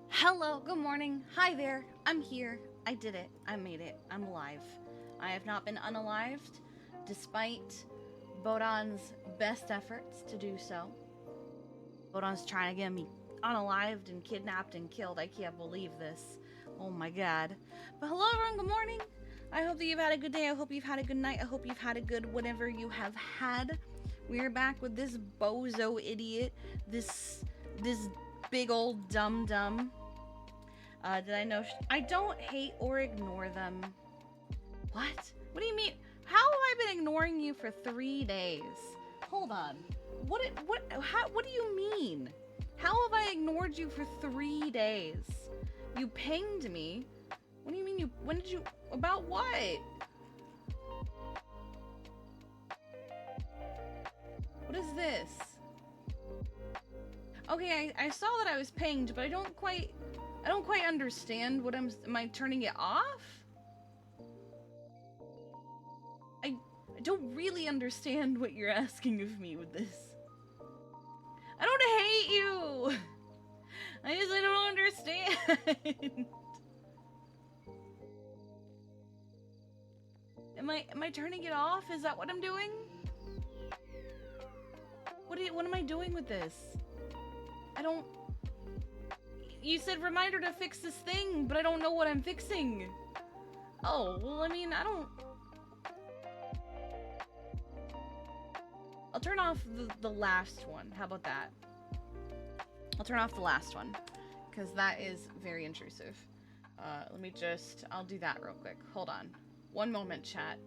Hello, good morning. Hi there. I'm here. I did it. I made it. I'm alive. I have not been unalived, despite Bodon's best efforts to do so. Bodon's trying to get me unalived and kidnapped and killed. I can't believe this. Oh my god. But hello everyone, good morning. I hope that you've had a good day. I hope you've had a good night. I hope you've had a good whatever you have had. We're back with this bozo idiot. This big old dum-dum. Did I know? I don't hate or ignore them. What? What do you mean? How have I been ignoring you for 3 days? Hold on. What do you mean? How have I ignored you for 3 days? You pinged me. What do you mean when did you, about what? What is this? Okay, I saw that I was pinged, but I don't quite understand what am I turning it off? I don't really understand what you're asking of me with this. I don't hate you. I don't understand. Am I turning it off? Is that what I'm doing? What am I doing with this? I don't. You said reminder to fix this thing, but I don't know what I'm fixing. Oh, well, I mean, I don't. I'll turn off the last one. How about that? I'll turn off the last one, because that is very intrusive. Let me just, I'll do that real quick. Hold on. One moment, chat.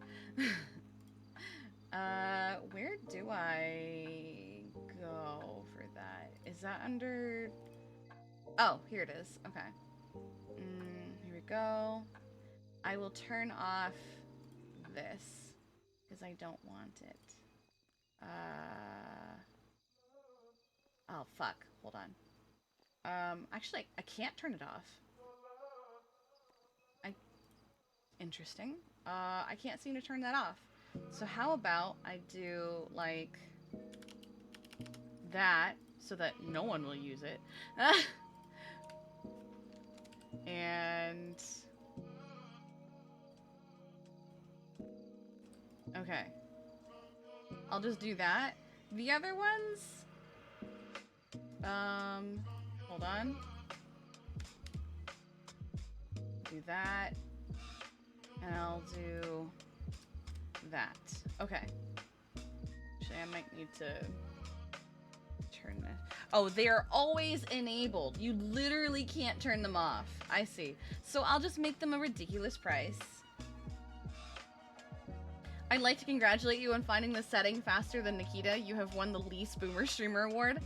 Where do I go for that? Is that under... Oh, here it is. Okay. Here we go. I will turn off this, because I don't want it. Oh, fuck. Hold on. Actually, I can't turn it off. Interesting. I can't seem to turn that off. So how about I do, like, that, so that no one will use it. And... Okay. I'll just do that. The other ones... hold on. Do that. And I'll do that. Okay. Actually, I might need to turn this. Oh, they are always enabled. You literally can't turn them off. I see. So I'll just make them a ridiculous price. I'd like to congratulate you on finding the setting faster than Nikita. You have won the least boomer streamer award.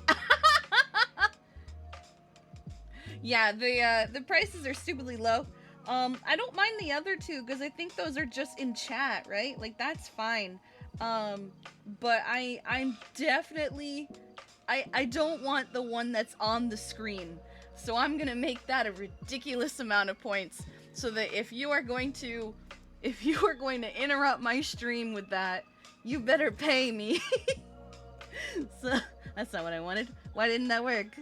Yeah, the prices are stupidly low. I don't mind the other two because I think those are just in chat, right? Like, that's fine. But I'm definitely... I don't want the one that's on the screen. So I'm gonna make that a ridiculous amount of points so that if you are going to interrupt my stream with that, you better pay me. So, that's not what I wanted. Why didn't that work?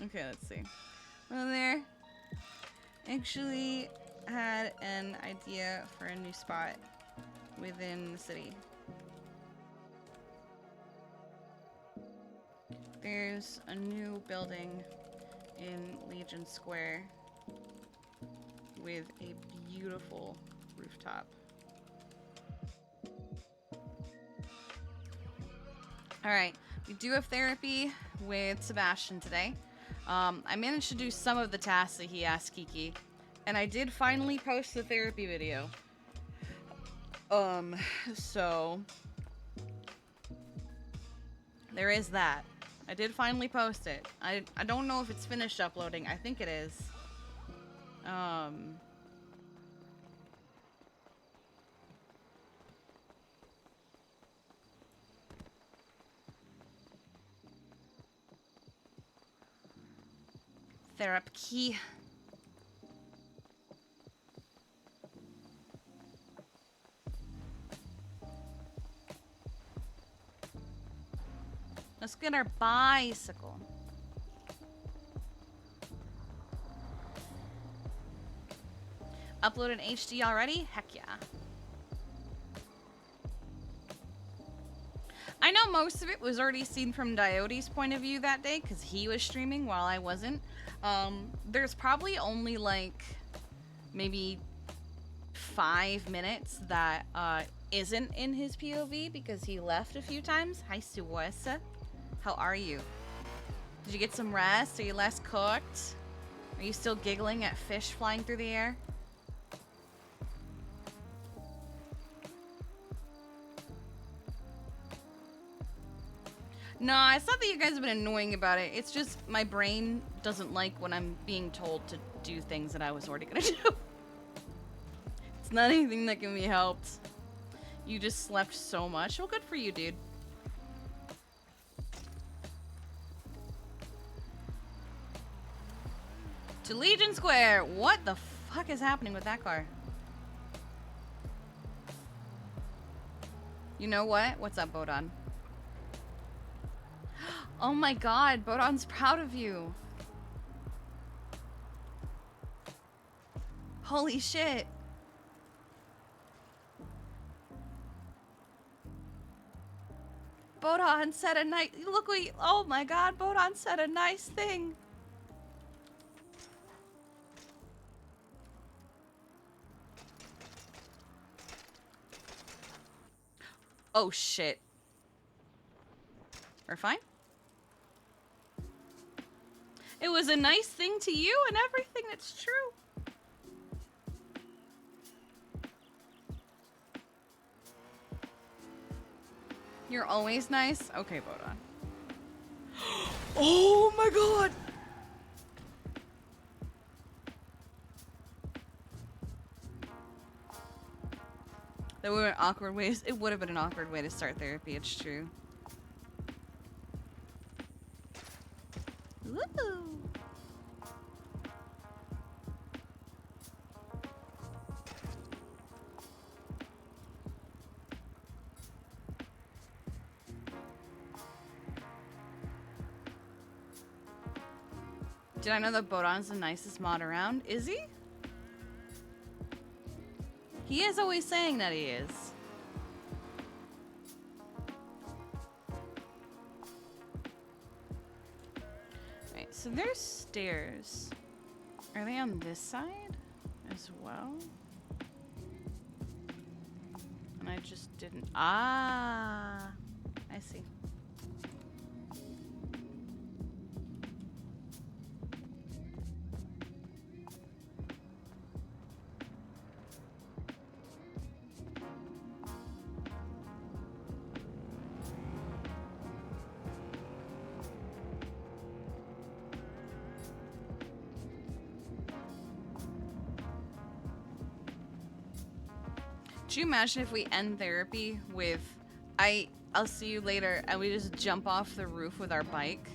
Okay, let's see. Well, there actually had an idea for a new spot within the city. There's a new building in Legion Square with a beautiful rooftop. Alright, we do have therapy with Sebastian today. I managed to do some of the tasks that he asked Kiki, and I did finally post the therapy video. So there is that. I did finally post it. I don't know if it's finished uploading. I think it is. Therapy. Let's get our bicycle. Uploaded HD already? Heck yeah. I know most of it was already seen from Diode's point of view that day because he was streaming while I wasn't. There's probably only like maybe 5 minutes that isn't in his POV because he left a few times. Hi, Suwesa. How are you? Did you get some rest? Are you less cooked? Are you still giggling at fish flying through the air? No, it's not that you guys have been annoying about it. It's just my brain doesn't like when I'm being told to do things that I was already gonna do. It's not anything that can be helped. You just slept so much. Well, good for you, dude. To Legion Square! What the fuck is happening with that car? You know what? What's up, Bodon? Oh my god, Bodon's proud of you. Holy shit. Bodon said a nice... Look, oh my god, Bodon said a nice thing. Oh shit. We're fine? It was a nice thing to you and everything, it's true. You're always nice? Okay, Bodon. Oh my god! That would have been awkward ways. It would have been an awkward way to start therapy, it's true. Woo! Did I know that Bodon's the nicest mod around? Is he? He is always saying that he is. Right, so there's stairs. Are they on this side as well? And I just didn't. Ah, I see. Could you imagine if we end therapy with, I'll see you later, and we just jump off the roof with our bike?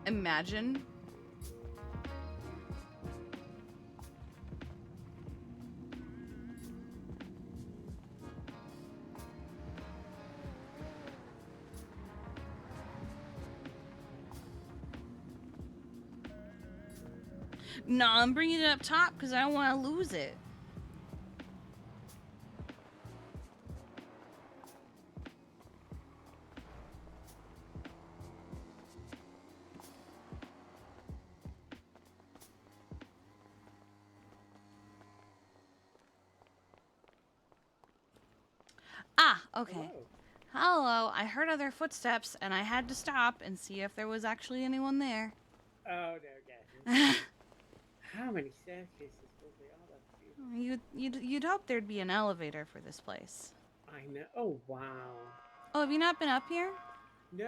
Imagine. Nah, I'm bringing it up top because I don't want to lose it. Ah, okay. Hello. I heard other footsteps and I had to stop and see if there was actually anyone there. Oh, no, okay. How many staircases are there? You'd hope there'd be an elevator for this place. I know. Oh, wow. Oh, have you not been up here? No,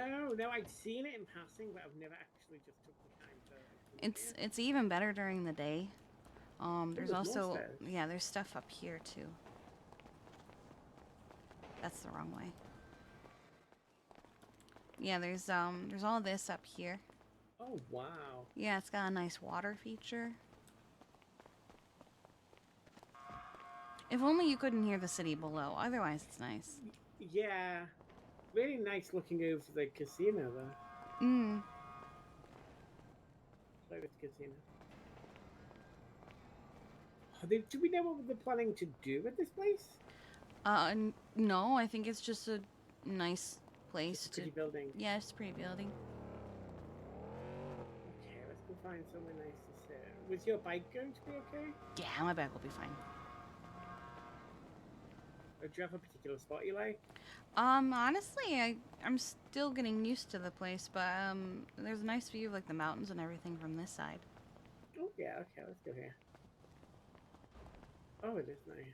I'd seen it in passing, but I've never actually just took the time to. It's even better during the day. There's also stairs. yeah, there's stuff up here too. That's the wrong way. Yeah, there's all this up here. Oh, wow. Yeah, it's got a nice water feature. If only you couldn't hear the city below. Otherwise, it's nice. Yeah. Really nice looking over the casino, though. Mm. Private casino. Do we know what they're planning to do with this place? No, I think it's just a nice Just place a to. pretty building. Yeah, it's a pretty building. Okay, let's go find somewhere nice to sit. Was your bike going to be okay? Yeah, my bag will be fine. Or do you have a particular spot you like? Honestly, I'm still getting used to the place, but there's a nice view of like the mountains and everything from this side. Oh yeah, okay, let's go here. Oh, it is nice.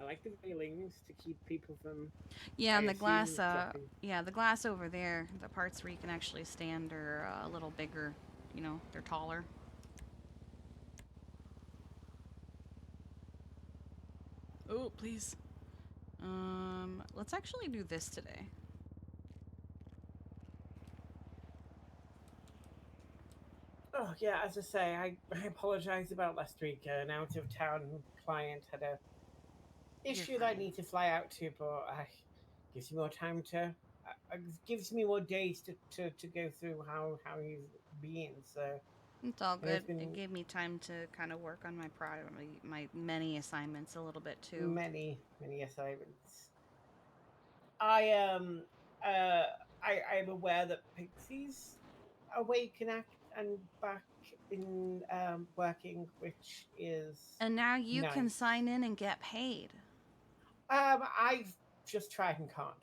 I like the railings to keep people from, Yeah, I and the glass. assume, dropping. Yeah, the glass over there, the parts where you can actually stand are a little bigger. You know, they're taller. Oh, please. Let's actually do this today. Oh yeah, as I say, I apologize about last week. An out of town client had a You're issue that I fine. need to fly out to, but gives me more time to, gives me more days to go through how he's been. So It's all and good. it's It been gave me time to kind of work on my many assignments a little bit too. many assignments. I uh I am aware that Pixie's awake and act and back in working, which is And now you can nice. sign in and get paid. I've just tried and can't.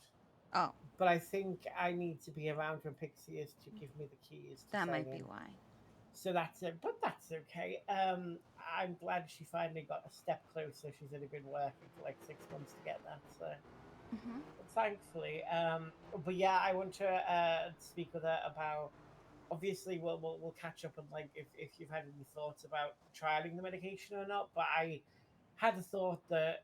Oh, But I think I need to be around when Pixie is to give me the keys to that sign might be in. why. So that's it. But that's okay. I'm glad she finally got a step closer. She's only been working for like 6 months to get that. So Mhm. thankfully. But yeah, I want to speak with her about. Obviously, we'll catch up on like if you've had any thoughts about trialing the medication or not. But I had a thought that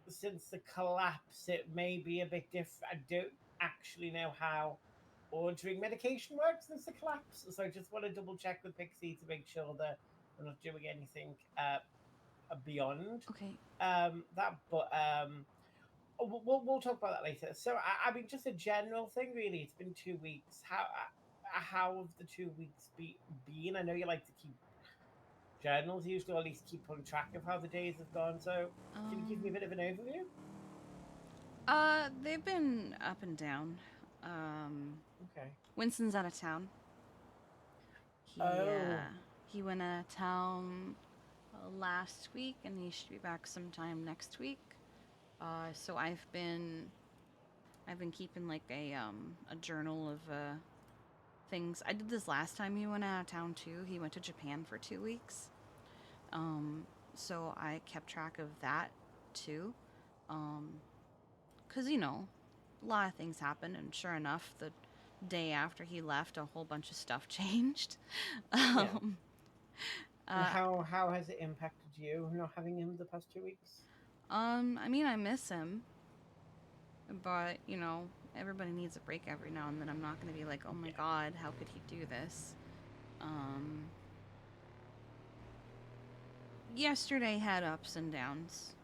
since the collapse, it may be a bit different. I don't actually know how ordering medication works since the collapse, so I just want to double check with Pixie to make sure that we're not doing anything beyond Okay. that. But we'll talk about that later. So I mean, just a general thing, really. It's been 2 weeks. How have the 2 weeks been? I know you like to keep journals usually, or at least keep on track of how the days have gone. So can you give me a Um. bit of an overview? They've been up and down. Um. Okay. Winston's out of town. He Oh, uh he went out of town last week, and he should be back sometime next week. So I've been keeping like a journal of things. I did this last time he went out of town too. He went to Japan for 2 weeks. Um, so I kept track of that too. Um, 'Cause a lot of things happen, and sure enough, the day after he left, a whole bunch of stuff changed. yeah. um, And uh, how has it impacted you not having him the past 2 weeks? I mean, I miss him, but everybody needs a break every now and then. I'm not gonna be like, oh my Yeah. god, how could he do this? Um, Yesterday had ups and downs.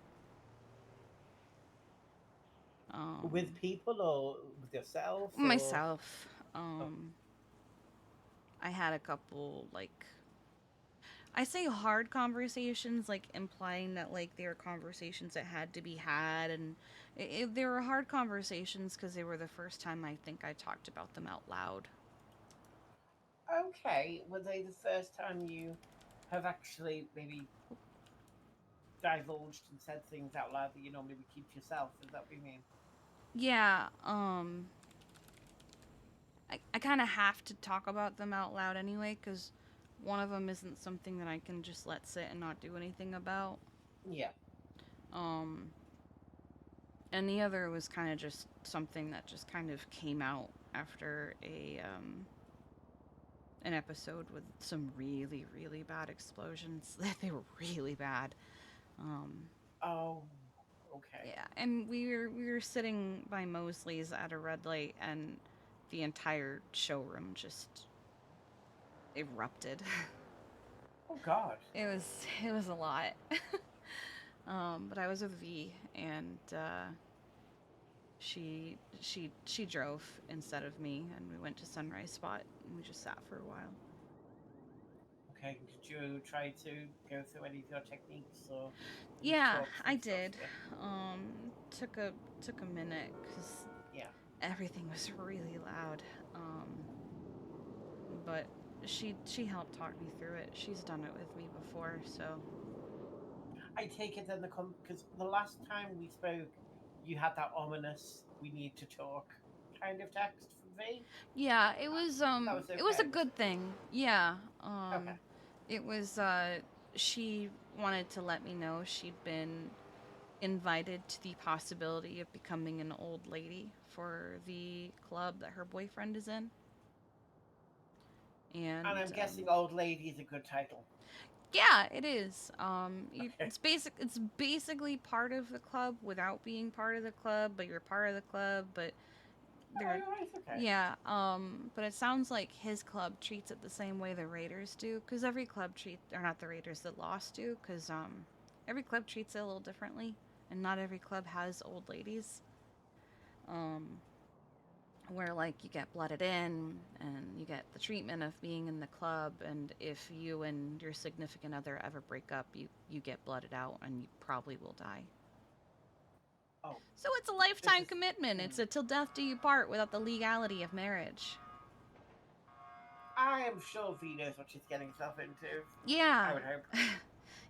With Um, people or with yourself or Myself. oh, I had a couple like I say hard conversations, like implying that like they were conversations that had to be had, and they were hard conversations because they were the first time I think I talked about them out loud. okay. Were they the first time you have actually maybe divulged and said things out loud that you normally would keep to yourself? Is that what you mean? Yeah, I kind of have to talk about them out loud anyway because one of them isn't something that I can just let sit and not do anything about. Yeah. Um, and the other was kind of just something that just kind of came out after an episode with some really really bad explosions. They were really bad. Um, Oh, okay. yeah, and we were sitting by Mosley's at a red light, and the entire showroom just erupted. Oh God. It was a lot. But I was with V, and she drove instead of me, and we went to Sunrise Spot and we just sat for a while. Okay, did you try to go through any of your techniques or use Yeah, talks I and stuff? did. Yeah. Um, took a minute because Yeah. everything was really loud. But she helped talk me through it. She's done it with me before, so I take it then because the last time we spoke, you had that ominous "we need to talk" kind of text from V. yeah, That was it was a okay, was good it? thing. Yeah. Okay. It was she wanted to let me know she'd been invited to the possibility of becoming an old lady for the club that her boyfriend is in. And And I'm guessing "old lady" is a good title. yeah, it is. Okay. It's basically part of the club without being part of the club, but you're part of the club. But they're, Oh, right. Okay. yeah. But it sounds like his club treats it the same way the Raiders do, because every club or not the Raiders, the Lost do, because every club treats it a little differently, and not every club has old ladies. Um, where like you get blooded in and you get the treatment of being in the club, and if you and your significant other ever break up, you get blooded out and you probably will die. Oh, So it's a this lifetime is. commitment. Hmm. It's a till death do you part without the legality of marriage. I am sure V knows what she's getting herself into. Yeah. I would hope.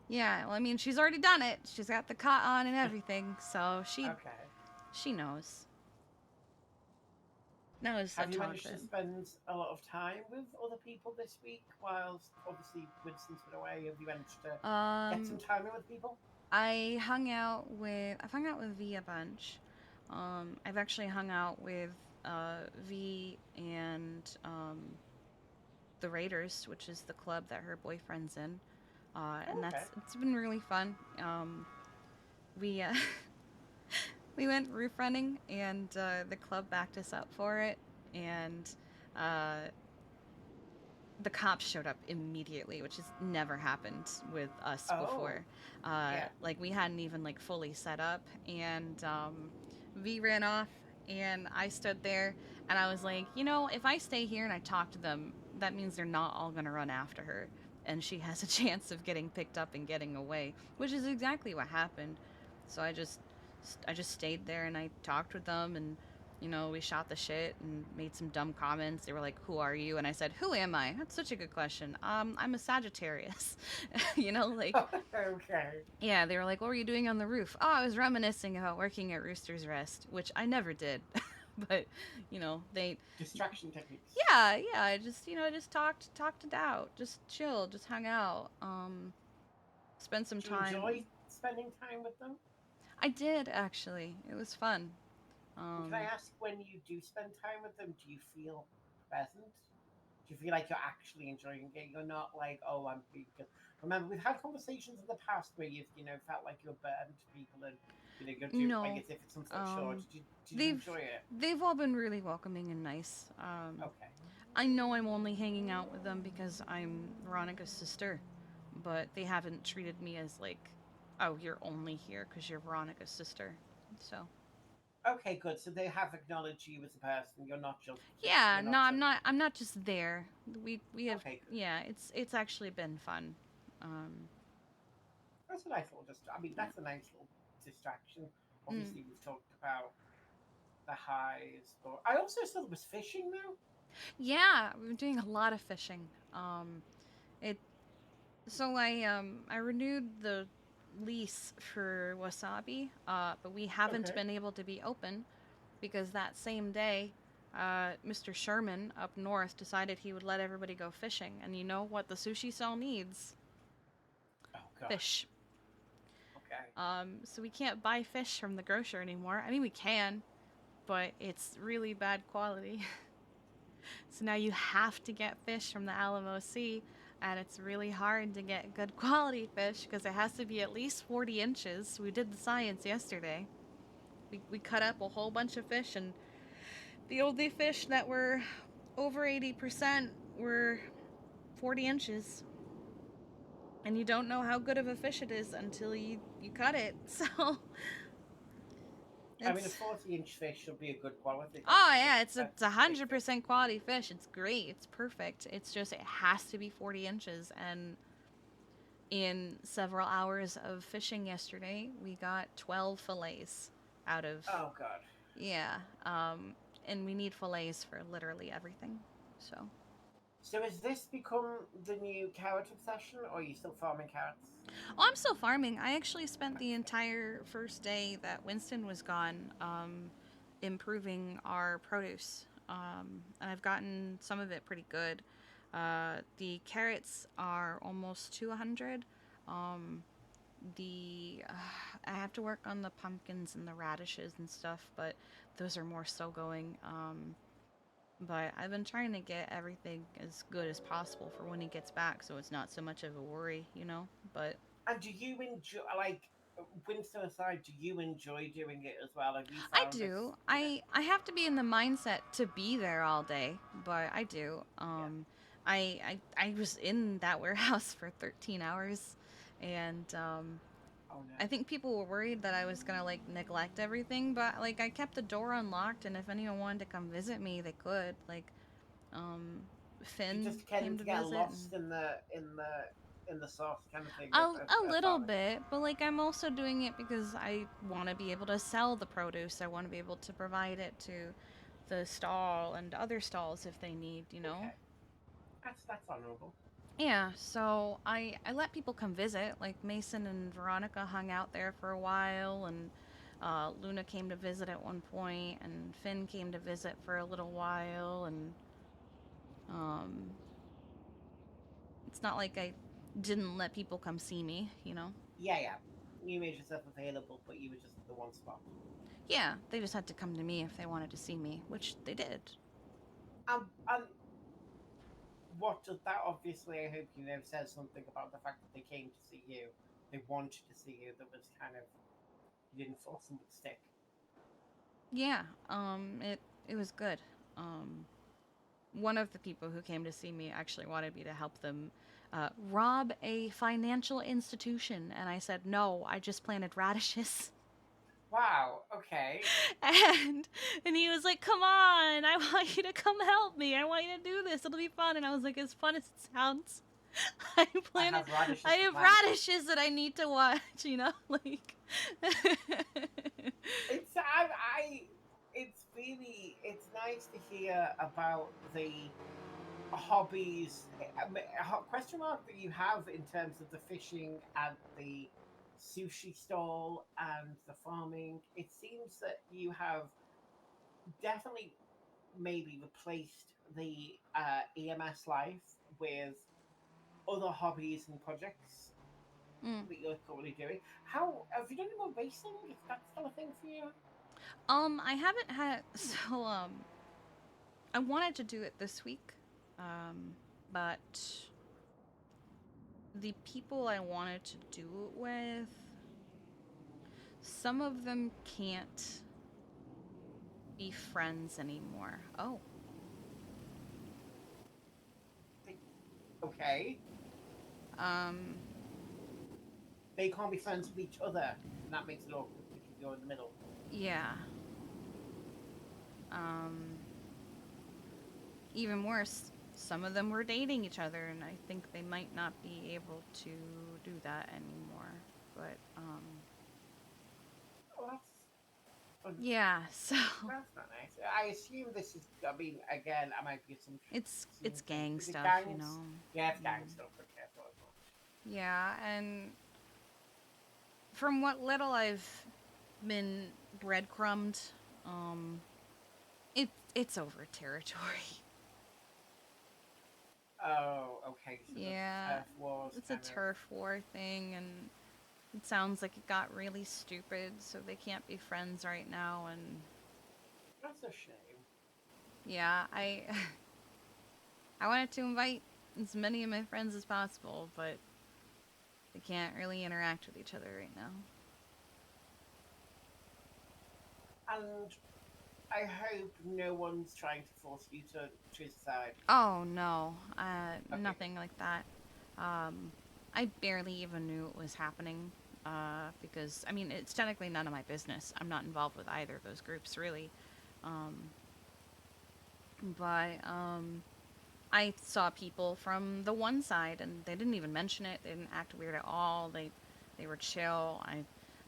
Yeah, well, I mean, she's already done it. She's got the cot on and everything, so Okay. she knows. Knows a Have you ton of managed to it. spend a lot of time with other people this week whilst obviously Winston's been away? Have you managed to get some Um, time in with people? I've hung out with V a bunch. I've actually hung out with V and the Raiders, which is the club that her boyfriend's in, Oh, and okay. it's been really fun. We we went roof running, and the club backed us up for it, and uh, the cops showed up immediately, which has never happened with us Oh, before. yeah. Like we hadn't even like fully set up, and V ran off, and I stood there, and I was like, you know, if I stay here and I talk to them, that means they're not all gonna run after her, and she has a chance of getting picked up and getting away, which is exactly what happened. So I just stayed there and I talked with them, and we shot the shit and made some dumb comments. They were like, "Who are you?" And I said, "Who am I?" That's such a good question. I'm a Sagittarius. Like, Okay. yeah, they were like, "What were you doing on the roof?" "Oh, I was reminiscing about working at Rooster's Rest," which I never did. But, they Distraction techniques. yeah, I just, just talked it out. Just chilled, just hung out. Spent some Do you enjoy time. spending time with them? I did actually. It was fun. And can I Um ask, when you do spend time with them, do you feel present? Do you feel like you're actually enjoying it? You're not like, oh, I'm being. Remember, we've had conversations in the past where you've, felt like you're burdened to people and, you're doing no. as if it's some sort of chore. Um Did you they've enjoy it? they've all been really welcoming and nice. Okay. I know I'm only hanging out with them because I'm Veronica's sister, but they haven't treated me as like, oh, you're only here because you're Veronica's sister. So Okay, good. So they have acknowledged you as a person. You're not just, yeah, you're no, not I'm just. not. I'm not just there. We have, Okay, good. yeah. It's actually been fun. Um, That's a nice little I mean, yeah. that's a nice little distraction. Mm. Obviously, we've talked about the highs, but I also saw there was fishing now. Yeah, we've been doing a lot of fishing. It So I renewed the lease for Wasabi, but we haven't Okay. been able to be open because that same day, Mr. Sherman up north decided he would let everybody go fishing. And you know what the sushi cell needs? Oh God. Fish. Okay. So we can't buy fish from the grocer anymore. I mean, we can, but it's really bad quality. So now you have to get fish from the Alamo Sea, and it's really hard to get good quality fish because it has to be at least 40 inches. We did the science yesterday. We cut up a whole bunch of fish, and the only fish that were over 80% were 40 inches. And you don't know how good of a fish it is until you cut it. So I mean, a It's 40-inch fish should be a good quality. oh yeah, it's That's a big fish. 100% quality fish. It's great. It's perfect. It's just it has to be 40 inches. And in several hours of fishing yesterday, we got 12 fillets out of Oh god. yeah. And we need fillets for literally everything. So So has this become the new carrot obsession, or are you still farming carrots? oh, I'm still farming. I actually spent the entire first day that Winston was gone improving our produce. And I've gotten some of it pretty good. The carrots are almost to 100. Um, I have to work on the pumpkins and the radishes and stuff, but those are more still going. But I've been trying to get everything as good as possible for when he gets back, so it's not so much of a worry, you know. But And do you enjoy, like, Winston aside, do you enjoy doing it as well? Have you I found this, do. I have to be in the mindset to be there all day, but I do. yeah. I was in that warehouse for 13 hours, and Oh no. I think people were worried that I was gonna like neglect everything, but like I kept the door unlocked, and if anyone wanted to come visit me, they could. Like, um, Do you Finn just tend came to to get visit, lost and in the sauce kind of thing a of little farming? bit, but like I'm also doing it because I want to be able to sell the produce. I want to be able to provide it to the stall and other stalls if they need, you know. Okay, that's honourable. Yeah, so I let people come visit. Like Mason and Veronica hung out there for a while, and Luna came to visit at one point, and Finn came to visit for a little while, and um, it's not like I didn't let people come see me, you know. Yeah, yeah. You made yourself available, but you were just the one spot. Yeah, they just had to come to me if they wanted to see me, which they did. And what does that obviously? I hope you know says something about the fact that they came to see you. They wanted to see you. That was kind of you didn't force them with a stick. Yeah, it was good. Um, one of the people who came to see me actually wanted me to help them rob a financial institution, and I said no. I just planted radishes, Wow. Okay. and and he was like, "Come on, I want you to come help me. I want you to do this. It'll be fun." And I was like, "As fun as it sounds, I I planted. have I radishes to have plant. radishes that I need to watch. You know, like." It's it's really it's nice to hear about the hobbies question mark that you have in terms of the fishing and the sushi stall and the farming. It seems that you have definitely maybe replaced the EMS life with other hobbies and projects Mm. that you're currently doing. How have you done any more racing? Is that still a thing for you? I haven't had so I wanted to do it this week, um, but the people I wanted to do it with, some of them can't be friends anymore. Oh, Okay, um, they can't be friends with each other, and that makes it awkward because you're in the middle. yeah. Um, Even worse, some of them were dating each other, and I think they might not be able to do that anymore. But Oh, yeah. So that's not nice. I assume this is. I mean, again, I might be it's assuming things. gang Is it stuff, you gangs? know. Yeah, it's gang Mm. stuff. Okay, I thought as much. Yeah, and from what little I've been breadcrumbed, um, it's over territory. Oh, okay. So the Yeah, turf wars it's a kind of. turf war thing, and it sounds like it got really stupid, so they can't be friends right now. And That's a shame. yeah, I wanted to invite as many of my friends as possible, but they can't really interact with each other right now. And I hope no one's trying to force you to choose a side. Oh no, Okay, good. nothing like that. Um, I barely even knew it was happening. because I mean it's technically none of my business. I'm not involved with either of those groups really. Um, but I saw people from the one side, and they didn't even mention it. They didn't act weird at all. They were chill.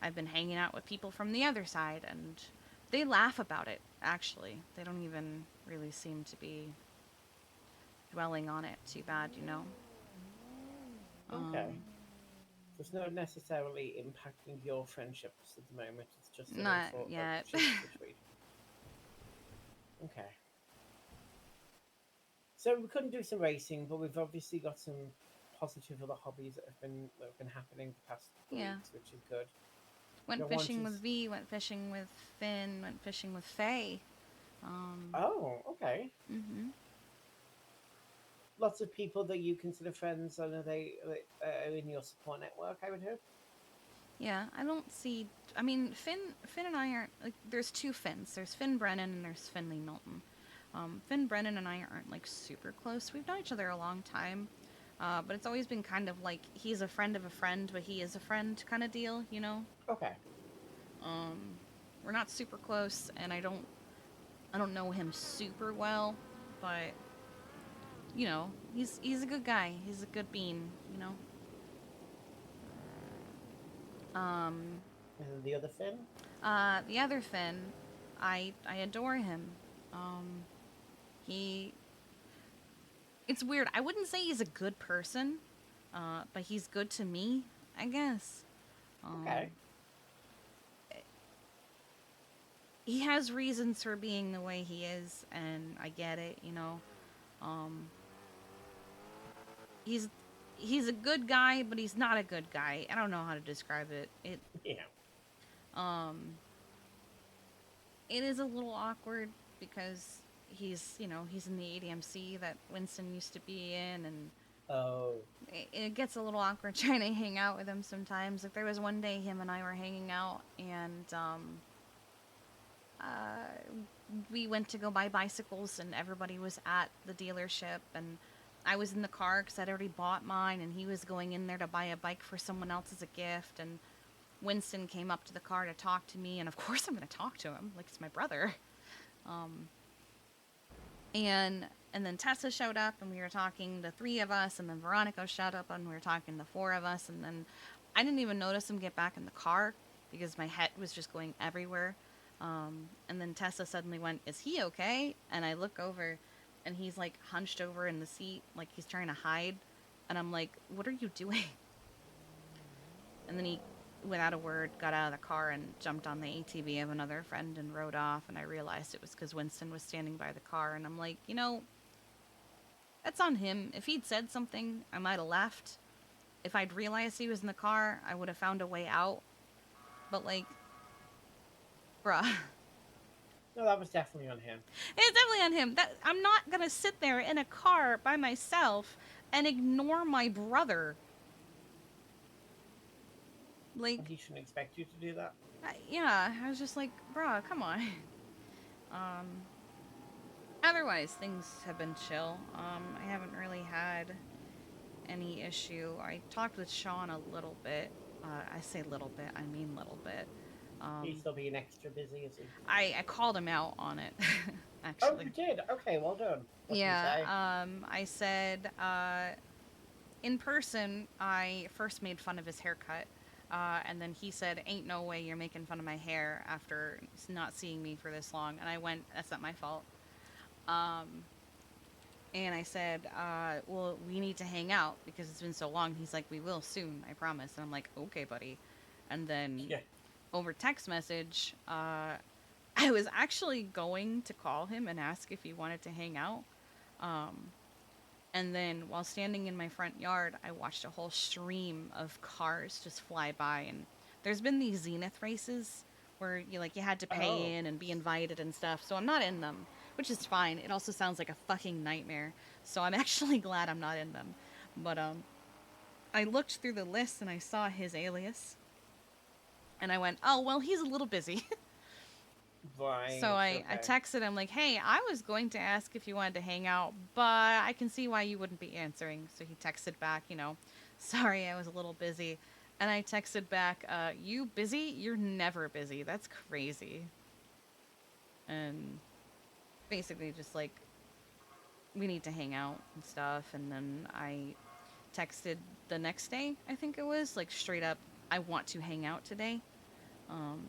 I've been hanging out with people from the other side, and they laugh about it. Actually, they don't even really seem to be dwelling on it too bad, you know. Okay. Um, So it's not necessarily impacting your friendships at the moment. It's just an Not yet. unfortunate situation. Okay. So we couldn't do some racing, but we've obviously got some positive other hobbies that have been happening the past couple of Yeah. weeks, which is good. Went You know, one fishing with is V. Went fishing with Finn. Went fishing with Faye. oh, okay. Mhm. Lots of people that you consider friends, and are in your support network. I would hope. Yeah, I don't see. I mean, Finn and I aren't like. There's two Finns. There's Finn Brennan and there's Finley Milton. Finn Brennan and I aren't like super close. We've known each other a long time, but it's always been kind of like he's a friend of a friend, but he is a friend kind of deal, you know. Okay. Um, we're not super close, and I don't know him super well, but you know, he's a good guy. He's a good bean, you know. Um, And then the other Finn. the other Finn, I adore him. Um, he it's weird. I wouldn't say he's a good person, but he's good to me, I guess. Okay. Um, he has reasons for being the way he is, and I get it. You know, um, he's he's a good guy, but he's not a good guy. I don't know how to describe it. Yeah. Um, it is a little awkward because he's in the ADMC that Winston used to be in, and Oh. it gets a little awkward trying to hang out with him sometimes. Like there was one day him and I were hanging out, and uh, we went to go buy bicycles, and everybody was at the dealership, and I was in the car because I'd already bought mine, and he was going in there to buy a bike for someone else as a gift, and Winston came up to the car to talk to me, and of course I'm going to talk to him, like it's my brother. Um, and then Tessa showed up, and we were talking, the three of us, and then Veronica showed up, and we were talking, the four of us, and then I didn't even notice him get back in the car because my head was just going everywhere. And then Tessa suddenly went, "Is he okay?" And I look over, and he's like hunched over in the seat, like he's trying to hide. And I'm like, "What are you doing?" And then he, without a word, got out of the car and jumped on the ATV of another friend and rode off. And I realized it was because Winston was standing by the car. And I'm like, that's on him. If he'd said something, I might have left. If I'd realized he was in the car, I would have found a way out. But, like, bruh. No, that was definitely on him. It's definitely on him. That I'm not gonna sit there in a car by myself and ignore my brother. Like, And he shouldn't expect you to do that. yeah, I was just like, bruh, come on. Um, otherwise, things have been chill. I haven't really had any issue. I talked with Sean a little bit. I say little bit, I mean little bit. He's Um, still being extra busy, is he? I called him out on it, Oh, actually. you did. Okay, well done. What did he Yeah, say? I said, in person, I first made fun of his haircut. And then he said, "Ain't no way you're making fun of my hair after not seeing me for this long." And I went, "That's not my fault." Um, and I said, "Well, we need to hang out because it's been so long." He's like, "We will soon, I promise." And I'm like, "Okay, buddy." And then Yeah. over text message, I was actually going to call him and ask if he wanted to hang out. Um, and then while standing in my front yard, I watched a whole stream of cars just fly by. And there's been these Zenith races where you had to pay Oh. in and be invited and stuff. So I'm not in them, which is fine. It also sounds like a fucking nightmare. So I'm actually glad I'm not in them. But I looked through the list and I saw his alias, and I went, "Oh well, he's a little busy." So Right. I Okay. texted him like, "Hey, I was going to ask if you wanted to hang out, but I can see why you wouldn't be answering." So he texted back, "Sorry, I was a little busy." And I texted back, you busy? You're never busy. That's crazy. And basically just like, we need to hang out and stuff. And then I texted the next day, I think it was, like straight up, I want to hang out today. Um,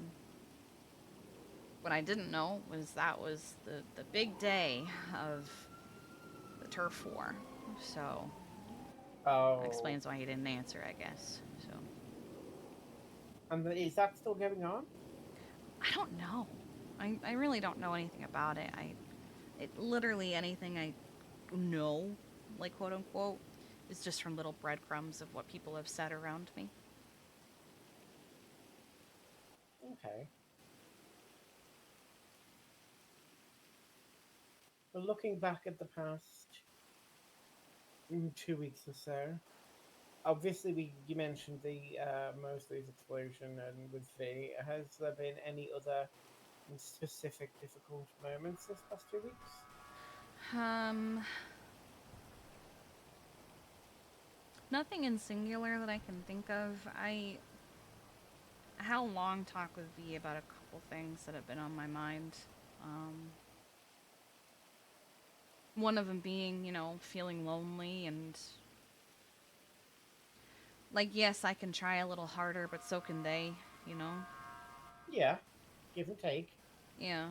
what I didn't know was that was the big day of the turf war. So that Oh, explains why he didn't answer, I guess. So and is that still going on? I don't know. I really don't know anything about it. Literally anything I know, like quote unquote, is just from little breadcrumbs of what people have said around me. Okay. But looking back at the past 2 weeks or so, obviously you mentioned the Mosley's explosion and with V. Has there been any other specific difficult moments this past 2 weeks? Um, Nothing in singular that I can think of. I had a long talk with V about a couple things that have been on my mind. Um, One of them being, feeling lonely and like, yes, I can try a little harder, but so can they, you know? Yeah, give and take. Yeah.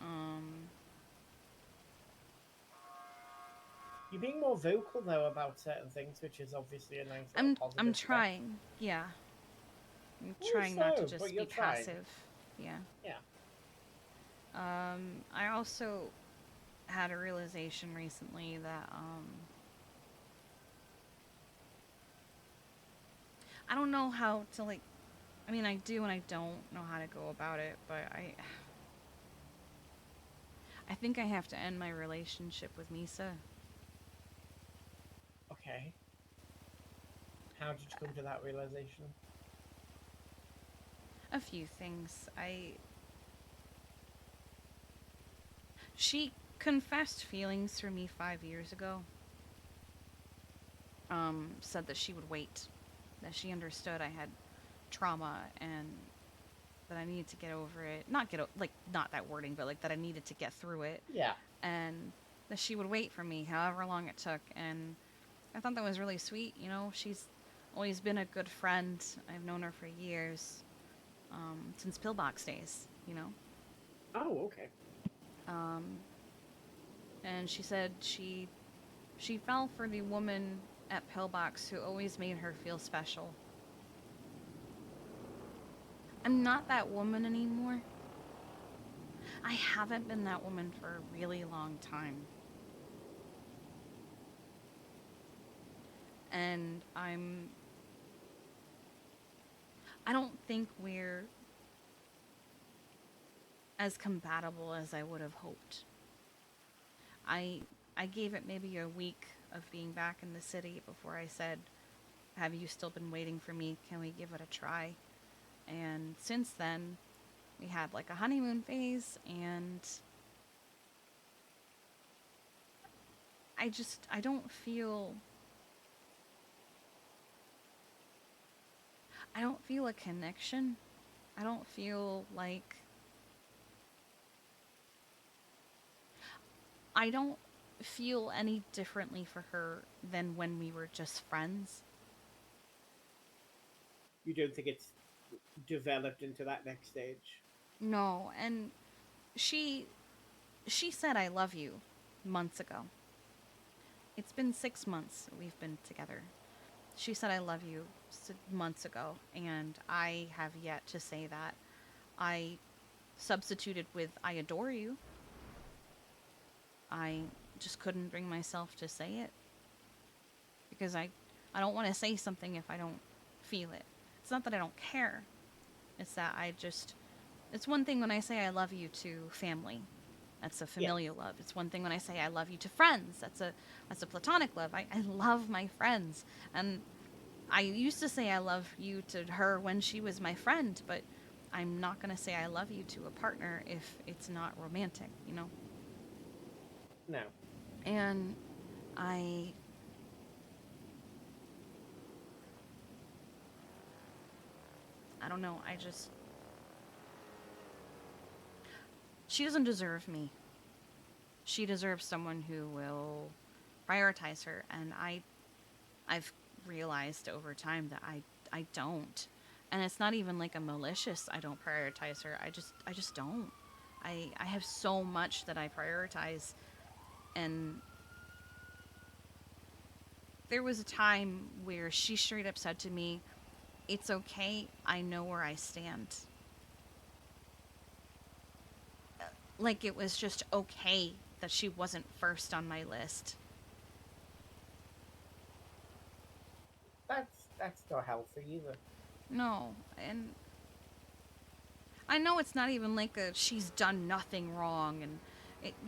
Um, You're being more vocal though about certain things, which is obviously a nice little I'm positive step. trying. Yeah. I'm Well, trying not to slow, but just you're be trying. passive. Yeah. Yeah. I also had a realization recently that I don't know how to like I mean I do and I don't know how to go about it, but I think I have to end my relationship with Misa. Okay. How did you come to that realization? A few things. I She confessed feelings for me 5 years ago. Said that she would wait. That she understood I had trauma and that I needed to get over it. Not like not that wording, but like that I needed to get through it Yeah. and that she would wait for me however long it took. And I thought that was really sweet. She's always been a good friend. I've known her for years, since pillbox days. Oh, okay. Um, and she said she fell for the woman at pillbox who always made her feel special. I'm not that woman anymore. I haven't been that woman for a really long time. And I don't think we're as compatible as I would have hoped. I I gave it maybe a week of being back in the city before I said, "Have you still been waiting for me? Can we give it a try?" And since then, we had like a honeymoon phase and I don't feel a connection. I don't feel like I don't feel any differently for her than when we were just friends. You don't think it's developed into that next stage? No, and she she said I love you months ago. It's been 6 months we've been together. She said I love you months ago and I have yet to say that. I substituted with I adore you. I just couldn't bring myself to say it because I don't want to say something if I don't feel it. It's not that I don't care. It's that it's one thing when I say I love you to family. That's a Yes. familial love. It's one thing when I say I love you to friends. That's a platonic love. I love my friends. And I used to say I love you to her when she was my friend, but I'm not going to say I love you to a partner if it's not romantic. No. And I I don't know. She doesn't deserve me. She deserves someone who will prioritize her, and I've realized over time that I don't. And it's not even like a malicious I don't prioritize her. I just don't. I have so much that I prioritize, and there was a time where she straight up said to me, "It's okay. I know where I stand." Like it was just okay that she wasn't first on my list. That's not healthy either. No, and I know it's not even like a she's done nothing wrong, and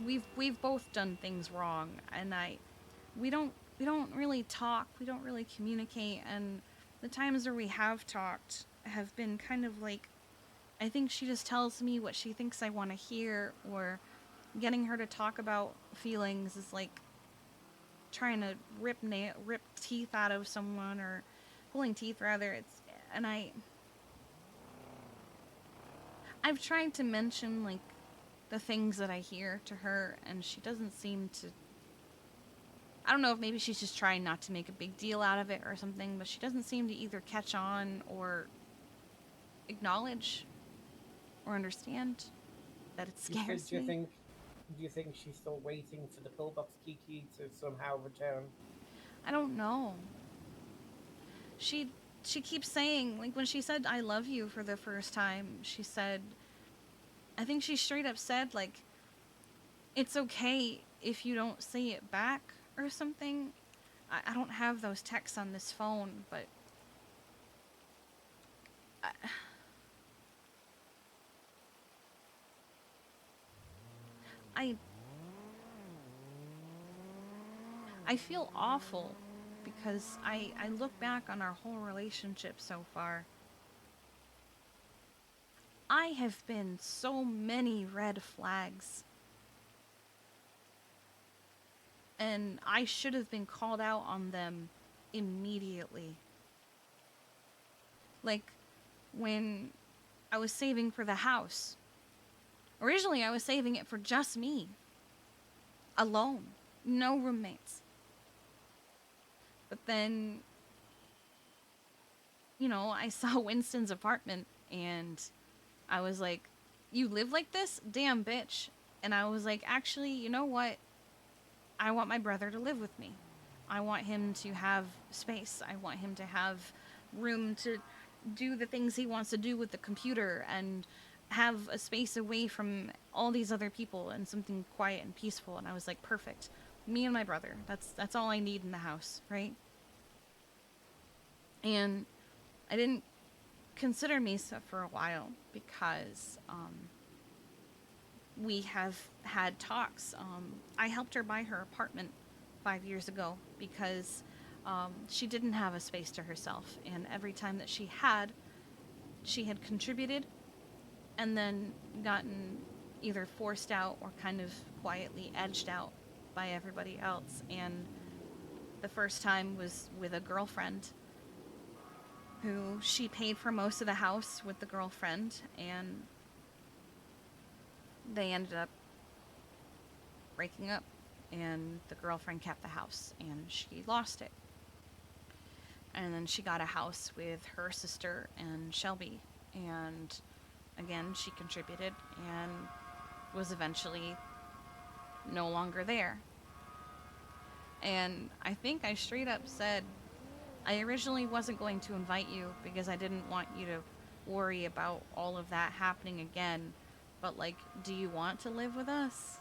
we've both done things wrong, and we don't really talk, we don't really communicate, and the times where we have talked have been kind of like, I think she just tells me what she thinks I want to hear, or getting her to talk about feelings is like trying to rip teeth out of someone, or pulling teeth rather. And I've tried to mention like the things that I hear to her, and she doesn't seem to. I don't know if maybe she's just trying not to make a big deal out of it or something, but she doesn't seem to either catch on or acknowledge or understand that it scares Do you me. think she's still waiting for the pillbox Kiki to somehow return? I don't know. She she keeps saying, like when she said I love you for the first time, she said, I think she straight up said like it's okay if you don't say it back or something. I don't have those texts on this phone, but I, I I feel awful because I look back on our whole relationship so far. I have been so many red flags, and I should have been called out on them immediately. Like when I was saving for the house. Originally, I was saving it for just me, alone, no roommates. But then, I saw Winston's apartment, and I was like, "You live like this? Damn, bitch." And I was like, "Actually, you know what? I want my brother to live with me. I want him to have space. I want him to have room to do the things he wants to do with the computer, and have a space away from all these other people, and something quiet and peaceful." And I was like, "Perfect. Me and my brother. That's all I need in the house, right?" And I didn't consider Misa for a while because we have had talks. I helped her buy her apartment 5 years ago because she didn't have a space to herself. And every time that she had contributed and then gotten either forced out or kind of quietly edged out by everybody else. And the first time was with a girlfriend who she paid for most of the house with the girlfriend, and they ended up breaking up, and the girlfriend kept the house and she lost it. And then she got a house with her sister and Shelby, and again she contributed and was eventually no longer there. And I think I straight up said, I originally wasn't going to invite you because I didn't want you to worry about all of that happening again, but like, do you want to live with us,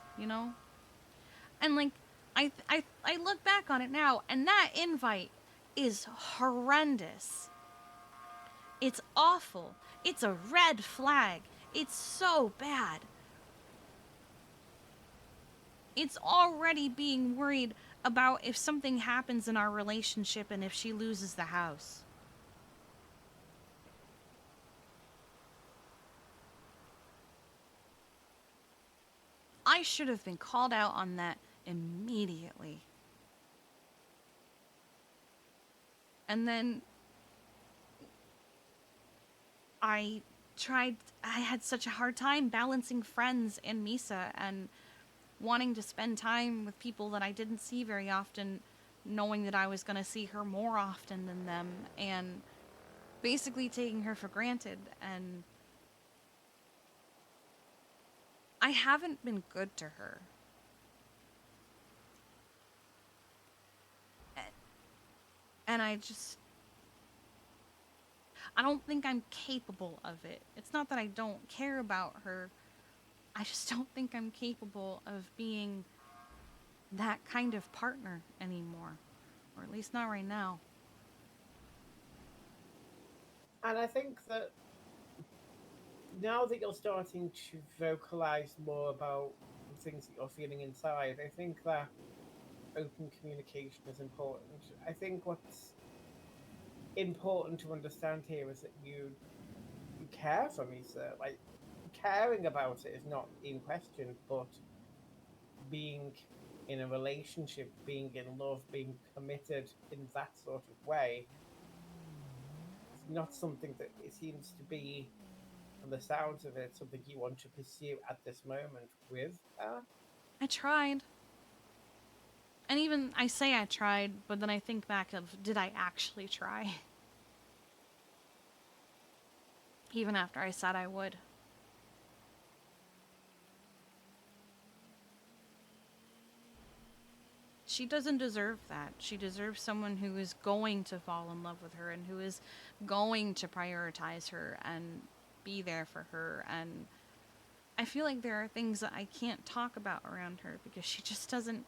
And like, I look back on it now, and that invite is horrendous. It's awful. It's a red flag. It's so bad. It's already being worried about if something happens in our relationship and if she loses the house. I should have been called out on that immediately. And then I I had such a hard time balancing friends and Misa and wanting to spend time with people that I didn't see very often, knowing that I was going to see her more often than them, and basically taking her for granted. And I haven't been good to her. And I don't think I'm capable of it. It's not that I don't care about her, I just don't think I'm capable of being that kind of partner anymore. Or at least not right now. And I think that now that you're starting to vocalize more about the things that you're feeling inside, I think that open communication is important. I think what's important to understand here is that you care for me, sir. Like, caring about it is not in question, but being in a relationship, being in love, being committed in that sort of way is not something that it seems to be, from the sounds of it, something you want to pursue at this moment with her. I tried. And even I say I tried, but then I think back of did I actually try? Even after I said I would. She doesn't deserve that. She deserves someone who is going to fall in love with her and who is going to prioritize her and be there for her. And I feel like there are things that I can't talk about around her because she just doesn't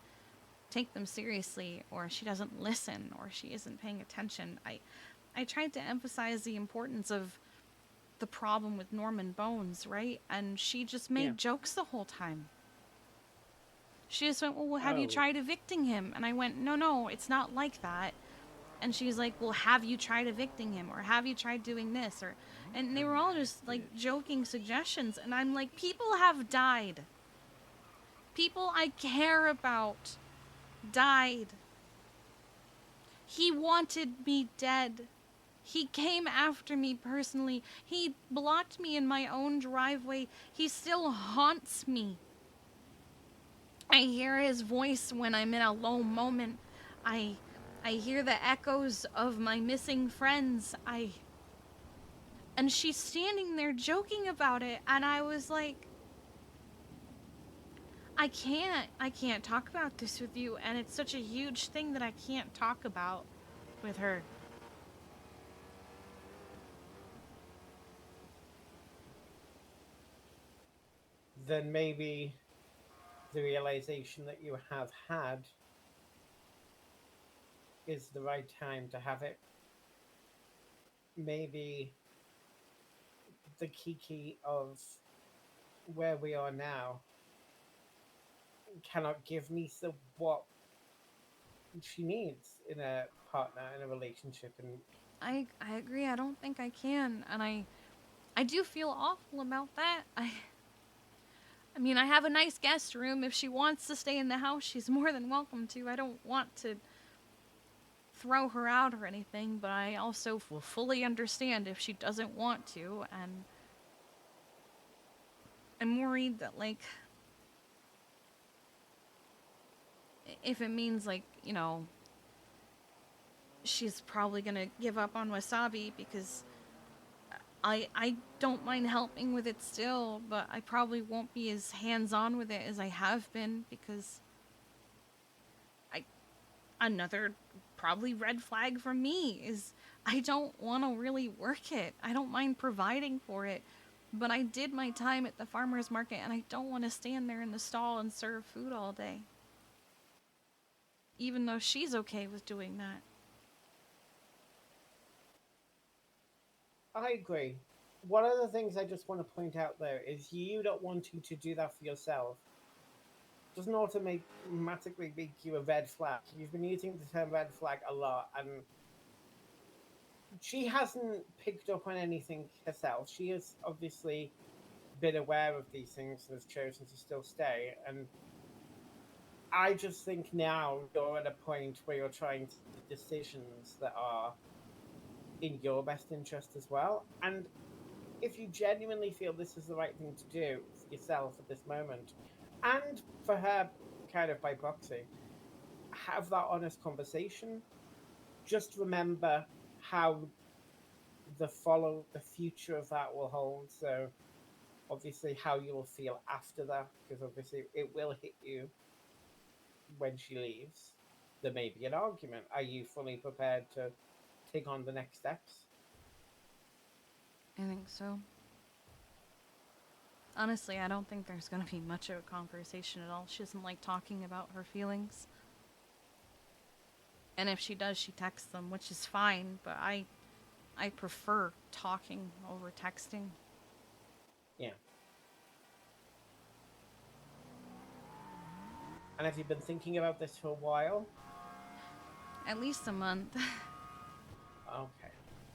take them seriously, or she doesn't listen, or she isn't paying attention. I tried to emphasize the importance of the problem with Norman Bones, right? And she just Yeah. made jokes the whole time. She just went, well, have you Oh, tried evicting him? And I went, no, no, it's not like that. And she's like, well, have you tried evicting him? Or have you tried doing this? Or, and they were all just like joking suggestions. And I'm like, people have died. People I care about died. He wanted me dead. He came after me personally. He blocked me in my own driveway. He still haunts me. I hear his voice when I'm in a low moment. I I hear the echoes of my missing friends. I and she's standing there joking about it, and I was like, I can't talk about this with you, and it's such a huge thing that I can't talk about with her. then maybe the realization that you have had is the right time to have it. Maybe the Kiki of where we are now cannot give Nisa what she needs in a partner, in a relationship. And I agree. I don't think I can, and I do feel awful about that. I mean, I have a nice guest room. If she wants to stay in the house, she's more than welcome to. I don't want to throw her out or anything, but I also will fully understand if she doesn't want to. And I'm worried that, like, if it means, like, she's probably gonna give up on Wasabi because I don't mind helping with it still, but I probably won't be as hands on with it as I have been because I another probably red flag for me is I don't want to really work it. I don't mind providing for it, but I did my time at the farmer's market and I don't want to stand there in the stall and serve food all day. Even though she's okay with doing that. I agree. One of the things I just want to point out there is you not wanting to do that for yourself doesn't automatically make you a red flag. You've been using the term red flag a lot, and she hasn't picked up on anything herself. She has obviously been aware of these things and has chosen to still stay. And I just think now you're at a point where you're trying to make decisions that are in your best interest as well. And if you genuinely feel this is the right thing to do for yourself at this moment, and for her, kind of by proxy, have that honest conversation. Just remember how the future of that will hold. So obviously how you will feel after that, because obviously it will hit you when she leaves. There may be an argument. Are you fully prepared to take on the next steps? I think so. Honestly, I don't think there's gonna be much of a conversation at all. She doesn't like talking about her feelings. And if she does, she texts them, which is fine, but I prefer talking over texting. Yeah. And have you been thinking about this for a while? At least a month Okay.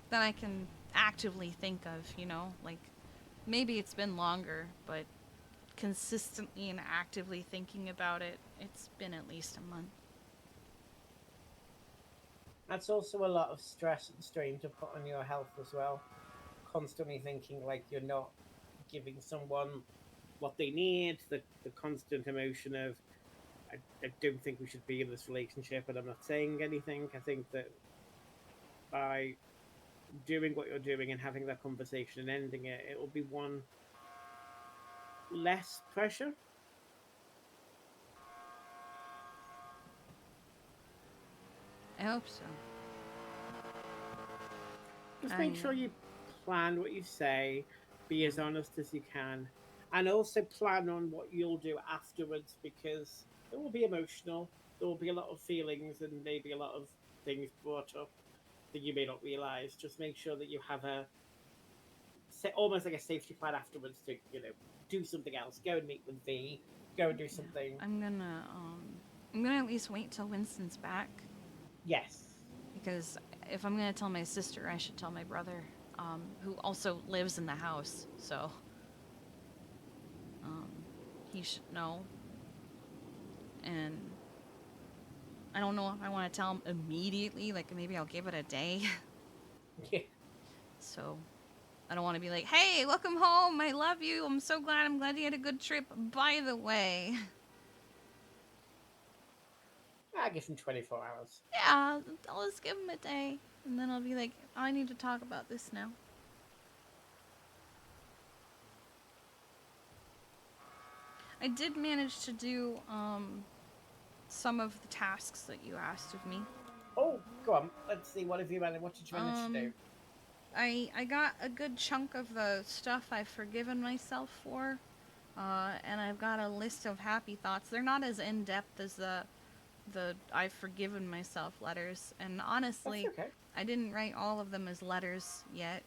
that I can actively think of, you know? Like, maybe it's been longer, but consistently and actively thinking about it, it's been at least a month. That's also a lot of stress and strain to put on your health as well. Constantly thinking like you're not giving someone what they need, the constant emotion of, I don't think we should be in this relationship, and I'm not saying anything. I think that by doing what you're doing and having that conversation and ending it, it will be one less pressure. I hope so. Just I make sure you plan what you say, be as honest as you can, and also plan on what you'll do afterwards, because it will be emotional. There will be a lot of feelings and maybe a lot of things brought up that you may not realize. Just make sure that you have almost like a safety plan afterwards to, do something else. Go and meet with V. Go and do yeah, something. I'm gonna at least wait till Winston's back Yes. because if I'm gonna tell my sister, I should tell my brother, who also lives in the house. So um, he should know. And I don't know if I want to tell him immediately. Like maybe I'll give it a day. Yeah. So I don't want to be like, "Hey, welcome home. I love you. I'm so glad. I'm glad you had a good trip. By the way." I give him 24 hours. Yeah, I'll just give him a day, and then I'll be like, I need to talk about this now. I did manage to do some of the tasks that you asked of me. Oh, go on. Let's see. What did you manage to do? Um, I got a good chunk of the stuff I've forgiven myself for, and I've got a list of happy thoughts. They're not as in depth as the I've forgiven myself letters, and That's honestly, okay. I didn't write all of them as letters yet.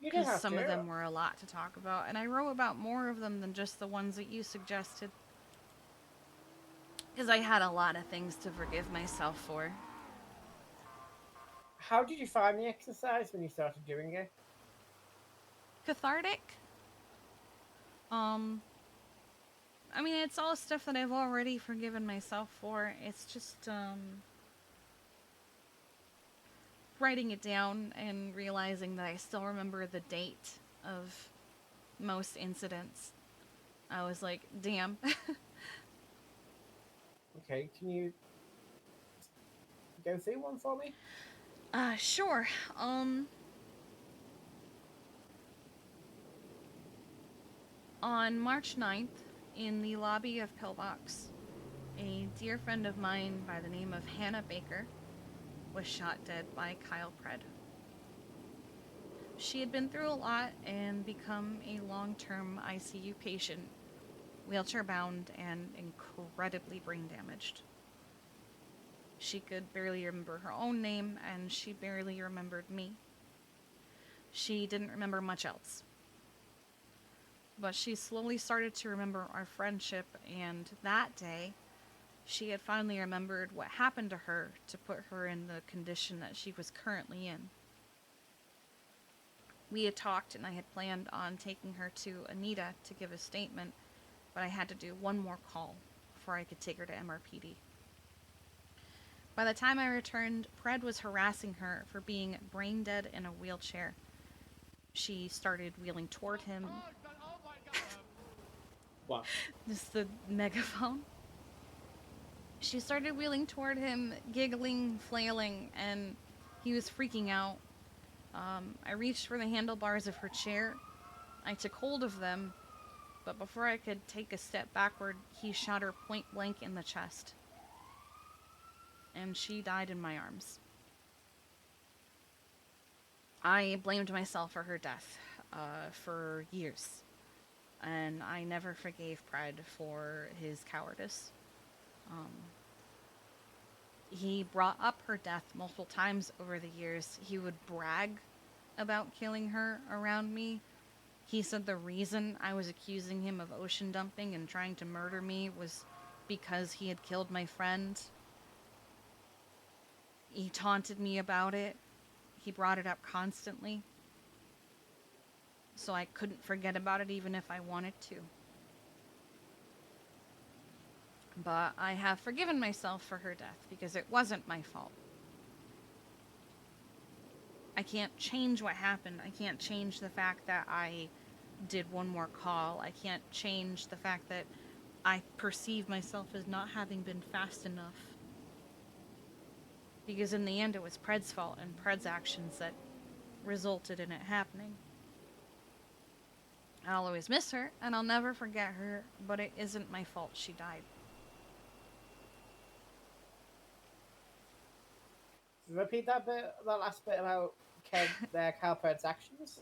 You don't Because have some of to. them were a lot to talk about, and I wrote about more of them than just the ones that you suggested. Because I had a lot of things to forgive myself for. How did you find the exercise when you started doing it? Cathartic? Um, I mean, it's all stuff that I've already forgiven myself for. It's just, writing it down and realizing that I still remember the date of most incidents. I was like, damn. Okay, can you go through one for me? Sure. On March 9th, in the lobby of Pillbox, a dear friend of mine by the name of Hannah Baker was shot dead by Kyle Pred. She had been through a lot and become a long-term ICU patient, wheelchair bound and incredibly brain damaged. She could barely remember her own name, and she barely remembered me. She didn't remember much else. But she slowly started to remember our friendship, and that day, she had finally remembered what happened to her to put her in the condition that she was currently in. We had talked, and I had planned on taking her to Anita to give a statement, but I had to do one more call before I could take her to MRPD. By the time I returned, Pred was harassing her for being brain dead in a wheelchair. she started wheeling toward him. What? This is the megaphone. She started wheeling toward him, giggling, flailing, and he was freaking out. I reached for the handlebars of her chair. I took hold of them, but before I could take a step backward, he shot her point blank in the chest. And she died in my arms. I blamed myself for her death for years, and I never forgave Pred for his cowardice. He brought up her death multiple times over the years. He would brag about killing her around me. He said the reason I was accusing him of ocean dumping and trying to murder me was because he had killed my friend. He taunted me about it. He brought it up constantly. So I couldn't forget about it even if I wanted to. But I have forgiven myself for her death because it wasn't my fault. I can't change what happened. I can't change the fact that I did one more call. I can't change the fact that I perceive myself as not having been fast enough. Because in the end, it was Pred's fault and Pred's actions that resulted in it happening. I'll always miss her, and I'll never forget her, but it isn't my fault she died. Repeat that last bit about Cal Pred's actions.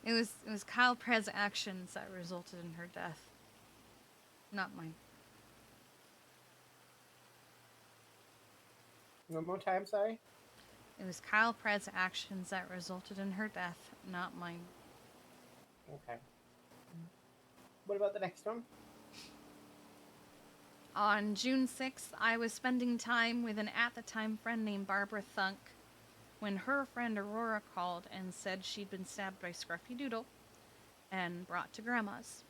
It was Kyle Pred's actions that resulted in her death, not mine. One more time, sorry. It was Kyle Pred's actions that resulted in her death, not mine. Okay. What about the next one? On June 6th, I was spending time with an at-the-time friend named Barbara Thunk when her friend Aurora called and said she'd been stabbed by Scruffy Doodle and brought to Grandma's.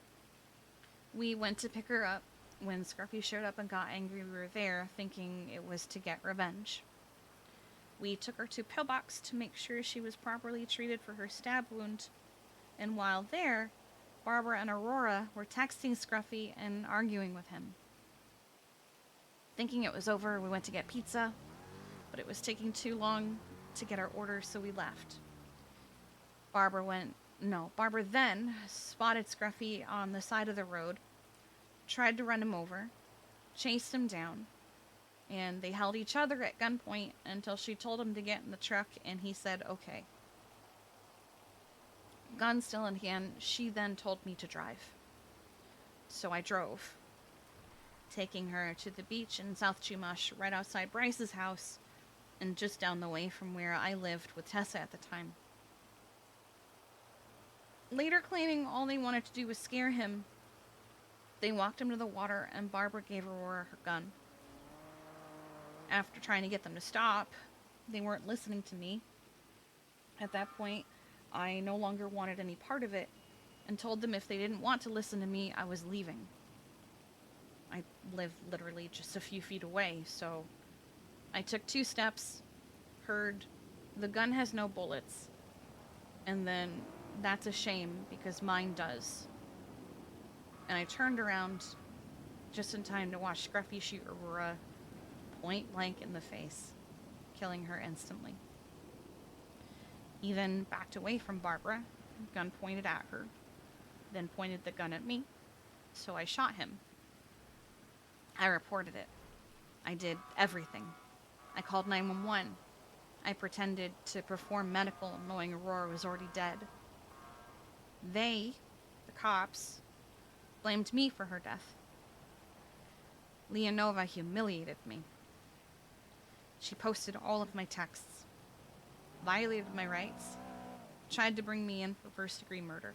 We went to pick her up. When Scruffy showed up and got angry we were there, thinking it was to get revenge. We took her to Pillbox to make sure she was properly treated for her stab wound, and while there, Barbara and Aurora were texting Scruffy and arguing with him. Thinking it was over, we went to get pizza, but it was taking too long to get our order, so we left. Barbara then spotted Scruffy on the side of the road, tried to run him over, chased him down, and they held each other at gunpoint until she told him to get in the truck, and he said, okay. Gun still in hand, she then told me to drive. So I drove, taking her to the beach in South Chumash, right outside Bryce's house, and just down the way from where I lived with Tessa at the time. Later claiming all they wanted to do was scare him, they walked him to the water and Barbara gave Aurora her gun. After trying to get them to stop, they weren't listening to me. At that point, I no longer wanted any part of it and told them if they didn't want to listen to me, I was leaving. I live literally just a few feet away, so I took 2 steps, heard, the gun has no bullets, and then, that's a shame because mine does. And I turned around just in time to watch Scruffy shoot Aurora point blank in the face, killing her instantly. He then backed away from Barbara, gun pointed at her, then pointed the gun at me, so I shot him. I reported it. I did everything. I called 911. I pretended to perform medical knowing Aurora was already dead. They, the cops, blamed me for her death. Leonova humiliated me. She posted all of my texts, violated my rights, tried to bring me in for first-degree murder.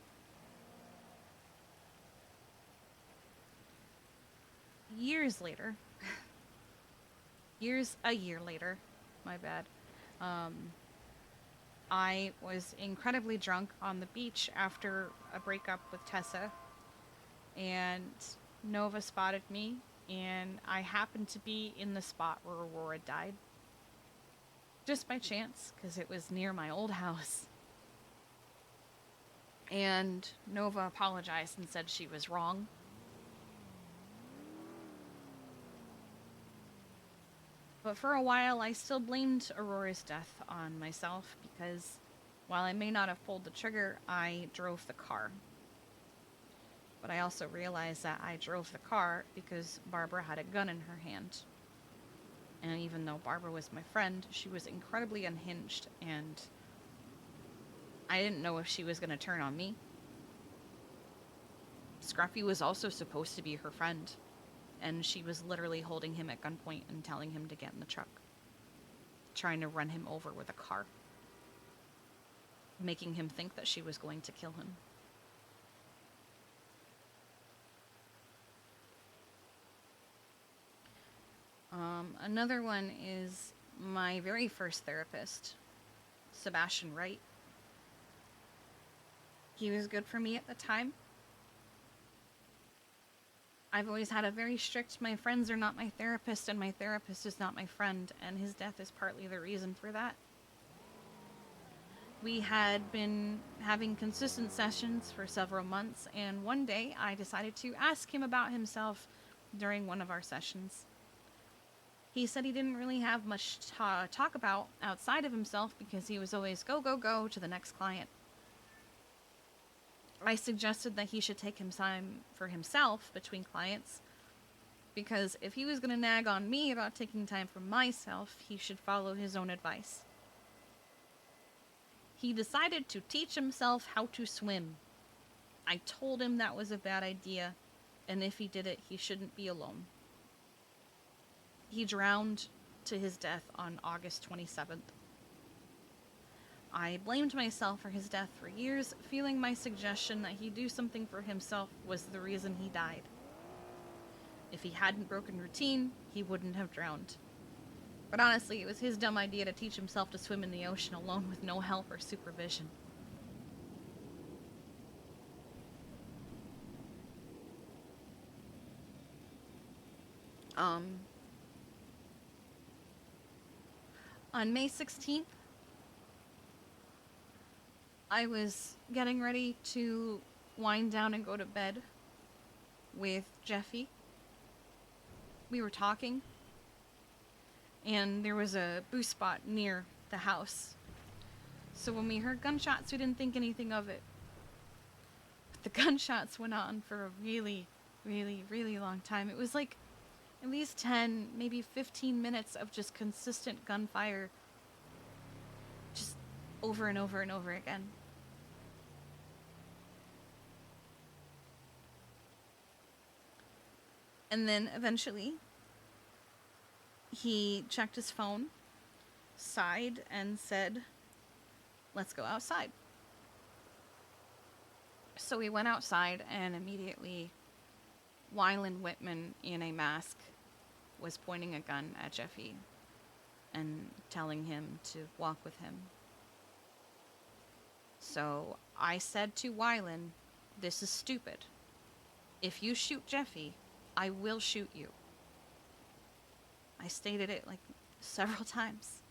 A year later, my bad, I was incredibly drunk on the beach after a breakup with Tessa, and Nova spotted me, and I happened to be in the spot where Aurora died. Just by chance, because it was near my old house. And Nova apologized and said she was wrong. But for a while, I still blamed Aurora's death on myself because while I may not have pulled the trigger, I drove the car. But I also realized that I drove the car because Barbara had a gun in her hand. And even though Barbara was my friend, she was incredibly unhinged, and I didn't know if she was going to turn on me. Scruffy was also supposed to be her friend, and she was literally holding him at gunpoint and telling him to get in the truck, trying to run him over with a car, making him think that she was going to kill him. Another one is my very first therapist, Sebastian Wright. He was good for me at the time. I've always had a very strict, my friends are not my therapist and my therapist is not my friend, and his death is partly the reason for that. We had been having consistent sessions for several months, and one day I decided to ask him about himself during one of our sessions. He said he didn't really have much to talk about outside of himself because he was always go, go, go to the next client. I suggested that he should take him time for himself between clients because if he was going to nag on me about taking time for myself, he should follow his own advice. He decided to teach himself how to swim. I told him that was a bad idea, and if he did it, he shouldn't be alone. He drowned to his death on August 27th. I blamed myself for his death for years, feeling my suggestion that he do something for himself was the reason he died. If he hadn't broken routine, he wouldn't have drowned. But honestly, it was his dumb idea to teach himself to swim in the ocean alone with no help or supervision. On May 16th, I was getting ready to wind down and go to bed with Jeffy. We were talking, and there was a boost spot near the house. So when we heard gunshots, we didn't think anything of it. But the gunshots went on for a really, really, really long time. It was like at least 10, maybe 15 minutes of just consistent gunfire, just over and over and over again. And then eventually, he checked his phone, sighed, and said, "Let's go outside." So we went outside, and immediately Wyland Whitman in a mask was pointing a gun at Jeffy and telling him to walk with him. So I said to Wyland, "This is stupid. If you shoot Jeffy, I will shoot you." I stated it like several times.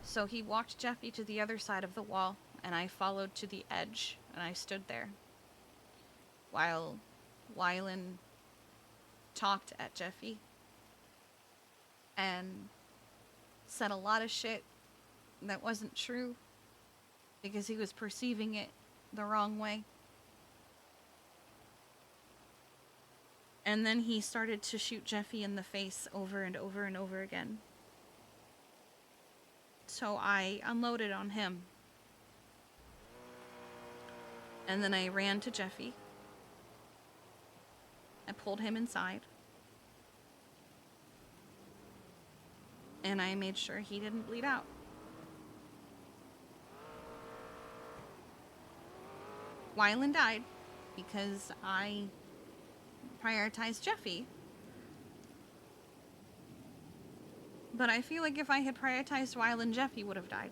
So he walked Jeffy to the other side of the wall, and I followed to the edge, and I stood there while Wyland talked at Jeffy and said a lot of shit that wasn't true because he was perceiving it the wrong way. And then he started to shoot Jeffy in the face over and over and over again. So I unloaded on him. And then I ran to Jeffy. I pulled him inside. And I made sure he didn't bleed out. Wyland died because I prioritized Jeffy. But I feel like if I had prioritized Wyland, Jeffy would have died.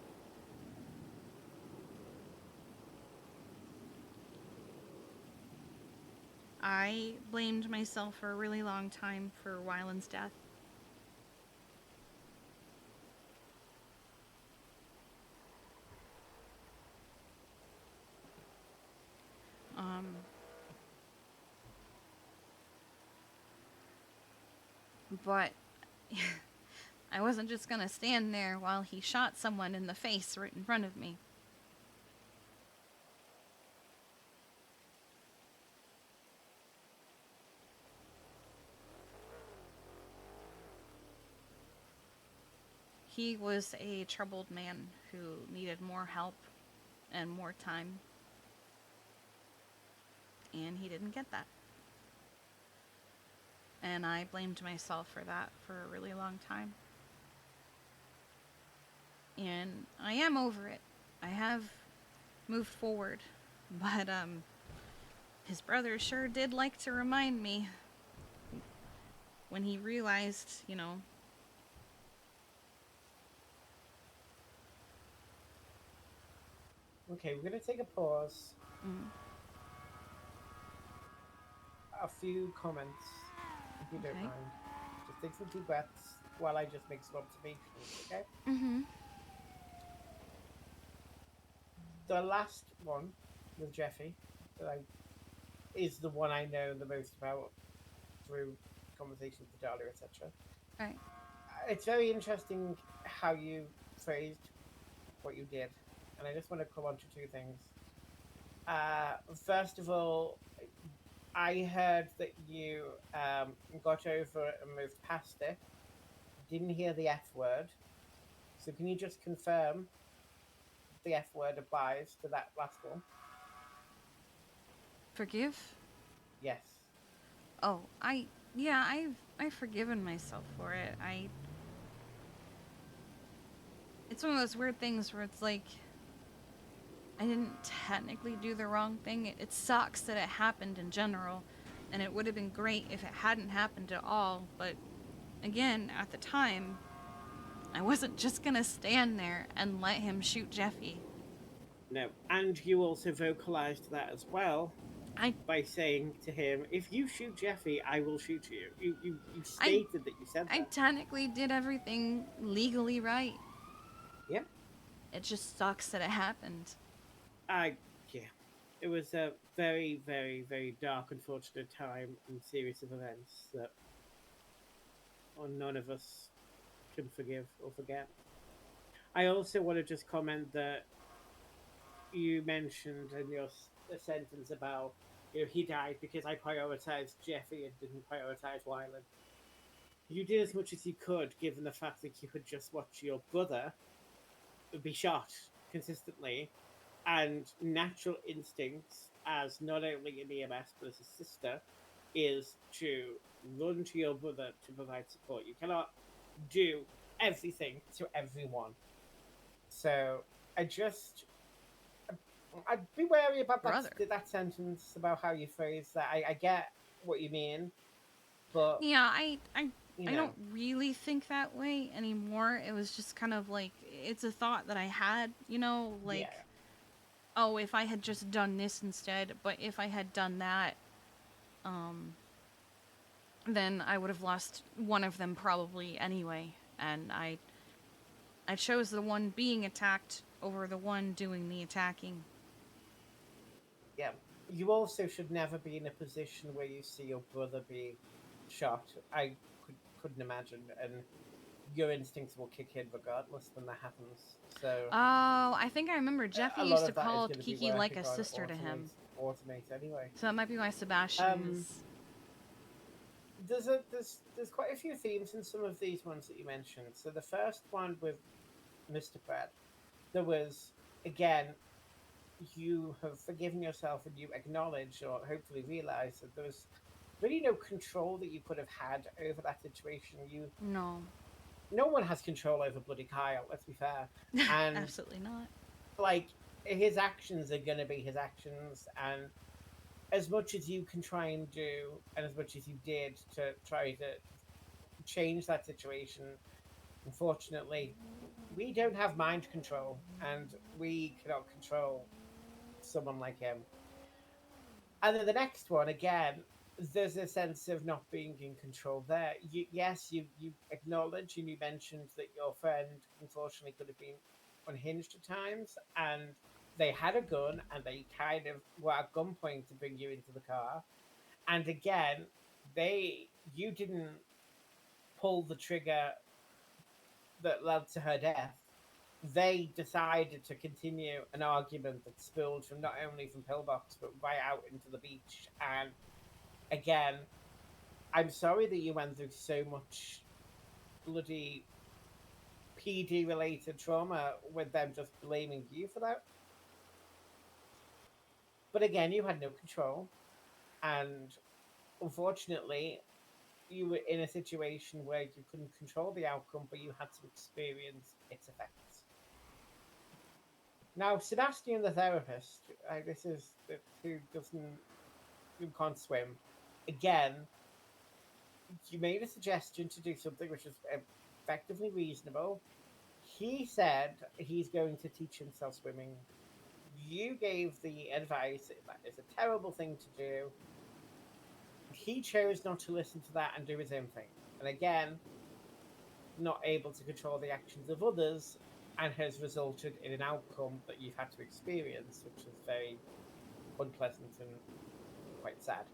I blamed myself for a really long time for Wyland's death. But I wasn't just gonna stand there while he shot someone in the face right in front of me. He was a troubled man who needed more help and more time, and he didn't get that. And I blamed myself for that for a really long time. And I am over it. I have moved forward. But his brother sure did like to remind me when he realized, Okay, we're gonna take a pause. mm, A few comments, if you don't okay. mind. Just take some deep breaths while I just make some observations. Okay. Mhm. The last one with Jeffy that I is the one I know the most about through conversations with Dahlia, etc. All right. It's very interesting how you phrased what you did, and I just want to come on to two things. First of all, I heard that you got over it and moved past it. Didn't hear the F word, so can you just confirm the F word applies to that last one? Forgive? Yes. Oh, yeah, I've forgiven myself for it. It's one of those weird things where it's like I didn't technically do the wrong thing. It sucks that it happened in general, and it would have been great if it hadn't happened at all, but again, at the time, I wasn't just gonna stand there and let him shoot Jeffy. No. And you also vocalized that as well I by saying to him, "If you shoot Jeffy, I will shoot you." You I stated that you said I that. technically did everything legally right. Yeah. It just sucks that it happened. I yeah. It was a very, very, very dark, unfortunate time and series of events that none of us can forgive or forget. I also want to just comment that you mentioned in your sentence about he died because I prioritized Jeffy and didn't prioritize Wyland. You did as much as you could, given the fact that you had just watched your brother be shot consistently, and natural instincts as not only an EMS but as a sister is to run to your brother to provide support. You cannot do everything to everyone. So I just I'd be wary about Brother. that sentence about how you phrase that. I get what you mean, but Yeah, I know, don't really think that way anymore. It was just kind of like it's a thought that I had, like yeah, oh, if I had just done this instead, but if I had done that, um then I would have lost one of them probably anyway, and I chose the one being attacked over the one doing the attacking. yeah. You also should never be in a position where you see your brother be shot. I couldn't imagine, and your instincts will kick in regardless when that happens. So Oh, I think I remember Jeffy a lot used to of that is call going to be Kiki like working a on sister to him. automate anyway. So that might be why Sebastian Um, is. there's quite a few themes in some of these ones that you mentioned. So the first one with Mr. Pratt, there was again you have forgiven yourself and you acknowledge or hopefully realize that there was really no control that you could have had over that situation. You No. No one has control over bloody Kyle, let's be fair. And Absolutely not. like his actions are gonna be his actions, and as much as you can try and do and as much as you did to try to change that situation, unfortunately we don't have mind control and we cannot control someone like him. And then the next one, again, there's a sense of not being in control there. Yes, you acknowledge and you mentioned that your friend unfortunately could have been unhinged at times, and they had a gun and they kind of were at gunpoint to bring you into the car. And again, you didn't pull the trigger that led to her death, they decided to continue an argument that spilled from not only from Pillbox but right out into the beach. And again, I'm sorry that you went through so much bloody PD related trauma with them just blaming you for that. But again, you had no control, and unfortunately, you were in a situation where you couldn't control the outcome, but you had to experience its effects. Now, Sebastian, the therapist, this is who can't swim. Again, you made a suggestion to do something which is effectively reasonable. He said he's going to teach himself swimming. You gave the advice that is a terrible thing to do. He chose not to listen to that and do his own thing. And again, not able to control the actions of others, and has resulted in an outcome that you've had to experience, which is very unpleasant and quite sad.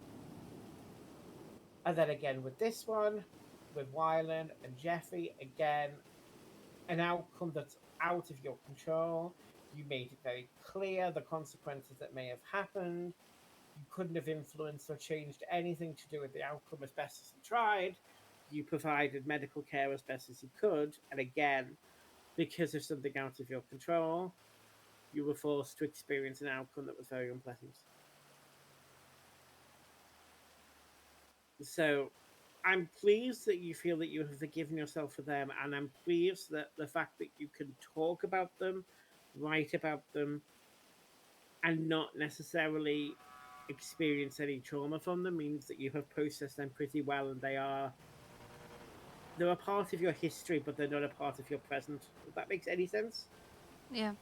And then again with this one, with Wyland and Jeffrey, again, an outcome that's out of your control. You made it very clear the consequences that may have happened. You couldn't have influenced or changed anything to do with the outcome as best as you tried. You provided medical care as best as you could. And again, because of something out of your control, you were forced to experience an outcome that was very unpleasant. So I'm pleased that you feel that you have forgiven yourself for them, and I'm pleased that the fact that you can talk about them, write about them, and not necessarily experience any trauma from them means that you have processed them pretty well, and they're a part of your history, but they're not a part of your present. If that makes any sense. Yeah.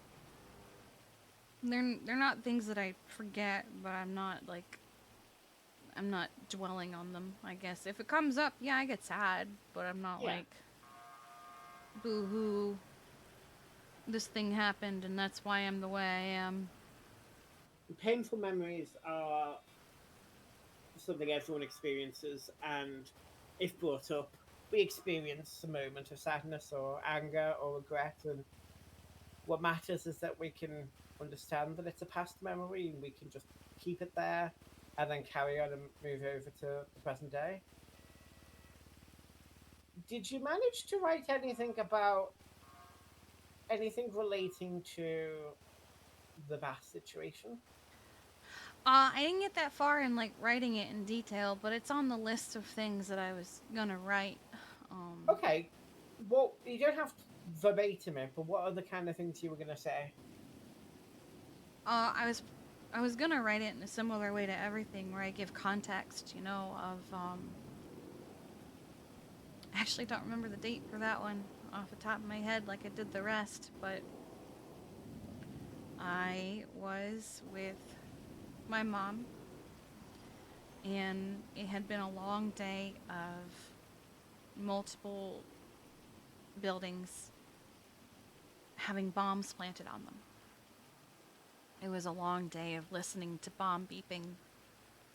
They're not things that I forget, but I'm not dwelling on them, I guess. If it comes up, yeah, I get sad, but I'm not Yeah. like boo hoo, this thing happened and that's why I'm the way I am. Painful memories are something everyone experiences, and if brought up, we experience a moment of sadness or anger or regret. And what matters is that we can understand that it's a past memory and we can just keep it there and then carry on and move over to the present day. Did you manage to write anything about anything relating to the Bass situation? I didn't get that far in like writing it in detail, but it's on the list of things that I was gonna write. Um, Okay, well, you don't have to verbatim it, but what are the kind of things you were going to say? uh, I was I was gonna write it in a similar way to everything, where I give context, of I actually don't remember the date for that one off the top of my head, like I did the rest, but I was with my mom, and it had been a long day of multiple buildings having bombs planted on them. It was a long day of listening to bomb beeping,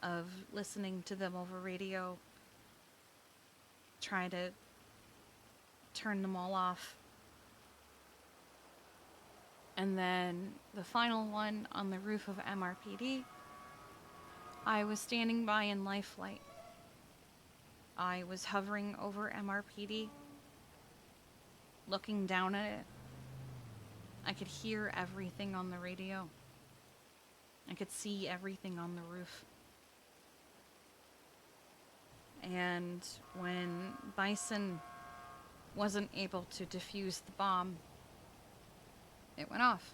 of listening to them over radio, try to turn them all off. And then the final one on the roof of MRPD, I was standing by in life flight. I was hovering over MRPD, looking down at it. I could hear everything on the radio. I could see everything on the roof. And when Bison wasn't able to defuse the bomb, it went off.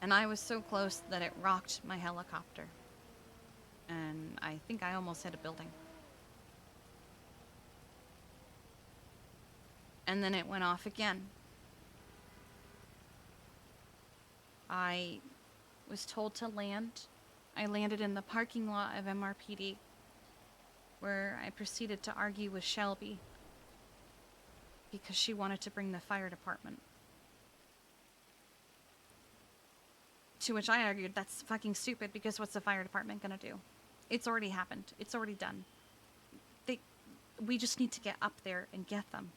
And I was so close that it rocked my helicopter. And I think I almost hit a building. And then it went off again. I was told to land. I landed in the parking lot of MRPD, where I proceeded to argue with Shelby because she wanted to bring the fire department. To which I argued, that's fucking stupid, because what's the fire department gonna do? It's already happened. It's already done. we just need to get up there and get them.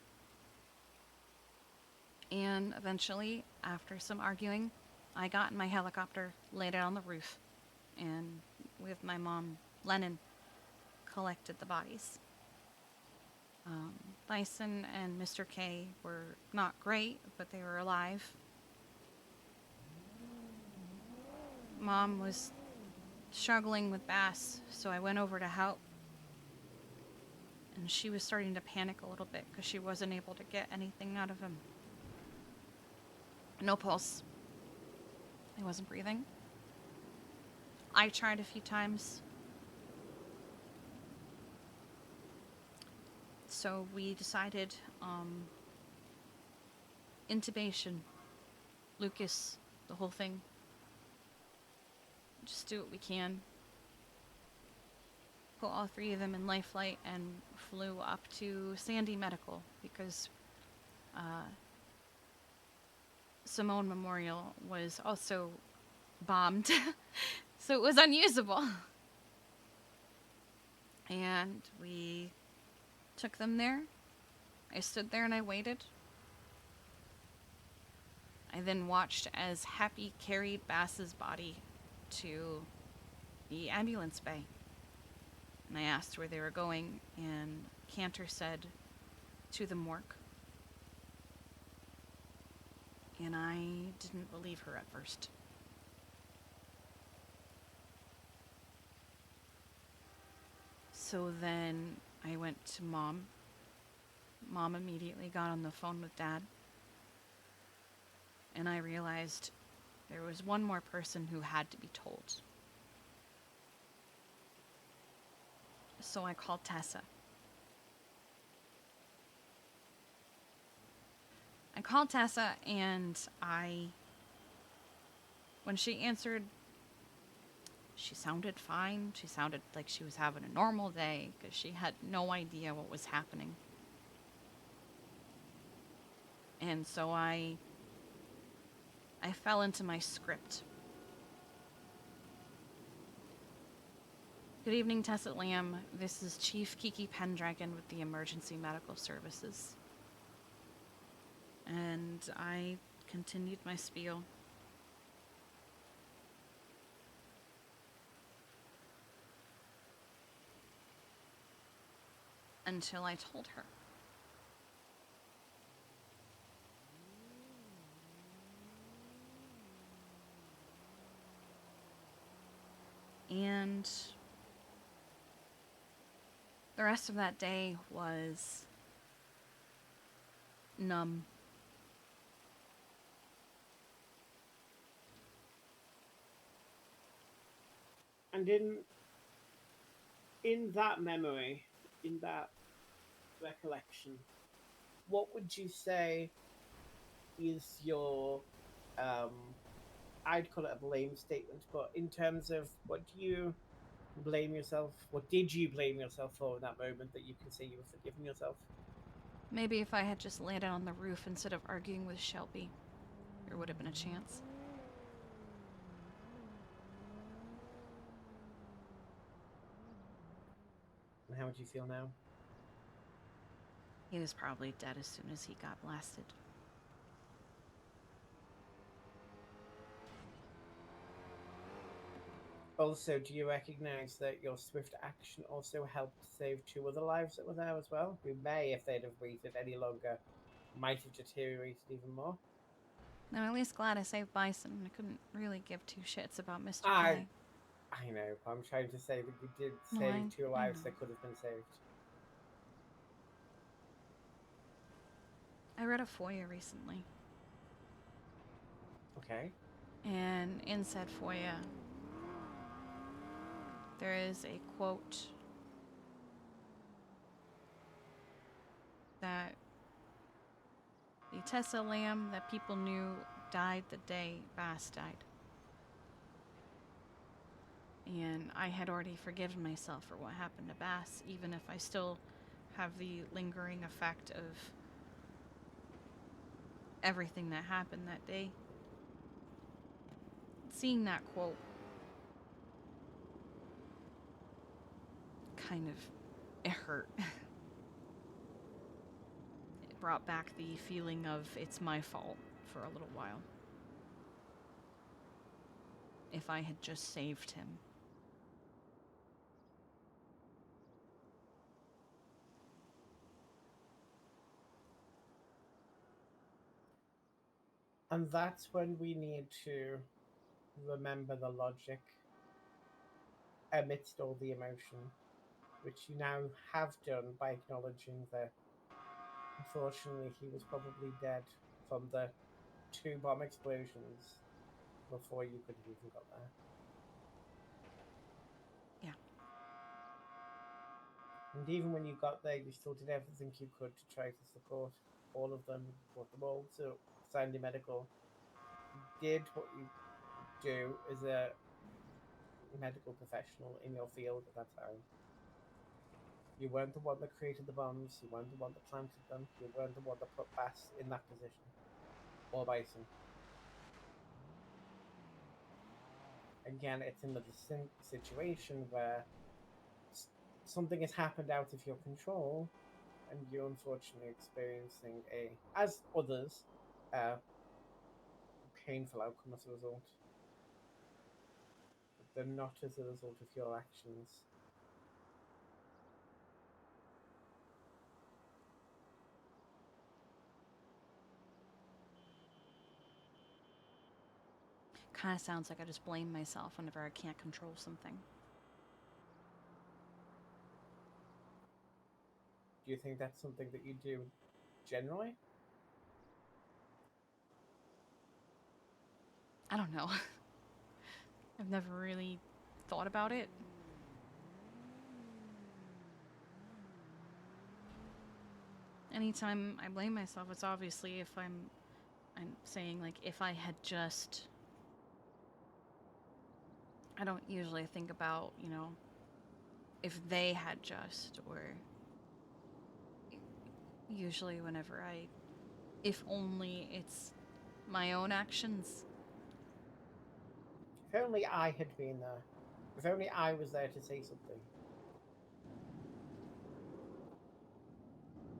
And eventually, after some arguing, I got in my helicopter, laid it on the roof, and with my mom, Lennon, collected the bodies. Bison and Mr. K were not great, but they were alive. Mom was struggling with Bass, so I went over to help. And she was starting to panic a little bit because she wasn't able to get anything out of him. No pulse. He wasn't breathing. I tried a few times. So we decided intubation, Lucas, the whole thing. Just do what we can. Put all 3 of them in life flight and flew up to Sandy Medical because Simone Memorial was also bombed. So it was unusable. And we took them there. I stood there and I waited. I then watched as Happy carried Bass's body to the ambulance bay. And I asked where they were going, and Cantor said, to the morgue. And I didn't believe her at first. So then I went to Mom. Mom immediately got on the phone with Dad. And I realized there was one more person who had to be told. So I called Tessa. And when she answered, she sounded fine. She sounded like she was having a normal day because she had no idea what was happening. And so I fell into my script. Good evening, Tessa Lamb. This is Chief Kiki Pendragon with the Emergency Medical Services. And I continued my spiel. Until I told her. And the rest of that day was numb. And in that memory, in that recollection, what would you say is your I'd call it a blame statement, but in terms of what do you blame yourself, what did you blame yourself for in that moment that you can say you were forgiving yourself? Maybe if I had just landed on the roof instead of arguing with Shelby, there would have been a chance. And how would you feel now? He was probably dead as soon as he got blasted. Also, do you recognize that your swift action also helped save 2 other lives that were there as well, who may, if they'd have waited any longer, might have deteriorated even more? I'm at least glad I saved Bison. I couldn't really give 2 shits about Mr. I K. I know, but I'm trying to say that you did No, save I 2 know. lives that could have been saved. I read a FOIA recently. Okay. And in said FOIA, there is a quote that the Tessa Lamb that people knew died the day Bass died. And I had already forgiven myself for what happened to Bass, even if I still have the lingering effect of everything that happened that day. Seeing that quote kind of, it hurt. brought back the feeling of it's my fault for a little while. If I had just saved him. And that's when we need to remember the logic amidst all the emotion, which you now have done by acknowledging that unfortunately he was probably dead from the 2 bomb explosions before you could have even got there. Yeah. And even when you got there, you still did everything you could to try to support all of them, brought them all to Sandy Medical. You did what you do as a medical professional in your field at that time. You weren't the one that created the bombs, you weren't the one that planted them, you weren't the one that put Bass in that position. Or Bison. Again, it's another situation where something has happened out of your control, and you're unfortunately experiencing as others, a painful outcome as a result. But they're not as a result of your actions. Kind of sounds like I just blame myself whenever I can't control something. Do you think that's something that you do generally? I don't know. I've never really thought about it. Anytime I blame myself, it's obviously if I'm saying like if I had just. I don't usually think about, if they had just, or usually whenever if only it's my own actions. If only I had been there. If only I was there to say something.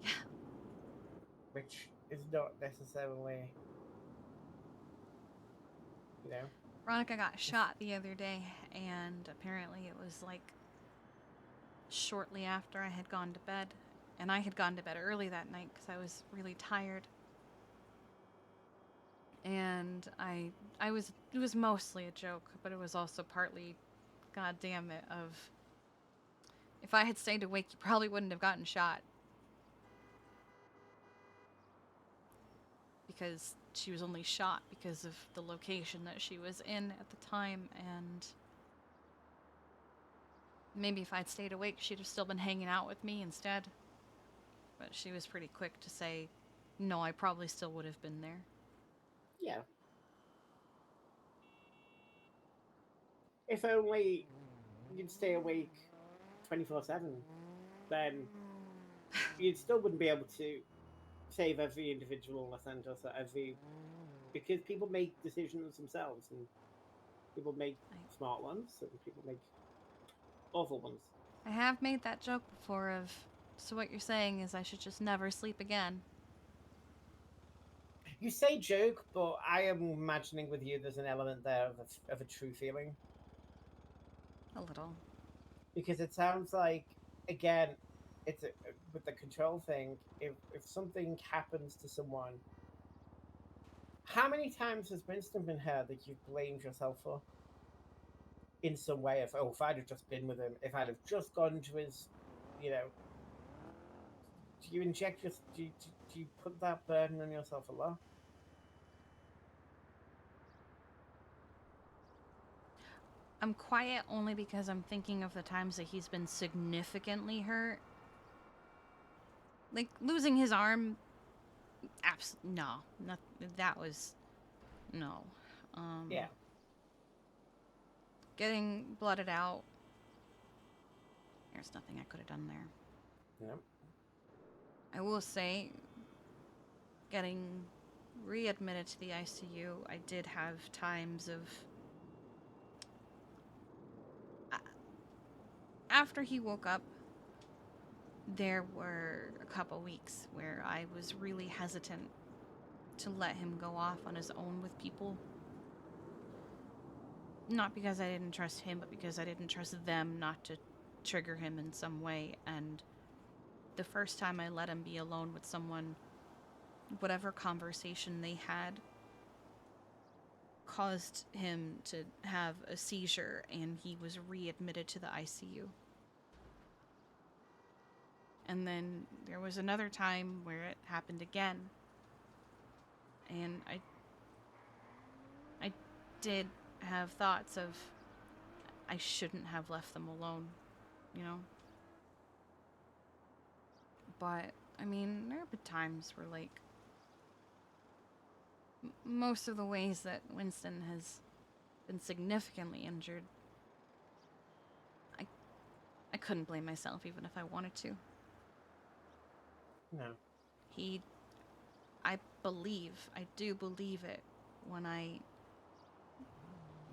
Yeah. Which is not necessarily, you know. Veronica got shot the other day, and apparently it was like shortly after I had gone to bed. And I had gone to bed early that night because I was really tired. And it was mostly a joke, but it was also partly, god damn it, of if I had stayed awake, you probably wouldn't have gotten shot. Because she was only shot because of the location that she was in at the time, and maybe if I'd stayed awake, she'd have still been hanging out with me instead. But she was pretty quick to say, no, I probably still would have been there. Yeah. If only you'd stay awake 24/7, then you still wouldn't be able to save every individual in Los Angeles or because people make decisions themselves, and people make smart ones and people make awful ones. I have made that joke before of, so what you're saying is I should just never sleep again. You say joke, but I am imagining with you there's an element there of a true feeling. A little. Because it sounds like, again, with the control thing, if something happens to someone, how many times has Winston been heard that you've blamed yourself for? In some way, if I'd have just been with him, if I'd have just gone to his, you know, do you inject your, do you put that burden on yourself a lot? I'm quiet only because I'm thinking of the times that he's been significantly hurt. Like, losing his arm, no. Not, that was, no. Yeah. Getting blooded out, there's nothing I could have done there. Yep. I will say, getting readmitted to the ICU, I did have times of... After he woke up, there were a couple weeks where I was really hesitant to let him go off on his own with people. Not because I didn't trust him, but because I didn't trust them not to trigger him in some way. And the first time I let him be alone with someone, whatever conversation they had caused him to have a seizure, and he was readmitted to the ICU. And then there was another time where it happened again. And I did have thoughts of I shouldn't have left them alone, you know? But, I mean, there have been times where, like, most of the ways that Winston has been significantly injured, I, I couldn't blame myself even if I wanted to. No. He, I do believe it when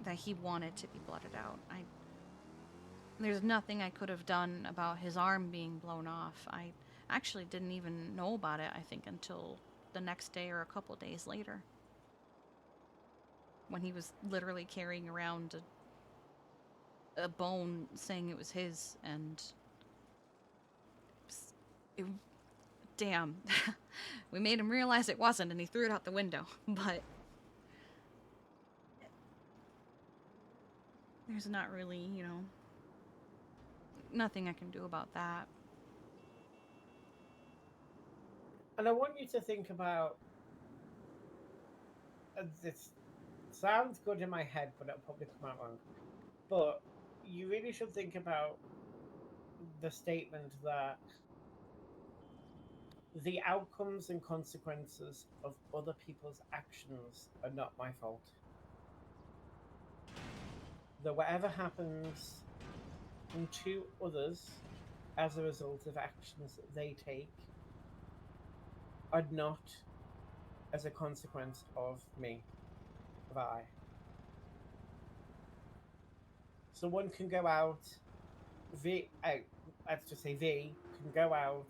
that he wanted to be blotted out. There's nothing I could have done about his arm being blown off. I actually didn't even know about it, I think, until the next day or a couple days later. When he was literally carrying around a bone saying it was his, and it, damn. We made him realize it wasn't, and he threw it out the window. But there's not really, nothing I can do about that. And I want you to think about this. Sounds good in my head, but it'll probably come out wrong. But you really should think about the statement that the outcomes and consequences of other people's actions are not my fault. That whatever happens to others as a result of actions that they take are not as a consequence of me, of I. So one can go out, let's just say V can go out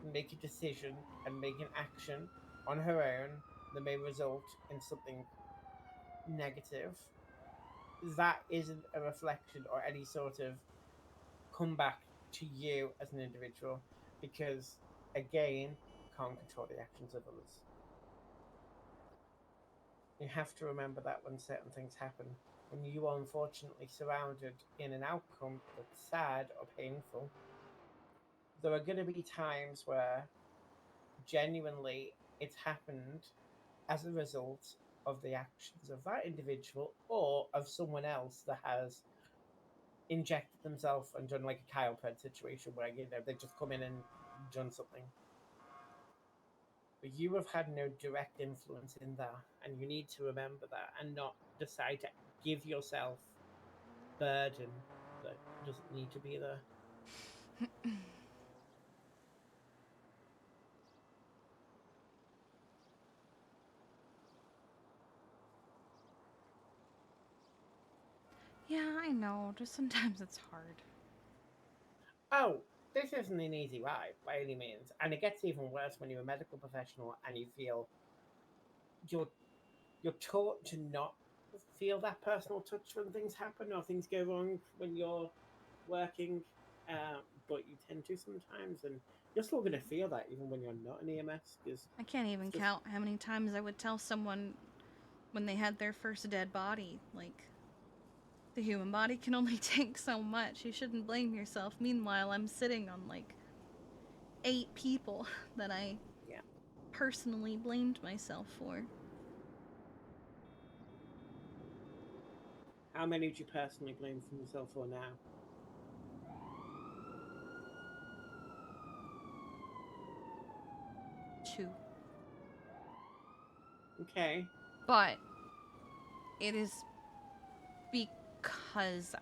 and make a decision and make an action on her own that may result in something negative. That isn't a reflection or any sort of comeback to you as an individual because, again, you can't control the actions of others. You have to remember that when certain things happen, when you are unfortunately surrounded in an outcome that's sad or painful, there are going to be times where genuinely it's happened as a result of the actions of that individual or of someone else that has injected themselves and done like a Kyle Pred situation where they just come in and done something. But you have had no direct influence in that, and you need to remember that and not decide to give yourself burden that doesn't need to be there. Yeah, I know. Just sometimes it's hard. Oh, this isn't an easy ride by any means, and it gets even worse when you're a medical professional and you feel you're you're taught to not feel that personal touch when things happen or things go wrong when you're working, but you tend to sometimes, and you're still going to feel that even when you're not an EMS because I can't it's even just count how many times I would tell someone when they had their first dead body, like, the human body can only take so much. You shouldn't blame yourself. Meanwhile, I'm sitting on, like, 8 people that I yeah. personally blamed myself for. How many would you personally blame for yourself for now? 2. Okay. But it is because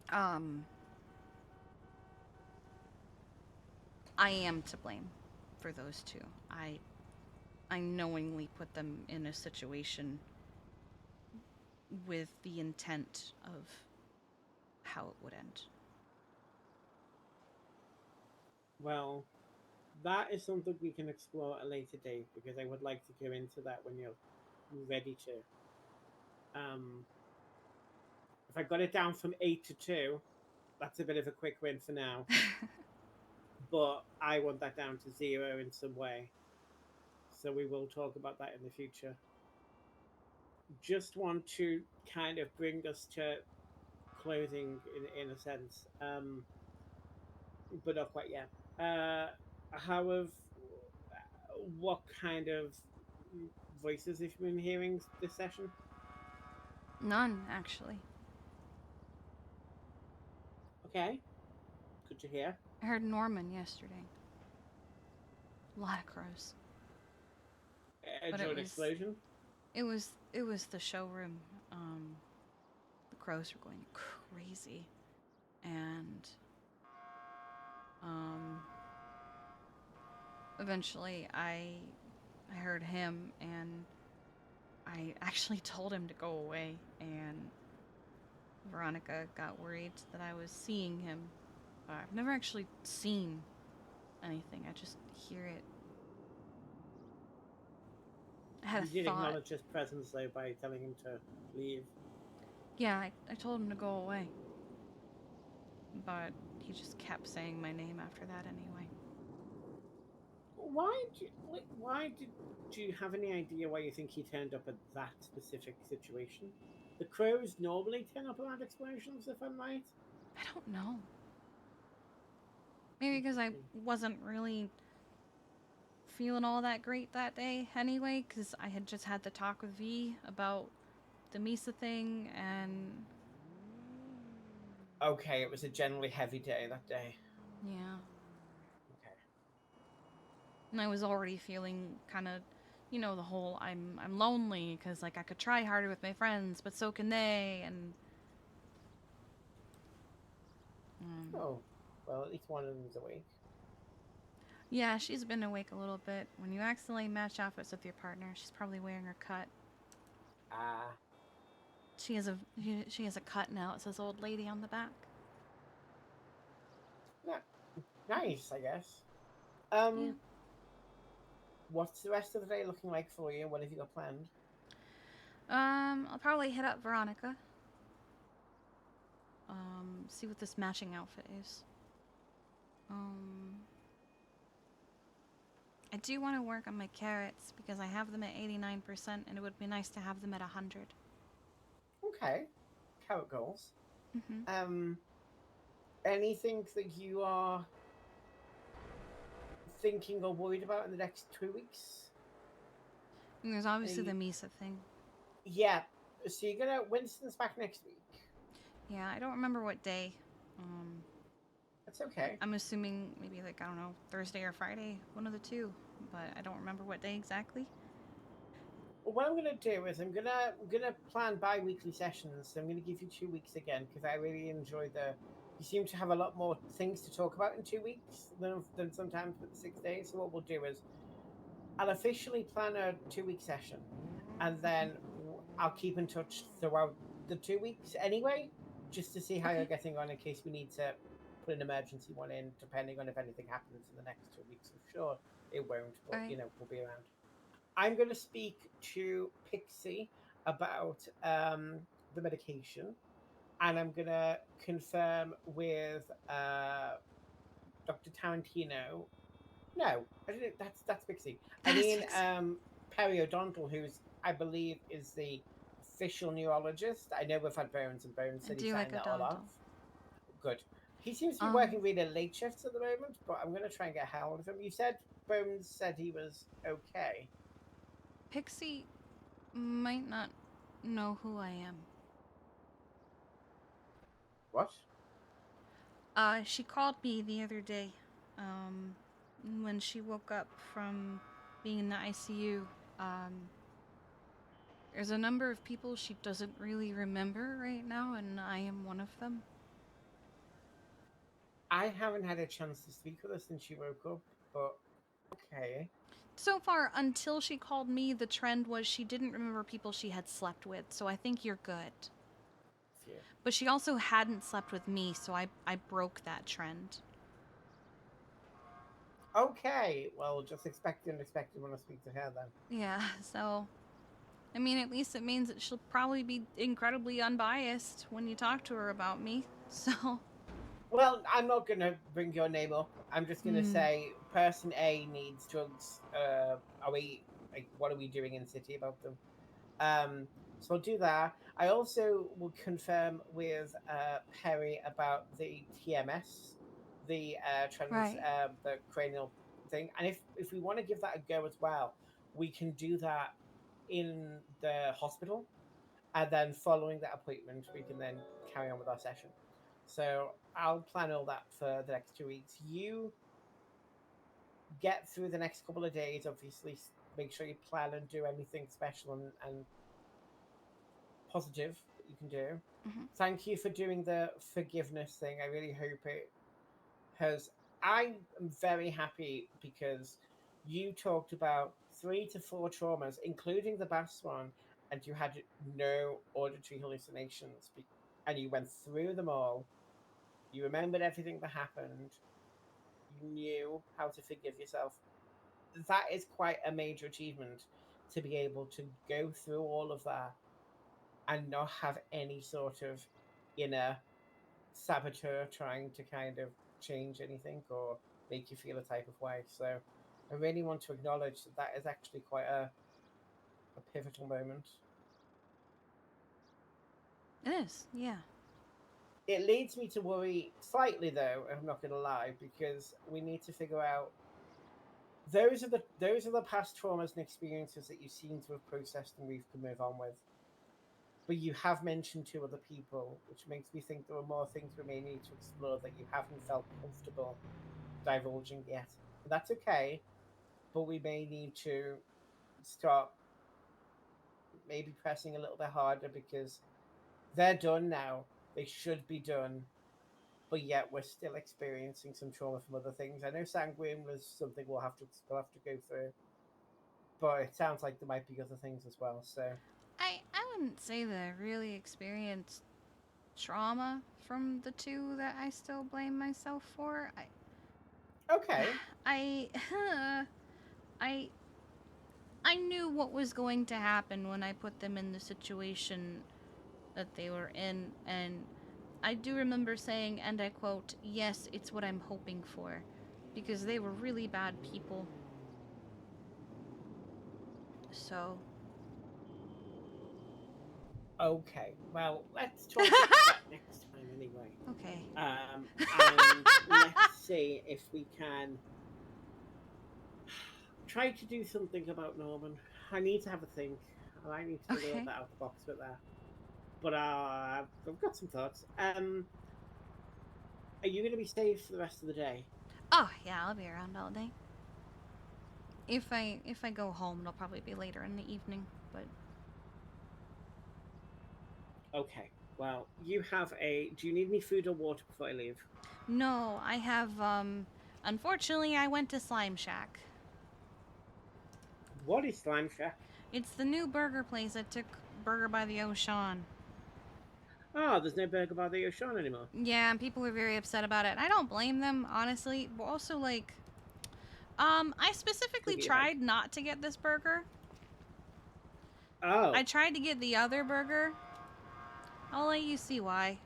um I am to blame for those 2. I knowingly put them in a situation with the intent of how it would end. Well, that is something we can explore at a later date because I would like to go into that when you're ready to. Um, if I got it down from 8 to 2, that's a bit of a quick win for now. But I want that down to 0 in some way. So we will talk about that in the future. Just want to kind of bring us to closing in a sense, but not quite yet. How have what kind of voices have you been hearing this session? None, actually. Okay, good to hear. I heard Norman yesterday. A lot of crows. But During explosion. it was the showroom. The crows were going crazy, and um, eventually I heard him, and I actually told him to go away, and Veronica got worried that I was seeing him. But I've never actually seen anything. I just hear it. I had You a did thought. acknowledge his presence though by telling him to leave. Yeah, I told him to go away. But he just kept saying my name after that anyway. Why did do you have any idea why you think he turned up at that specific situation? The crows normally turn up around explosions, if I'm right. I don't know. Maybe because I Interesting. wasn't really feeling all that great that day anyway, because I had just had the talk with V about the Misa thing, and Okay, it was a generally heavy day that day. yeah. Okay. And I was already feeling kind of, the whole I'm lonely because like I could try harder with my friends, but so can they, and um, Oh, well, at least one of them's awake. yeah, she's been awake a little bit. When you accidentally match outfits with your partner, she's probably wearing her cut. Ah, She has a cut now. It says "old lady" on the back. yeah, nice, I guess. Yeah. Um, what's the rest of the day looking like for you? What have you got planned? I'll probably hit up Veronica. See what this matching outfit is. Um, I do want to work on my carrots because I have them at 89%, and it would be nice to have them at 100. Okay, carrot goals. Mm-hmm. Um, anything that you are thinking or worried about in the next 2 weeks? And there's obviously the Any, Misa thing. yeah. So you're gonna Winston's back next week. Yeah, I don't remember what day. Um, That's okay. I'm assuming maybe like, I don't know, Thursday or Friday, one of the two, but I don't remember what day exactly. Well, what I'm gonna do is I'm gonna plan bi-weekly sessions. So I'm gonna give you 2 weeks again because I really enjoy the. You seem to have a lot more things to talk about in 2 weeks than sometimes with the 6 days. So what we'll do is I'll officially plan a 2 week session, and then I'll keep in touch throughout the 2 weeks anyway, just to see how you're Okay. getting on in case we need to put an emergency one in, depending on if anything happens in the next 2 weeks. I'm sure it won't, All but right. we'll be around. I'm going to speak to Pixie about the medication, and I'm going to confirm with Dr. Tarantino. No, I didn't. That's Pixie. I That's mean, Pixie. Perry O'Donnell, who's I believe is the official neurologist. I know we've had Bones, and Bones I said he do like signed a that all off. Donald. Good. He seems to be Um, working really late shifts at the moment, but I'm going to try and get a hold of him. You said Bones said he was okay. Pixie might not know who I am. What? She called me the other day, um, when she woke up from being in the ICU. Um, there's a number of people she doesn't really remember right now, and I am one of them. I haven't had a chance to speak with her since she woke up, but okay. So far, until she called me, the trend was she didn't remember people she had slept with, so I think you're good. Phew. But she also hadn't slept with me, so I broke that trend. Okay, well, just expect the unexpected when I speak to her then. Yeah, so I mean, at least it means that she'll probably be incredibly unbiased when you talk to her about me. So, Well, I'm not going to bring your name up. I'm just going to hmm. say person A needs drugs. Are we, like, what are we doing in the city about them? So I'll do that. I also will confirm with Perry about the TMS, Right. the cranial thing, and if we want to give that a go as well, we can do that in the hospital, and then following that appointment, we can then carry on with our session. So I'll plan all that for the next 2 weeks. You get through the next couple of days. Obviously, make sure you plan and do anything special and positive that you can do. Hmm. Thank you for doing the forgiveness thing. I really hope it has. I am very happy because you talked about 3 to 4 traumas, including the last one, and you had no auditory hallucinations. And you went through them all. You remembered everything that happened. You knew how to forgive yourself. That is quite a major achievement to be able to go through all of that and not have any sort of inner saboteur trying to kind of change anything or make you feel a type of way. So I really want to acknowledge that that is actually quite a pivotal moment. It is, yeah. It leads me to worry slightly, though. I'm not going to lie, because we need to figure out those are the past traumas and experiences that you seem to have processed and we can move on with. But you have mentioned 2 other people, which makes me think there are more things we may need to explore that you haven't felt comfortable divulging yet. And that's okay, but we may need to start maybe pressing a little bit harder because they're done now. They should be done, but yet we're still experiencing some trauma from other things. I know sanguine was something we'll have to go through, but it sounds like there might be other things as well. So I wouldn't say that I really experienced trauma from the two that I still blame myself for. okay, I, I, I knew what was going to happen when I put them in the situation that they were in, and I do remember saying, and I quote, "Yes, it's what I'm hoping for," because they were really bad people. So, okay. Well, let's talk about that next time anyway. okay. And let's see if we can try to do something about Norman. I need to have a think. I need to think a little Okay. bit out of the box with that. But I've got some thoughts. Are you going to be safe for the rest of the day? Oh yeah, I'll be around all day. If I go home, it'll probably be later in the evening. But Okay. Well, you have a. Do you need any food or water before I leave? no, I have. Unfortunately, I went to Slime Shack. What is Slime Shack? It's the new burger place that took Burger by the Ocean. Oh, there's no burger bar the Ocean anymore. Yeah, and people are very upset about it. I don't blame them, honestly. But also, like, I specifically Cookie head. tried not to get this burger. I Oh. tried to get the other burger. I'll let you see why.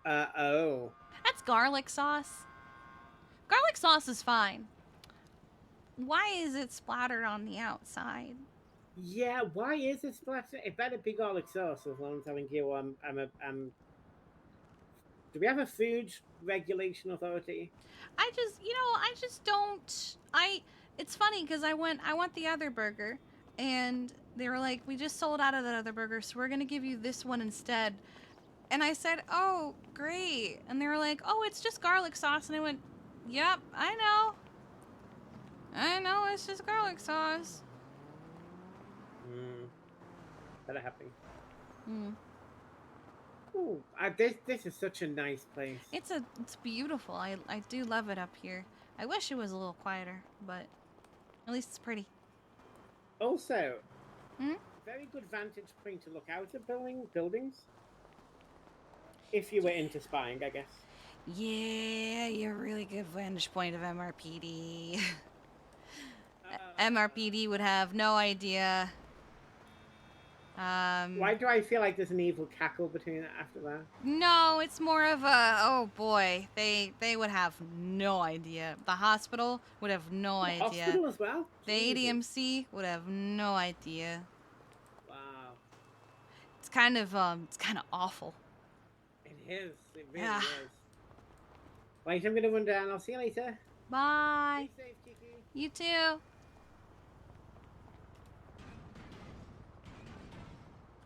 Oh. That's garlic sauce. Garlic sauce is fine. Why is it splattered on the outside? Yeah. Why is it splatter? It better be garlic sauce. As long as I'm you, Do we have a food regulation authority? I just don't. It's funny because I want the other burger, and they were like, we just sold out of that other burger, so we're gonna give you this one instead. And I said, oh, great. And they were like, oh, it's just garlic sauce. And I went, yep, I know. I know, it's just garlic sauce. Hmm. Better happen. Mm. Ooh, this is such a nice place. It's beautiful. I do love it up here. I wish it was a little quieter, but at least it's pretty. Also, Hmm? very good vantage point to look out at buildings. if you were into spying, I guess. Yeah, you're a really good vantage point of MRPD. Uh, MRPD would have no idea. why do I feel like there's an evil cackle between after that? No, it's more of a, oh boy, they would have no idea. The hospital would have no The idea. hospital as well? The Jesus. ADMC would have no idea. Wow. It's kind of awful. It is. It really Yeah. is. Right, I'm gonna run down. I'll see you later. Bye. Be safe, Kiki. You too.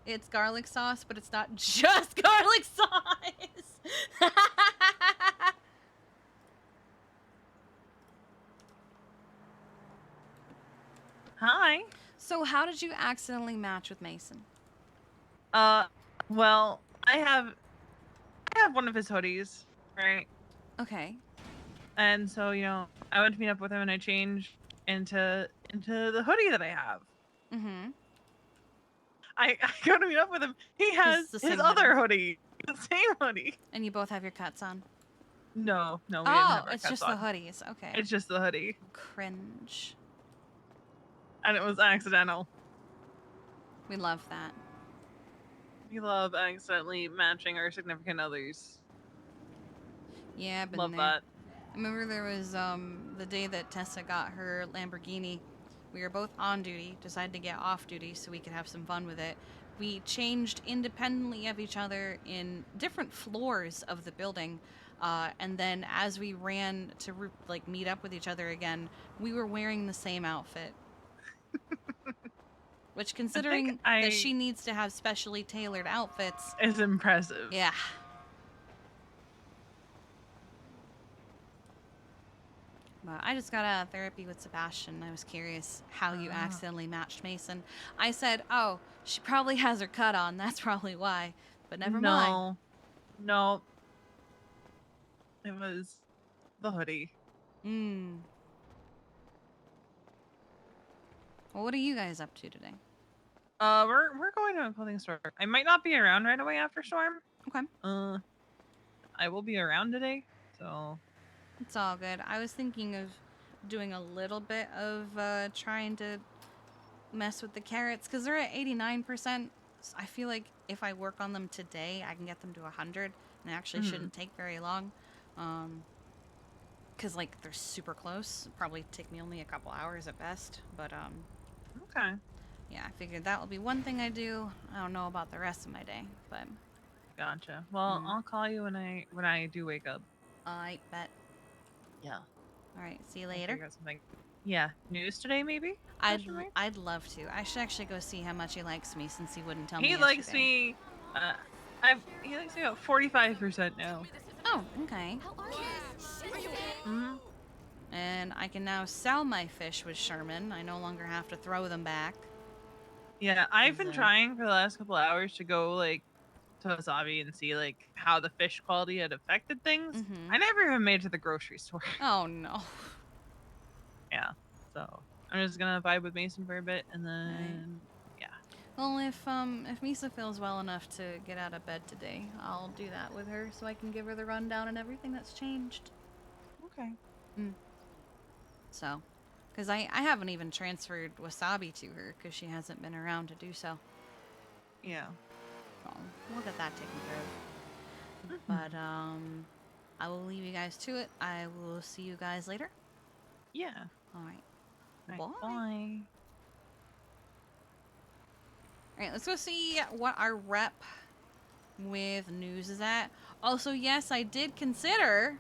It's garlic sauce, but it's not just garlic sauce. Hi. So, how did you accidentally match with Mason? Well, I have one of his hoodies, right? Okay. And so, I went to meet up with him and I changed into the hoodie that I have. Mm-hmm. I go to meet up with him. He has the his same other hoodie. The same hoodie. And you both have your cuts on. No, we didn't Oh, have our it's cuts just on. the hoodies. Okay. It's just the hoodie. Cringe. And it was accidental. We love that. We love accidentally matching our significant others. Yeah, I've been Love there. that. I remember there was the day that Tessa got her Lamborghini. We were both on duty, decided to get off duty so we could have some fun with it. We changed independently of each other in different floors of the building. And then as we ran to meet up with each other again, we were wearing the same outfit. Which, considering that she needs to have specially tailored outfits, is impressive. Yeah. But I just got out of therapy with Sebastian. I was curious how you accidentally matched Mason. I said, oh, she probably has her cut on. That's probably why. But never mind. No. It was the hoodie. Well, what are you guys up to today? We're going to a clothing store. I might not be around right away after Storm. Okay. I will be around today, so It's all good. I was thinking of doing a little bit of trying to mess with the carrots because they're at 89%. So I feel like if I work on them today, I can get them to 100, and it actually shouldn't take very long. Because they're super close. It'll probably take me only a couple hours at best. But okay. Yeah, I figured that will be one thing I do. I don't know about the rest of my day, but gotcha. Well, I'll call you when I do wake up. I bet. Yeah. All right. See you later. Yeah. News today, maybe? I'd love to. I should actually go see how much he likes me since he wouldn't tell me. He likes me. He likes me about 45% now. Oh, okay. And I can now sell my fish with Sherman. I no longer have to throw them back. Yeah, I've been trying for the last couple hours to go to Wasabi and see how the fish quality had affected things. I never even made it to the grocery store. Oh no. Yeah, so I'm just gonna vibe with Mason for a bit and then yeah. Well, if Misa feels well enough to get out of bed today, I'll do that with her so I can give her the rundown and everything that's changed. Okay. So, because I haven't even transferred Wasabi to her because she hasn't been around to do so. Yeah. So we'll get that taken care of. But I will leave you guys to it. I will see you guys later. Yeah. All right. Bye. Bye. All right, let's go see what our rep with news is at. Also, yes, I did consider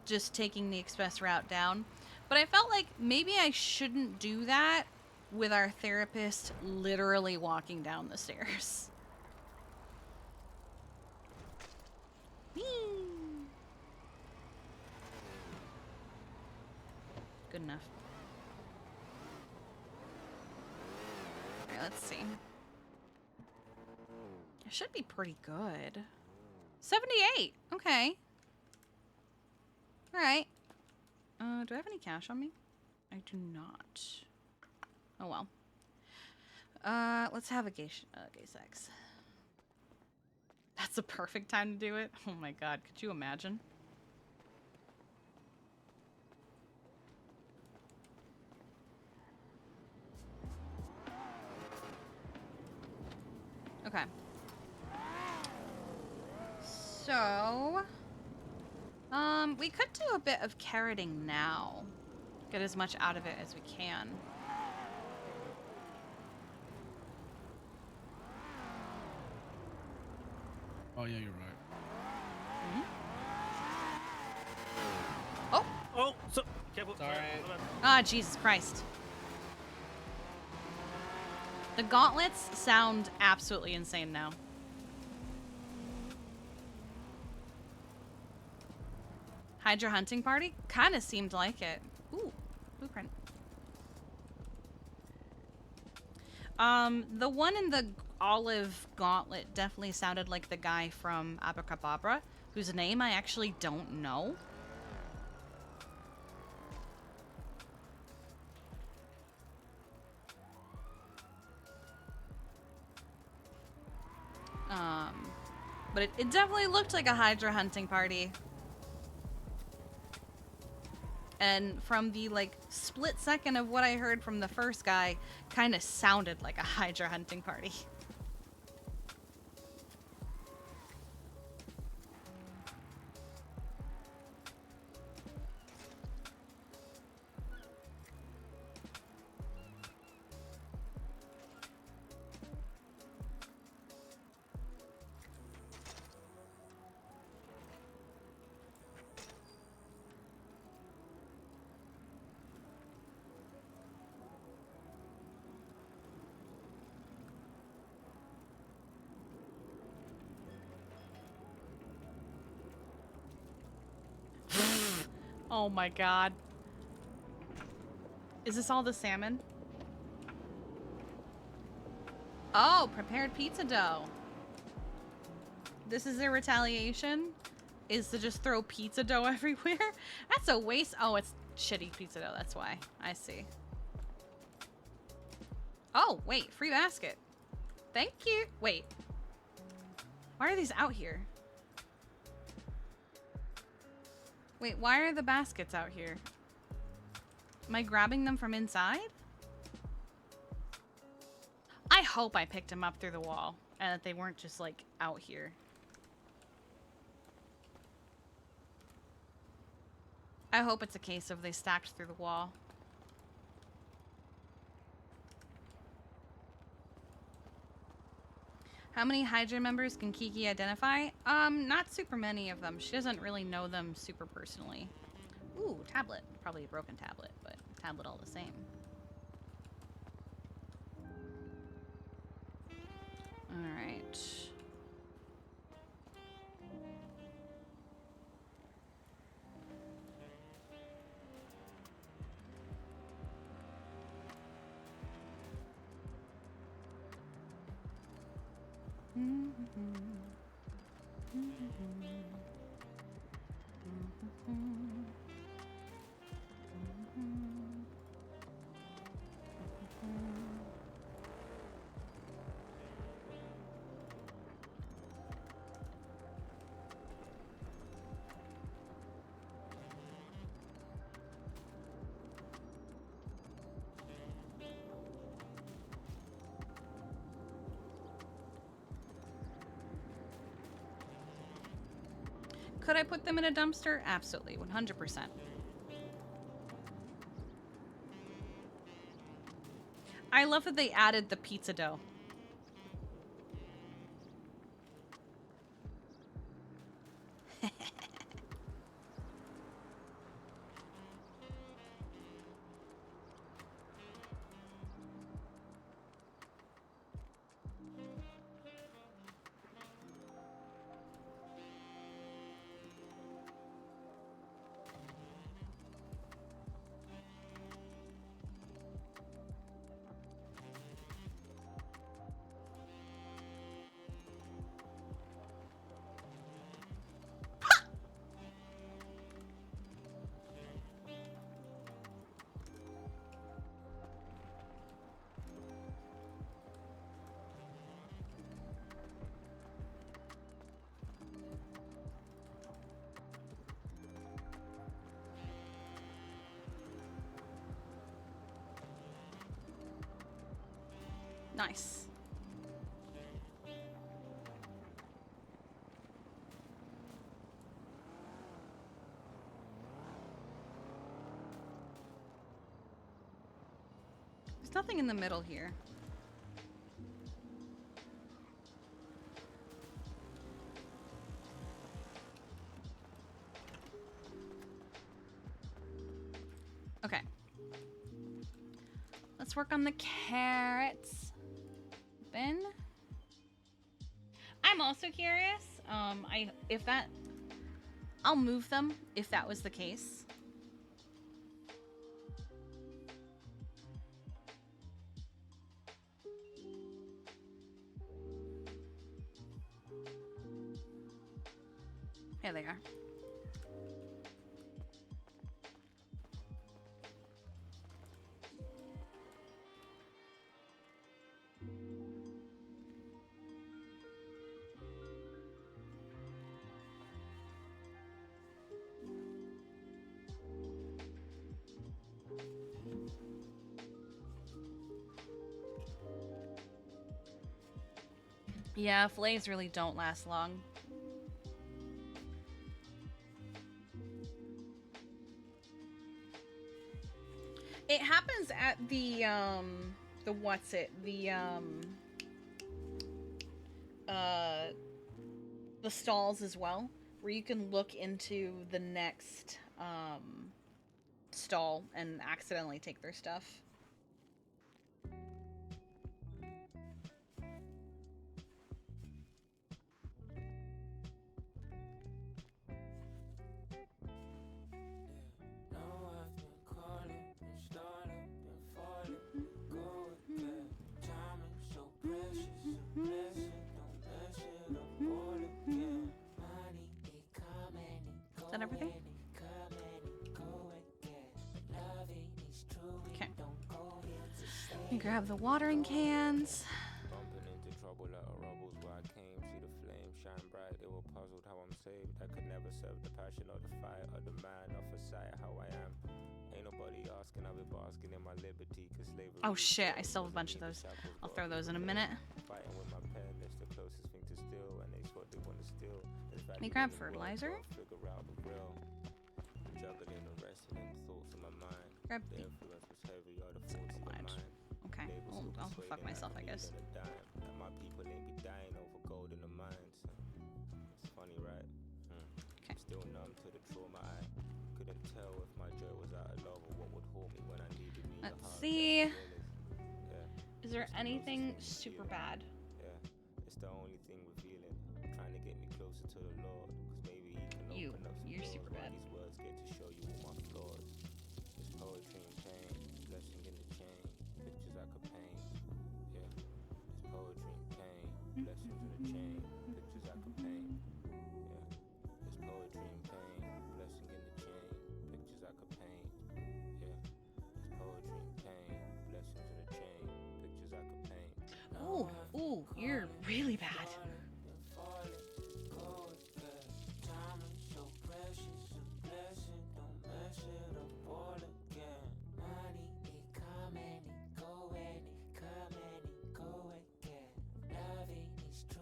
just taking the express route down, but I felt like maybe I shouldn't do that with our therapist literally walking down the stairs. Good enough. Alright, let's see. It should be pretty good. 78! Okay. Alright. Do I have any cash on me? I do not. Oh well. Let's have a gay sex. That's the perfect time to do it. Oh my god, could you imagine? Okay. So, we could do a bit of carroting now. Get as much out of it as we can. Oh yeah, you're right. Oh! Oh, so careful. Sorry. Ah, Jesus Christ. The gauntlets sound absolutely insane now. Hydra hunting party? Kinda seemed like it. Ooh, blueprint. The one in the olive gauntlet definitely sounded like the guy from Abracadabra, whose name I actually don't know. But it definitely looked like a Hydra hunting party. And from the, like, split second of what I heard from the first guy, kind of sounded like a Hydra hunting party. Oh my god. Is this all the salmon? Oh, prepared pizza dough. This is their retaliation? Is to just throw pizza dough everywhere? That's a waste. Oh, it's shitty pizza dough. That's why. I see. Oh, wait. Free basket. Thank you. Wait. Why are these out here? Wait, why are the baskets out here? Am I grabbing them from inside? I hope I picked them up through the wall and that they weren't just, like, out here. I hope it's a case of they stacked through the wall. How many Hydra members can Kiki identify? Not super many of them. She doesn't really know them super personally. Ooh, tablet. Probably a broken tablet, but tablet all the same. Alright. Could I put them in a dumpster? Absolutely, 100%. I love that they added the pizza dough. Nice. There's nothing in the middle here. Okay. Let's work on the carrots. Ben? I'm also curious. I'll move them if that was the case. Here they are. Yeah, fillets really don't last long. It happens at the stalls as well, where you can look into the next stall and accidentally take their stuff. Is that everything? Okay. Let me grab the watering cans. Bumping into trouble at a rubbles where I came. See the flame shine bright. They were puzzled how I'm saved. I could never serve the passion or the fire or the man or for sight how I am. Ain't nobody asking. I've been basking in my liberty. Cause slavery. Oh shit, I still have a bunch of those. I'll throw those in a minute. Fighting with my pen, it's the closest thing to steal. And they what they want to steal. Let me grab fertilizer. Figure out the real. Juggling and wrestling thoughts in my mind. Grab the influence was heavy or the force in my mind. Okay, I'll fuck myself, I guess. And my people ain't be dying over gold in the mines. It's funny, right? Okay. Still numb to the trauma. I couldn't tell if my joy was out of love or what would haunt me when I needed me. Let's see. Yeah. Is there anything super bad? Yeah, it's the only thing revealing. Trying to get me closer to the Lord, because maybe He can open up some You're doors super while bad. these words get to show you all my flaws. It's poetry and pain, blessing in the chain, pictures I could paint. Yeah, it's poetry and pain, blessings in the chain, pictures I could paint. Yeah, it's poetry and pain, blessing in the chain, pictures I could paint. Yeah, it's poetry and pain, blessings in the chain, pictures I could paint. Ooh, you're really bad.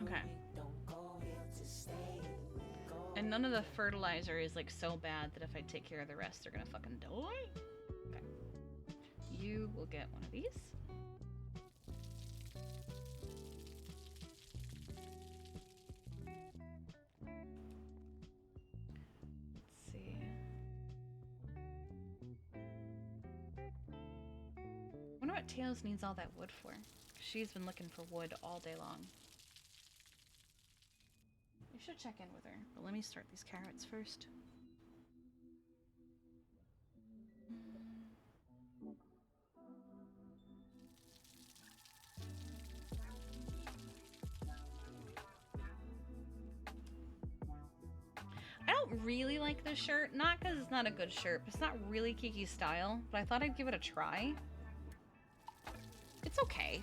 Okay. And none of the fertilizer is like so bad that if I take care of the rest, they're gonna fucking die. Okay. You will get one of these. Let's see. I wonder what Tails needs all that wood for. She's been looking for wood all day long. I should check in with her, but let me start these carrots first. I don't really like this shirt, not because it's not a good shirt, but it's not really Kiki's style, but I thought I'd give it a try. It's okay.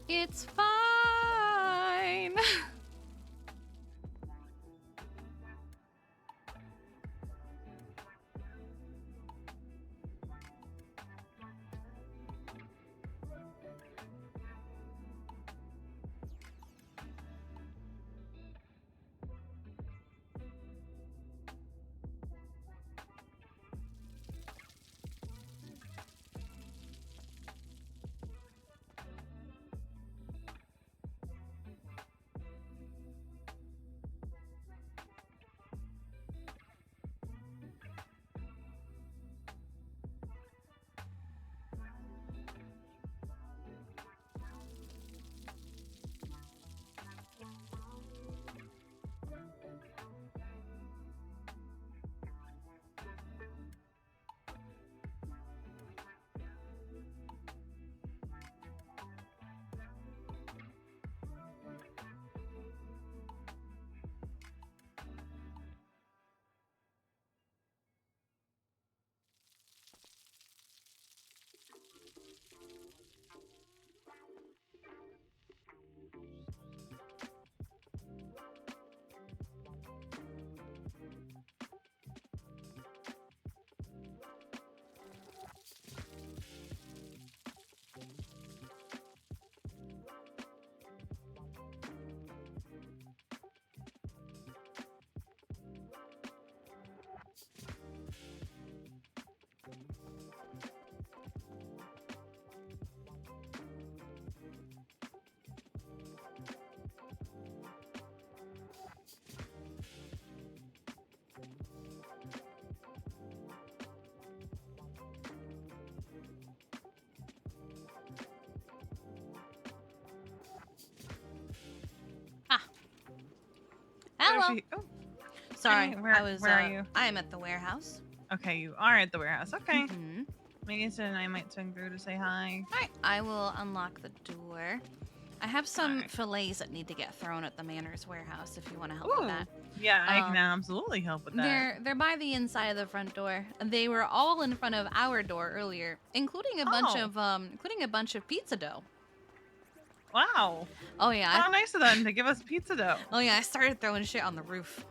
It's fine. Hello. Oh, Sorry, hey, where are you? I am at the warehouse. Okay, you are at the warehouse. Okay. Mhm. Mason and I might swing through to say hi. Alright, I will unlock the door. I have some Alright. fillets that need to get thrown at the Manor's warehouse if you want to help Ooh. with that. Yeah, I Um, can absolutely help with that. They're by the inside of the front door. They were all in front of our door earlier, including a bunch of pizza dough. Wow. Oh yeah. How nice of them to give us pizza dough. Oh yeah, I started throwing shit on the roof.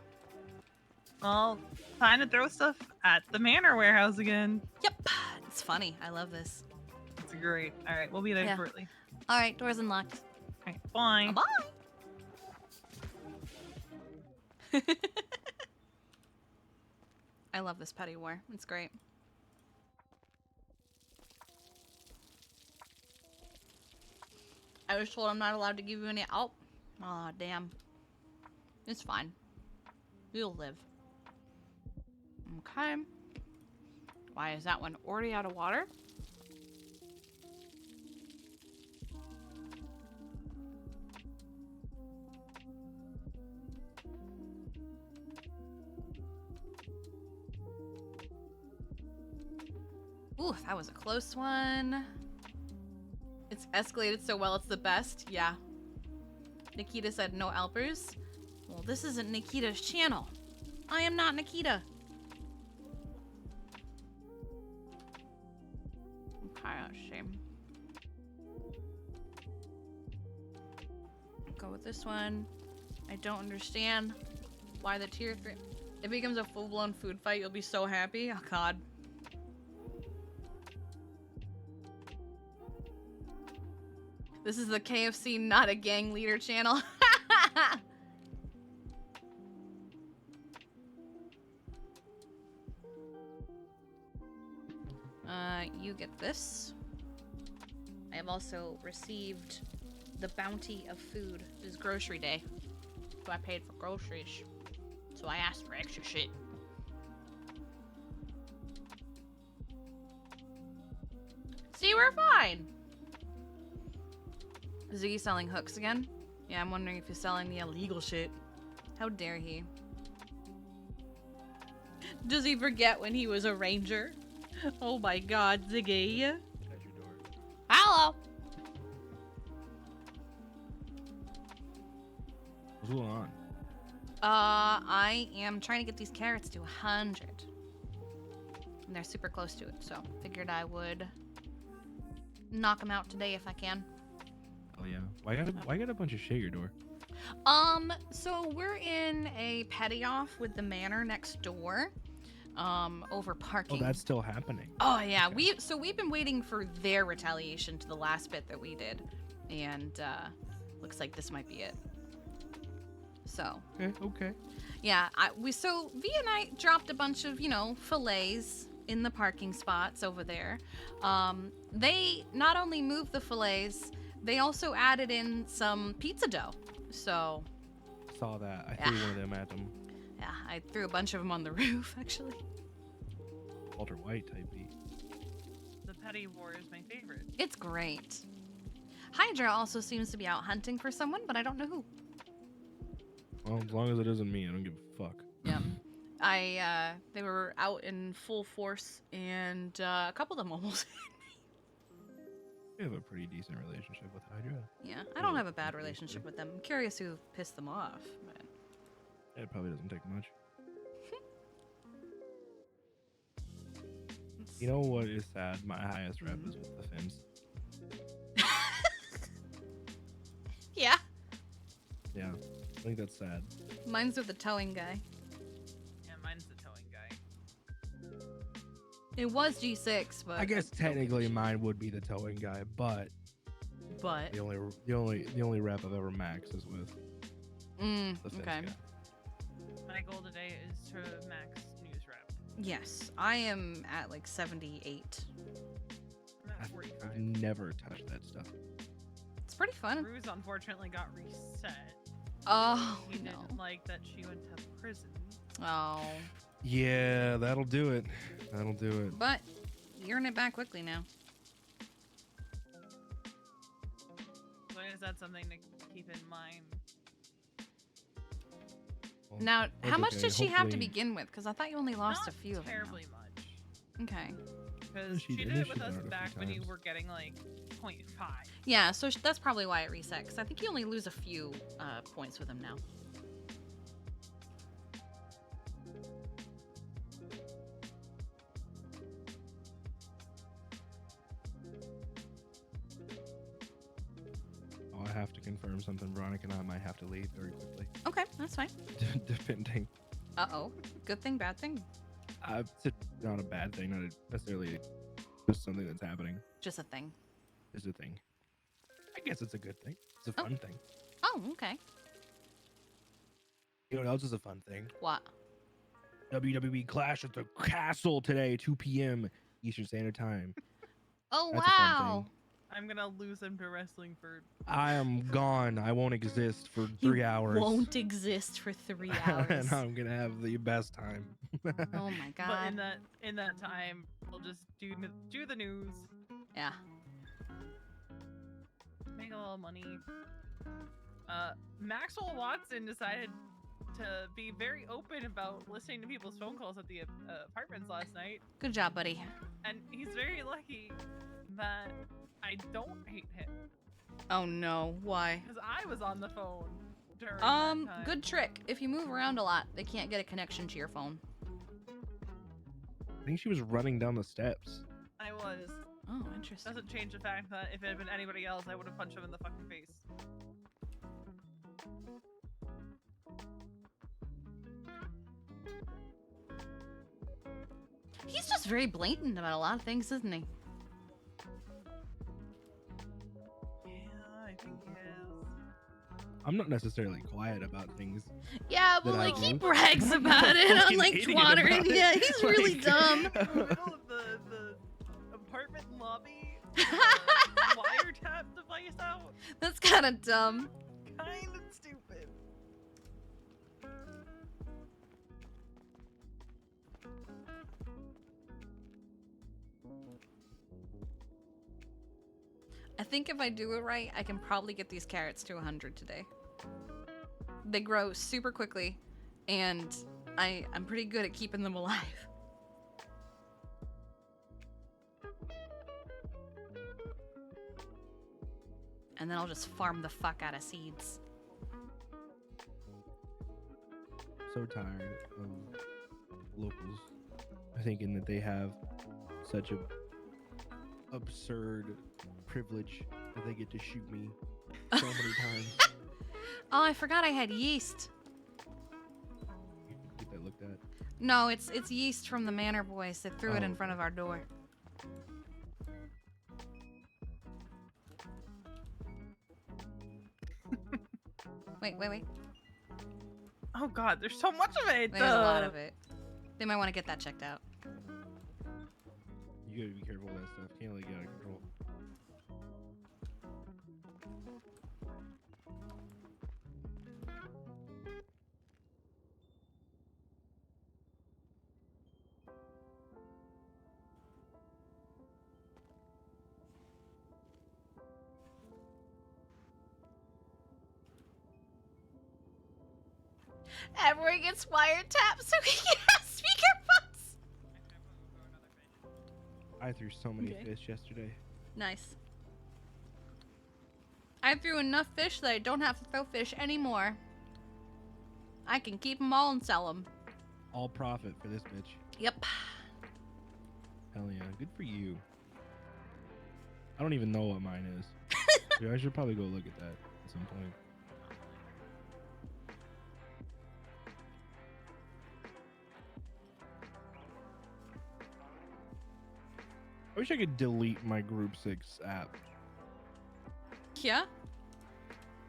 Well, time to throw stuff at the Manor warehouse again. Yep. It's funny. I love this. It's great. All right, we'll be there Yeah. shortly. All right, doors unlocked. All right, bye. Bye. I love this petty war. It's great. I was told I'm not allowed to give you any. Oh, aw, damn. It's fine. You'll live. Okay. Why is that one already out of water? Ooh, that was a close one. It's escalated so well, it's the best. Yeah. Nikita said no Alpers. Well, this isn't Nikita's channel. I am not Nikita. Okay, that's a shame. Go with this one. I don't understand why the tier 3... If it becomes a full-blown food fight, you'll be so happy. Oh, God. This is the KFC not a gang leader channel. You get this. I have also received the bounty of food. It is grocery day. So I paid for groceries. So I asked for extra shit. See, we're fine. Is he selling hooks again? Yeah, I'm wondering if he's selling the illegal shit. How dare he? Does he forget when he was a ranger? Oh my god, Ziggy. Hello! What's going on? I am trying to get these carrots to 100. And they're super close to it, so figured I would knock them out today if I can. Oh yeah. Why got a bunch of shit at your door? So we're in a petty off with the manor next door. Over parking. Oh, that's still happening. Oh yeah, Okay. we've been waiting for their retaliation to the last bit that we did, and looks like this might be it. So Okay. yeah, V and I dropped a bunch of fillets in the parking spots over there. They not only moved the fillets, they also added in some pizza dough. So Saw that. I threw one of them at them. yeah, I threw a bunch of them on the roof actually. Walter White type beat. The petty war is my favorite. It's great. Hydra also seems to be out hunting for someone, but I don't know who. Well, as long as it isn't me, I don't give a fuck. Yeah. They were out in full force, and a couple of them almost hit me. We have a pretty decent relationship with Hydra. Yeah, I don't have a bad relationship with them. I'm curious who pissed them off. But... It probably doesn't take much. You know what is sad? My highest rep is with the Finns. Yeah. Yeah, I think that's sad. Mine's with the towing guy. Yeah, mine's the towing guy. It was G6, but I guess technically mine would be the towing guy, but the only rep I've ever maxed is with the Finns okay. guy. My goal today is to max news rep. Yes, I am at like 78. I'm at 45. I've never touched that stuff. It's pretty fun. Ruse unfortunately got reset. Oh He no. didn't like that she went to prison. Oh, Yeah, that'll do it. That'll do it. but you earn it back quickly now. So I guess that's something to keep in mind. Well, Now, that's how much okay. did she have to Hopefully- begin with? Because I thought you only lost Not a few of them. terribly much. Okay. Because She she did. did it She's with done us it a few back when you times. were getting like 0.5. Yeah, so that's probably why it reset. Because I think you only lose a few points with them now. Oh, I have to confirm something. Veronica and I might have to leave very quickly. Okay, that's fine. Depending. Uh-oh. Good thing, bad thing? It's not a bad thing, not necessarily just something that's happening. Just a thing. Is a thing. I guess it's a good thing. It's a Oh. fun thing. Oh, okay. You know what else is a fun thing? What? WWE Clash at the Castle today, 2 p.m. Eastern Standard Time. Oh, That's a fun wow. thing. I'm gonna lose him to wrestling for. I am gone. I won't exist for 3 hours. Won't exist for 3 and hours. I'm gonna have the best time. Oh my But god. in that time, we'll just do the news, Yeah. make a little money. Maxwell Watson decided to be very open about listening to people's phone calls at the apartments last night, Good job, buddy. and he's very lucky that I don't hate him Oh no. Why? because I was on the phone during that time. Good trick. If you move around a lot, they can't get a connection to your phone. I think she was running down the steps. I was. Oh, interesting. Doesn't change the fact that if it had been anybody else, I would have punched him in the fucking face. He's just very blatant about a lot of things, isn't he? Yeah, I think he is. I'm not necessarily quiet about things. Yeah, but That I like he do. brags about it on Fucking like idiot Twitter, about and it. yeah, he's really Like- dumb. In the middle of the apartment lobby, wiretap device out. That's kind of dumb. Kind of stupid. I think if I do it right, I can probably get these carrots to 100 today. They grow super quickly, and I'm pretty good at keeping them alive. And then I'll just farm the fuck out of seeds. So tired of locals thinking that they have such a absurd privilege that they get to shoot me so many times. Oh, I forgot I had yeast. Get that looked at. No, it's yeast from the Manor Boys. They threw it in Oh, front of our door. Wait. Oh god, there's so much of it. There's a lot of it. They might want to get that checked out. You gotta be careful with that stuff. Can't let it get out of control. Everyone gets wiretapped so we can have speakerphones. I threw so many fish yesterday. Nice. I threw enough fish that I don't have to throw fish anymore. I can keep them all and sell them. All profit for this bitch. Yep. Hell yeah. Good for you. I don't even know what mine is. Yeah, I should probably go look at that at some point. I wish I could delete my Group 6 app. Yeah?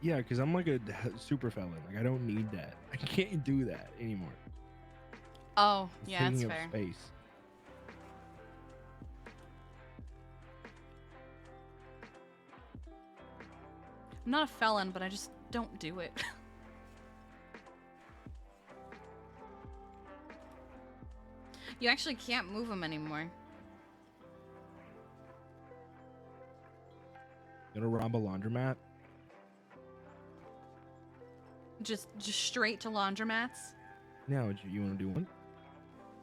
Yeah, because I'm like a super felon. Like, I don't need that. I can't do that anymore. Oh, It's yeah, that's taking up fair. space. I'm not a felon, but I just don't do it. You actually can't move them anymore. Gonna rob a laundromat? Just straight to laundromats. Now, you want to do one?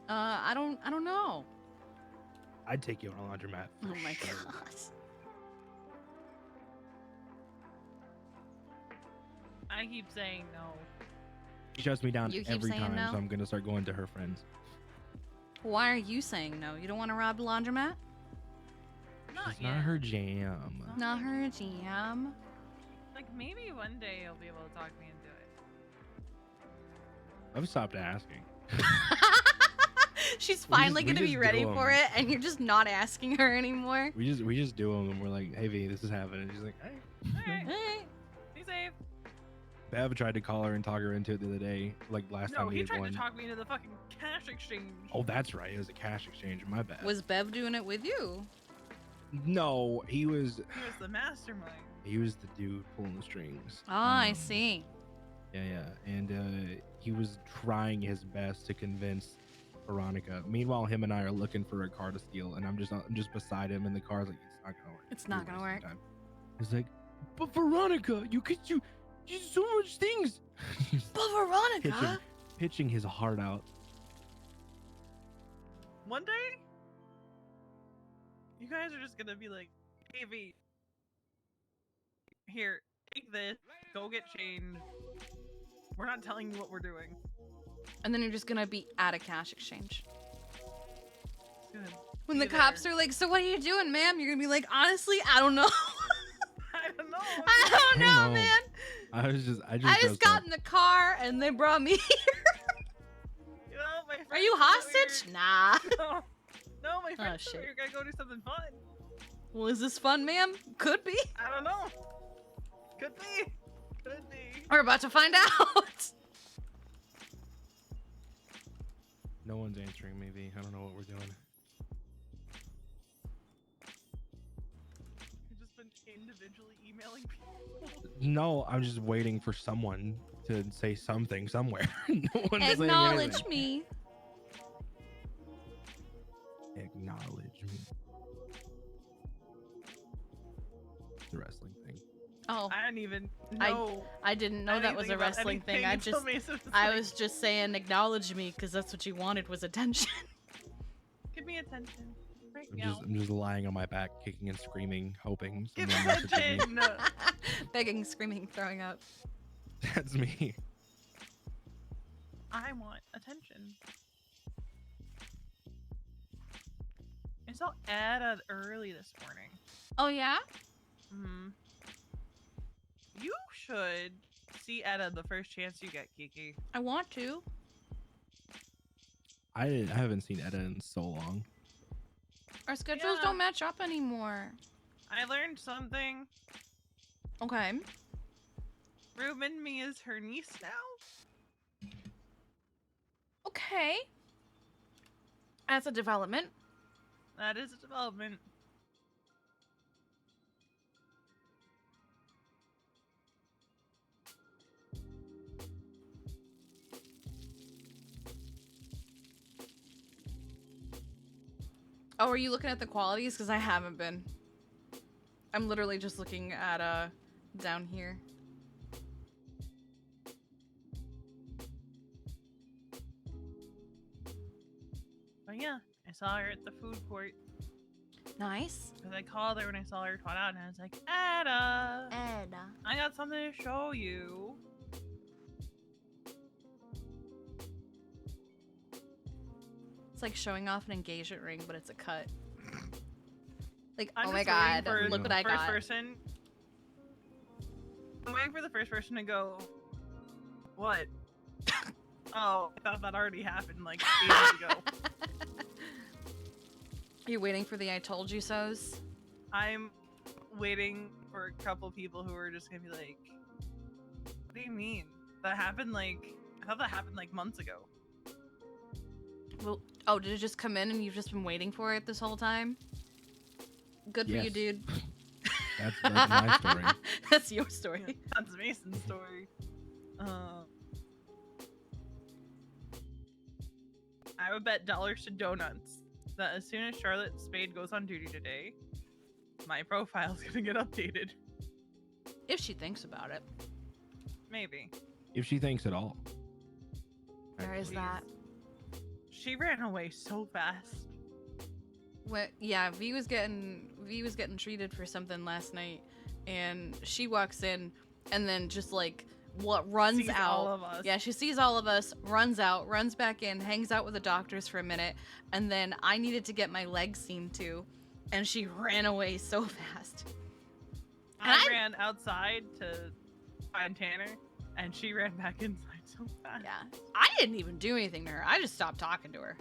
I don't know. I'd take you on a laundromat. Oh for my sure. god. I keep saying no. She shuts me down You keep every saying time, no? so I'm gonna start going to her friends. Why are you saying no? You don't want to rob a laundromat? Not It's yet. not her jam. Not her jam. Like maybe one day you'll be able to talk me into it. I've stopped asking. She's finally we gonna be just ready do 'em. for it, and you're just not asking her anymore. We just do them, and we're like, "Hey, V, this is happening." She's like, "Hey." Alright, Hey. be safe. Bev tried to call her and talk her into it the other day, like last No, time we he had tried one. to talk me into the fucking cash exchange. Oh, that's right. It was a cash exchange. My bad. Was Bev doing it with you? No, he was. He was the mastermind. He was the dude pulling the strings. Ah, I see. Yeah, and he was trying his best to convince Veronica. Meanwhile, him and I are looking for a car to steal, and I'm just beside him in the car. I was like, it's not gonna work. It's not gonna You're work. wasting time. He's like, but Veronica, you do so much things. He's But Veronica. pitching his heart out. One day, you guys are just gonna be like, "Hey V, here, take this, go get changed. We're not telling you what we're doing." And then you're just gonna be at a cash exchange. It's gonna When be the cops there. are like, "So what are you doing, ma'am?" You're gonna be like, "Honestly, I don't know. I don't know. I don't know, know. man. I just I dressed just got up. in the car and they brought me here. You know, my Are friends you are out hostage? here- Nah." No, my friends shit. are gonna go do something fun. Well, is this fun, ma'am? Could be. I don't know. Could be. Could be. We're about to find out. No one's answering me, V. I don't know what we're doing. You've just been individually emailing people. No, I'm just waiting for someone to say something somewhere. No one's saying Acknowledge anything. me. Acknowledge me. The wrestling thing. Oh, I didn't even know. I didn't know that was a anything about wrestling thing. anything I until just, Mason was I like, was just saying acknowledge me because that's what you wanted was attention. Give me attention. Right I'm now. just lying on my back, kicking and screaming, hoping Give someone me messages me. attention. Begging, screaming, throwing up. That's me. I want attention. I saw Ada early this morning. Oh yeah? Hmm. You should see Etta the first chance you get, Kiki. I want to. I haven't seen Etta in so long. Our schedules don't match up anymore. I learned something. Okay. Ruben me is her niece now. Okay. That's a development. That is a development. Oh, are you looking at the qualities? Because I haven't been. I'm literally just looking at down here. But yeah, I saw her at the food court. Nice. Because I called her when I saw her trot out and I was like, Etta, I got something to show you. It's like showing off an engagement ring, but it's a cut. Like, I'm oh my just waiting god, for look what the I first got. person. I'm waiting for the first person to go, what? Oh, I thought that already happened like ages ago. You're waiting for the I told you so's? I'm waiting for a couple people who are just gonna be like, what do you mean? That happened like, I thought that happened like months ago. Well, oh, did it just come in and you've just been waiting for it this whole time? Good for you, Yes. dude. That's my story. That's your story. That's Mason's story. I would bet dollars to donuts that as soon as Charlotte Spade goes on duty today, my profile's gonna get updated. If she thinks about it. Maybe. If she thinks at all. There is that. She ran away so fast. What? Yeah, V was getting treated for something last night, and she walks in, and then just like runs Sees out. all of us. Yeah, she sees all of us, runs out, runs back in, hangs out with the doctors for a minute, and then I needed to get my legs seen too, and she ran away so fast. I ran outside to find Tanner, and she ran back inside so fast. Yeah, I didn't even do anything to her. I just stopped talking to her.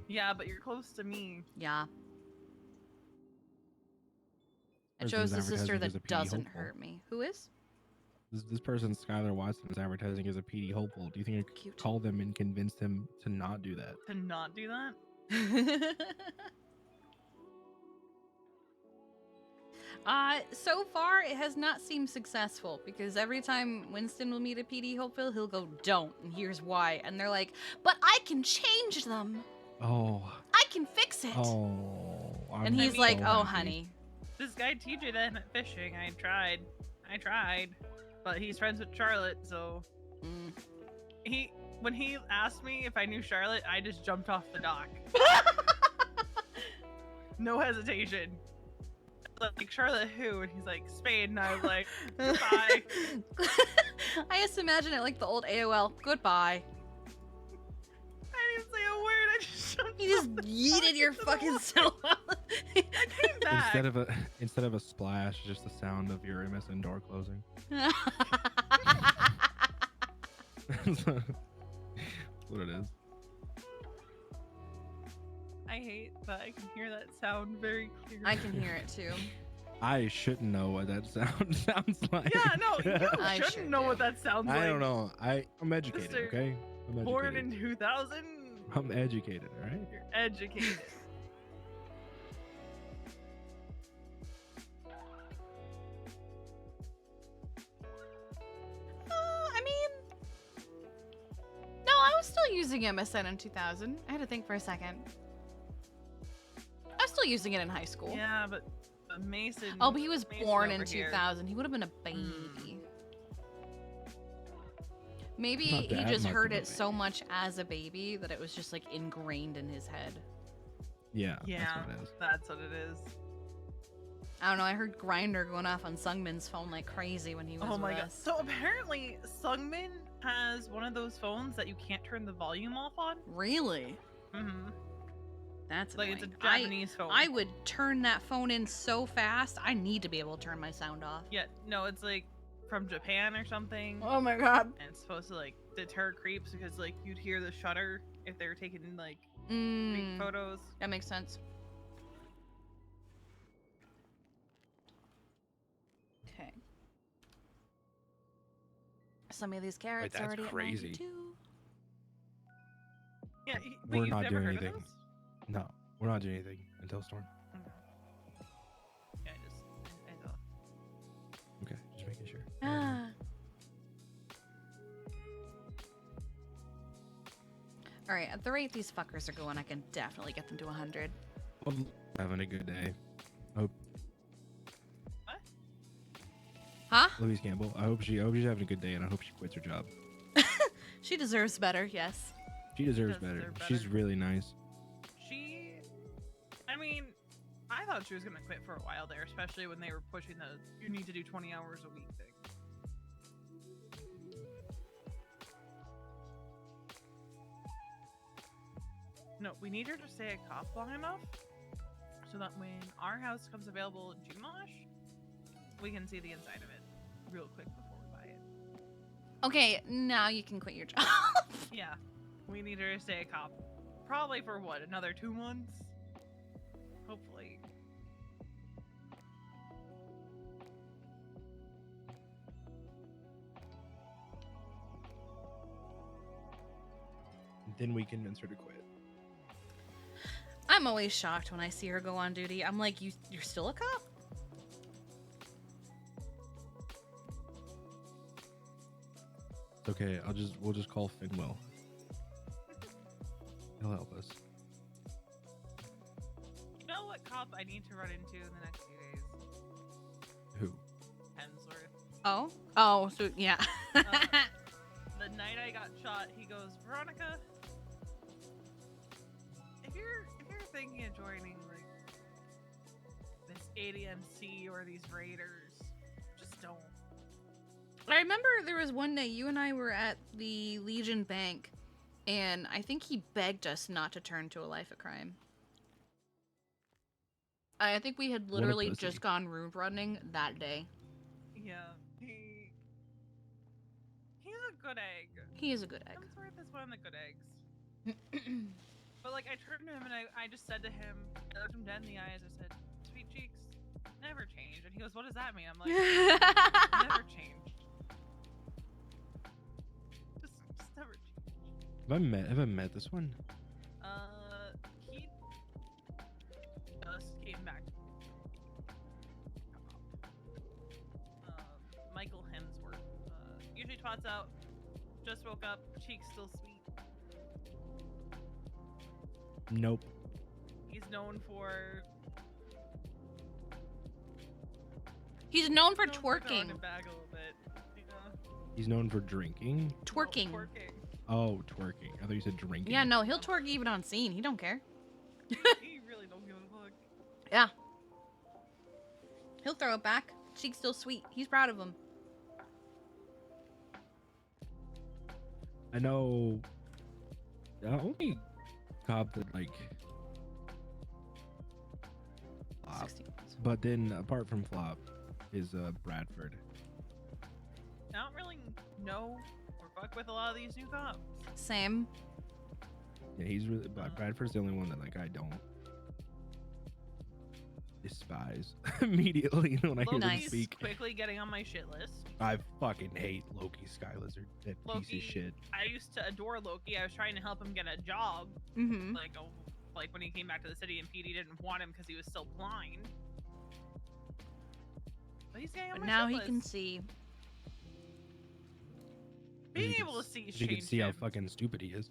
Yeah, but you're close to me. Yeah. I Person's chose the sister advertising as a that PD doesn't hopeful. hurt me. Who is? This person, Skylar Watson, is advertising as a PD hopeful. Do you think I could Cute. call them and convince them to not do that? To not do that? So far it has not seemed successful because every time Winston will meet a PD hopeful, he'll go, don't, and here's why. And they're like, but I can change them. Oh. I can fix it. Oh. And he's like, so oh, happy. honey. This guy TJ that went fishing, I tried. But he's friends with Charlotte, so when he asked me if I knew Charlotte, I just jumped off the dock. No hesitation. Like, Charlotte who? And he's like, Spade, and I was like, goodbye. I just imagine it like the old AOL, goodbye. I didn't say a word, I just jumped You just off the yeeted dock your into the fucking water. self out. I came back. Instead of a splash, just the sound of your MSN door closing. That's what it is. I hate that I can hear that sound very clearly. I can hear it too. I shouldn't know what that sound sounds like. Yeah, no, you I shouldn't sure know do. what that sounds like. I don't know. I'm educated, Mr. okay? I'm Born educated. in 2000, I'm educated, all right? you're educated. I mean, no, I was still using MSN in 2000. I had to think for a second. I was still using it in high school. Yeah, but Mason. Oh, but he was Mason born in over here. 2000. He would have been a baby. Maybe Not he that just much heard of a it so baby. much as a baby that it was just like ingrained in his head. Yeah, Yeah, that's what it is. that's what it is. I don't know. I heard Grinder going off on Sungmin's phone like crazy when he was Oh my with god. us. So apparently, Sungmin has one of those phones that you can't turn the volume off on. Really? Mm-hmm. That's like annoying. it's a Japanese phone. I would turn that phone in so fast. I need to be able to turn my sound off. Yeah, no, it's like from Japan or something. Oh my god. And it's supposed to like deter creeps because like you'd hear the shutter if they were taking like creep photos. That makes sense. Okay. Some of these carrots that's already crazy. at 92. Yeah, but We're you've not never doing heard anything. of those? No, we're not doing anything until Storm. Yeah, I thought. Okay, just making sure. Ah. All right, at the rate these fuckers are going, I can definitely get them to 100. Well, having a good day. Hope What? Huh? Louise Campbell. I hope she's having a good day, and I hope she quits her job. She deserves better, yes. She deserves does better. deserve She's better. really nice. I mean, I thought she was gonna quit for a while there, especially when they were pushing the you need to do 20 hours a week thing. No, we need her to stay a cop long enough so that when our house comes available in June-ish, we can see the inside of it real quick before we buy it. Okay, now you can quit your job. Yeah, we need her to stay a cop. Probably for what, another 2 months? Hopefully. Then we convince her to quit. I'm always shocked when I see her go on duty. I'm like, you're still a cop? It's okay. We'll just call Finwell. He'll help us. You know what cop I need to run into in the next few days? Who? Hemsworth. Oh, so yeah. The night I got shot, he goes, Veronica, if you're thinking of joining like this ADMC or these raiders, just don't. I remember there was one day you and I were at the Legion Bank, and I think he begged us not to turn to a life of crime. I think we had literally pussy. just gone room running that day. Yeah, he's a good egg. He is a good egg. Hemsworth is one of the good eggs. But like, I turned to him and I just said to him, I looked him dead in the eyes. I said, "Sweet cheeks, never change." And he goes, "What does that mean?" I'm like, "Never changed. Just never changed." Have I met this one? He just came back. Michael Hemsworth. Usually twats out. Just woke up. Cheeks still sweet. Nope. He's known for. He's known for throwing twerking. it back a little bit. Yeah. He's known for drinking. Twerking. No, twerking. Oh, twerking. I thought you said drinking. Yeah, no, he'll twerk even on scene. He don't care. He really don't give a fuck. Yeah. He'll throw it back. Cheek's still sweet. He's proud of him. I know. The only cop that like. Flop. 16. But then apart from Flop, is Bradford. I don't really know or fuck with a lot of these new cops. Same. Yeah, he's really. But Bradford's the only one that like I don't despise immediately when I hear them Loki's speak. quickly getting on my shit list. I fucking hate Loki Sky Lizard. That Loki, piece of shit. I used to adore Loki. I was trying to help him get a job. Mm-hmm. Like when he came back to the city and PD didn't want him because he was still blind. But he's getting on But my now shit he list. can see. Being You can able to s- see you can changed see how him. fucking stupid he is.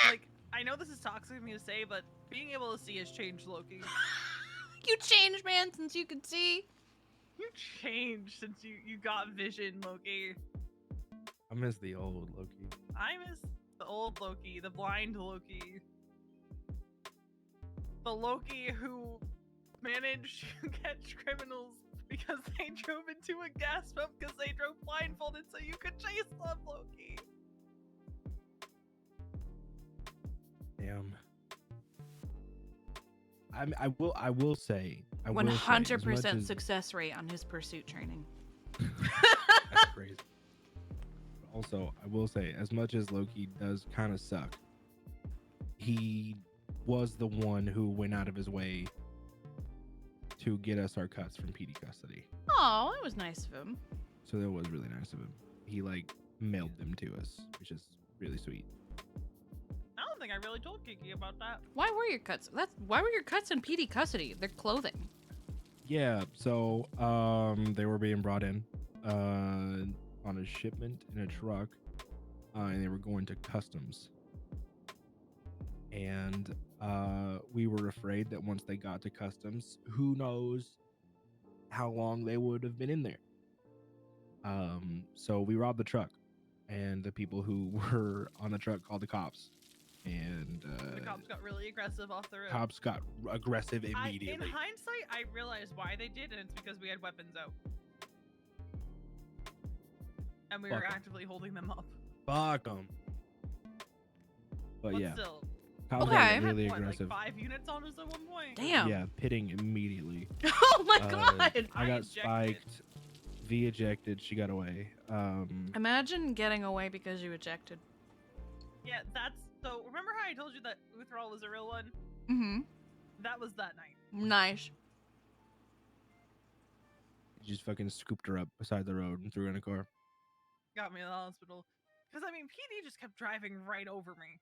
Like, I know this is toxic of me to say, but being able to see has changed Loki. You changed, man, since you could see. You changed since you got vision, Loki. I miss the old Loki. I miss the old Loki, the blind Loki. The Loki who managed to catch criminals because they drove into a gas pump because they drove blindfolded so you could chase them, Loki. Damn. I will say, 100% success rate on his pursuit training. That's crazy. Also, I will say, as much as Loki does kind of suck, he was the one who went out of his way to get us our cuts from PD custody. Oh, that was nice of him. So that was really nice of him. He like mailed them to us, which is really sweet. I don't think I really told Kiki about that. Why were your cuts? Why were your cuts in PD custody? They're clothing. Yeah, so they were being brought in on a shipment in a truck, and they were going to customs. And we were afraid that once they got to customs, who knows how long they would have been in there. So we robbed the truck, and the people who were on the truck called the cops. And The cops got really aggressive off the road. cops got aggressive immediately. In hindsight, I realized why they did, and it's because we had weapons out. And we were Fuck 'em. actively holding them up. Fuck them. But yeah, Still, cops Okay. got we really had, what, aggressive. like 5 units on us at one point. Damn. Yeah, pitting immediately. Oh my god. I got ejected. spiked. V ejected. She got away. Imagine getting away because you ejected. Yeah, that's so. Remember how I told you that Uthrall was a real one? Mm-hmm. That was that night. Nice. Just fucking scooped her up beside the road and threw her in a car. Got me in the hospital. Because I mean, PD just kept driving right over me,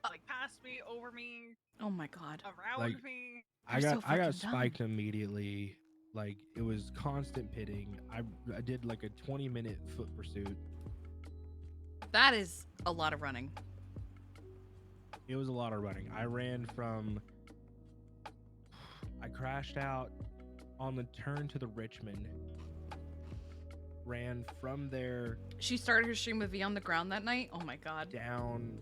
like past me, over me, Oh my god. around Like- me. I You're got so I got fucking dumb. spiked immediately. Like it was constant pitting. I did like a 20-minute foot pursuit. That is a lot of running. It was a lot of running. I ran from. I crashed out on the turn to the Richmond. Ran from there She started her stream with V on the ground that night. Oh my god. down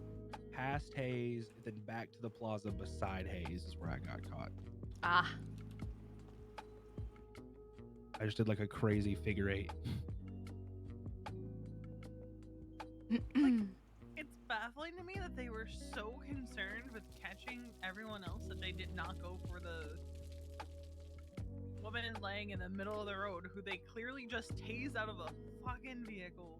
past Hayes, then back to the plaza beside Hayes is where I got caught. Ah. I just did like a crazy figure eight. It's baffling to me that they were so concerned with catching everyone else that they did not go for the woman laying in the middle of the road who they clearly just tased out of a fucking vehicle.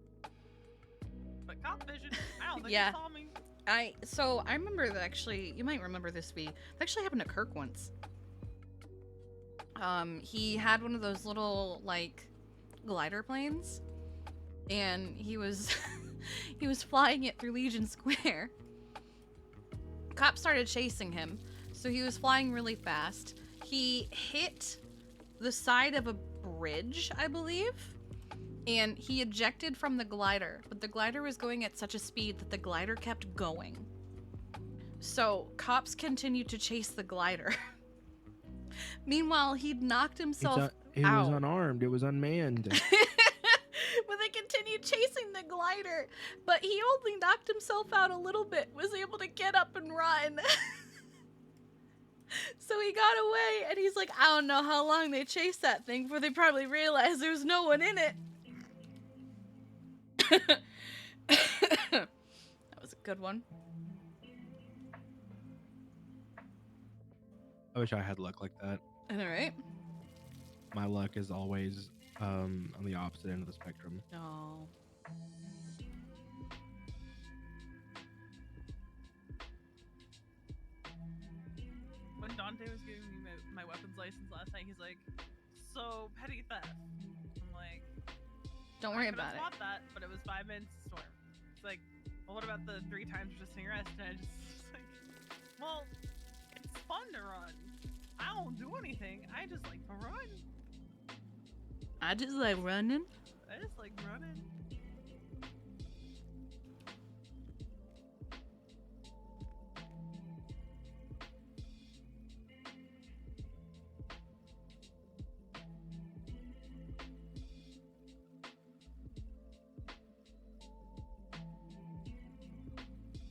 But cop vision, I don't think Yeah. they saw me. I remember that actually. You might remember this, V. It actually happened to Kirk once. He had one of those little like glider planes, and he was he was flying it through Legion Square. Cops started chasing him, so he was flying really fast. He hit the side of a bridge, I believe, and he ejected from the glider, but the glider was going at such a speed that the glider kept going. So cops continued to chase the glider. Meanwhile, he'd knocked himself It was out. unarmed. It was unmanned. But they continued chasing the glider. But he only knocked himself out a little bit, was able to get up and run. So he got away, and he's like, I don't know how long they chased that thing before they probably realized there was no one in it. That was a good one. I wish I had luck like that. All right. My luck is always on the opposite end of the spectrum. No. When Dante was giving me my weapons license last night, he's like, "So petty theft." I'm like, Don't worry I could've about it. thought that, but it was 5 minutes to storm. It's like, well, what about the 3 times resisting arrest? And I just like, well, it's fun to run. I don't do anything. I just like to run. I just like running. I just like running.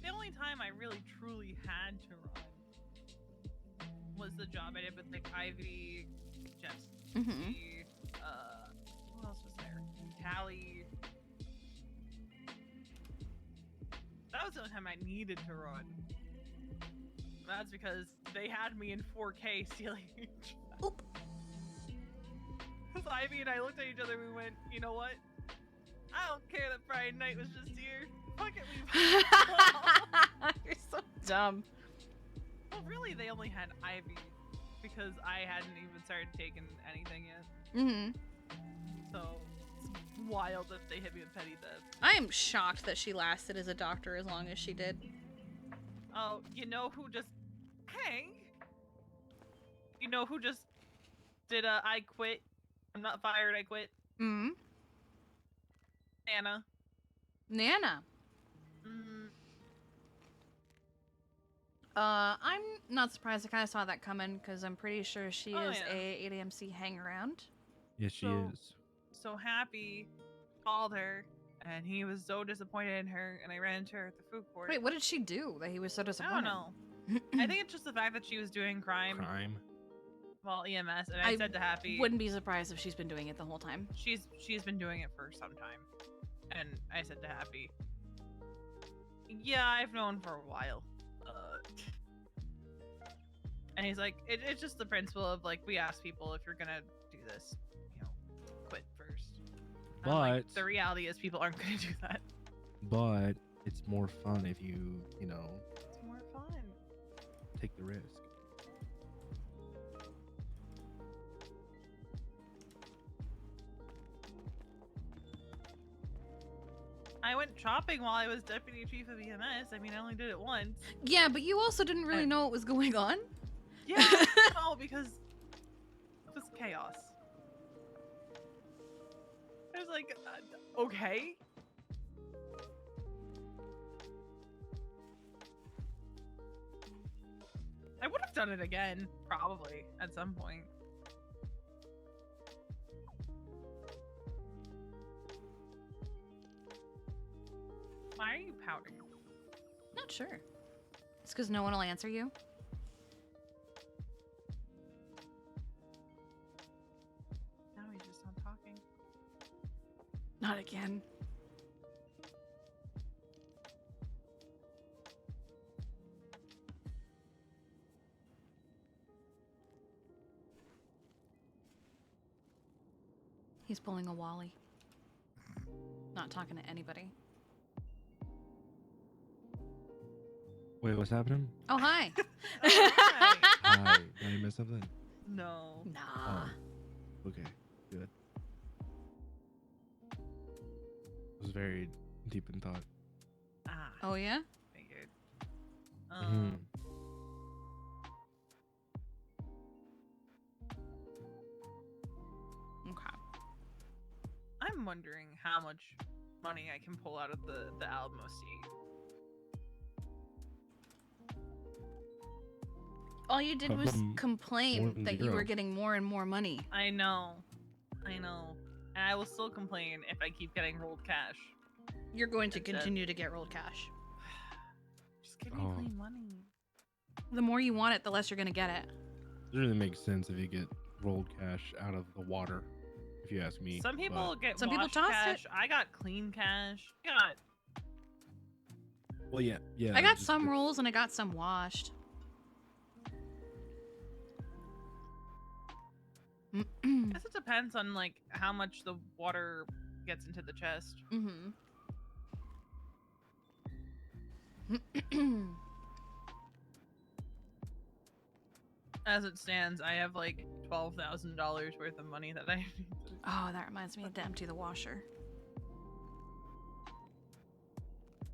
The only time I really truly had to run was the job I did with like Ivy, Jess, Mm-hmm. what else was there? Callie. That was the only time I needed to run. That's because they had me in 4K stealing each. Oop. So Ivy and I looked at each other and we went, you know what? I don't care that Friday night was just here. Fuck it, leave. You're so dumb. Well, really, they only had Ivy because I hadn't even started taking anything yet. Mm-hmm. So it's wild if they hit me with petty theft. I am shocked that she lasted as a doctor as long as she did. Oh, you know who just hang? You know who just did I quit? I'm not fired, I quit. Mm-hmm. Anna. Nana. Mm, I'm not surprised. I kind of saw that coming because I'm pretty sure she Oh, is yeah. a 8AMC hang around. Yes, she So- is. so happy, called her, and he was so disappointed in her, and I ran into her at the food court. Wait, what did she do that he was so I disappointed? don't know. I think it's just the fact that she was doing crime Crime. while EMS, and I said to Happy, Wouldn't be surprised if she's been doing it the whole time. she's been doing it for some time, and I said to Happy, yeah, I've known for a while. And he's like, it's just the principle of like we ask people if you're gonna do this, you know, quit first. And I'm like, But- the reality is people aren't gonna do that. But it's more fun if you know, It's more fun. take the risk. I went shopping while I was deputy chief of EMS. I mean, I only did it once. Yeah, but you also didn't really And- know what was going on. Yeah, no, because it was chaos. I was like, okay. I would have done it again, probably, at some point. Why are you pouting? Not sure. It's because no one will answer you. Now he's just not talking. Not again. He's pulling a Wally. Not talking to anybody. Wait, what's happening? Oh, hi. Hi. Hi, did I miss something? No. Nah. Oh, okay, good. I was very deep in thought. Ah, Oh, yeah? figured. Mhm. Okay. I'm wondering how much money I can pull out of the Alamo seat. All you did was More complain than that you were zero. getting more and more money. I know. And I will still complain if I keep getting rolled cash. You're going to That's it. continue to get rolled cash. Just give me Oh. clean money. The more you want it, the less you're going to get it. It really makes sense if you get rolled cash out of the water, if you ask me. Some people get Some people washed toss it. cash. I got clean cash. I got Well, yeah. I got just some the- rolls and I got some washed. I guess it depends on like how much the water gets into the chest. Mm-hmm. As it stands, I have like $12,000 worth of money that I need to... Oh, that reminds me to empty the washer.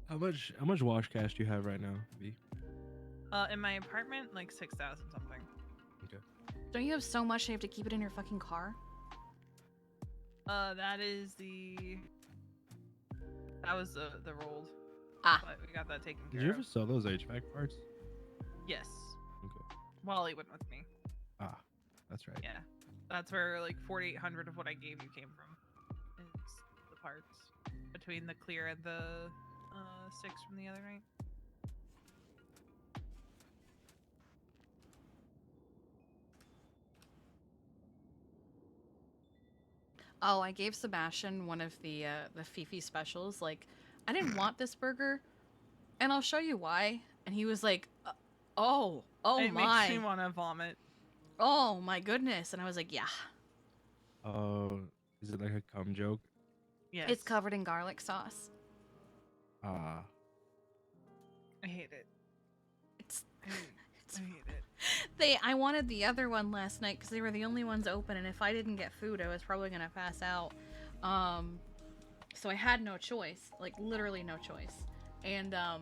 How much wash cash do you have right now, V? In my apartment, like 6,000 something. Don't you have so much you have to keep it in your fucking car? That was the rolled. Ah. But we got that taken Did care you of. ever sell those HVAC parts? Yes. Okay. Wally went with me. Ah, that's right. Yeah. That's where like 4,800 of what I gave you came from. It's the parts between the clear and the 6 from the other night. Oh, I gave Sebastian one of the Fifi specials. Like, I didn't want this burger, and I'll show you why. And he was like, "Oh, Oh It my. makes me want to vomit. Oh my goodness. And I was like, yeah. Is it like a cum joke? Yes. It's covered in garlic sauce. Ah, I hate it. It's I hate it. I wanted the other one last night because they were the only ones open, and if I didn't get food, I was probably gonna pass out. So I had no choice, like literally no choice. And I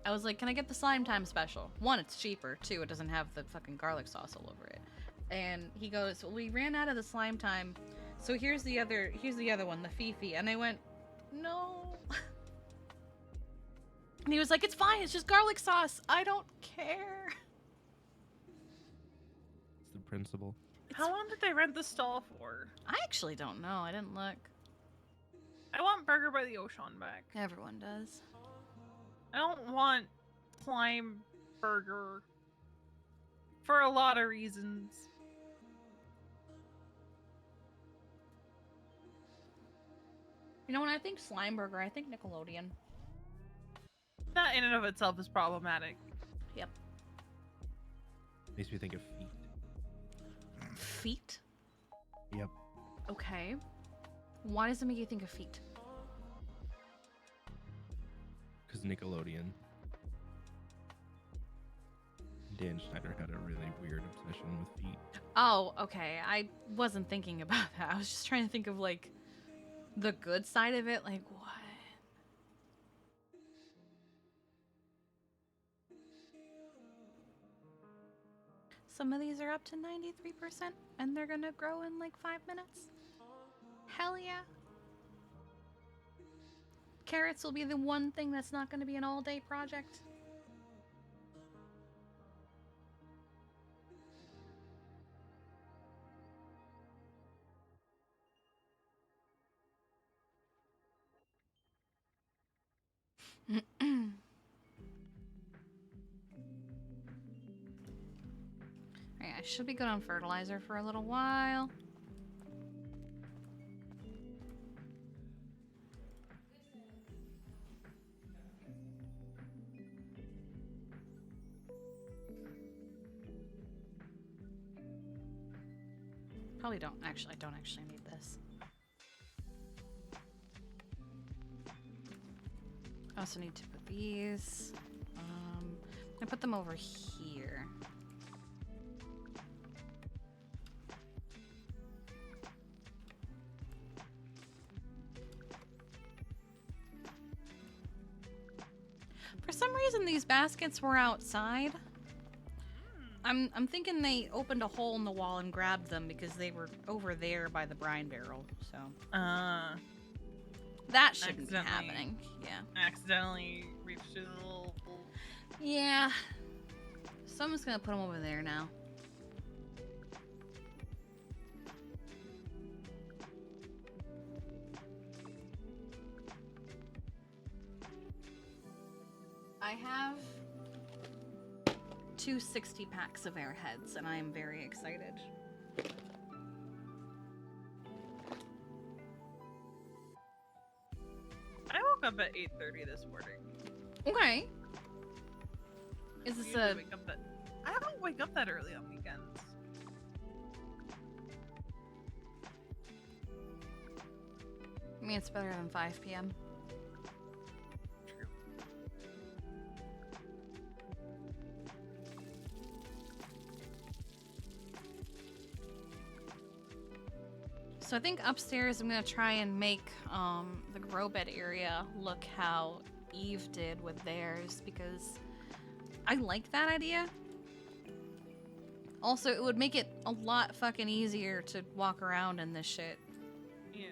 was like, "Can I get the slime time special? One, it's cheaper. Two, it doesn't have the fucking garlic sauce all over it." And he goes, "Well, we ran out of the slime time, so here's the other one, the Fifi." And I went, "No." And he was like, "It's fine. It's just garlic sauce. I don't care." it's the principle. How long did they rent the stall for? I actually don't know. I didn't look. I want Burger by the Ocean back. Everyone does. I don't want slime burger for a lot of reasons. You know, when I think slime burger, I think Nickelodeon. That in and of itself is problematic. Yep. Makes me think of feet. Feet? Yep. Okay. Why does it make you think of feet? Because Nickelodeon. Dan Schneider had a really weird obsession with feet. Oh, okay. I wasn't thinking about that. I was just trying to think of, like, the good side of it. Like, what? Some of these are up to 93%, and they're gonna grow in like 5 minutes. Hell yeah. Carrots will be the one thing that's not gonna be an all-day project. Alright, I should be good on fertilizer for a little while. Probably don't actually, I don't actually need this. I also need to put these. I'm gonna put them over here. For some reason, these baskets were outside. I'm thinking they opened a hole in the wall and grabbed them because they were over there by the brine barrel. So that shouldn't be Accidentally. happening. Yeah. Accidentally reached through the little. Yeah. So I'm just gonna put them over there now. I have 2 60-packs of airheads, and I am very excited. I woke up at 8:30 this morning. Okay. Is this Usually a... wake up that. I don't wake up that early on weekends. I mean, it's better than 5 p.m. True. So I think upstairs I'm gonna try and make the grow bed area look how Eve did with theirs, because I like that idea. Also, it would make it a lot fucking easier to walk around in this shit. Yeah.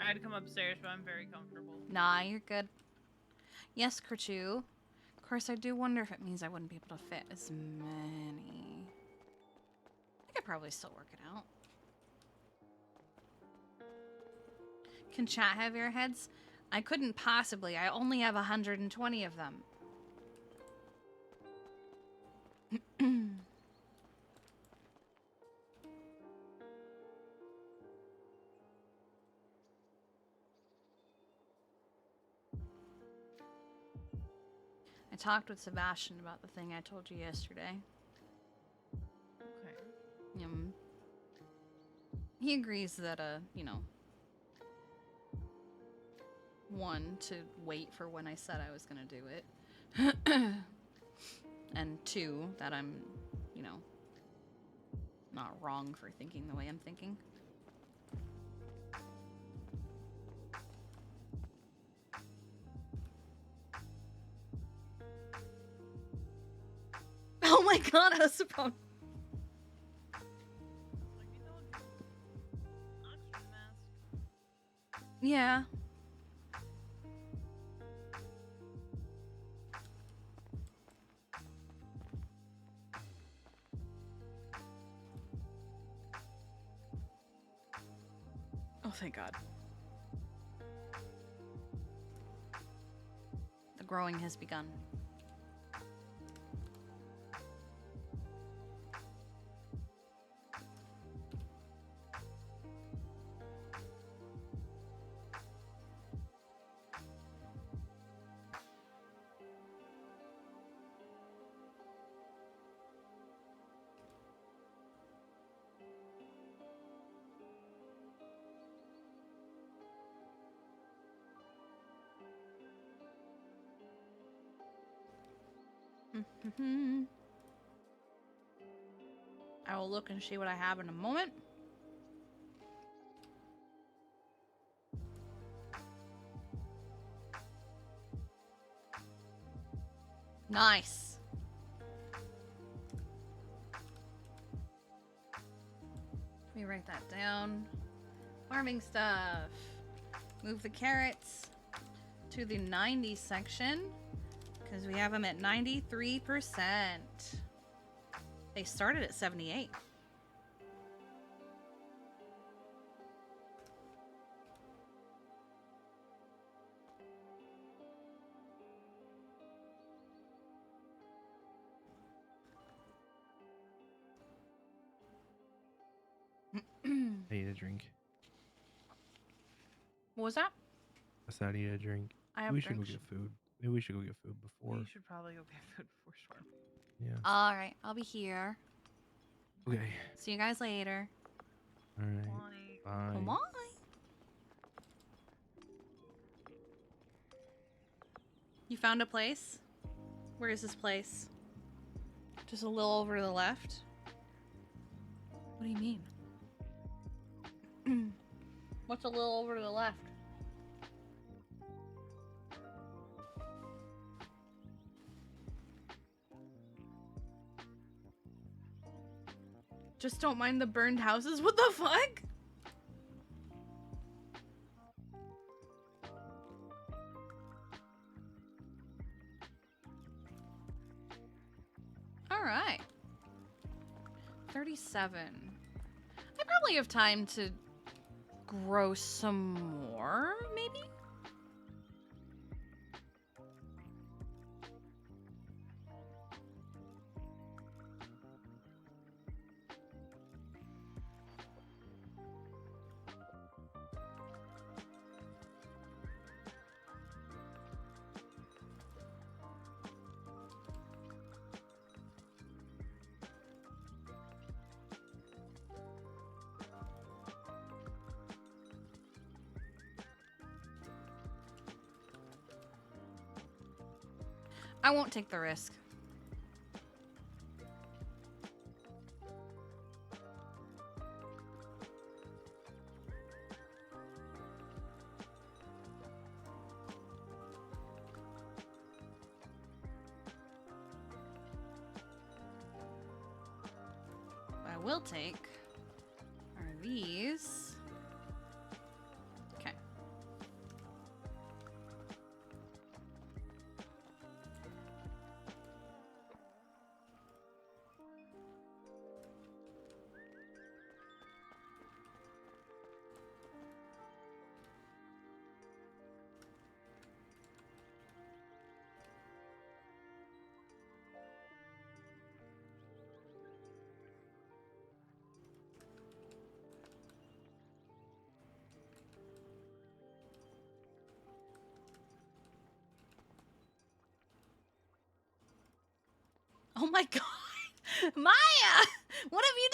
I had to come upstairs, but I'm very comfortable. Nah, you're good. Yes, Kerchu. Of course, I do wonder if it means I wouldn't be able to fit as many. I could probably still work it out. Can chat have airheads? I couldn't possibly. I only have 120 of them. I talked with Sebastian about the thing I told you yesterday. Okay. He agrees that, you know, one, to wait for when I said I was gonna do it. And two, that I'm, you know, not wrong for thinking the way I'm thinking. Oh my god, I was supposed. Like, you know, oxygen mask. Yeah. Oh, thank God. The growing has begun. I will look and see what I have in a moment. Nice. Let me write that down. Farming stuff. Move the carrots to the 90 section because we have them at 93%. They started at 78. I need a drink. What was that? I said I need a drink. I have We should go drinks. get food. Maybe we should go get food before. We should probably go get food for sure. Yeah. All right, I'll be here. Okay. See you guys later. All right. Like, Bye. Come on. You found a place? Where is this place? Just a little over to the left? What do you mean? What's a little over to the left? Just don't mind the burned houses? What the fuck? Alright. 37. I probably have time to grow some more, maybe? I won't take the risk. What I will take are these. Okay. Oh my god! Maya! What have you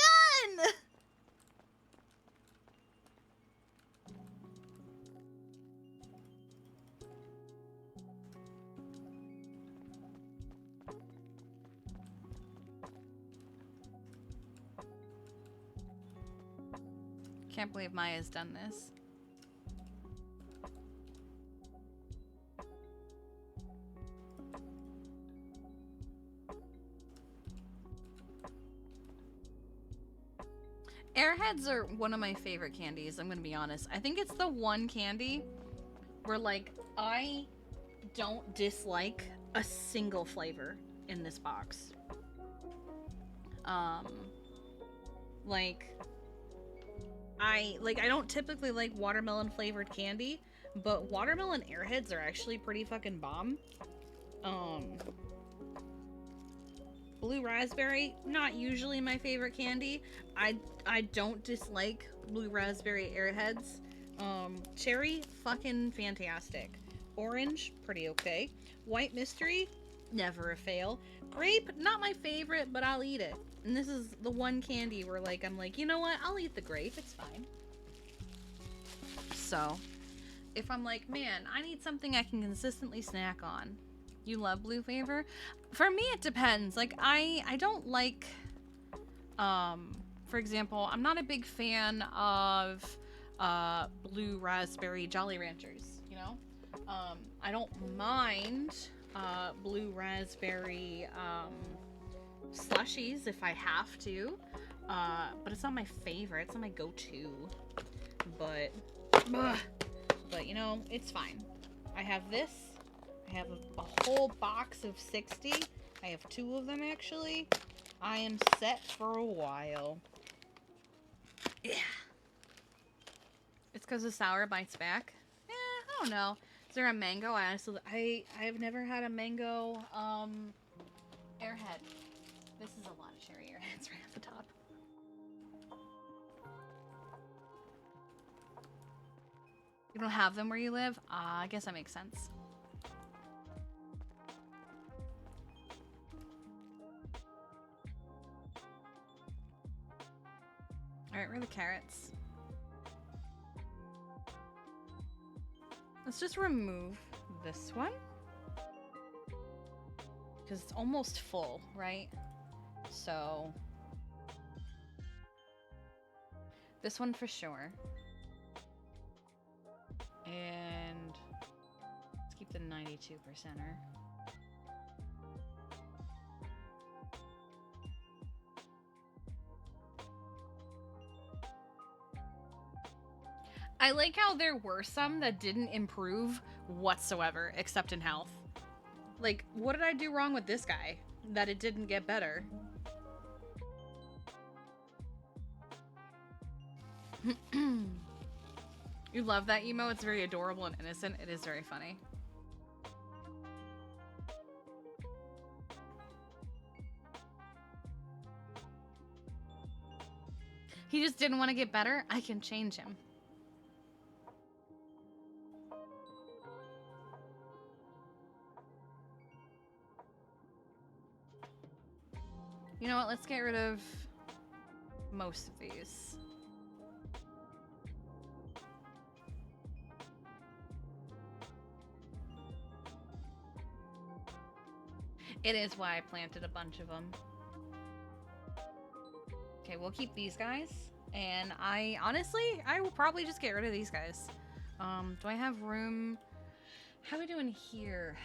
done? Can't believe Maya's done this. Airheads are one of my favorite candies, I'm gonna be honest. I think it's the one candy where, like, I don't dislike a single flavor in this box. I don't typically like watermelon flavored candy, but watermelon Airheads are actually pretty fucking bomb. Blue raspberry, not usually my favorite candy. I don't dislike blue raspberry Airheads. Cherry, fucking fantastic. Orange, pretty okay. White mystery, never a fail. Grape, not my favorite, but I'll eat it. And this is the one candy where, like, I'm like, you know what? I'll eat the grape. It's fine. So, if I'm like, man, I need something I can consistently snack on. You love blue flavor? For me, it depends. Like, I don't like, for example, I'm not a big fan of blue raspberry Jolly Ranchers, you know? I don't mind blue raspberry slushies if I have to, but it's not my favorite. It's not my go-to. But you know, it's fine. I have this. I have a whole box of 60. I have 2 of them actually. I am set for a while. Yeah. It's because the sour bites back. I don't know. Is there a mango? I have never had a mango Airhead. This is a lot of cherry Airheads right at the top. You don't have them where you live? I guess that makes sense. Alright, where are the carrots? Let's just remove this one. Because it's almost full, right? So... this one for sure. And... let's keep the 92%er. I like how there were some that didn't improve whatsoever, except in health. Like, what did I do wrong with this guy that it didn't get better? You love that emo? It's very adorable and innocent. It is very funny. He just didn't want to get better? I can change him. You know what? Let's get rid of most of these. It is why I planted a bunch of them. Okay, we'll keep these guys. And I will probably just get rid of these guys. Do I have room? How are we doing here?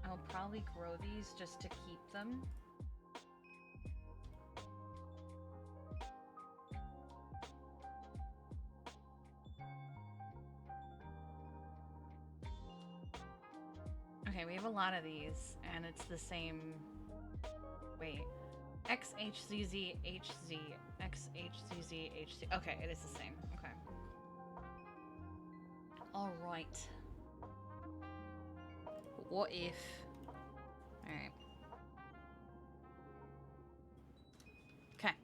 I'll probably grow these just to keep them. Okay, we have a lot of these, and it's the same... wait. XHZZHZ, XHZZHZ. Okay, it is the same. Okay. Alright. What if... alright. Okay.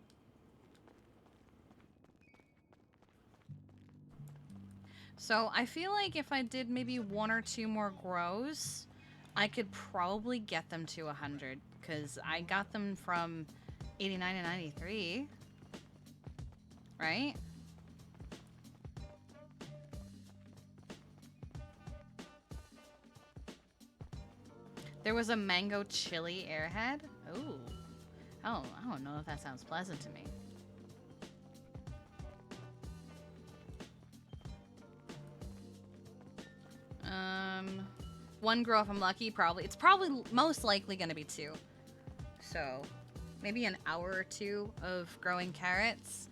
So I feel like if I did maybe 1 or 2 more grows, I could probably get them to 100, because I got them from 89 to 93, right? There was a mango chili airhead. Ooh. Oh, I don't know if that sounds pleasant to me. One grow if I'm lucky, probably. It's probably most likely gonna be 2. So, maybe an hour or 2 of growing carrots.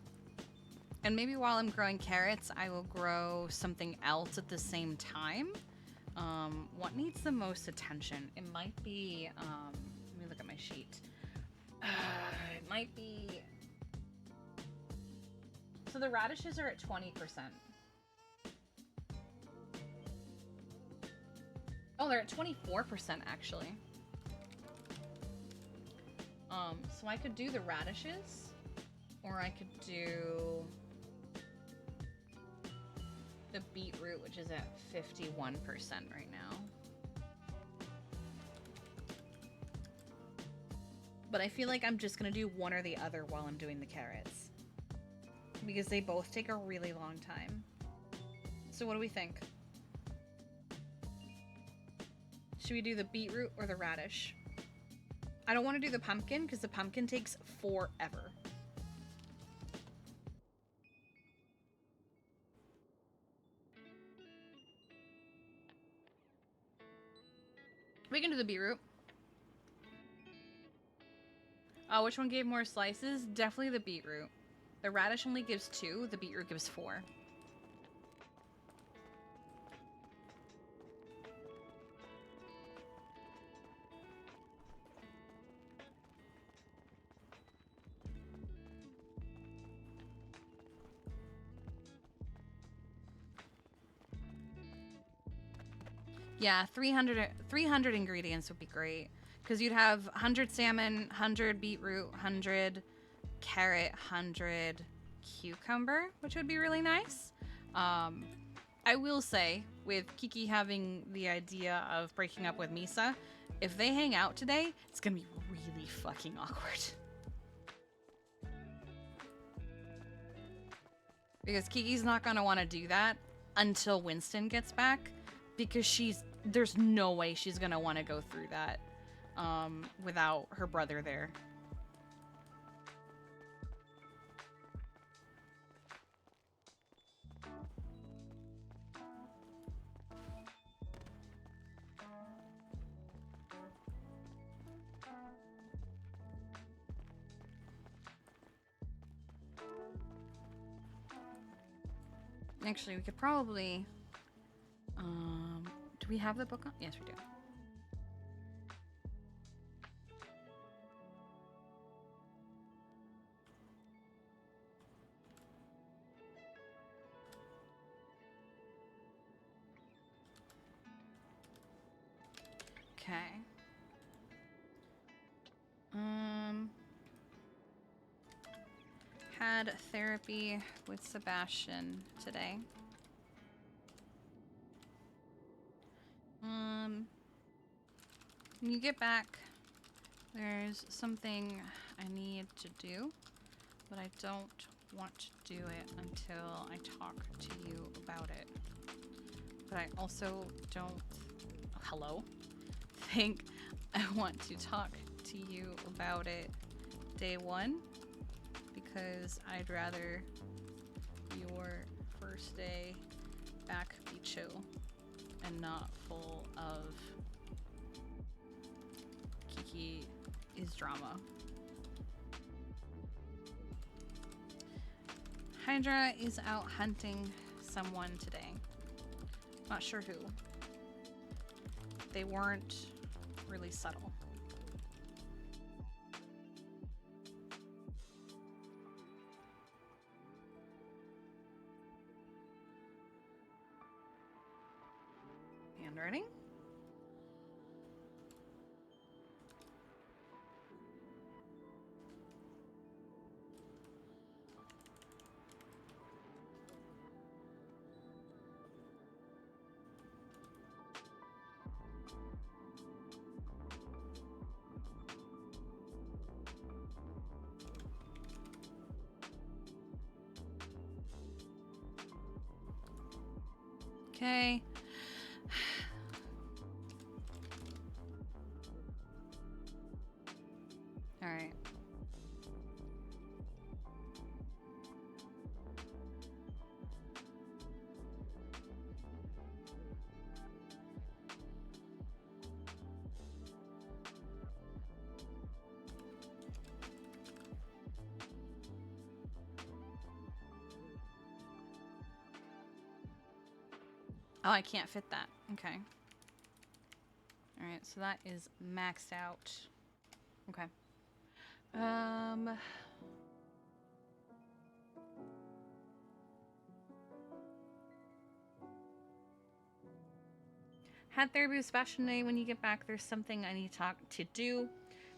And maybe while I'm growing carrots, I will grow something else at the same time. What needs the most attention? It might be, let me look at my sheet. It might be... So the radishes are at 20%. Oh, they're at 24% actually. So I could do the radishes, or I could do the beetroot, which is at 51% right now. But I feel like I'm just gonna do one or the other while I'm doing the carrots, because they both take a really long time. So what do we think? Should we do the beetroot or the radish? I don't want to do the pumpkin because the pumpkin takes forever. We can do the beetroot. Which one gave more slices? Definitely the beetroot. The radish only gives 2, the beetroot gives 4. Yeah, 300 ingredients would be great. Because you'd have 100 salmon, 100 beetroot, 100 carrot, 100 cucumber, which would be really nice. I will say, with Kiki having the idea of breaking up with Misa, if they hang out today, it's gonna be really fucking awkward. Because Kiki's not gonna want to do that until Winston gets back, because there's no way she's gonna want to go through that without her brother there. Actually, we could probably... do we have the book on? Yes, we do. Okay. Had therapy with Sebastian today. When you get back, there's something I need to do, but I don't want to do it until I talk to you about it. But I also don't, think I want to talk to you about it day 1, because I'd rather your first day back be chill and not full of Kiki is drama. Hydra is out hunting someone today. Not sure who. They weren't really subtle. Handwriting? Okay. All right. Oh, I can't fit that. Okay. All right, so that is maxed out. Okay. Had therapy with Sebastian today. When you get back, there's something I need to do,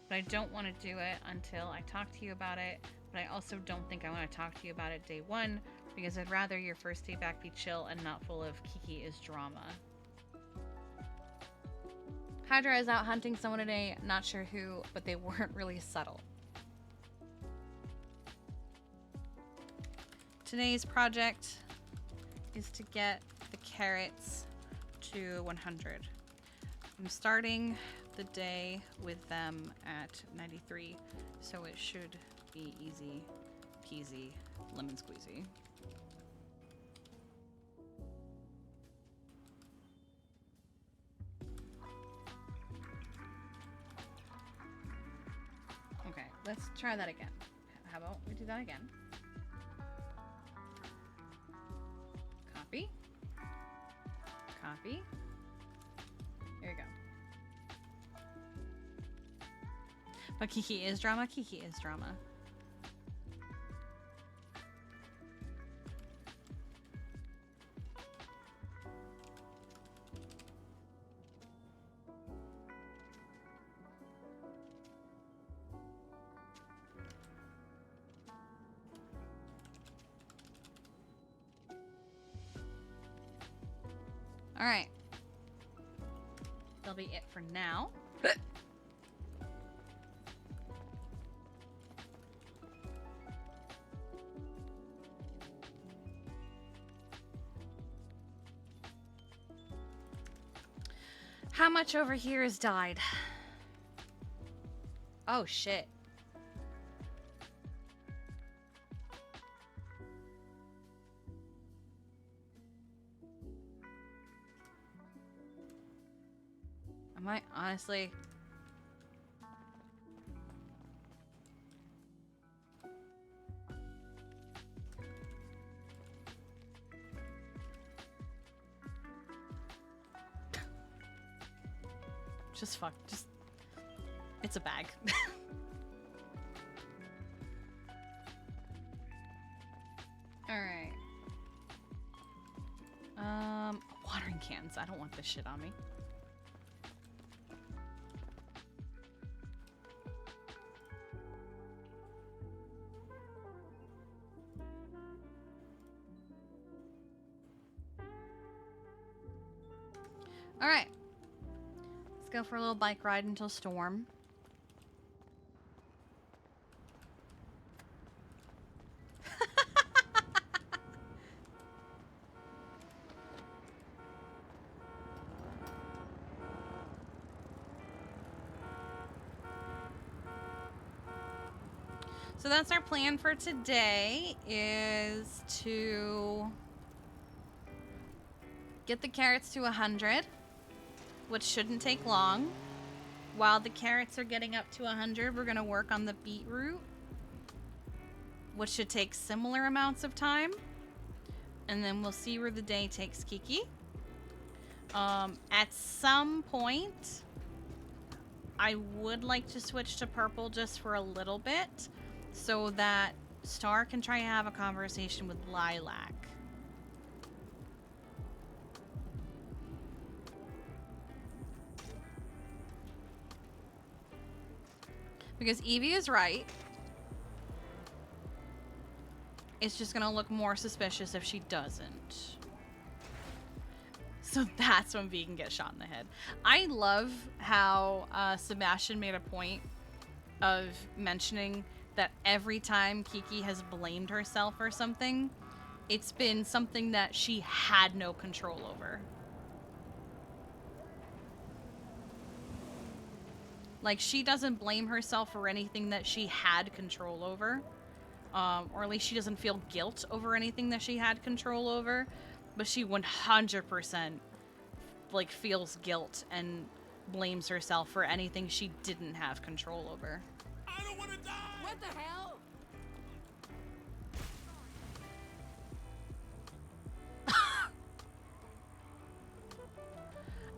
but I don't want to do it until I talk to you about it. But I also don't think I want to talk to you about it day one, because I'd rather your first day back be chill and not full of Kiki is drama. Hydra is out hunting someone today. Not sure who, but they weren't really subtle. Today's project is to get the carrots to 100. I'm starting the day with them at 93, so it should be easy peasy lemon squeezy. Okay, let's try that again. How about we do that again? Copy. Copy. Here you go. But Kiki is drama. Kiki is drama. All right. That'll be it for now. How much over here has died? Oh, shit. Am I honestly... Just fuck. Just... It's a bag. Alright. Watering cans. I don't want this shit on me. Alright. Let's go for a little bike ride until storm. So that's our plan for today, is to get the carrots to 100, which shouldn't take long. While the carrots are getting up to 100, we're going to work on the beetroot, which should take similar amounts of time. And then we'll see where the day takes Kiki. At some point, I would like to switch to purple just for a little bit, so that Star can try and have a conversation with Lilac. Because Evie is right. It's just gonna look more suspicious if she doesn't. So that's when V can get shot in the head. I love how Sebastian made a point of mentioning that every time Kiki has blamed herself for something, It's been something that she had no control over. Like, she doesn't blame herself for anything that she had control over. Or at least she doesn't feel guilt over anything that she had control over. But she 100% like feels guilt and blames herself for anything she didn't have control over. I don't want to die! What the hell?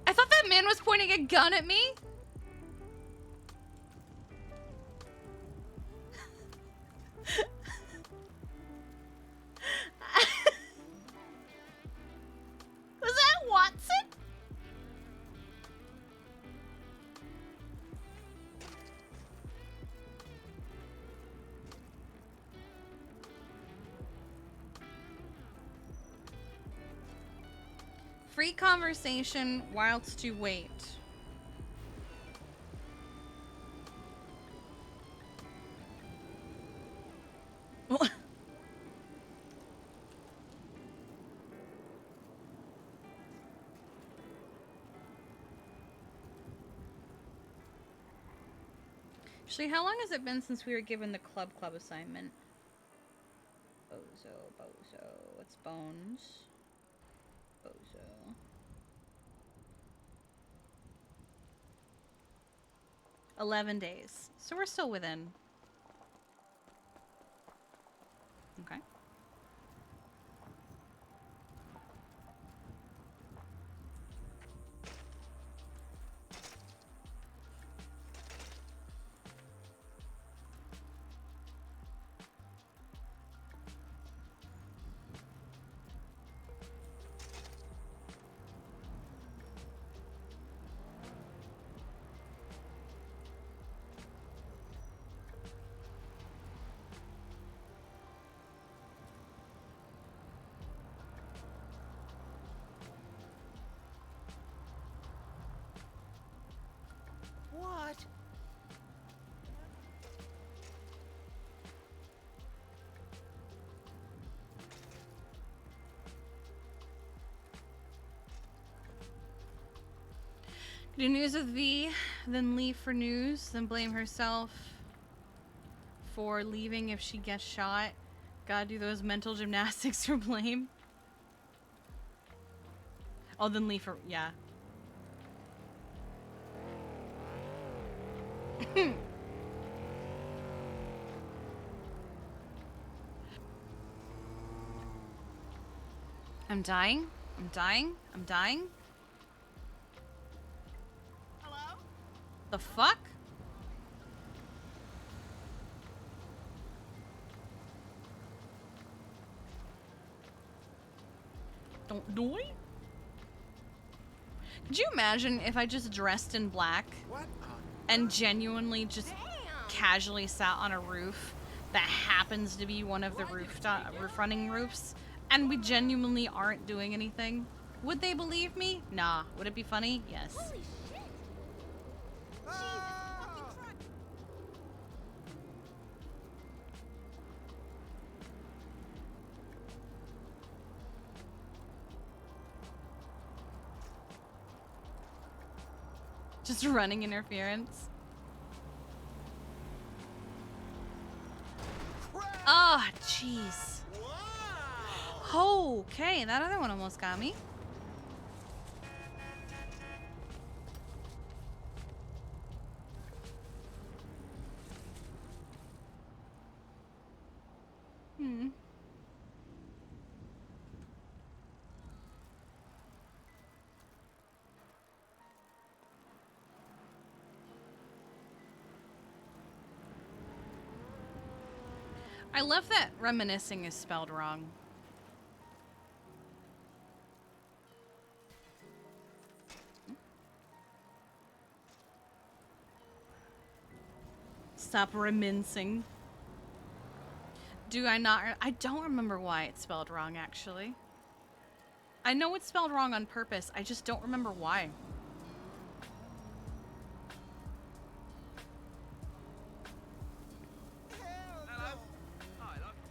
I thought that man was pointing a gun at me. Was that Watson? Free conversation whilst you wait. Actually, how long has it been since we were given the club assignment? Bozo. What's Bones? Bozo. 11 days. So we're still within. Okay. What? Do news with V, then leave for news, then blame herself for leaving if she gets shot. Gotta do those mental gymnastics for blame. Oh, then leave for, yeah. I'm dying. Hello? The fuck? Don't die? Could you imagine if I just dressed in black What? and genuinely just casually sat on a roof that happens to be one of the roof running roofs, and we genuinely aren't doing anything? Would they believe me? Nah. Would it be funny? Yes. Holy shit! Jesus fucking Christ! Just running interference. Oh, jeez. Wow! Okay, that other one almost got me. I love that reminiscing is spelled wrong. Stop reminiscing. Do I not? I don't remember why it's spelled wrong, actually. I know it's spelled wrong on purpose. I just don't remember why. Hello? Oh, I love you.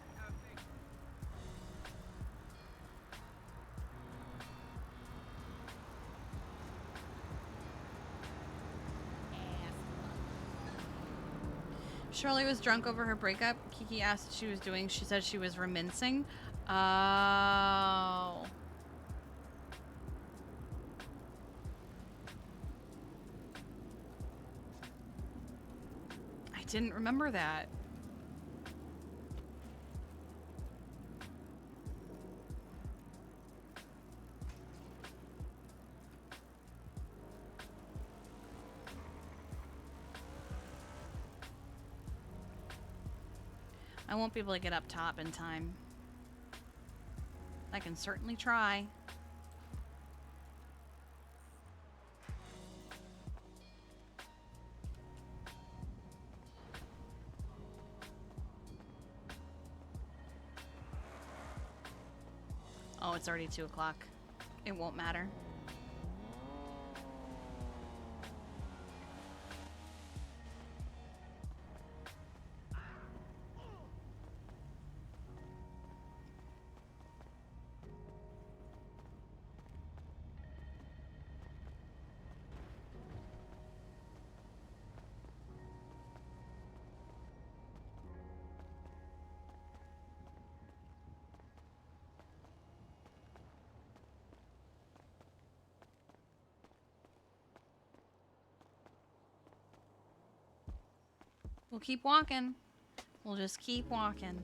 Shirley was drunk over her breakup. Kiki asked what she was doing. She said she was reminiscing. Oh. I didn't remember that. I won't be able to get up top in time. I can certainly try. Oh, it's already 2 o'clock. It won't matter. We'll keep walking. We'll just keep walking.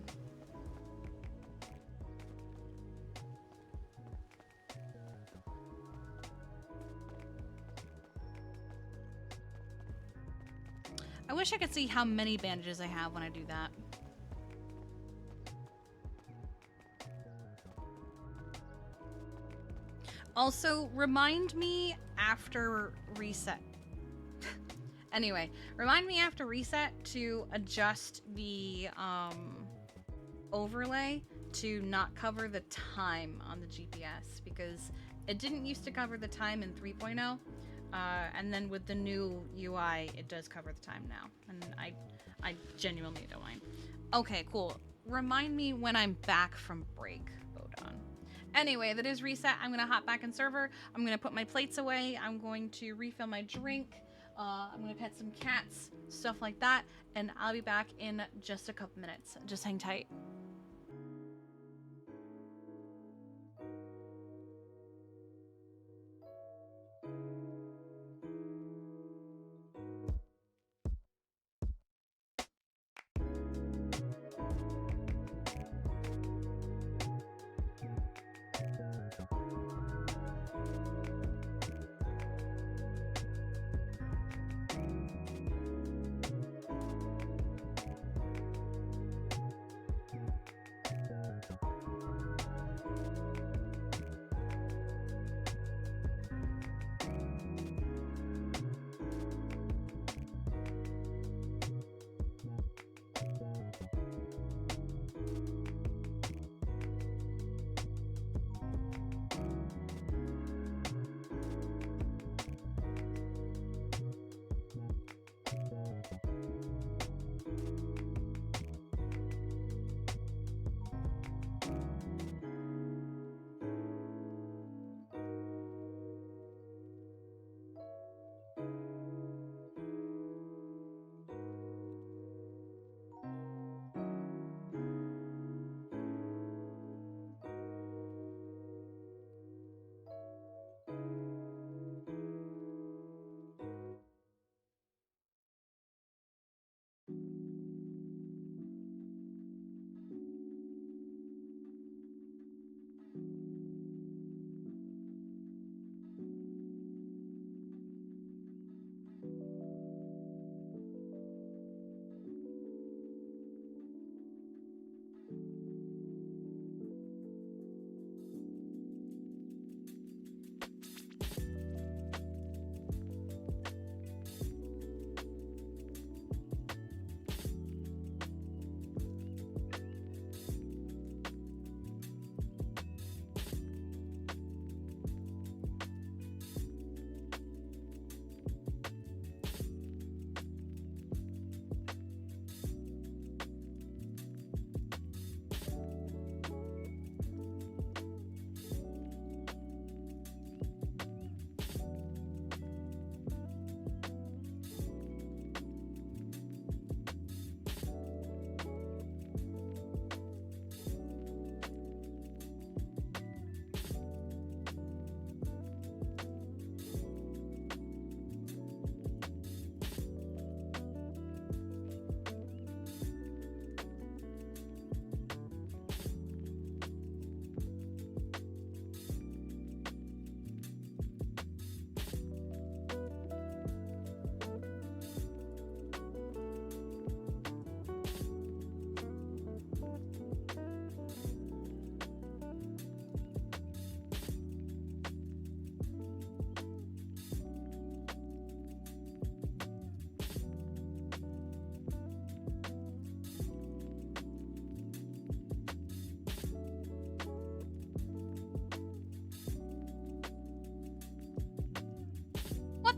I wish I could see how many bandages I have when I do that. Also, remind me after reset. Anyway, remind me after reset to adjust the overlay to not cover the time on the GPS, because it didn't used to cover the time in 3.0, and then with the new UI, it does cover the time now, and I genuinely don't mind. Okay, cool. Remind me when I'm back from break, Bodon. Anyway, that is reset. I'm gonna hop back in server. I'm gonna put my plates away. I'm going to refill my drink. I'm gonna pet some cats, stuff like that, and I'll be back in just a couple minutes. Just hang tight.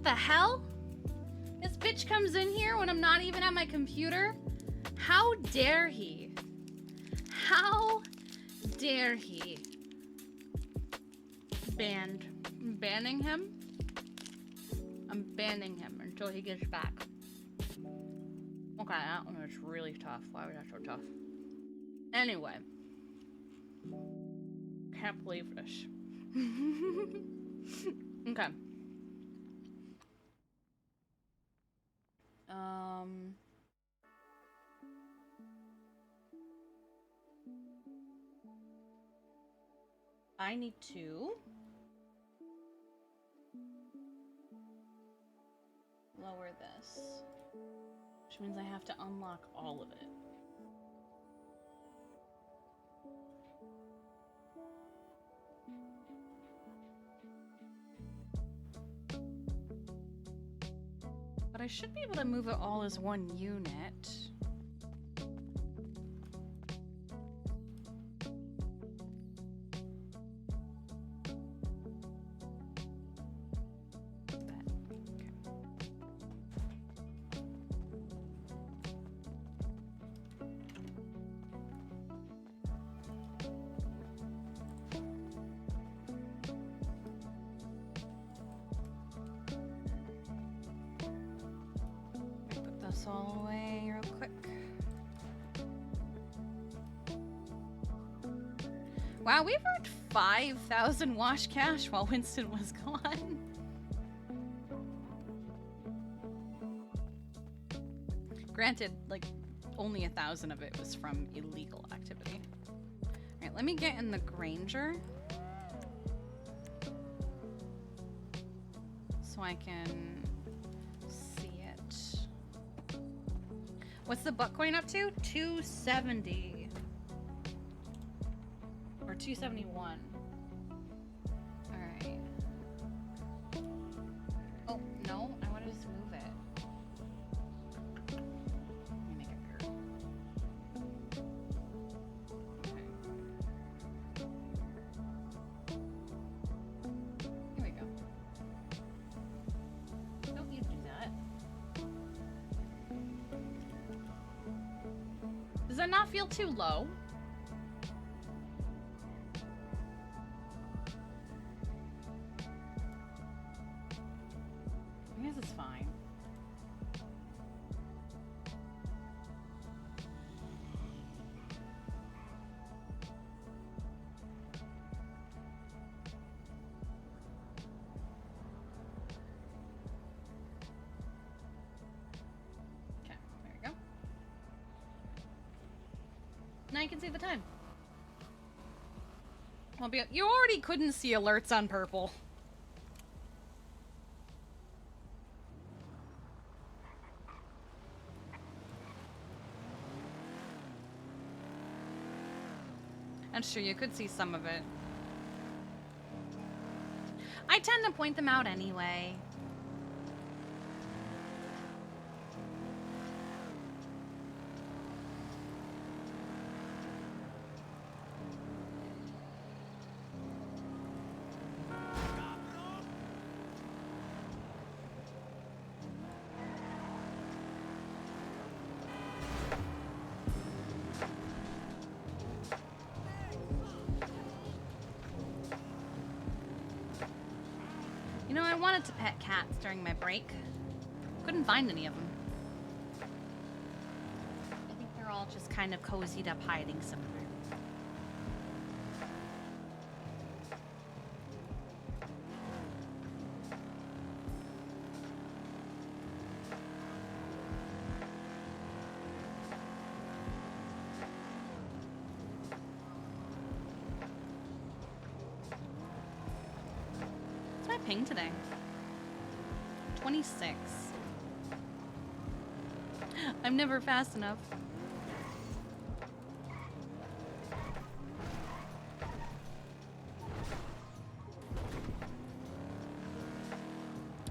the hell? This bitch comes in here when I'm not even at my computer? How dare he? How dare he? Banned. I'm banning him? I'm banning him until he gets back. Okay, that one was really tough. Why was that so tough? Anyway. Can't believe this. Okay. I need to lower this, which means I have to unlock all of it. But I should be able to move it all as one unit. Put this all away real quick. Wow, we've earned 5,000 wash cash while Winston was gone. Granted, like, only 1,000 of it was from illegal activity. Alright, let me get in the Granger. So I can see it. What's the buck coin up to? 270. Or 271. Alright. Oh, no, I want to just move it. Let me make it bigger. Okay. Here we go. Don't need to do that. Does that not feel too low? I guess it's fine. Okay, there we go. Now you can see the time. You already couldn't see alerts on purple. That's true, you could see some of it. I tend to point them out anyway. You know, I wanted to pet cats during my break. Couldn't find any of them. I think they're all just kind of cozied up hiding somewhere. What's my ping today? 26. I'm never fast enough.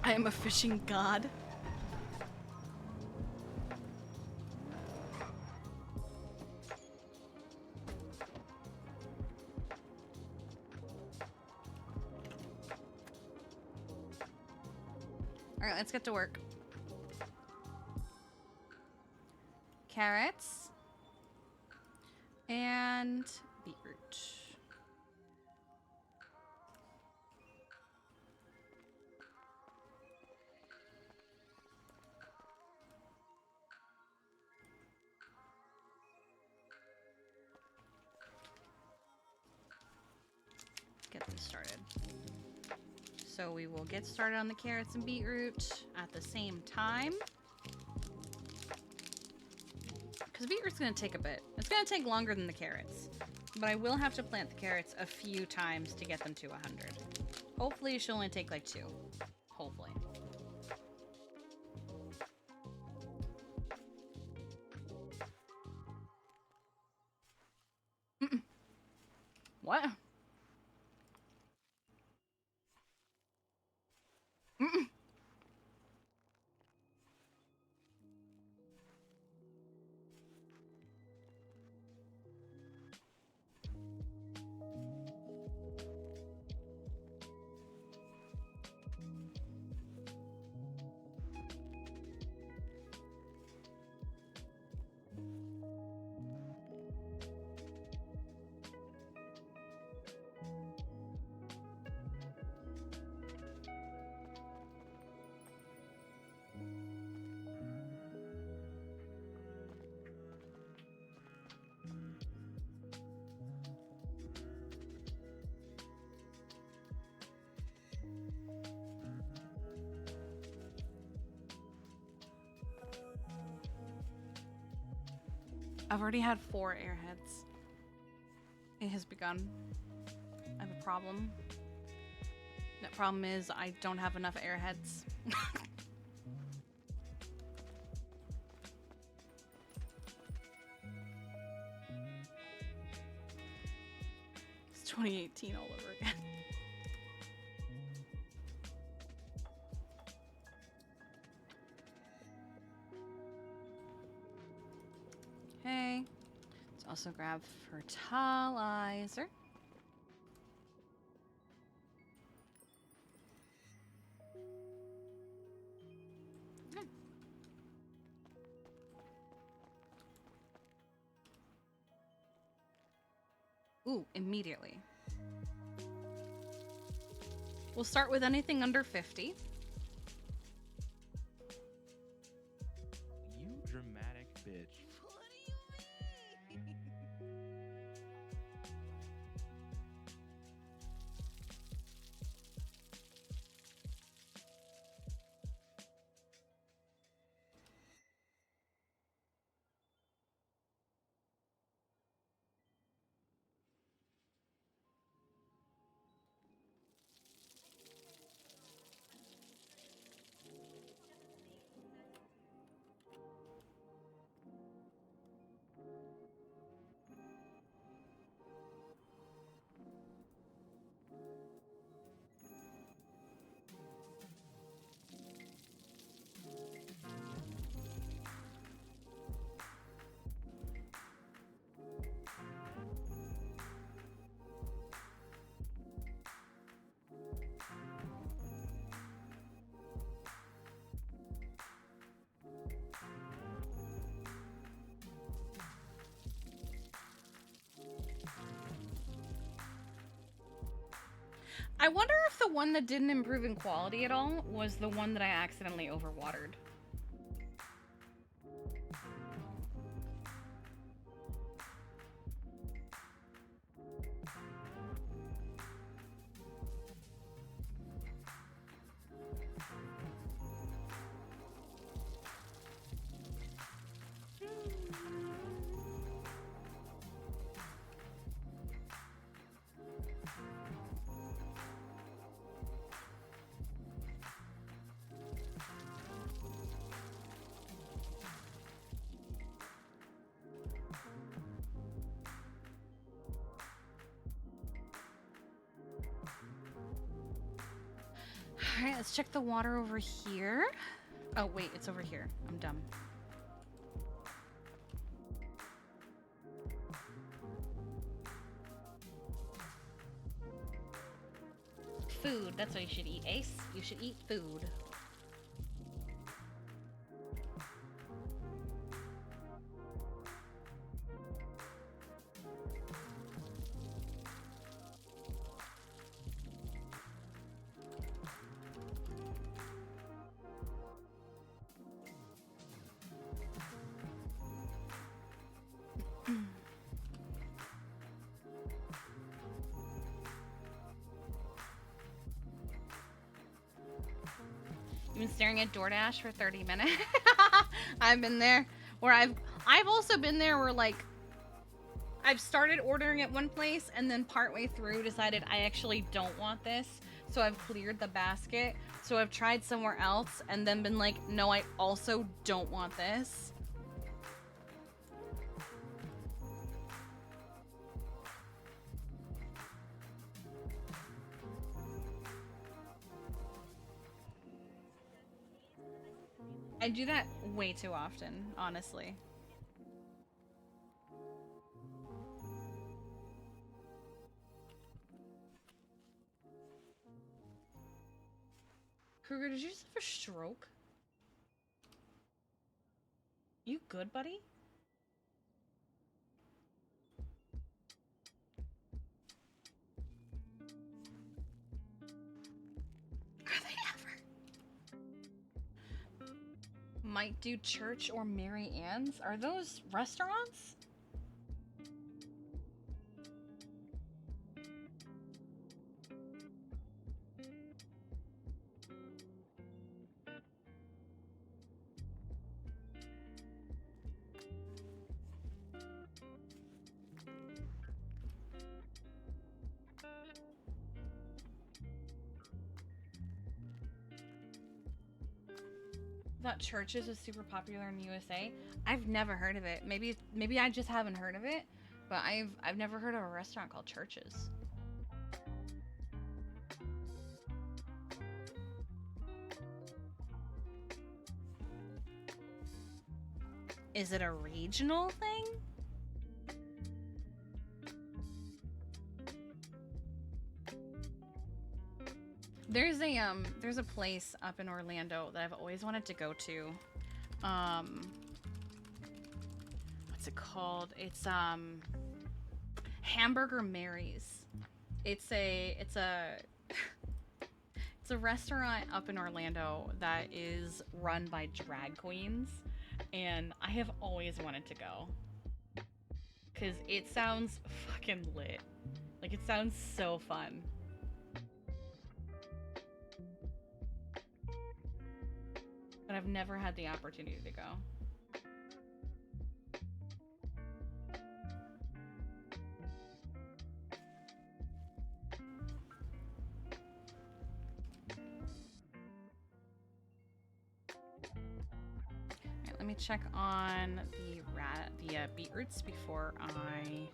I am a fishing god. All right, let's get to work. Carrots. And beetroot. Get this started. So we will get started on the carrots and beetroot at the same time. Because beetroot's going to take a bit. It's going to take longer than the carrots. But I will have to plant the carrots a few times to get them to 100. Hopefully it should only take like 2. Hopefully. What? I've already had 4 airheads. It has begun. I have a problem. That problem is I don't have enough airheads. It's 2018 all over again. Okay. Let's also grab fertilizer. Okay. Ooh, immediately. We'll start with anything under 50. You dramatic bitch. What do you mean? I wonder if the one that didn't improve in quality at all was the one that I accidentally overwatered. Alright, let's check the water over here. Oh, wait, it's over here. I'm dumb. Food. That's what you should eat, Ace. You should eat food. You've been staring at DoorDash for 30 minutes. I've been there. Where I've also been there where like I've started ordering at one place and then partway through decided I actually don't want this. So I've cleared the basket. So I've tried somewhere else and then been like, no, I also don't want this. I do that way too often, honestly. Kruger, did you just have a stroke? You good, buddy? Are they ever? Might do Church or Mary Ann's? Are those restaurants? Thought Churches is super popular in the USA. I've never heard of it. Maybe I just haven't heard of it, but I've never heard of a restaurant called Churches. Is it a regional thing? There's a place up in Orlando that I've always wanted to go to. What's it called? It's Hamburger Mary's. It's a it's a restaurant up in Orlando that is run by drag queens, and I have always wanted to go. 'Cause it sounds fucking lit. Like, it sounds so fun. But I've never had the opportunity to go. Alright, let me check on the beetroots before I...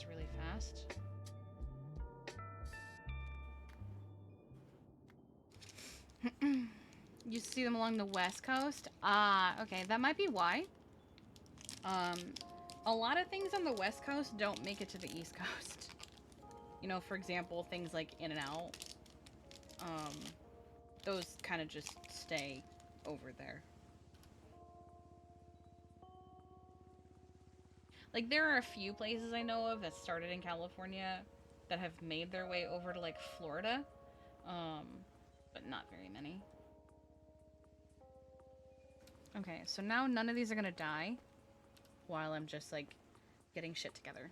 really fast. You see them along the west coast? Ah, okay, that might be why. A lot of things on the west coast don't make it to the east coast. You know, for example, things like In-N-Out. Those kind of just stay over there. Like, there are a few places I know of that started in California that have made their way over to, like, Florida. But not very many. Okay, so now none of these are gonna die while I'm just, like, getting shit together.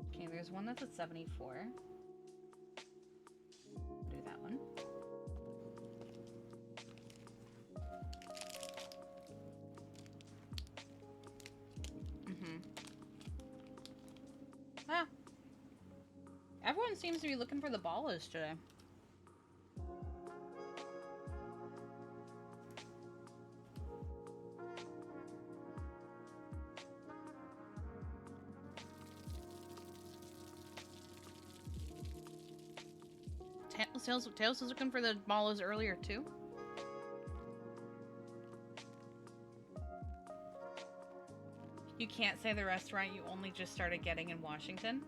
Okay, there's one that's at 74. Do that one. Ah. Everyone seems to be looking for the ballas today. Tails was looking for the ballas earlier too. You can't say the restaurant you only just started getting in Washington?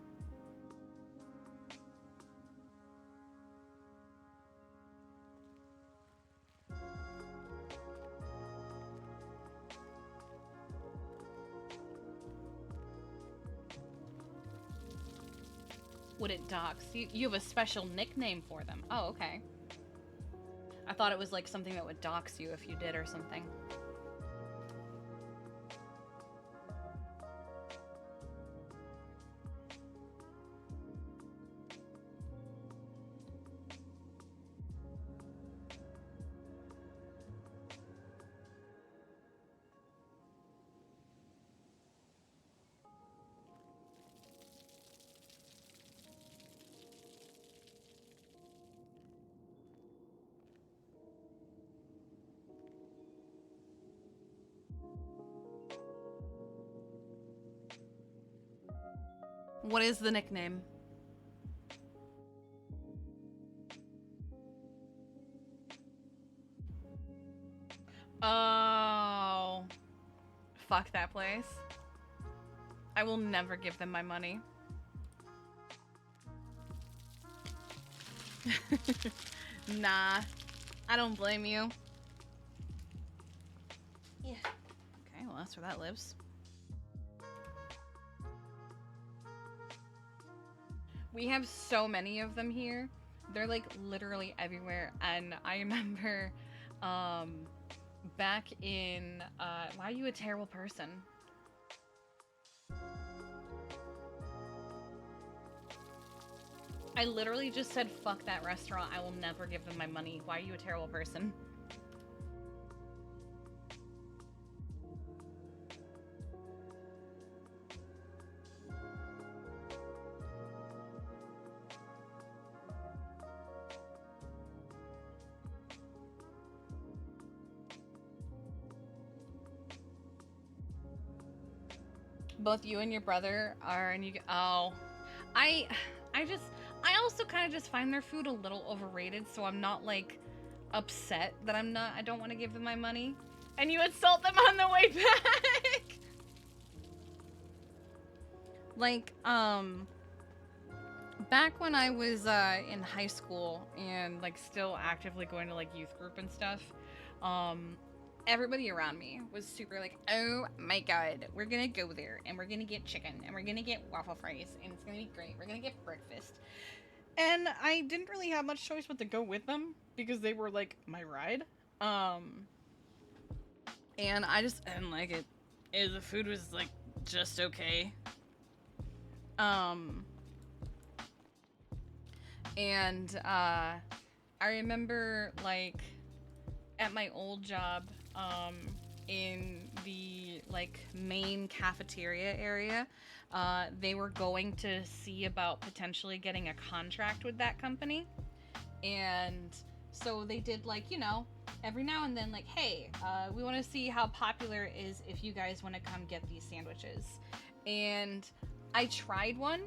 Would it dox? You have a special nickname for them. Oh, okay. I thought it was like something that would dox you if you did or something. What is the nickname? Oh. Fuck that place. I will never give them my money. Nah. I don't blame you. Yeah. Okay, well that's where that lives. We have so many of them here. They're like literally everywhere. And I remember back in why are you a terrible person? I literally just said fuck that restaurant. I will never give them my money. Why are you a terrible person? Both you and your brother are, and you oh, I also kind of just find their food a little overrated, so I'm not like upset that I don't want to give them my money. And you insult them on the way back. Like back when I was in high school and like still actively going to like youth group and stuff, everybody around me was super like, oh my god, we're gonna go there and we're gonna get chicken and we're gonna get waffle fries and it's gonna be great. We're gonna get breakfast. And I didn't really have much choice but to go with them because they were like my ride. And I just didn't like it. The food was like just okay. And I remember like at my old job, in the like main cafeteria area, they were going to see about potentially getting a contract with that company. And so they did like, you know, every now and then like, hey, we want to see how popular it is if you guys want to come get these sandwiches. And I tried one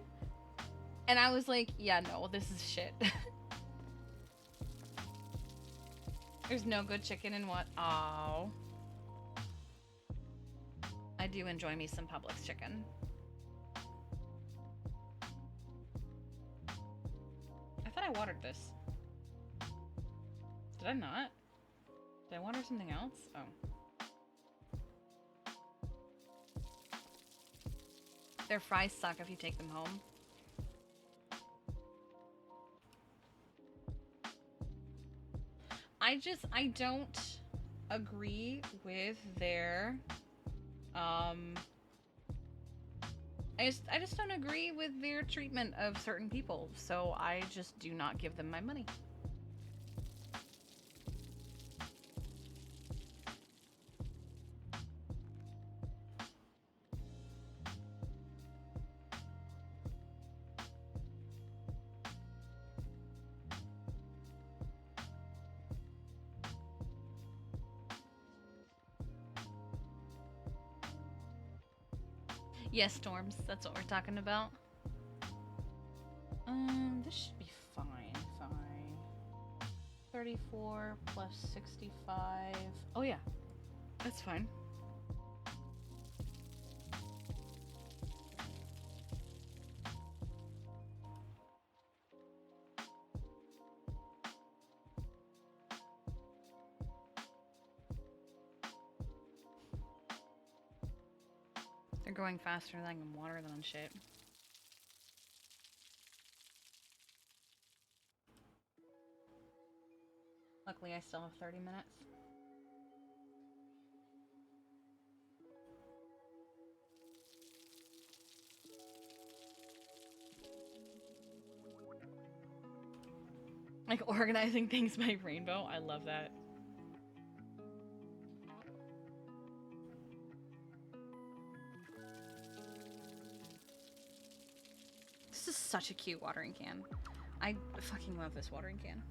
and I was like, yeah, no, this is shit. There's no good chicken in what? Oh. I do enjoy me some Publix chicken. I thought I watered this. Did I not? Did I water something else? Oh. Their fries suck if you take them home. I don't agree with their I just don't agree with their treatment of certain people, so I just do not give them my money. Yes, Storms, that's what we're talking about. This should be fine. 34 plus 65. Oh yeah, that's fine. They're going faster than I can water them and shit. Luckily, I still have 30 minutes. Like organizing things by rainbow. I love that. This is such a cute watering can. I fucking love this watering can.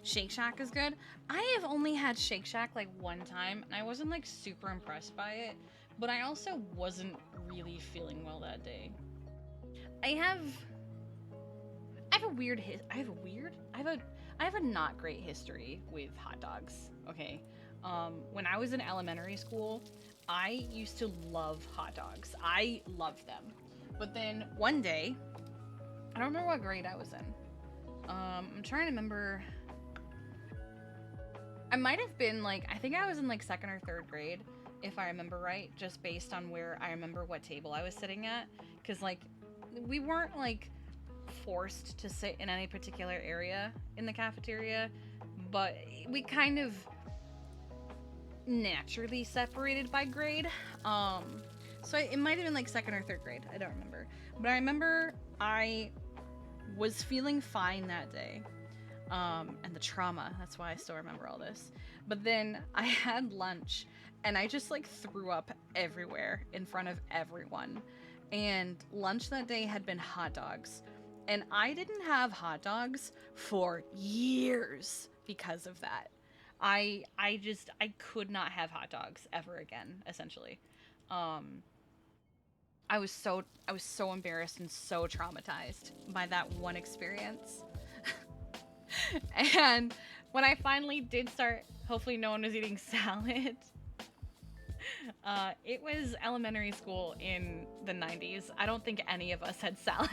Shake Shack is good. I have only had Shake Shack like one time, and I wasn't like super impressed by it, but I also wasn't really feeling well that day. I have a not great history with hot dogs. Okay, when I was in elementary school, I used to love hot dogs. I loved them, but then one day, I don't remember what grade I was in. I'm trying to remember. I might have been like, I think I was in like 2nd or 3rd grade, if I remember right, just based on where I remember what table I was sitting at. Because like, we weren't like forced to sit in any particular area in the cafeteria, but we kind of naturally separated by grade. So it might have been like 2nd or 3rd grade. I don't remember. But I remember I was feeling fine that day. And the trauma, that's why I still remember all this. But then I had lunch and I just like threw up everywhere in front of everyone. And lunch that day had been hot dogs. And I didn't have hot dogs for years because of that. I could not have hot dogs ever again, essentially. I was so embarrassed and so traumatized by that one experience. And when I finally did start, hopefully no one was eating salad. It was elementary school in the 90s. I don't think any of us had salads.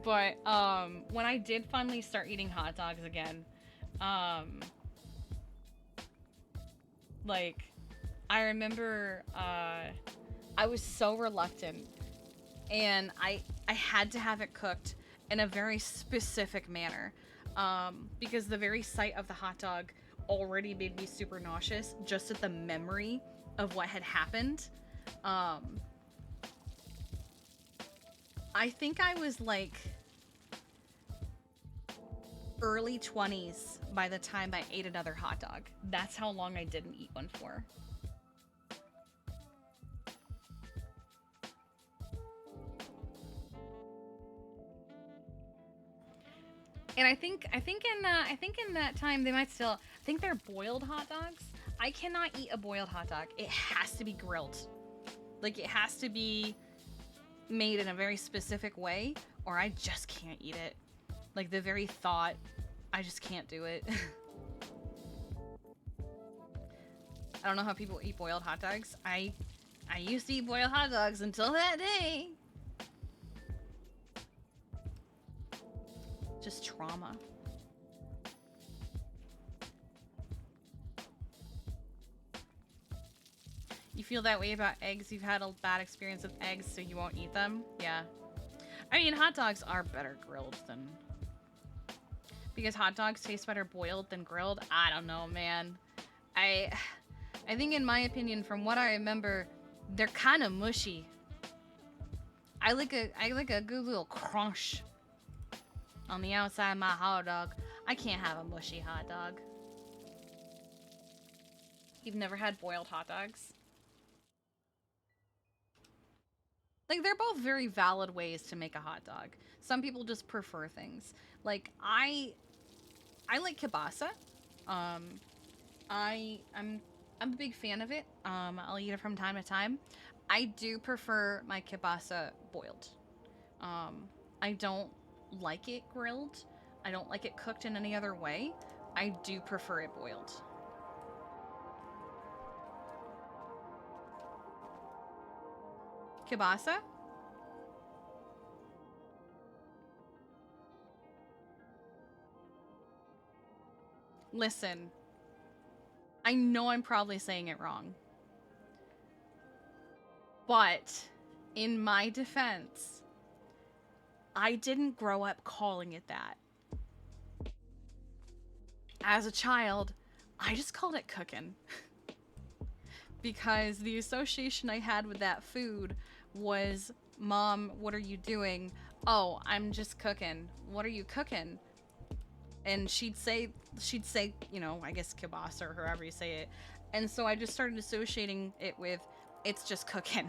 But when I did finally start eating hot dogs again, like I remember I was so reluctant, and I had to have it cooked in a very specific manner, because the very sight of the hot dog already made me super nauseous just at the memory of what had happened. I think I was like early 20s by the time I ate another hot dog. That's how long I didn't eat one for. And I think in that time they might still, I think they're boiled hot dogs. I cannot eat a boiled hot dog. It has to be grilled. Like it has to be made in a very specific way, or I just can't eat it. Like the very thought, I just can't do it. I don't know how people eat boiled hot dogs. I used to eat boiled hot dogs until that day. Just trauma. You feel that way about eggs? You've had a bad experience with eggs, so you won't eat them? Yeah. I mean, hot dogs are better grilled than... Because hot dogs taste better boiled than grilled? I don't know, man. I think in my opinion, from what I remember, they're kind of mushy. I like a good little crunch on the outside of my hot dog. I can't have a mushy hot dog. You've never had boiled hot dogs? Like, they're both very valid ways to make a hot dog. Some people just prefer things. Like, I I like kielbasa. I'm a big fan of it. I'll eat it from time to time. I do prefer my kielbasa boiled. I don't like it grilled. I don't like it cooked in any other way. I do prefer it boiled. Kielbasa? Listen, I know I'm probably saying it wrong. But in my defense, I didn't grow up calling it that. As a child, I just called it cooking. Because the association I had with that food was, Mom, what are you doing? Oh, I'm just cooking. What are you cooking? And she'd say, you know, I guess kielbasa or however you say it. And so I just started associating it with, it's just cooking.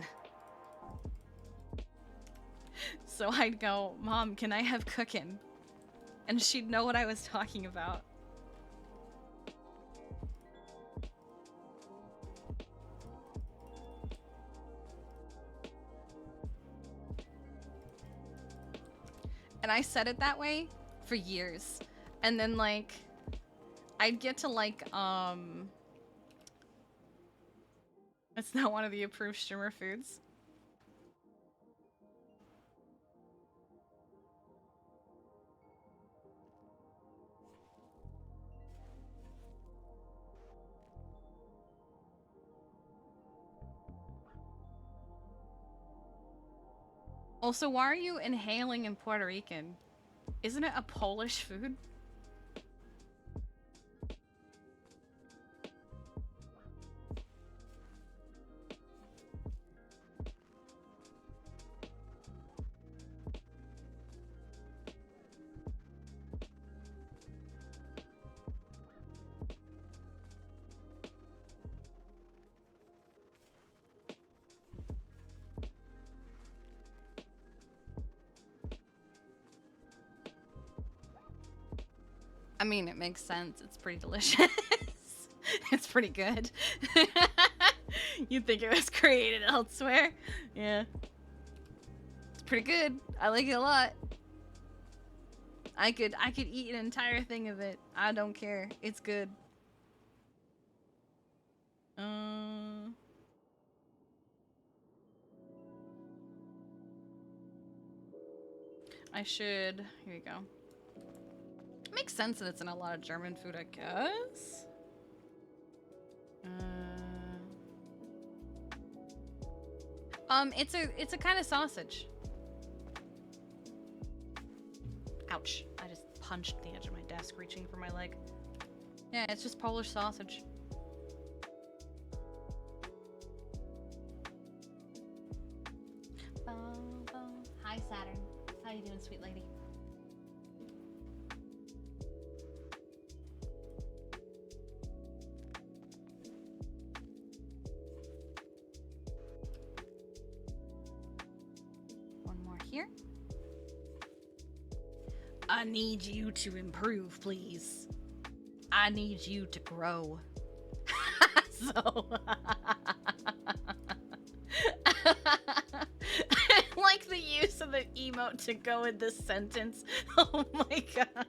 So I'd go, Mom, can I have cooking? And she'd know what I was talking about. And I said it that way for years. And then, like, I'd get to, like, it's not one of the approved streamer foods. Also, why are you inhaling in Puerto Rican? Isn't it a Polish food? I mean, it makes sense. It's pretty delicious. It's pretty good. You'd think it was created elsewhere. Yeah. It's pretty good. I like it a lot. I could eat an entire thing of it. I don't care. It's good. I should. Here you go. Makes sense that it's in a lot of German food, I guess. It's a kind of sausage. Ouch! I just punched the edge of my desk, reaching for my leg. Yeah, it's just Polish sausage. Hi, Saturn. How you doing, sweet lady? One more here. I need you to improve, please. I need you to grow. So... I like the use of the emote to go in this sentence. Oh my god.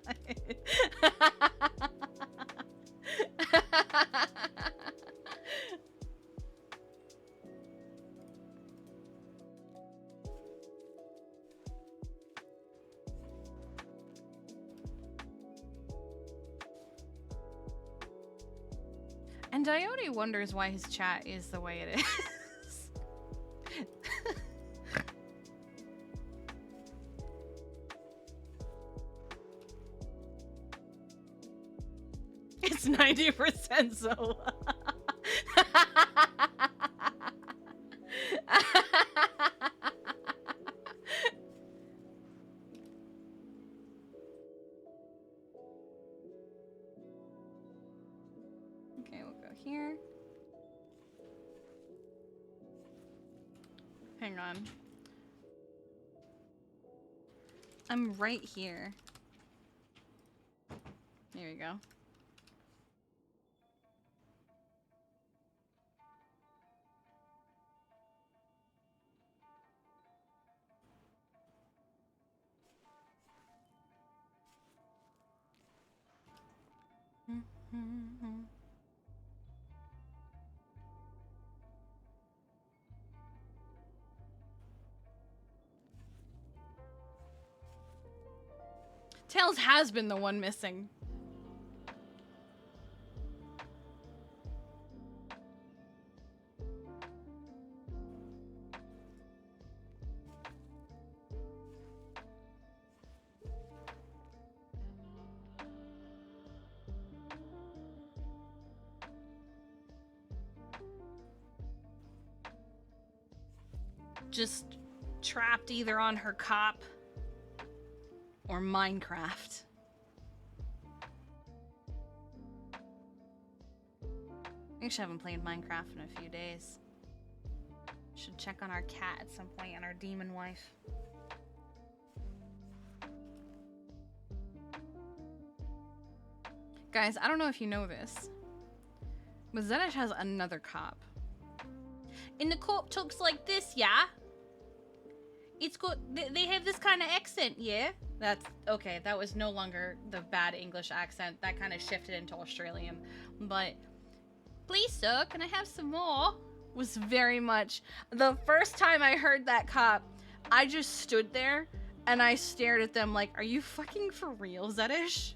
And Diode wonders why his chat is the way it is. It's 90% so. Okay, we'll go here. Hang on. I'm right here. There you go. Tails has been the one missing. Just trapped either on her cop or Minecraft. I actually haven't played Minecraft in a few days. Should check on our cat at some point and our demon wife. Guys, I don't know if you know this, but Zedish has another cop. And the cop talks like this, yeah? It's got, they have this kind of accent, yeah? That's, okay, that was no longer the bad English accent. That kind of shifted into Australian. But, please, sir, can I have some more? Was very much, the first time I heard that cop, I just stood there and I stared at them like, are you fucking for real, Zedish?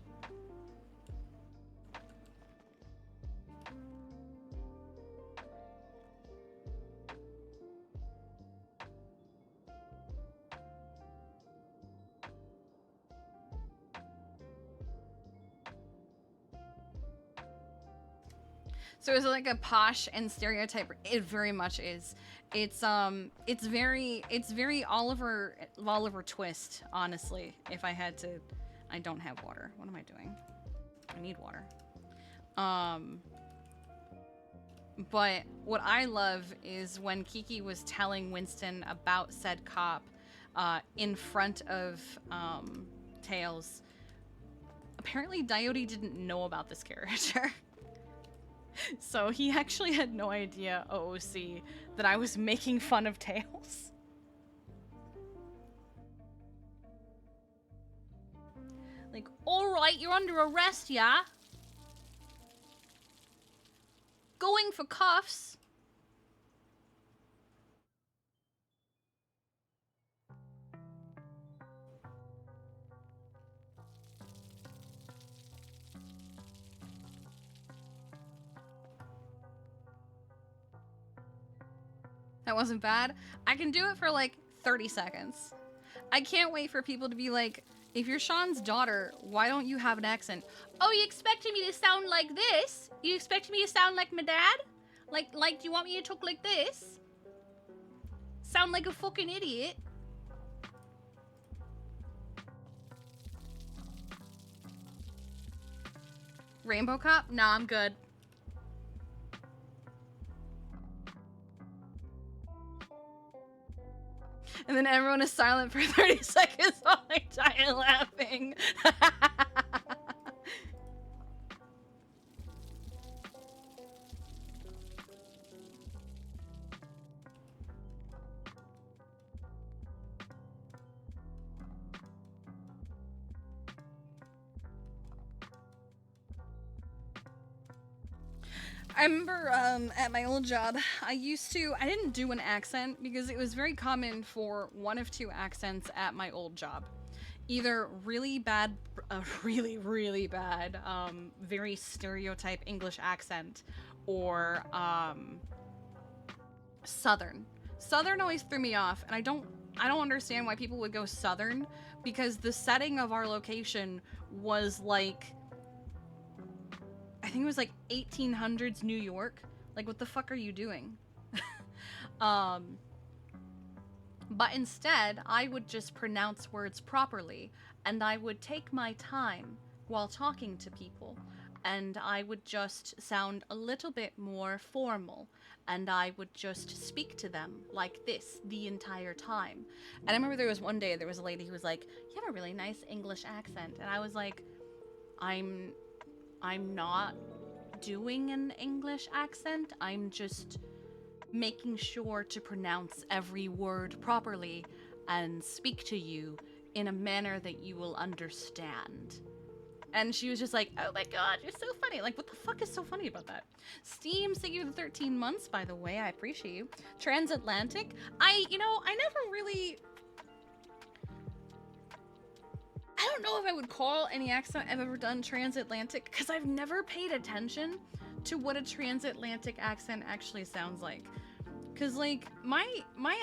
So is it like a posh and stereotype? It very much is. It's very Oliver Twist, honestly. If I had to, I don't have water. What am I doing? I need water. But what I love is when Kiki was telling Winston about said cop, in front of Tails. Apparently, Diote didn't know about this character. So he actually had no idea, OOC, that I was making fun of Tails. Like, alright, you're under arrest, yeah? Going for cuffs. That wasn't bad. I can do it for like 30 seconds. I can't wait for people to be like, if you're Sean's daughter, why don't you have an accent? Oh, you expecting me to sound like this? You expecting me to sound like my dad? Like, do you want me to talk like this? Sound like a fucking idiot? Rainbow Cop? Nah, I'm good. And then everyone is silent for 30 seconds while I die laughing. I remember at my old job, I didn't do an accent because it was very common for one of two accents at my old job. Either really bad, really bad, very stereotype English accent, or Southern. Southern always threw me off, and I don't understand why people would go Southern, because the setting of our location was like, I think it was like 1800s New York. Like, what the fuck are you doing? But instead, I would just pronounce words properly, and I would take my time while talking to people, and I would just sound a little bit more formal, and I would just speak to them like this the entire time. And I remember there was one day, there was a lady who was like, you have a really nice English accent. And I was like, I'm I'm not doing an English accent. I'm just making sure to pronounce every word properly and speak to you in a manner that you will understand. And she was just like, oh my god, you're so funny. Like, what the fuck is so funny about that? Steam sent you the 13 months, by the way. I appreciate you. Transatlantic. I never really... I don't know if I would call any accent I've ever done transatlantic, because I've never paid attention to what a transatlantic accent actually sounds like. Because, like, my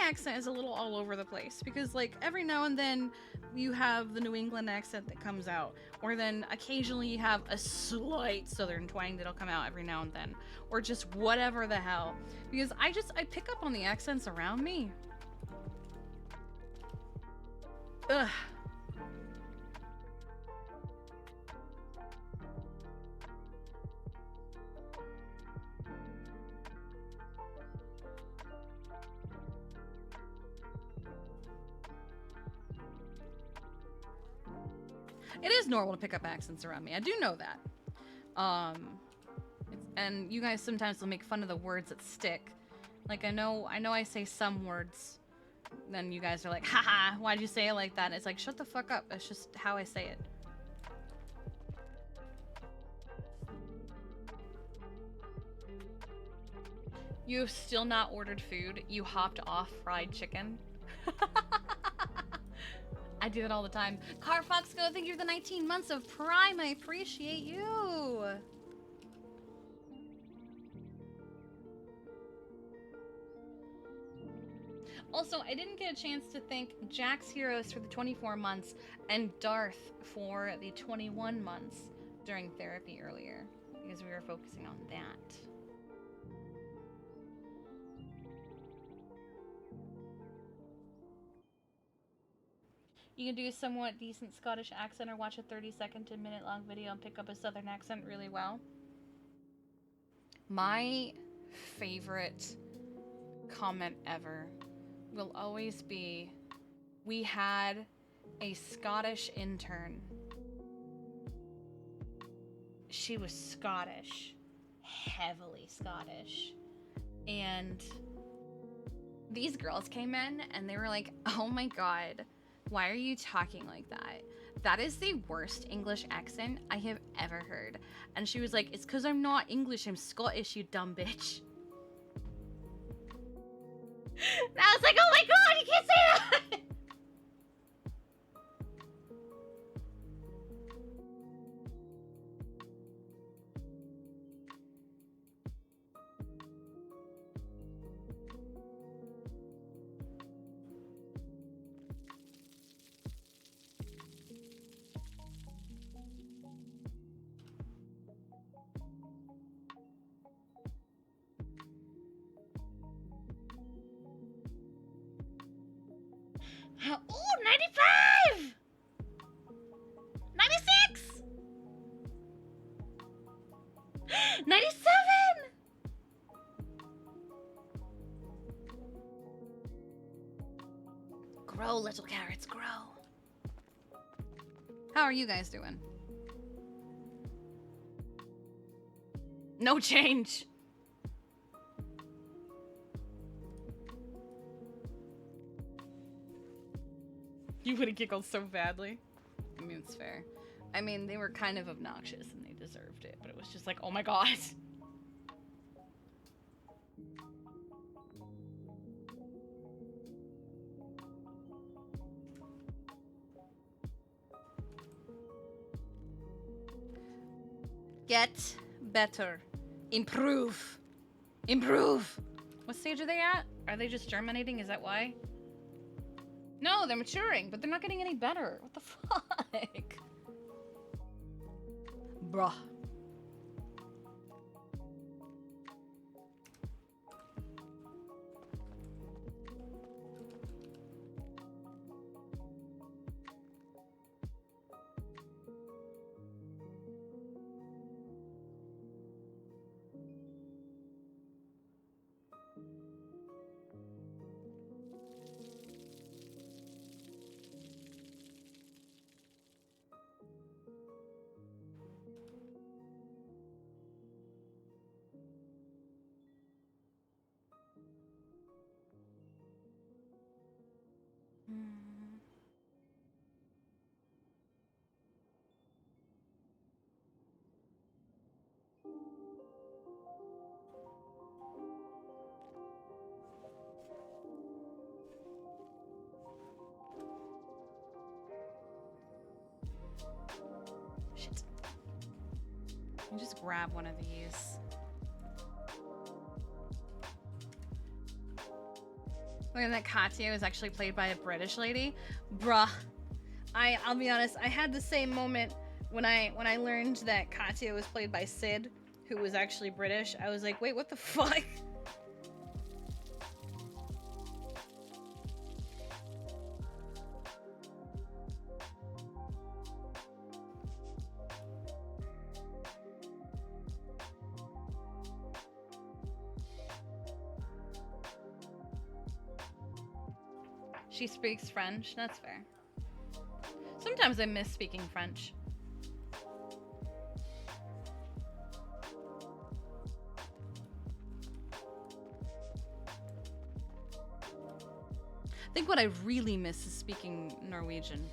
accent is a little all over the place. Because, like, every now and then you have the New England accent that comes out. Or then occasionally you have a slight southern twang that'll come out every now and then. Or just whatever the hell. Because I pick up on the accents around me. Ugh. It is normal to pick up accents around me. I do know that. And you guys sometimes will make fun of the words that stick. Like, I know I say some words, then you guys are like, haha, why'd you say it like that? And it's like, shut the fuck up. That's just how I say it. You've still not ordered food. You hopped off fried chicken. I do that all the time. Carfox Go, thank you for the 19 months of Prime. I appreciate you. Also, I didn't get a chance to thank Jack's Heroes for the 24 months and Darth for the 21 months during therapy earlier, because we were focusing on that. You can do a somewhat decent Scottish accent or watch a 30-second to minute-long video and pick up a southern accent really well. My favorite comment ever will always be, we had a Scottish intern. She was Scottish, heavily Scottish. And these girls came in and they were like, oh my god, why are you talking like that? That is the worst English accent I have ever heard. And she was like, it's because I'm not English, I'm Scottish, you dumb bitch. And I was like, oh my god, you can't say that! Ooh, 95! 96! 97! Grow, little carrots, grow. How are you guys doing? No change. You would have giggled so badly. I mean, it's fair. I mean, they were kind of obnoxious and they deserved it, but it was just like, oh my god. Get better. Improve. Improve. What stage are they at? Are they just germinating? Is that why? No, they're maturing, but they're not getting any better. What the fuck? Bruh. me just grab one of these. Look at that. Katya was actually played by a British lady. Bruh. I'll be honest, I had the same moment when I learned that Katya was played by Sid, who was actually British. I was like, wait, what the fuck? She speaks French. That's fair. Sometimes I miss speaking French. I think what I really miss is speaking Norwegian.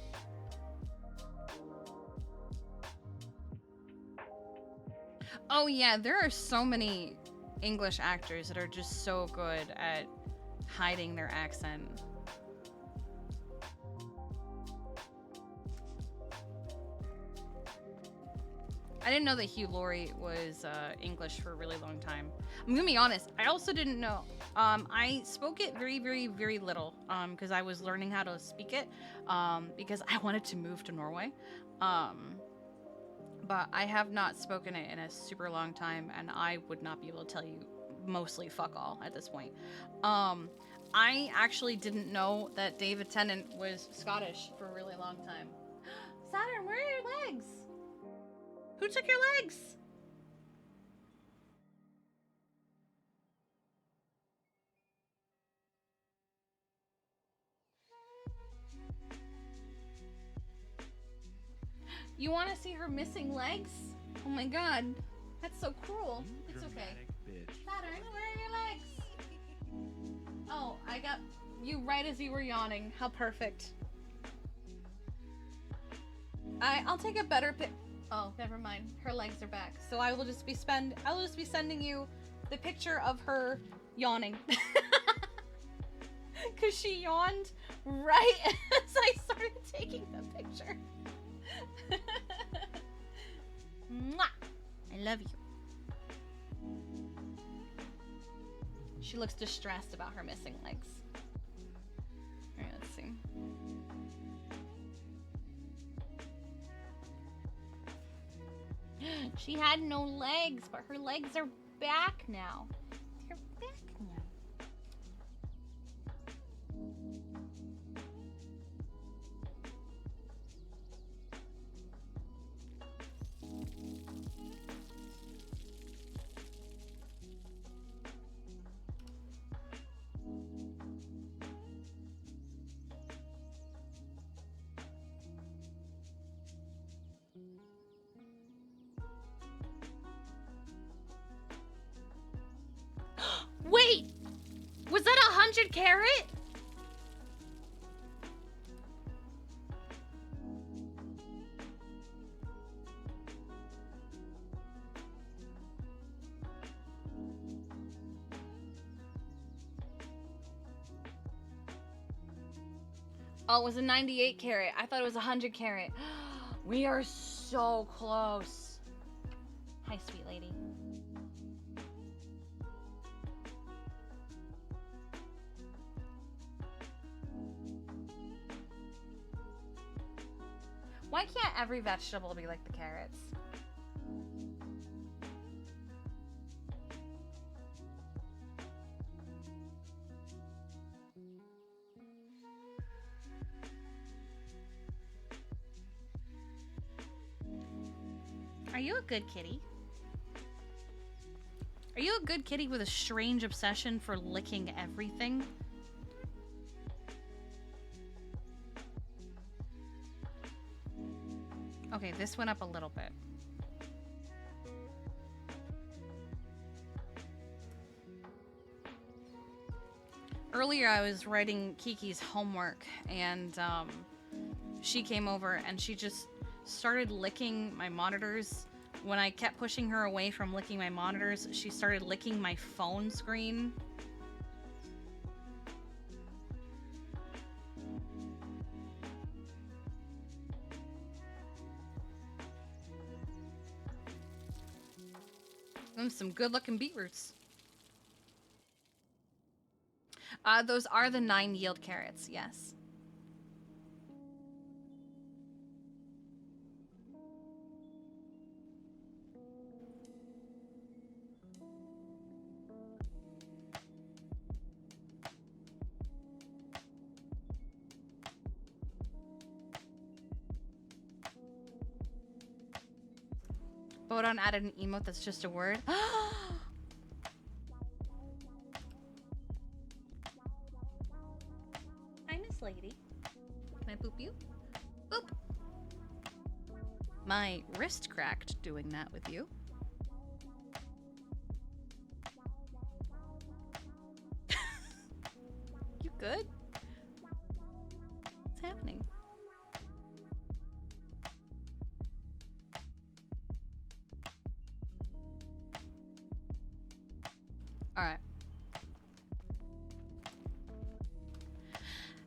Oh yeah, there are so many English actors that are just so good at hiding their accent. I didn't know that Hugh Laurie was English for a really long time. I'm gonna be honest, I also didn't know. I spoke it very, very, very little because I was learning how to speak it because I wanted to move to Norway. But I have not spoken it in a super long time, and I would not be able to tell you mostly fuck all at this point. I actually didn't know that David Tennant was Scottish for a really long time. Saturn, where are your legs? Who took your legs? You want to see her missing legs? Oh my god. That's so cruel. It's okay. Bitch. Saturn, where are your legs? Oh, I got you right as you were yawning. How perfect. I'll take a better pic. Oh, never mind. Her legs are back. So I will just be sending you the picture of her yawning. Cause she yawned right as I started taking the picture. Mwah! I love you. She looks distressed about her missing legs. Alright, let's see. She had no legs, but her legs are back now. They're back now. Wait! Was that 100 carat? Oh, it was a 98 carat. I thought it was 100 carat. We are so close. Hi, sweet lady. Why can't every vegetable be like the carrots? Are you a good kitty? Are you a good kitty with a strange obsession for licking everything? Okay, this went up a little bit. Earlier I was writing Kiki's homework and she came over and she just started licking my monitors. When I kept pushing her away from licking my monitors, she started licking my phone screen. Some good-looking beetroots. Those are the 9 yield carrots, yes. Bodon added an emote that's just a word. Hi, Miss Lady. Can I boop you? Boop. My wrist cracked doing that with you. You good? What's happening? Alright.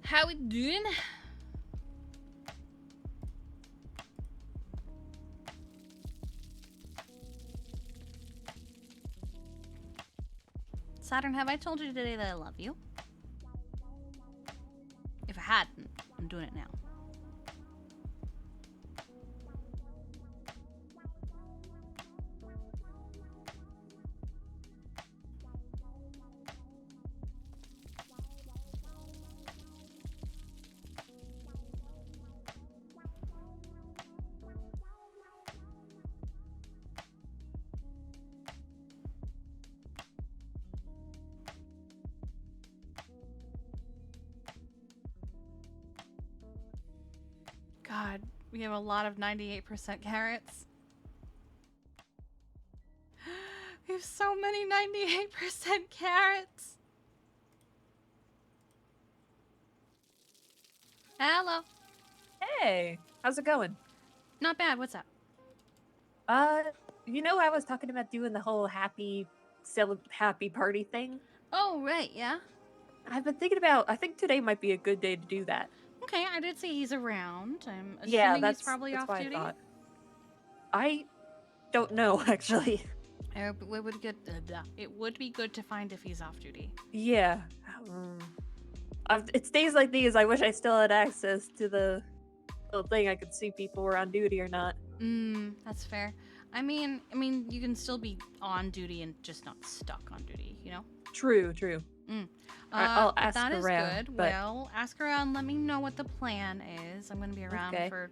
How we doing? Saturn, have I told you today that I love you? If I hadn't, I'm doing it now. God, we have a lot of 98% carrots. We have so many 98% carrots. Hello. Hey, how's it going? Not bad. What's up? You know I was talking about doing the whole happy party thing? Oh, right, yeah. I've been thinking about, I think today might be a good day to do that. Okay, I did say he's around. I'm assuming Yeah, he's that's probably that's off what duty. I thought. I don't know, actually. It would be good to find if he's off duty. Yeah. It's days like these, I wish I still had access to the little thing I could see people were on duty or not. That's fair. I mean, you can still be on duty and just not stuck on duty, you know? True. I'll ask that is around, good. but- Well, ask around. Let me know what the plan is. I'm gonna be around Okay. for,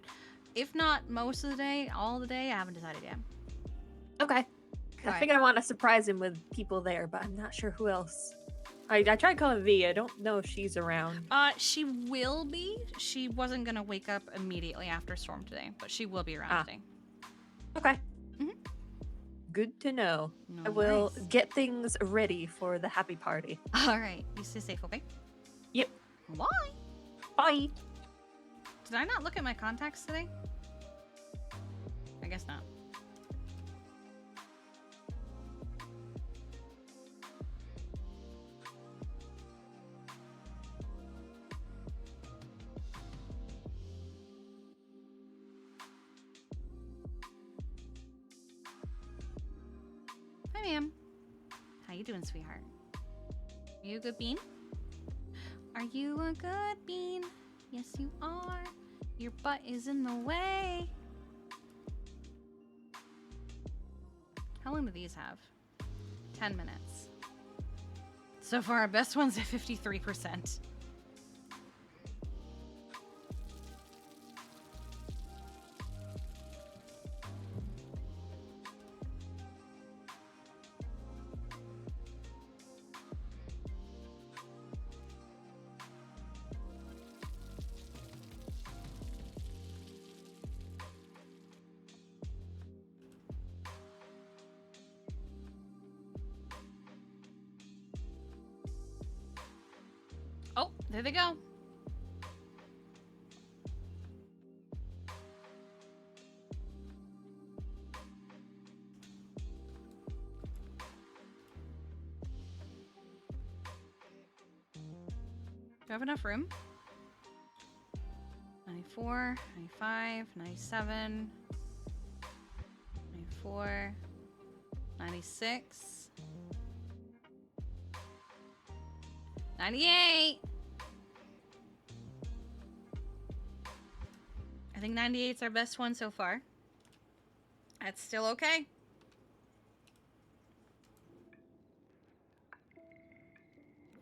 if not most of the day, all the day. I haven't decided yet. Okay. I Alright. think I want to surprise him with people there, but I'm not sure who else. I tried calling V. I don't know if she's around. She will be. She wasn't gonna wake up immediately after storm today, but she will be around today. Okay. Mhm. Good to know. No I will worries. get things ready for the happy party. All right. You stay safe, okay? Yep. Bye. Bye. Did I not look at my contacts today? I guess not. Hi, ma'am. How you doing, sweetheart? You a good bean? Are you a good bean? Yes, you are. Your butt is in the way. How long do these have? 10 minutes. So far, our best one's at 53%. Oh, there they go. Do I have enough room? 94, 95, 97, 94, 96. 98. I think 98's our best one so far. That's still okay.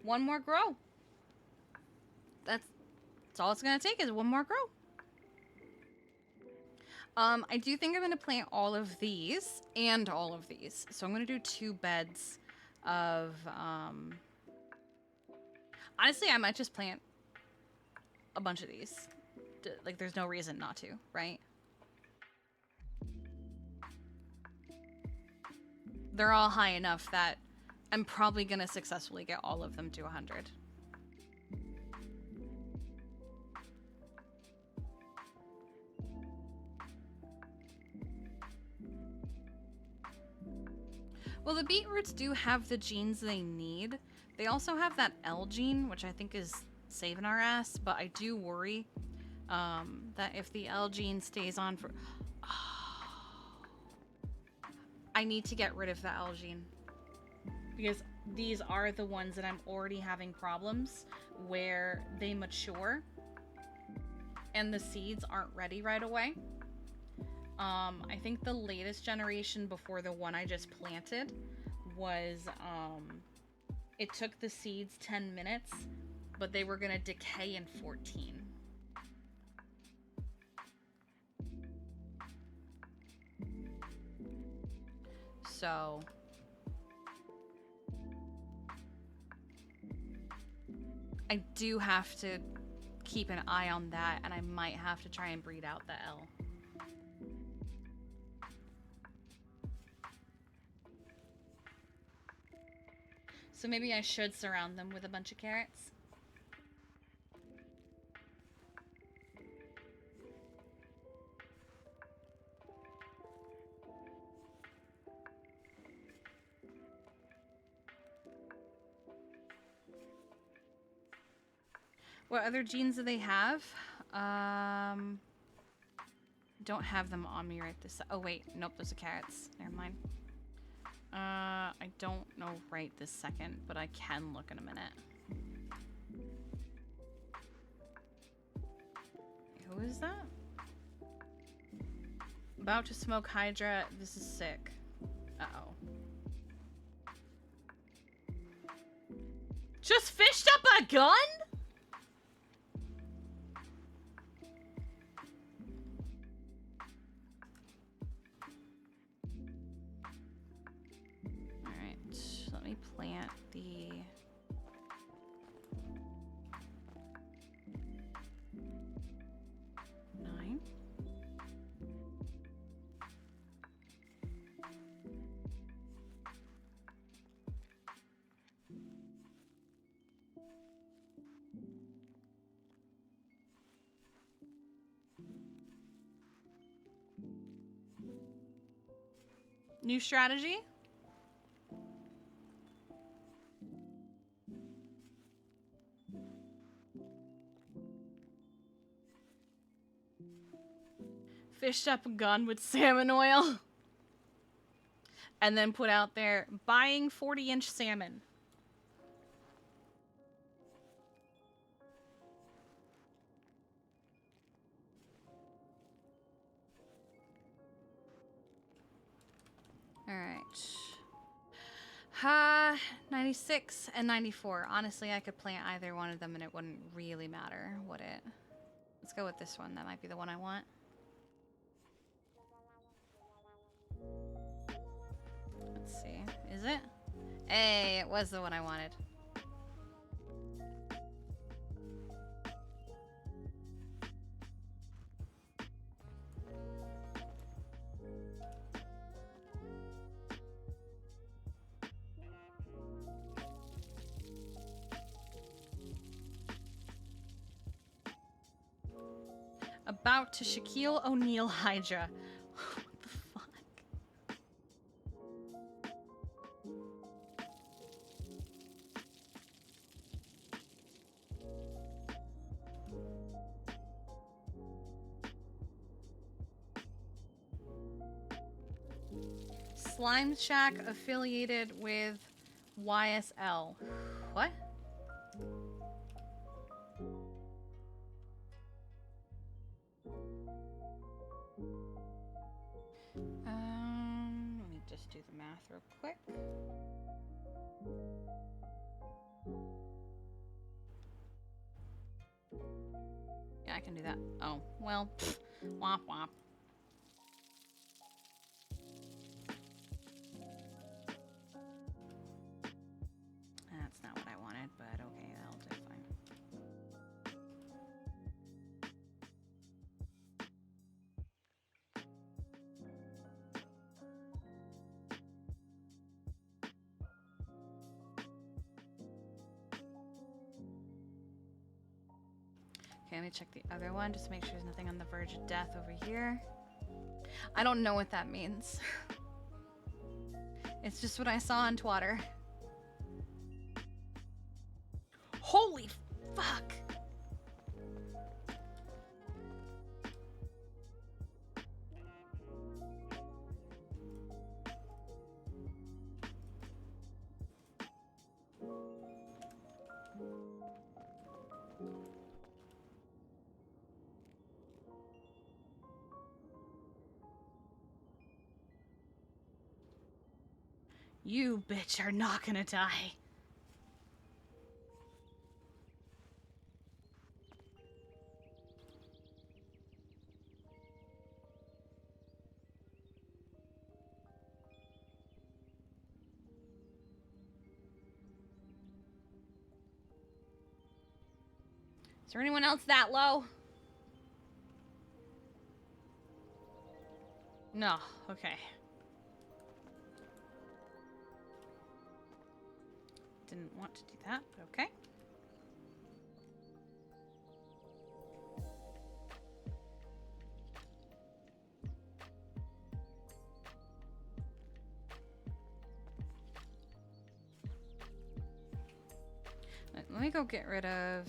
One more grow. That's all it's gonna take is one more grow. I do think I'm gonna plant all of these and all of these. So I'm gonna do 2 beds of honestly, I might just plant a bunch of these. Like, there's no reason not to, right? They're all high enough that I'm probably gonna successfully get all of them to 100. Well, the beetroots do have the genes they need. They also have that L gene, which I think is saving our ass, but I do worry that if the L gene stays on for... I need to get rid of the L gene. Because these are the ones that I'm already having problems where they mature and the seeds aren't ready right away. I think the latest generation before the one I just planted was, it took the seeds 10 minutes, but they were gonna decay in 14. So... I do have to keep an eye on that, and I might have to try and breed out the L. So maybe I should surround them with a bunch of carrots. What other genes do they have? Don't have them on me right this... Oh, wait. Nope, those are carrots. Never mind. I don't know right this second, but I can look in a minute. Who is that? About to smoke Hydra. This is sick. Uh-oh. Just fished up a gun? Plant the nine. New strategy? Fished up a gun with salmon oil. And then put out there, buying 40-inch salmon. Alright. 96 and 94. Honestly, I could plant either one of them and it wouldn't really matter, would it? Let's go with this one. That might be the one I want. Let's see. Is it? Hey, it was the one I wanted. About to Shaquille O'Neal Hydra. What the fuck? Slime Shack affiliated with YSL. What? Let me just do the math real quick. Yeah, I can do that. Oh, well, womp womp. That's not what I wanted, but okay, that'll do fine. Okay, let me check the other one just to make sure there's nothing on the verge of death over here. I don't know what that means. It's just what I saw on Twitter. Holy fuck! You bitch are not gonna die. Is there anyone else that low? No, okay. Didn't want to do that, but okay. Let me go get rid of...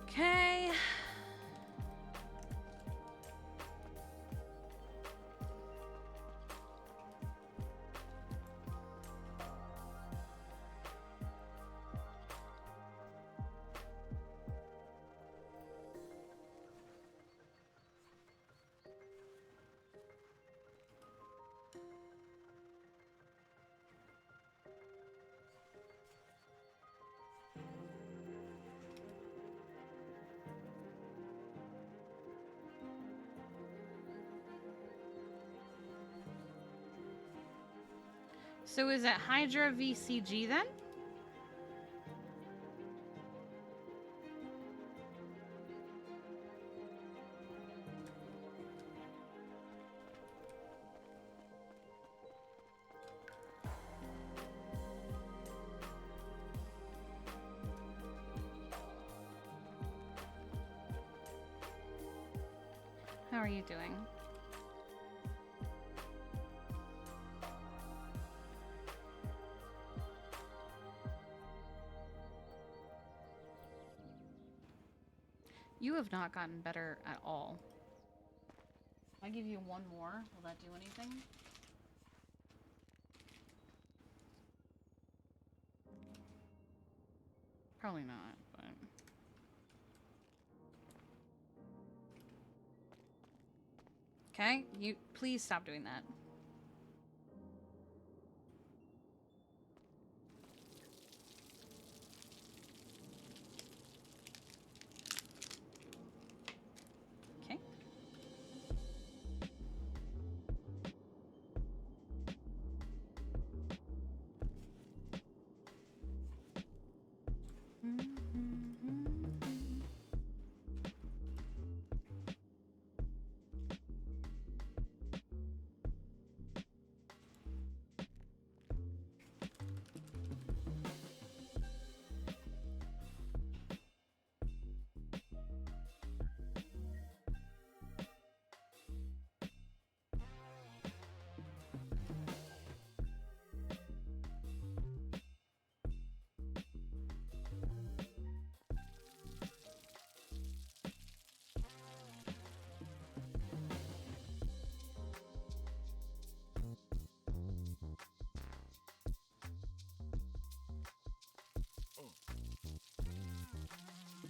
Okay. So is it Hydra VCG then? How are you doing? You have not gotten better at all. If I give you one more, will that do anything? Probably not, but... Okay, you please stop doing that. Okay.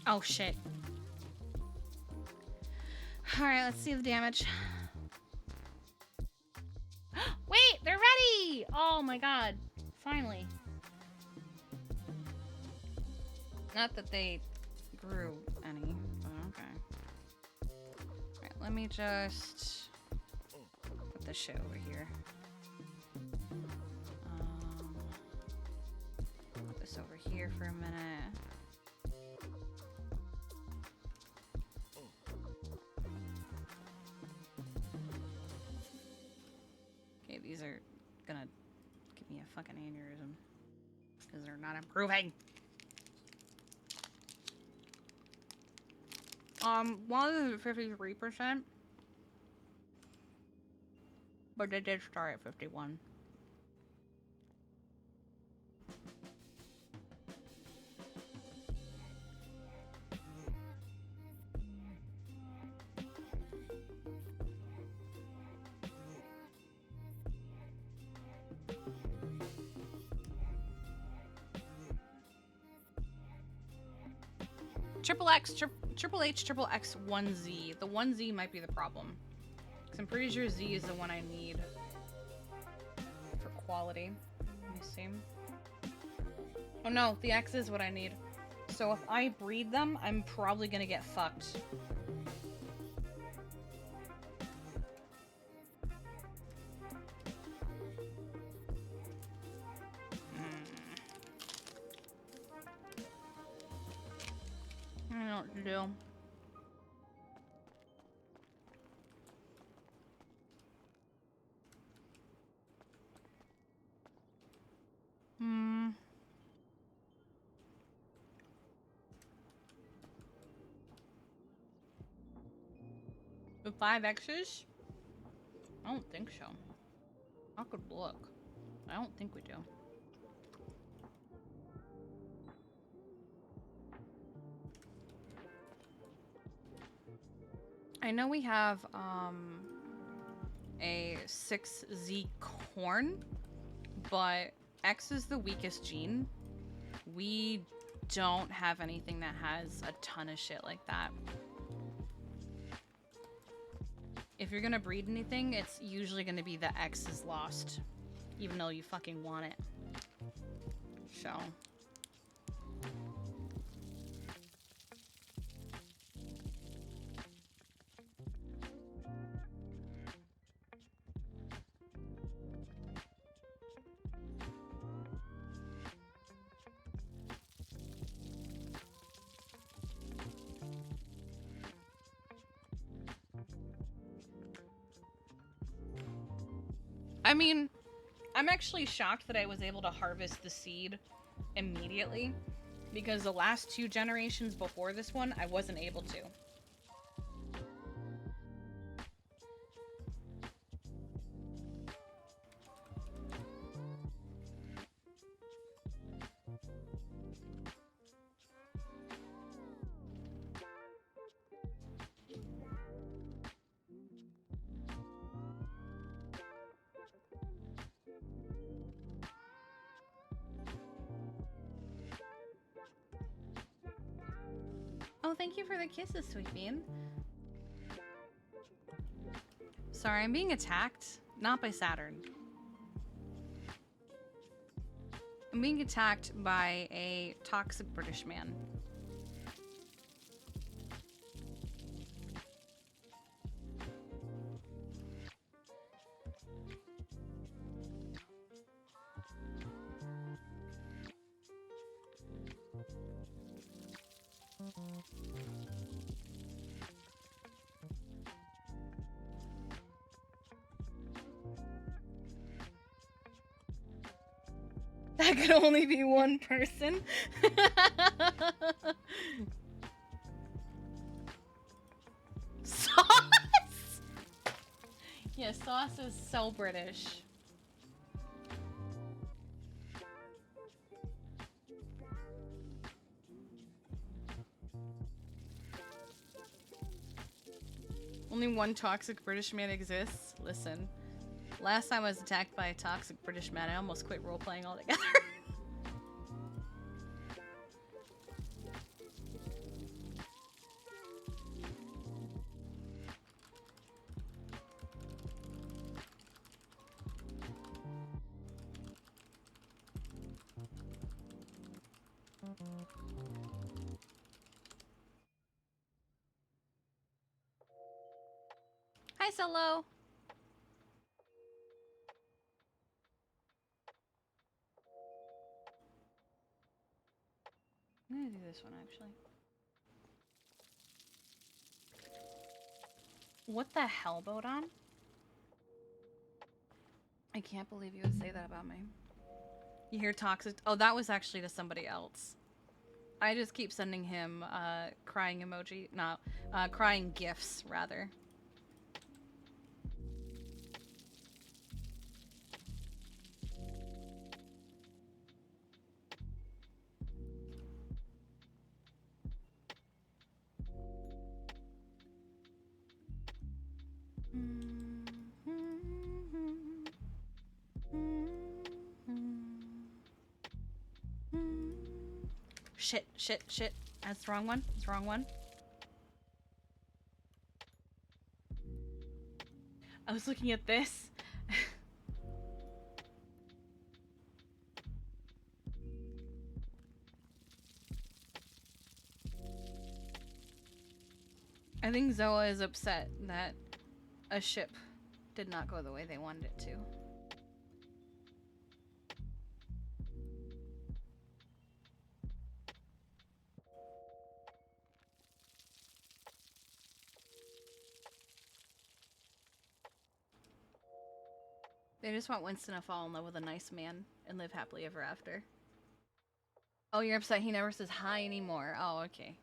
Oh shit. Alright, let's see the damage. Wait, they're ready! Oh my god. Finally. Not that they grew any, but okay. Alright, let me just put this shit over here. Put this over here for a minute. Okay, these are gonna give me a fucking aneurysm because they're not improving. One is at 53%, but they did start at 51. Triple X, Triple H, Triple X, 1Z. The 1Z might be the problem. Because I'm pretty sure Z is the one I need for quality. Let me see. Oh no, the X is what I need. So if I breed them, I'm probably gonna get fucked. I don't know what to do. The 5 X's? I don't think so. I could look. I don't think we do. I know we have a 6Z corn, but X is the weakest gene. We don't have anything that has a ton of shit like that. If you're gonna breed anything, it's usually gonna be the X is lost, even though you fucking want it. So. I mean, I'm actually shocked that I was able to harvest the seed immediately, because the last 2 generations before this one, I wasn't able to. Oh, thank you for the kisses, Sweet Bean. Sorry, I'm being attacked. Not by Saturn. I'm being attacked by a toxic British man. That could only be one person. Sauce! Yeah, Sauce is so British. Only one toxic British man exists? Listen. Last time I was attacked by a toxic British man, I almost quit role-playing altogether. Hi, Solo. I'm gonna do this one actually. What the hell, Bodon? I can't believe you would say that about me. You hear toxic? Oh, that was actually to somebody else. I just keep sending him crying emoji, no, crying gifs rather. Shit. That's the wrong one. That's the wrong one. I was looking at this. I think Zoa is upset that a ship did not go the way they wanted it to. They just want Winston to fall in love with a nice man and live happily ever after. Oh, you're upset he never says hi anymore. Oh, okay.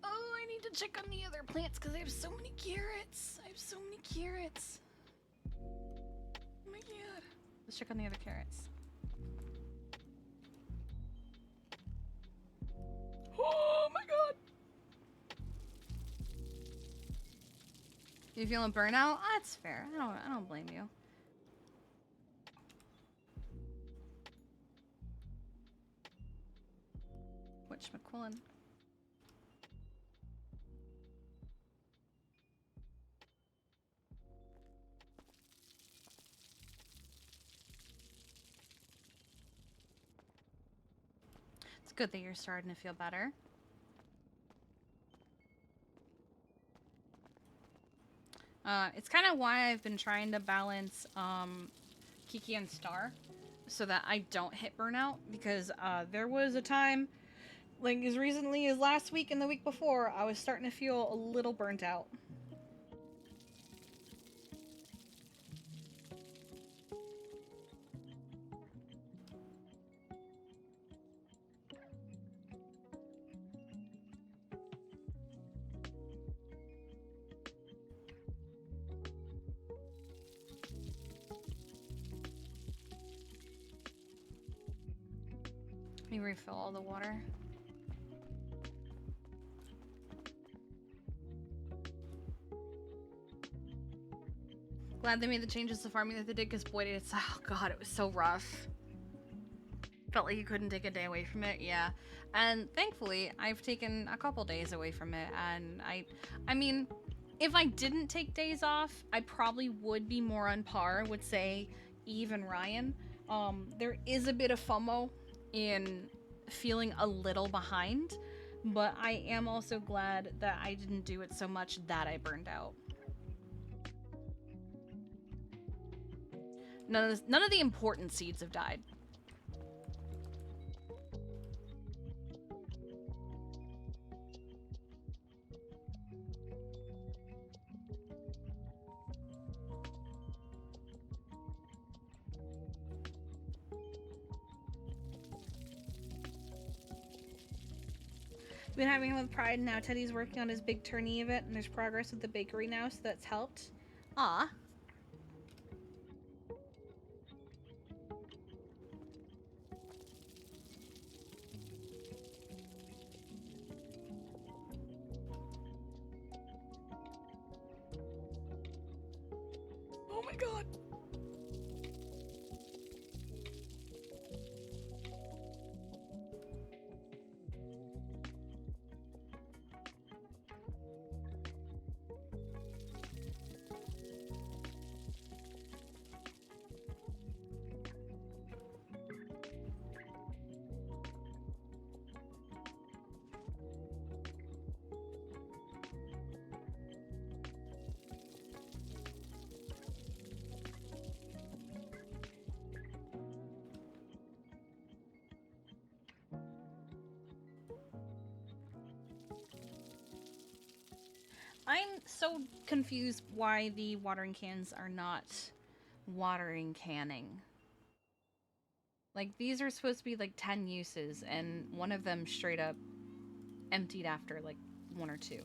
Oh, I need to check on the other plants because I have so many carrots. I have so many carrots. Oh my god. Let's check on the other carrots. Oh my god. You feeling burnout? That's fair. I don't blame you. Whatchamacallin? It's good that you're starting to feel better. It's kind of why I've been trying to balance Kiki and Star so that I don't hit burnout, because there was a time, like as recently as last week and the week before, I was starting to feel a little burnt out. Let me refill all the water. Glad they made the changes to farming that they did, because boy, it's, oh god, it was so rough. Felt like you couldn't take a day away from it, yeah. And thankfully, I've taken a couple days away from it, and I mean, if I didn't take days off, I probably would be more on par with, say, Eve and Ryan. There is a bit of FOMO in feeling a little behind, but I am also glad that I didn't do it so much that I burned out. None of the important seeds have died. Been having him with Pride, and now Teddy's working on his big tourney event, and there's progress with the bakery now, so that's helped. Ah. Oh my god. I'm so confused why the watering cans are not watering canning. Like, these are supposed to be like 10 uses, and one of them straight up emptied after like 1 or 2.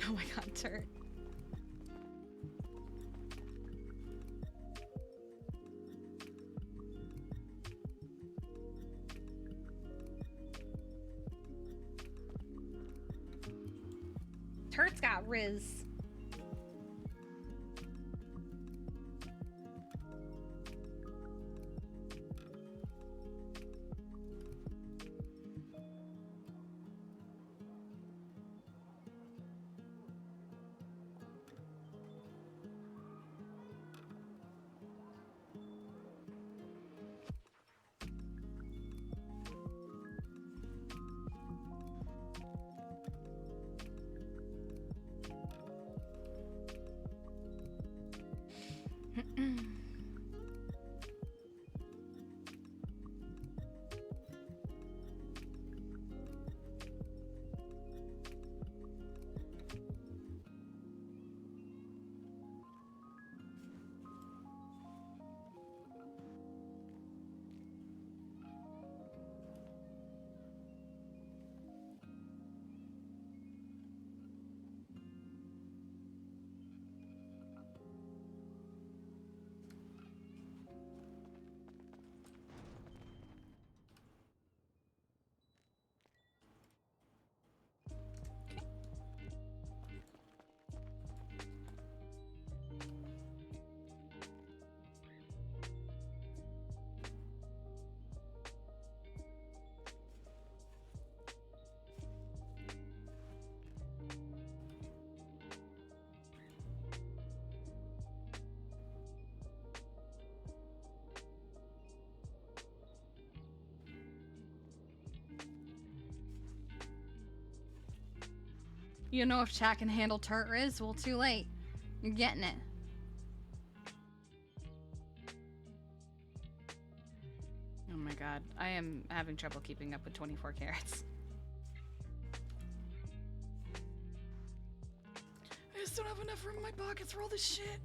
Oh my god, Turt. Turt's got Riz. You know if chat can handle Turt Riz? Well, too late. You're getting it. Oh my god. I am having trouble keeping up with 24 carats. I just don't have enough room in my pockets for all this shit.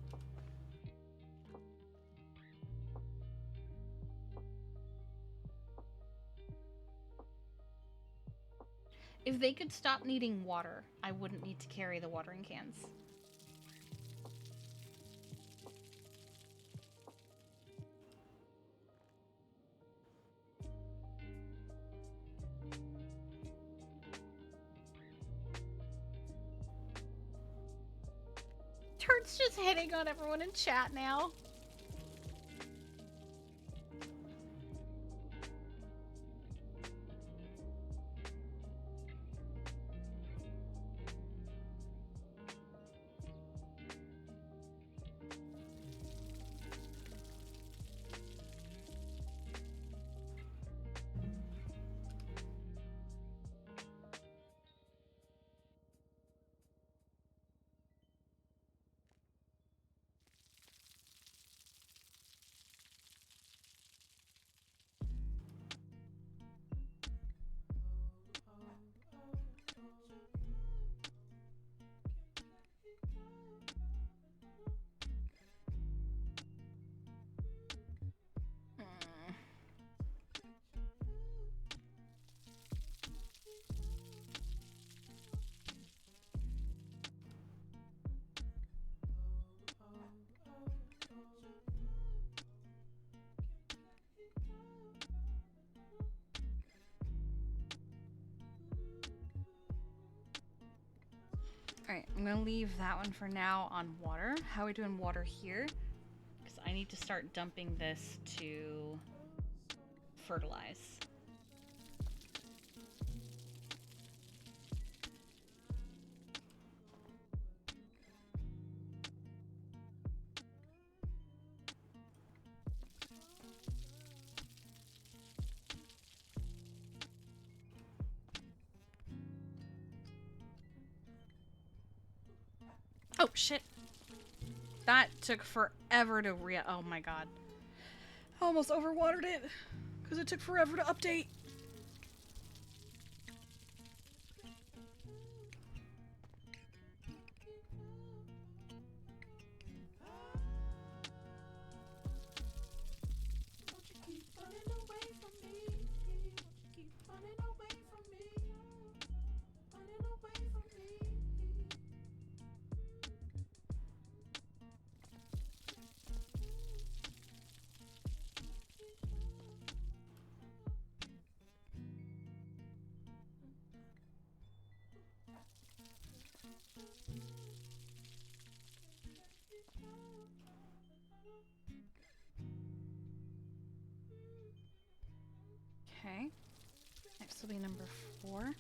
If they could stop needing water, I wouldn't need to carry the watering cans. Turt's just hitting on everyone in chat now. Alright, I'm gonna leave that one for now on water. How are we doing water here? Because I need to start dumping this to fertilize. Oh, shit. That took forever to oh my god. I almost overwatered it because it took forever to update. Okay. Next will be number 4.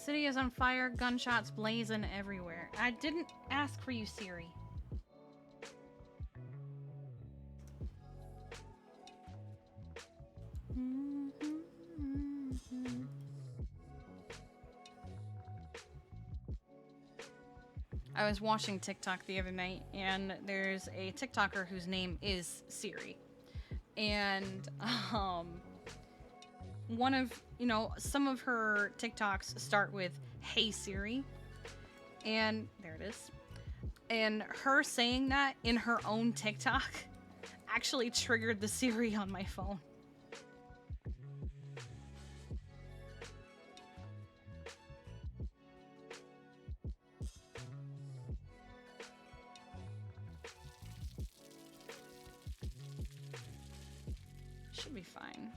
City is on fire, gunshots blazing everywhere. I didn't ask for you, Siri. I was watching TikTok the other night, and there's a TikToker whose name is Siri. And, one of, some of her TikToks start with, "Hey Siri." And there it is. And her saying that in her own TikTok actually triggered the Siri on my phone. Should be fine.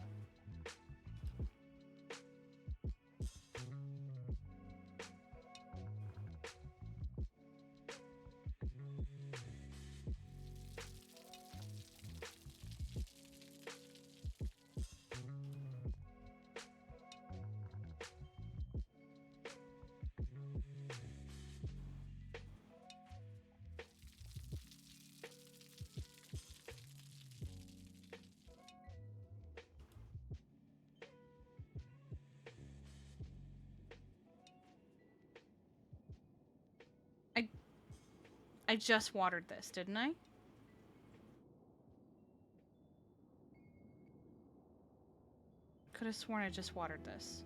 I just watered this, didn't I? Could have sworn I just watered this.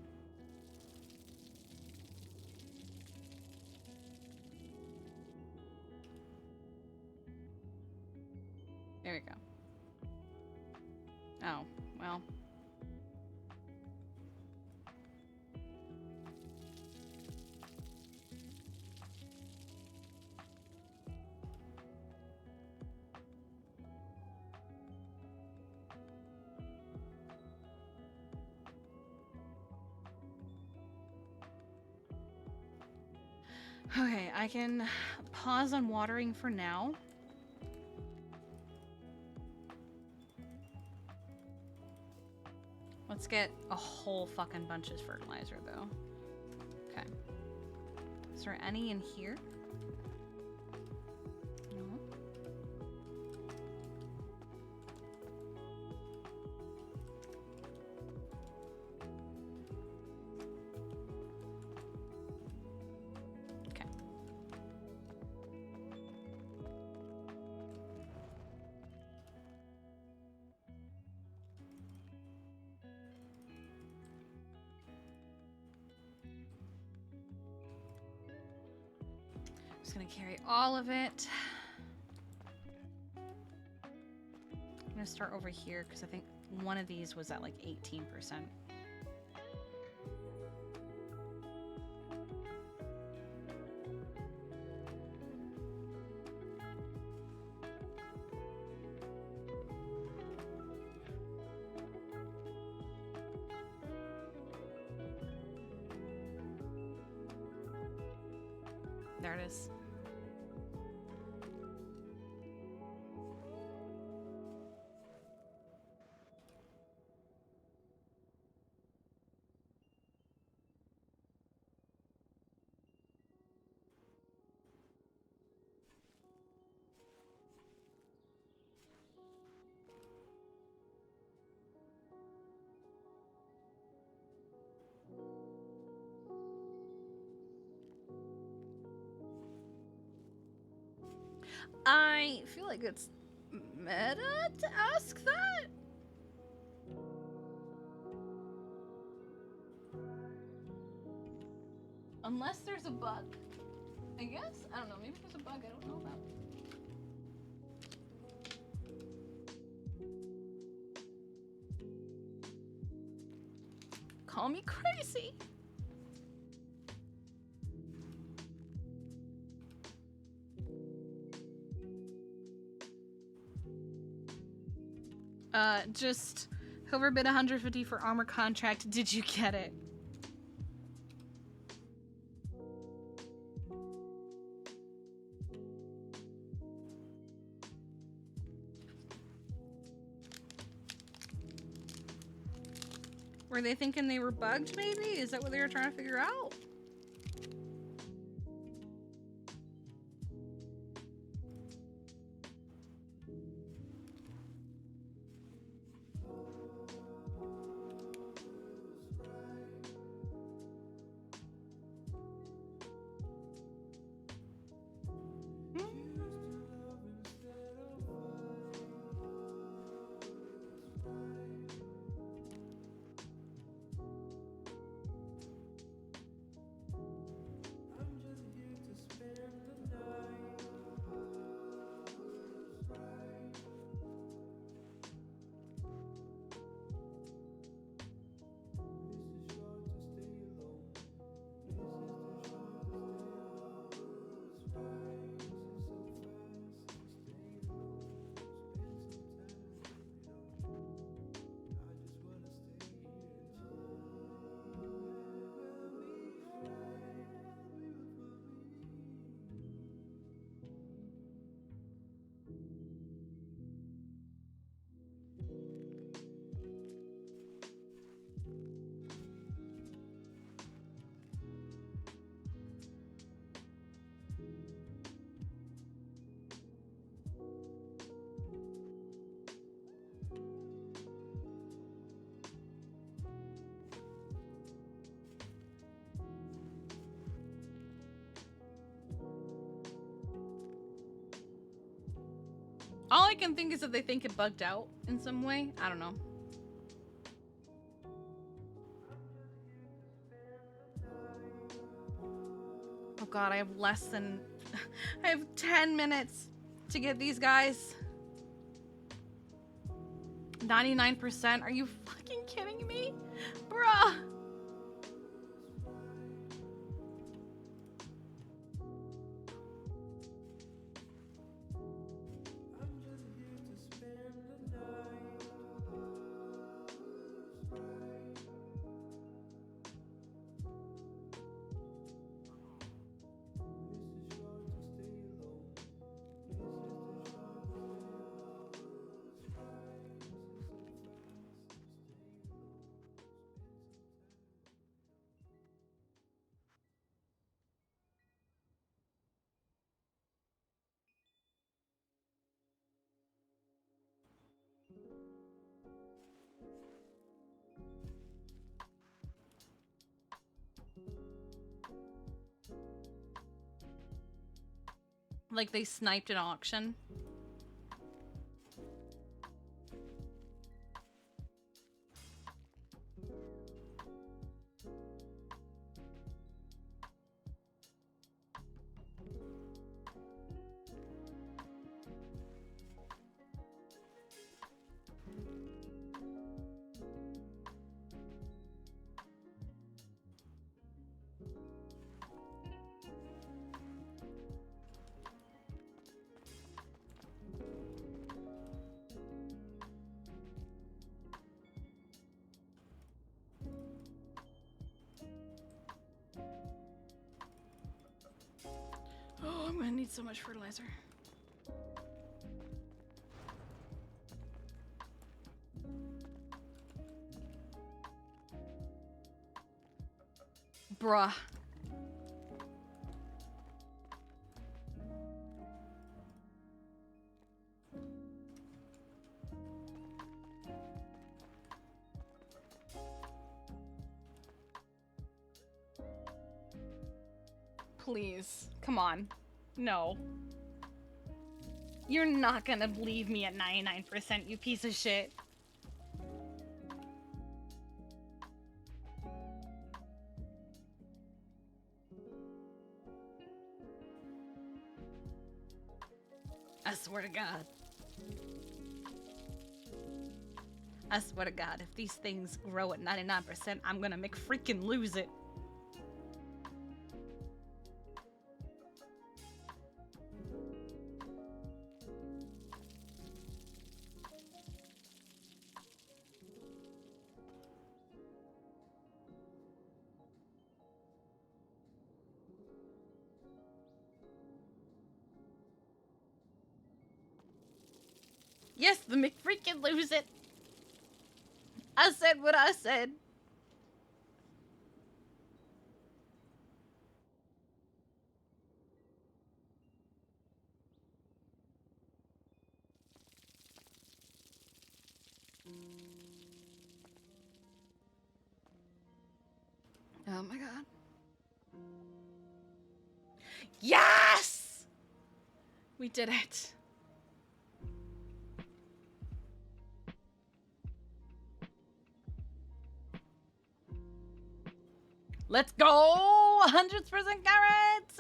There we go. Oh, well. Okay, I can pause on watering for now. Let's get a whole fucking bunch of fertilizer, though. Okay. Is there any in here? No. Okay. Just gonna carry all of it. I'm gonna start over here because I think one of these was at like 18%. There it is. I feel like it's meta to ask that. Unless there's a bug, I guess. I don't know. Maybe there's a bug I don't know about. Call me crazy. Just whoever bid 150 for armor contract, did you get it? Were they thinking they were bugged, maybe? Is that what they were trying to figure out? All I can think is that they think it bugged out in some way. I don't know. Oh god, I have less than... I have 10 minutes to get these guys. 99%? Are you fucking kidding me? Bruh! Like they sniped an auction. Oh, I'm gonna need so much fertilizer. Bruh. Please. Come on. No. You're not gonna leave me at 99%, you piece of shit. I swear to God. I swear to God, if these things grow at 99%, I'm gonna make freaking lose it. Yes, the McFreaking lose it. I said what I said. Oh my God. Yes! We did it. Let's go! 100% carrots!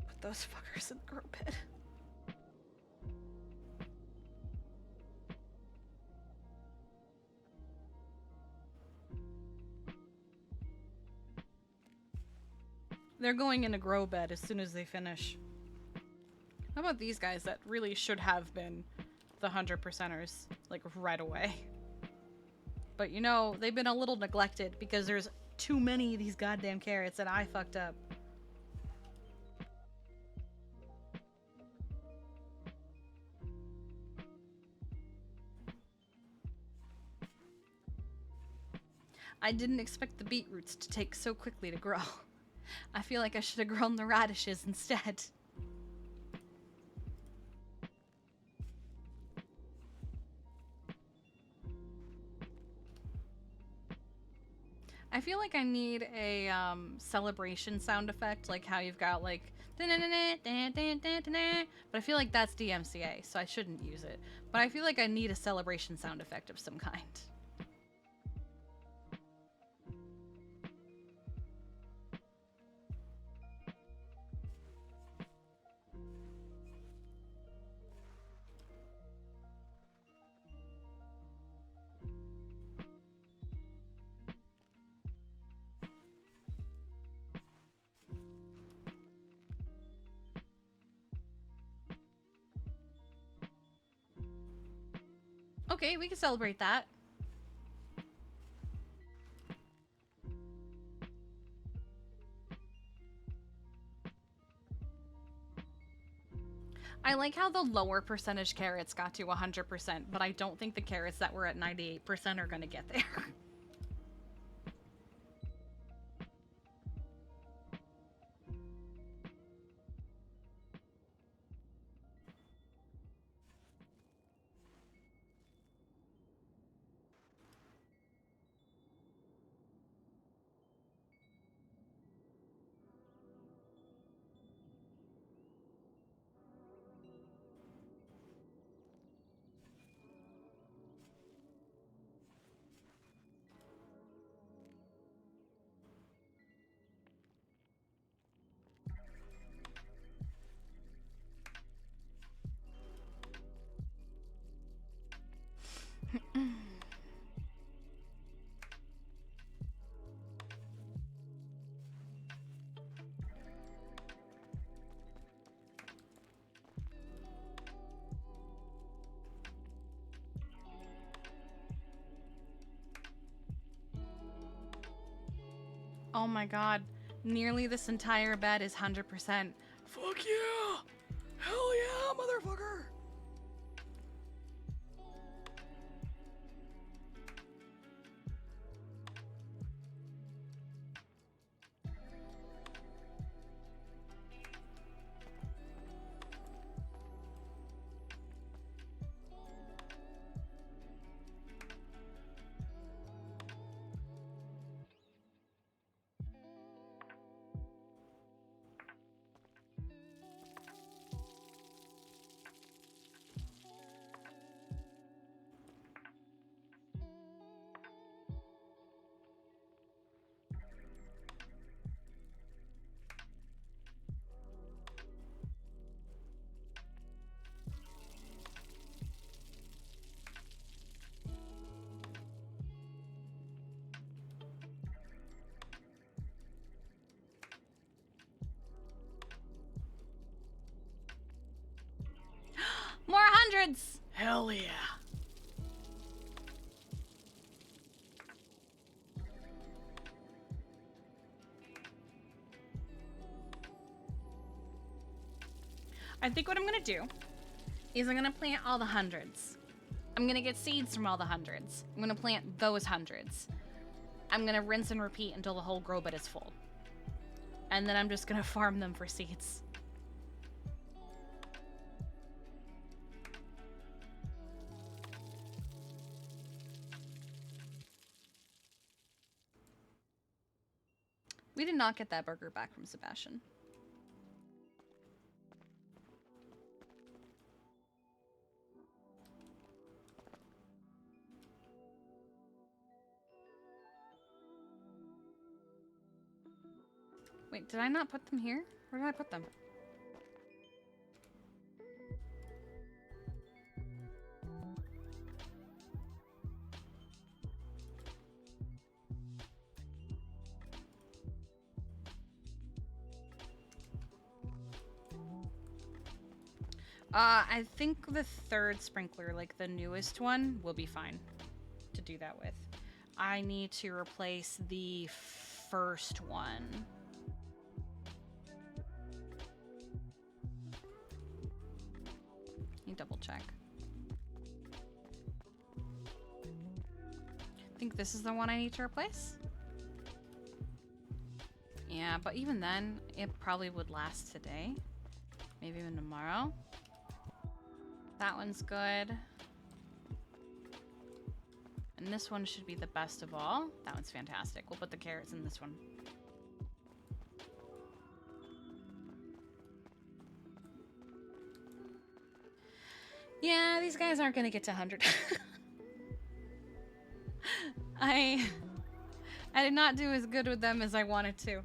Put those fuckers in the grow pit. They're going in a grow bed as soon as they finish. How about these guys that really should have been the 100%ers, like, right away? But you know, they've been a little neglected because there's too many of these goddamn carrots and I fucked up. I didn't expect the beetroots to take so quickly to grow. I feel like I should have grown the radishes instead. I feel like I need a celebration sound effect, like how you've got like but I feel like that's DMCA, so I shouldn't use it. But I feel like I need a celebration sound effect of some kind. Okay, we can celebrate that. I like how the lower percentage carrots got to 100%, but I don't think the carrots that were at 98% are gonna get there. Oh my god. Nearly this entire bed is 100%. Fuck yeah! Hell yeah, motherfucker! More hundreds! Hell yeah. I think what I'm gonna do is I'm gonna plant all the hundreds. I'm gonna get seeds from all the hundreds. I'm gonna plant those hundreds. I'm gonna rinse and repeat until the whole grow bed is full. And then I'm just gonna farm them for seeds. We did not get that burger back from Sebastian. Wait, did I not put them here? Where did I put them? I think the third sprinkler, like the newest one, will be fine to do that with. I need to replace the first one. Let me double check. I think this is the one I need to replace. Yeah, but even then, it probably would last today. Maybe even tomorrow. That one's good. And this one should be the best of all. That one's fantastic. We'll put the carrots in this one. Yeah, these guys aren't gonna get to 100. I did not do as good with them as I wanted to.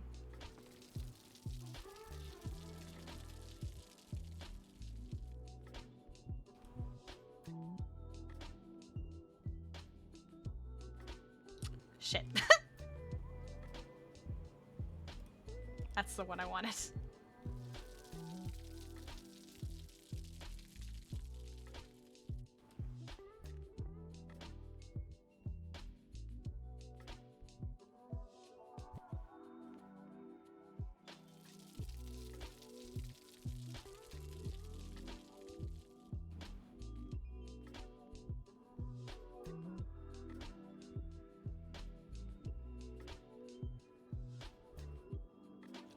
Shit. That's the one I wanted.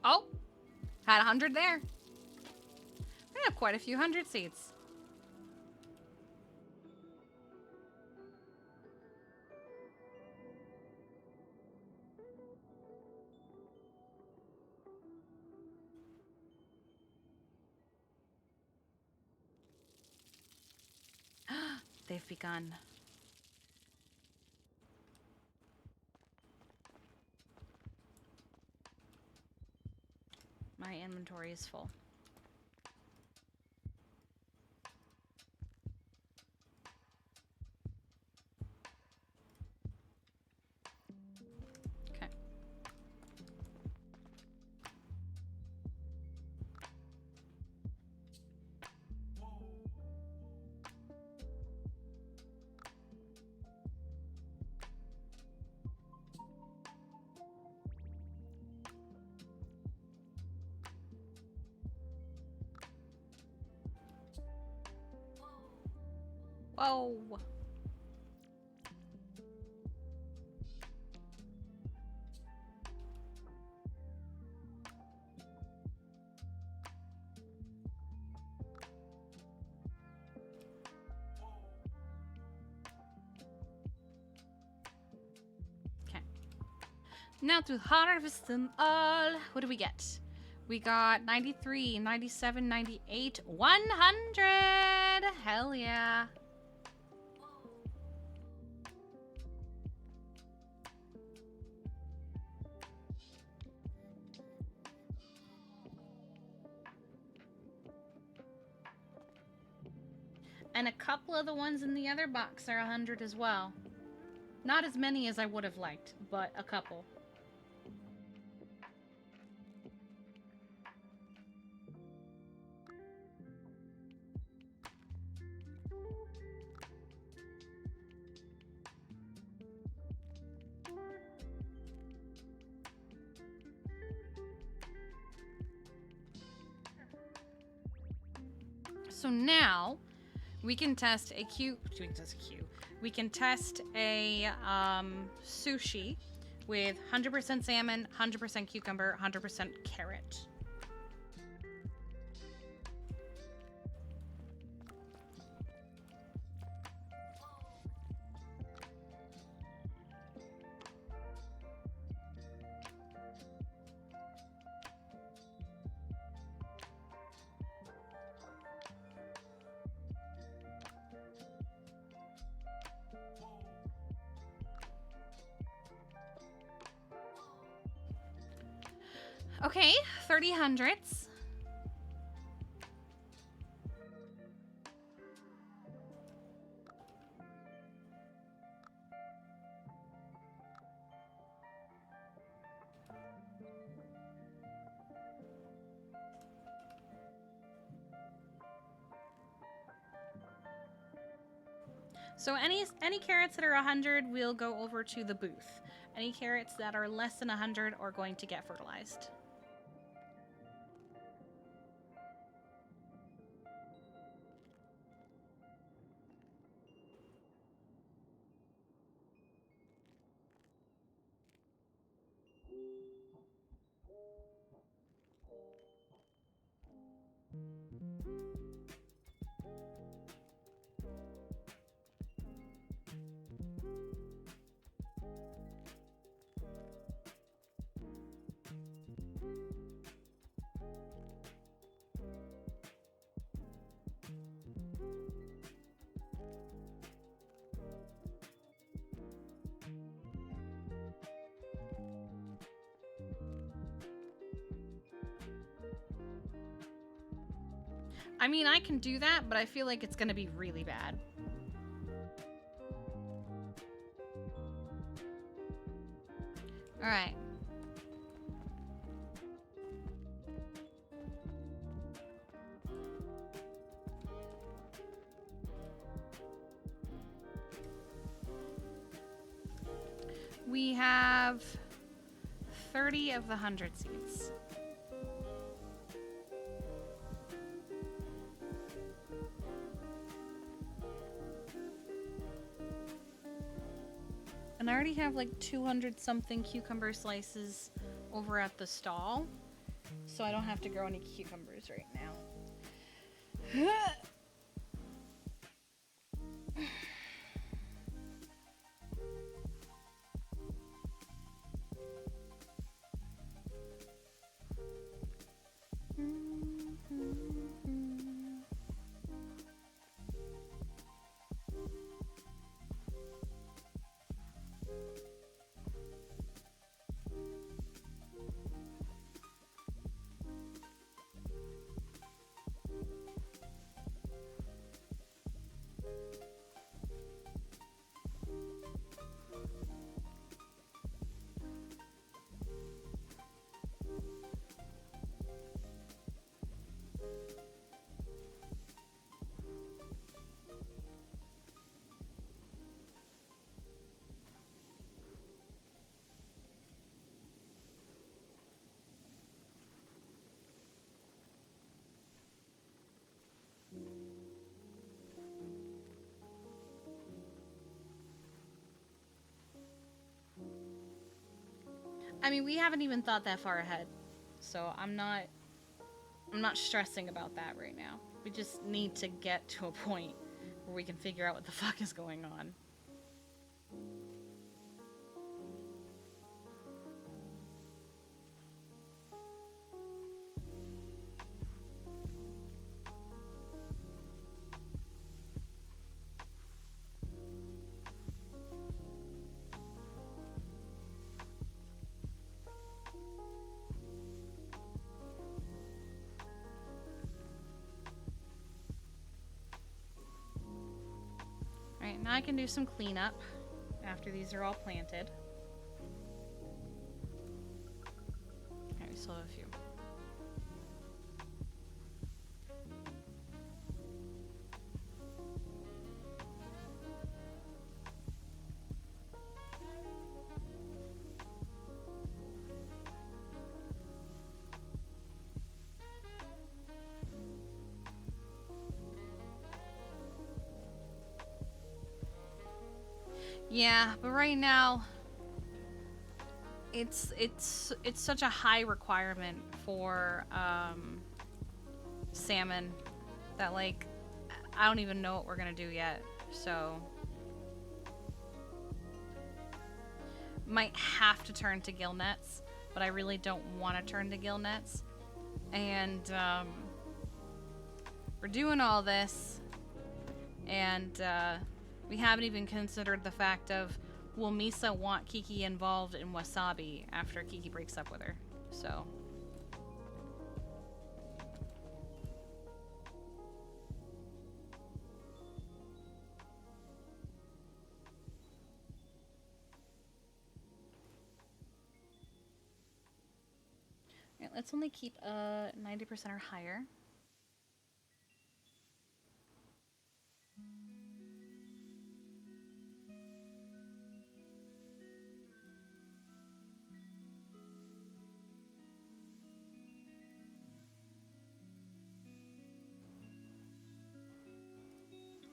Oh, had 100 there. We have quite a few 100 seeds. They've begun. My inventory is full. Whoa. Okay. Now to harvest them all. What do we get? We got 93, 97, 98, 100. Hell yeah. And a couple of the ones in the other box are 100 as well. Not as many as I would have liked, but a couple. So now we can test a We can test a sushi with 100% salmon, 100% cucumber, 100% carrot. Okay, 30 hundreds. So any carrots that are 100 will go over to the booth. Any carrots that are less than 100 are going to get fertilized. I mean, I can do that, but I feel like it's gonna be really bad. All right. We have 30 of the 100 seeds. And I already have like 200 something cucumber slices over at the stall, so I don't have to grow any cucumbers right now. I mean, we haven't even thought that far ahead, so I'm not stressing about that right now. We just need to get to a point where we can figure out what the fuck is going on. Alright, now I can do some cleanup after these are all planted. Okay, we still have a few. Yeah, but right now it's such a high requirement for salmon that like I don't even know what we're gonna do yet. So might have to turn to gill nets, but I really don't want to turn to gill nets. And we're doing all this, and we haven't even considered the fact of, will Misa want Kiki involved in Wasabi after Kiki breaks up with her? So. Alright, let's only keep 90% or higher.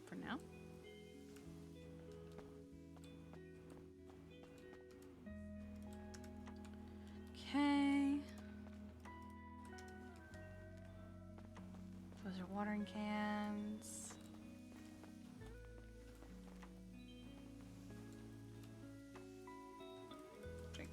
For now. Okay. Those are watering cans. Drink.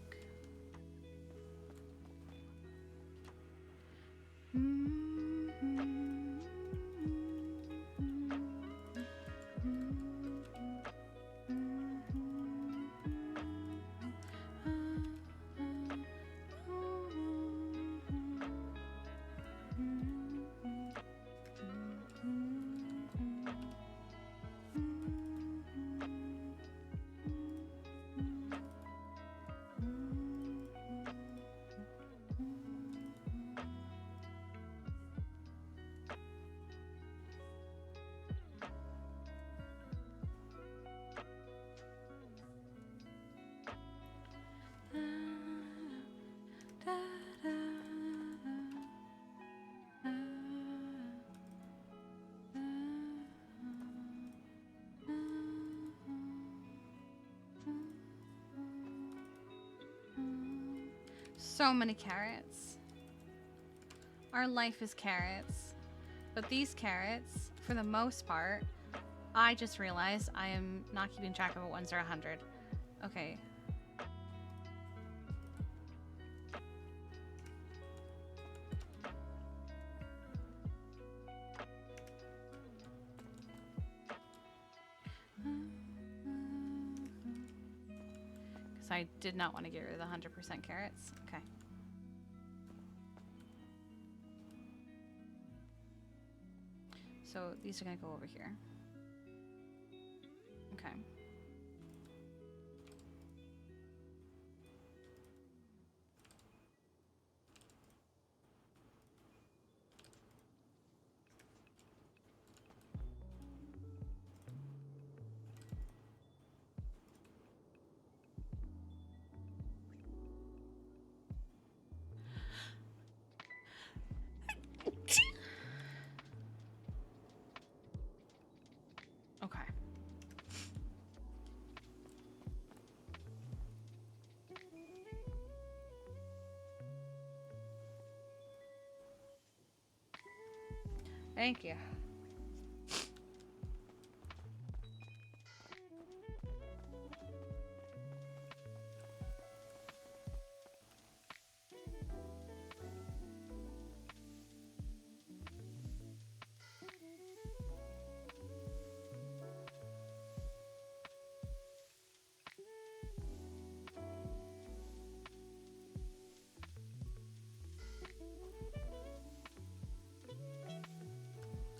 So many carrots. Our life is carrots. But these carrots, for the most part, I just realized I am not keeping track of what ones are 100. Okay. Because I did not want to get rid of the 100% carrots. Okay. So these are going to go over here. Okay. Okay. Thank you.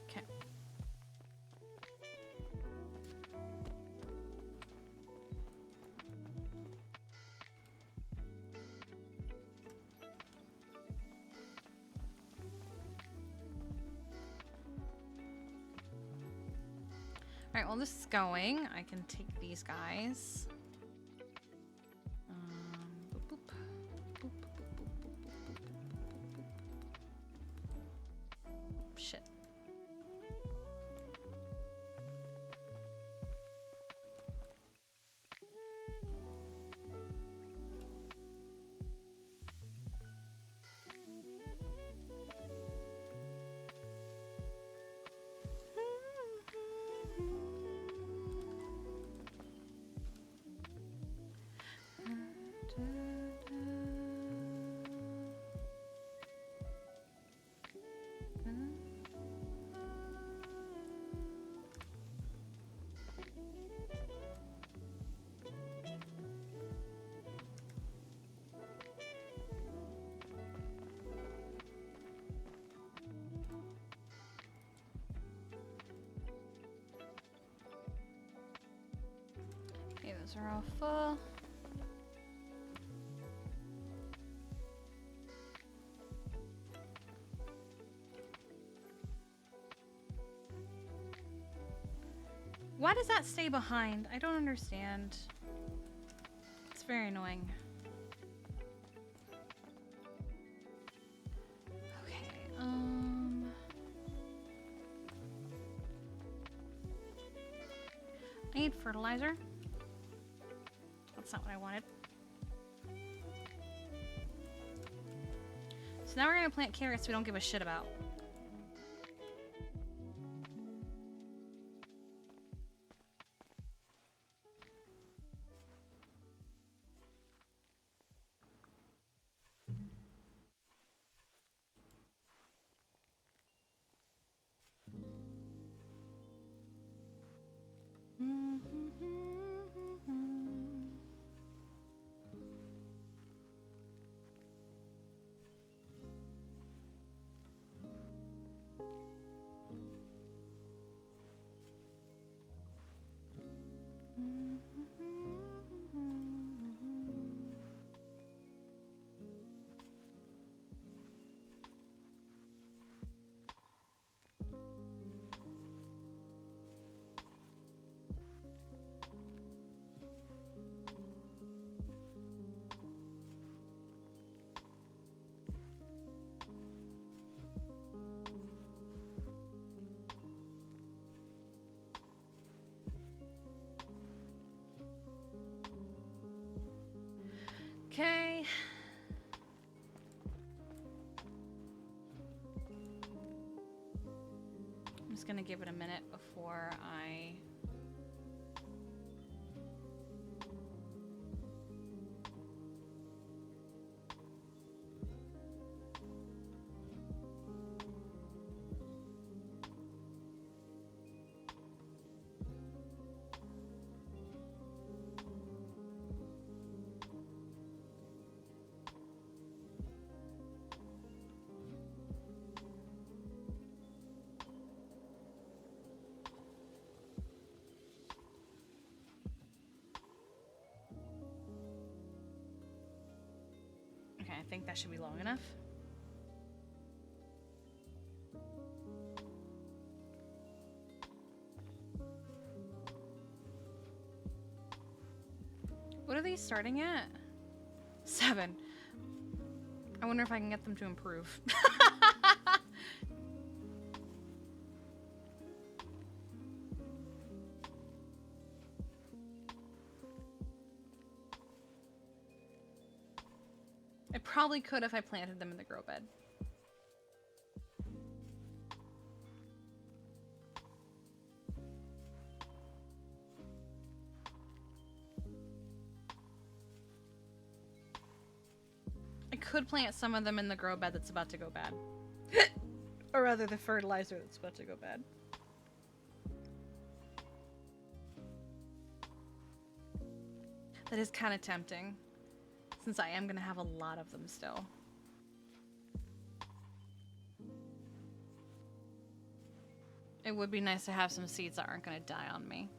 Okay. Alright, while this is going, I can take these guys. Boop, boop. Boop, boop, boop, boop, boop, boop, boop, boop. Shit. Okay, those are all full. Why does that stay behind? I don't understand. It's very annoying. Okay, I need fertilizer. That's not what I wanted. So now we're gonna plant carrots we don't give a shit about. Okay. I'm just gonna give it a minute before I... Okay, I think that should be long enough. What are these starting at? 7. I wonder if I can get them to improve. I probably could if I planted them in the grow bed. could plant some of them in the grow bed that's about to go bad. Or rather, the fertilizer that's about to go bad. That is kind of tempting, since I am going to have a lot of them still. It would be nice to have some seeds that aren't going to die on me.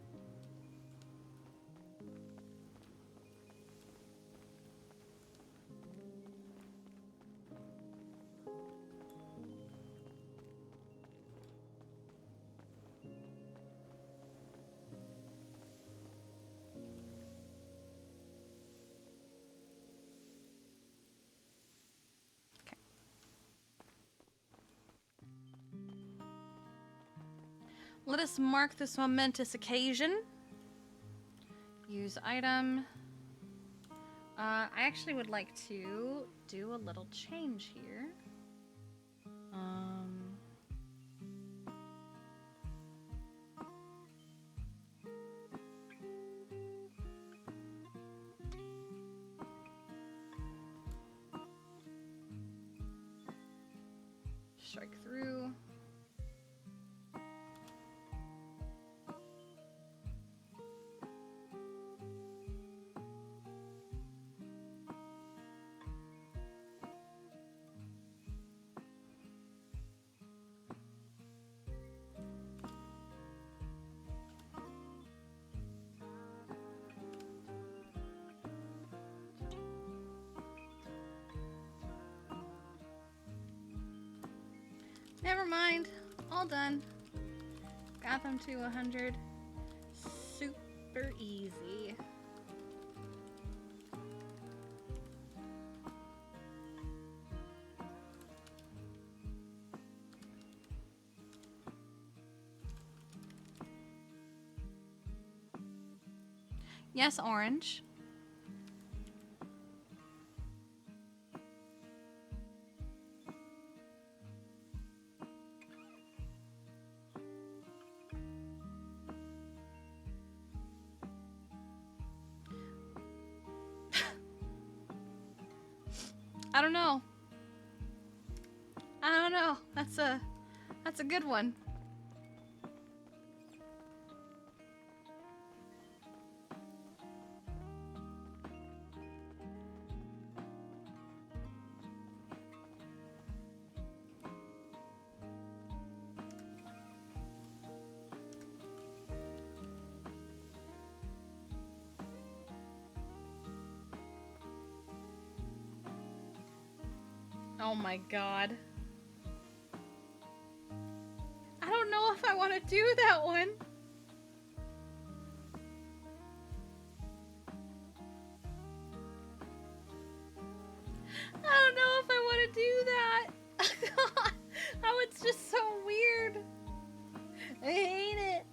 Let us mark this momentous occasion. Use item. I actually would like to do a little change here. Strike through. Never mind. All done. Got them to 100. Super easy. Yes, orange. I don't know. I don't know. That's a good one. Oh my god. I don't know if I want to do that one. I don't know if I want to do that. Oh, it's just so weird. I hate it.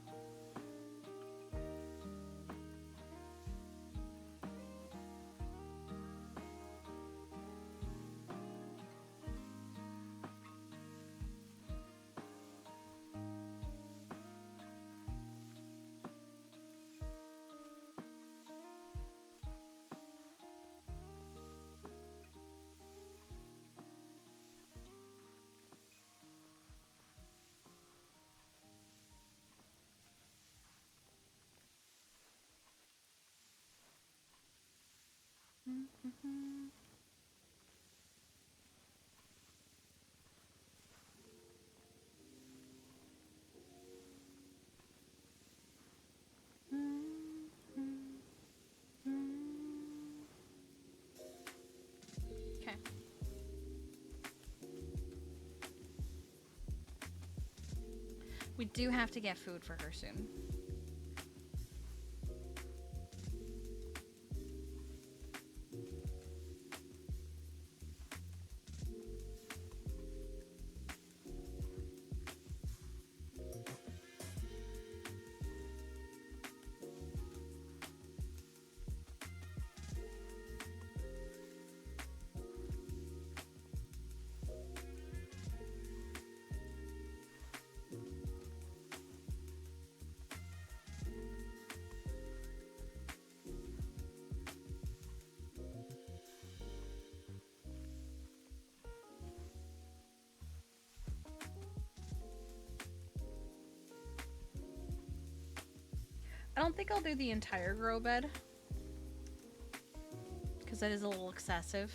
Okay. We do have to get food for her soon. I don't think I'll do the entire grow bed, because that is a little excessive.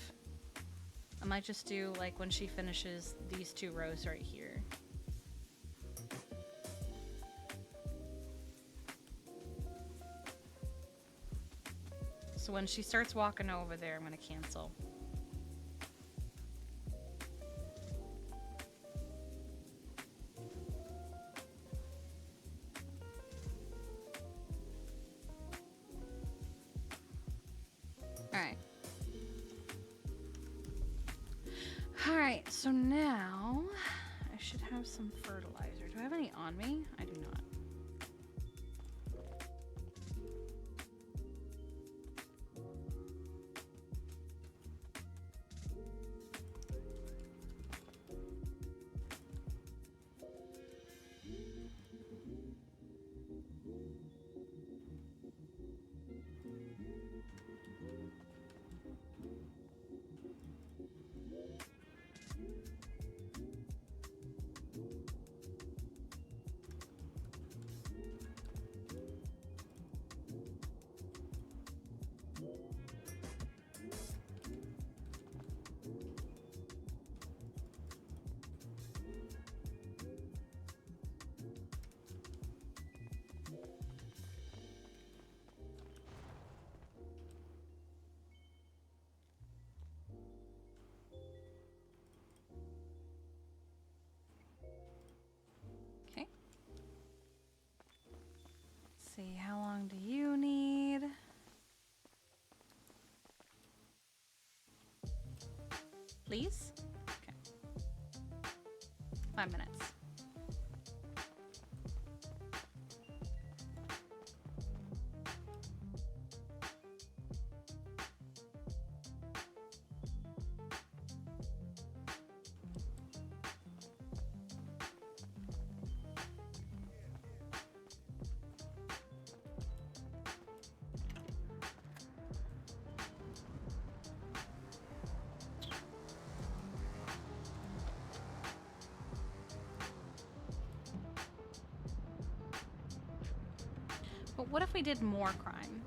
I might just do like when she finishes these 2 rows right here. So when she starts walking over there, I'm gonna cancel. Alright. Alright, so now I should have some fertilizer. Do I have any on me? I do not. Okay. Let's see, how long do you need? Please? Okay. 5 minutes. But what if we did more crime?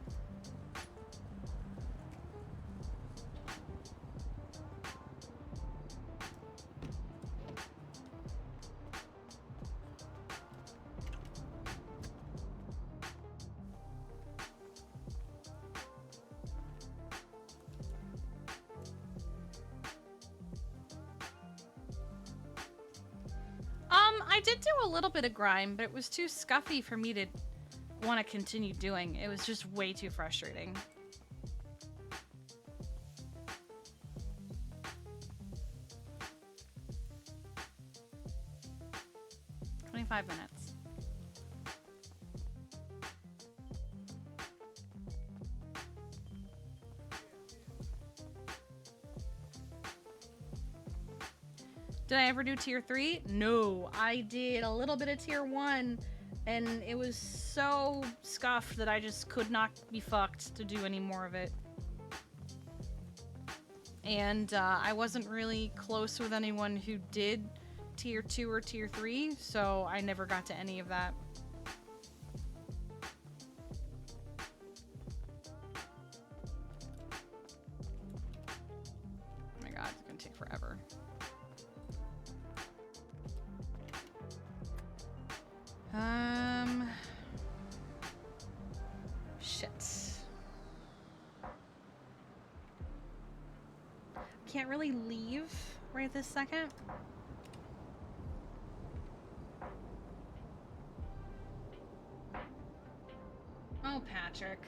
I did do a little bit of grime, but it was too scuffy for me to want to continue doing. It was just way too frustrating. "25 minutes. Did I ever do tier 3? No, I did a little bit of tier 1, and it was so scuffed that I just could not be fucked to do any more of it. And I wasn't really close with anyone who did tier 2 or tier 3, so I never got to any of that. Oh my god, it's gonna take forever. Shit. Can't really leave right this second. Oh, Patrick.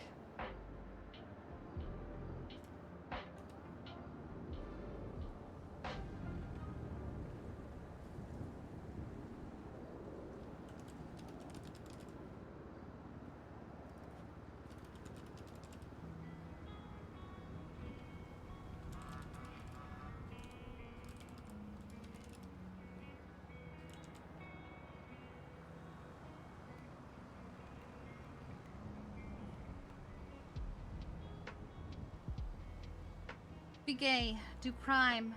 Be gay, do crime.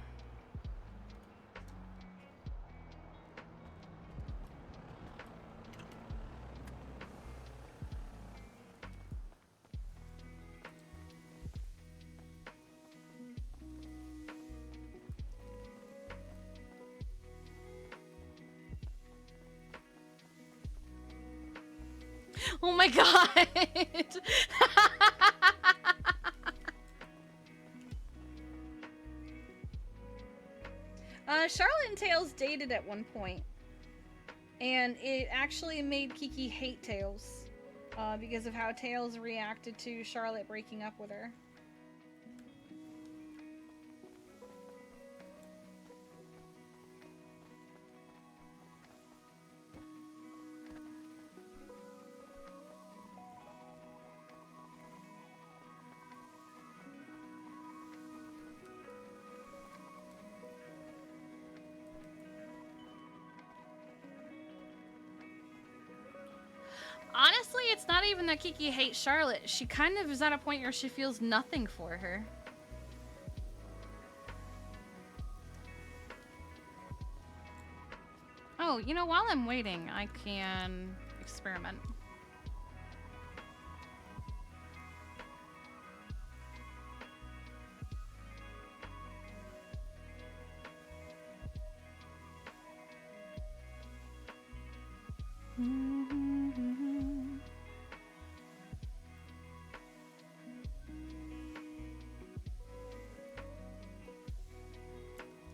Oh my god! Charlotte and Tails dated at one point, and it actually made Kiki hate Tails because of how Tails reacted to Charlotte breaking up with her. Honestly, it's not even that Kiki hates Charlotte. She kind of is at a point where she feels nothing for her. Oh, you know, while I'm waiting, I can experiment.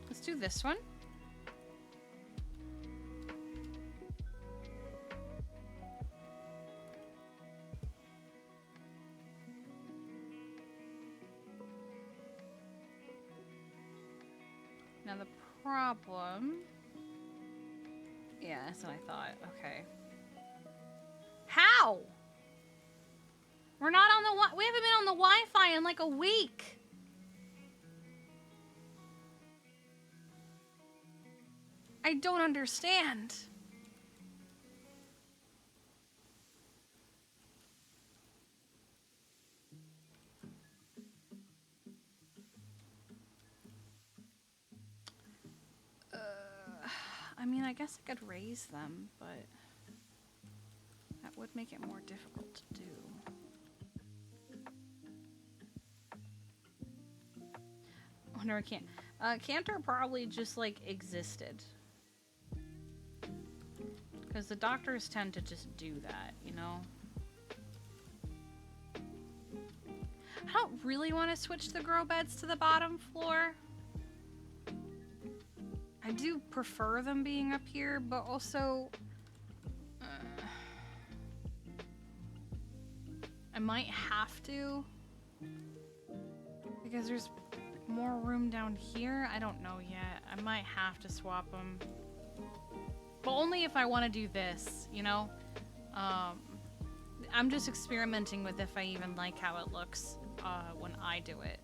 Let's do this one. Now the problem... Yeah, that's what I thought. Okay. How? We're not on the we haven't been on the Wi-Fi in like a week. I don't understand. I mean, I guess I could raise them, but that would make it more difficult to do. Oh no, I can't. Cantor probably just like existed. Because the doctors tend to just do that, you know? I don't really want to switch the grow beds to the bottom floor. I do prefer them being up here, but also... I might have to. Because there's more room down here. I don't know yet. I might have to swap them. But only if I want to do this, you know? I'm just experimenting with if I even like how it looks when I do it.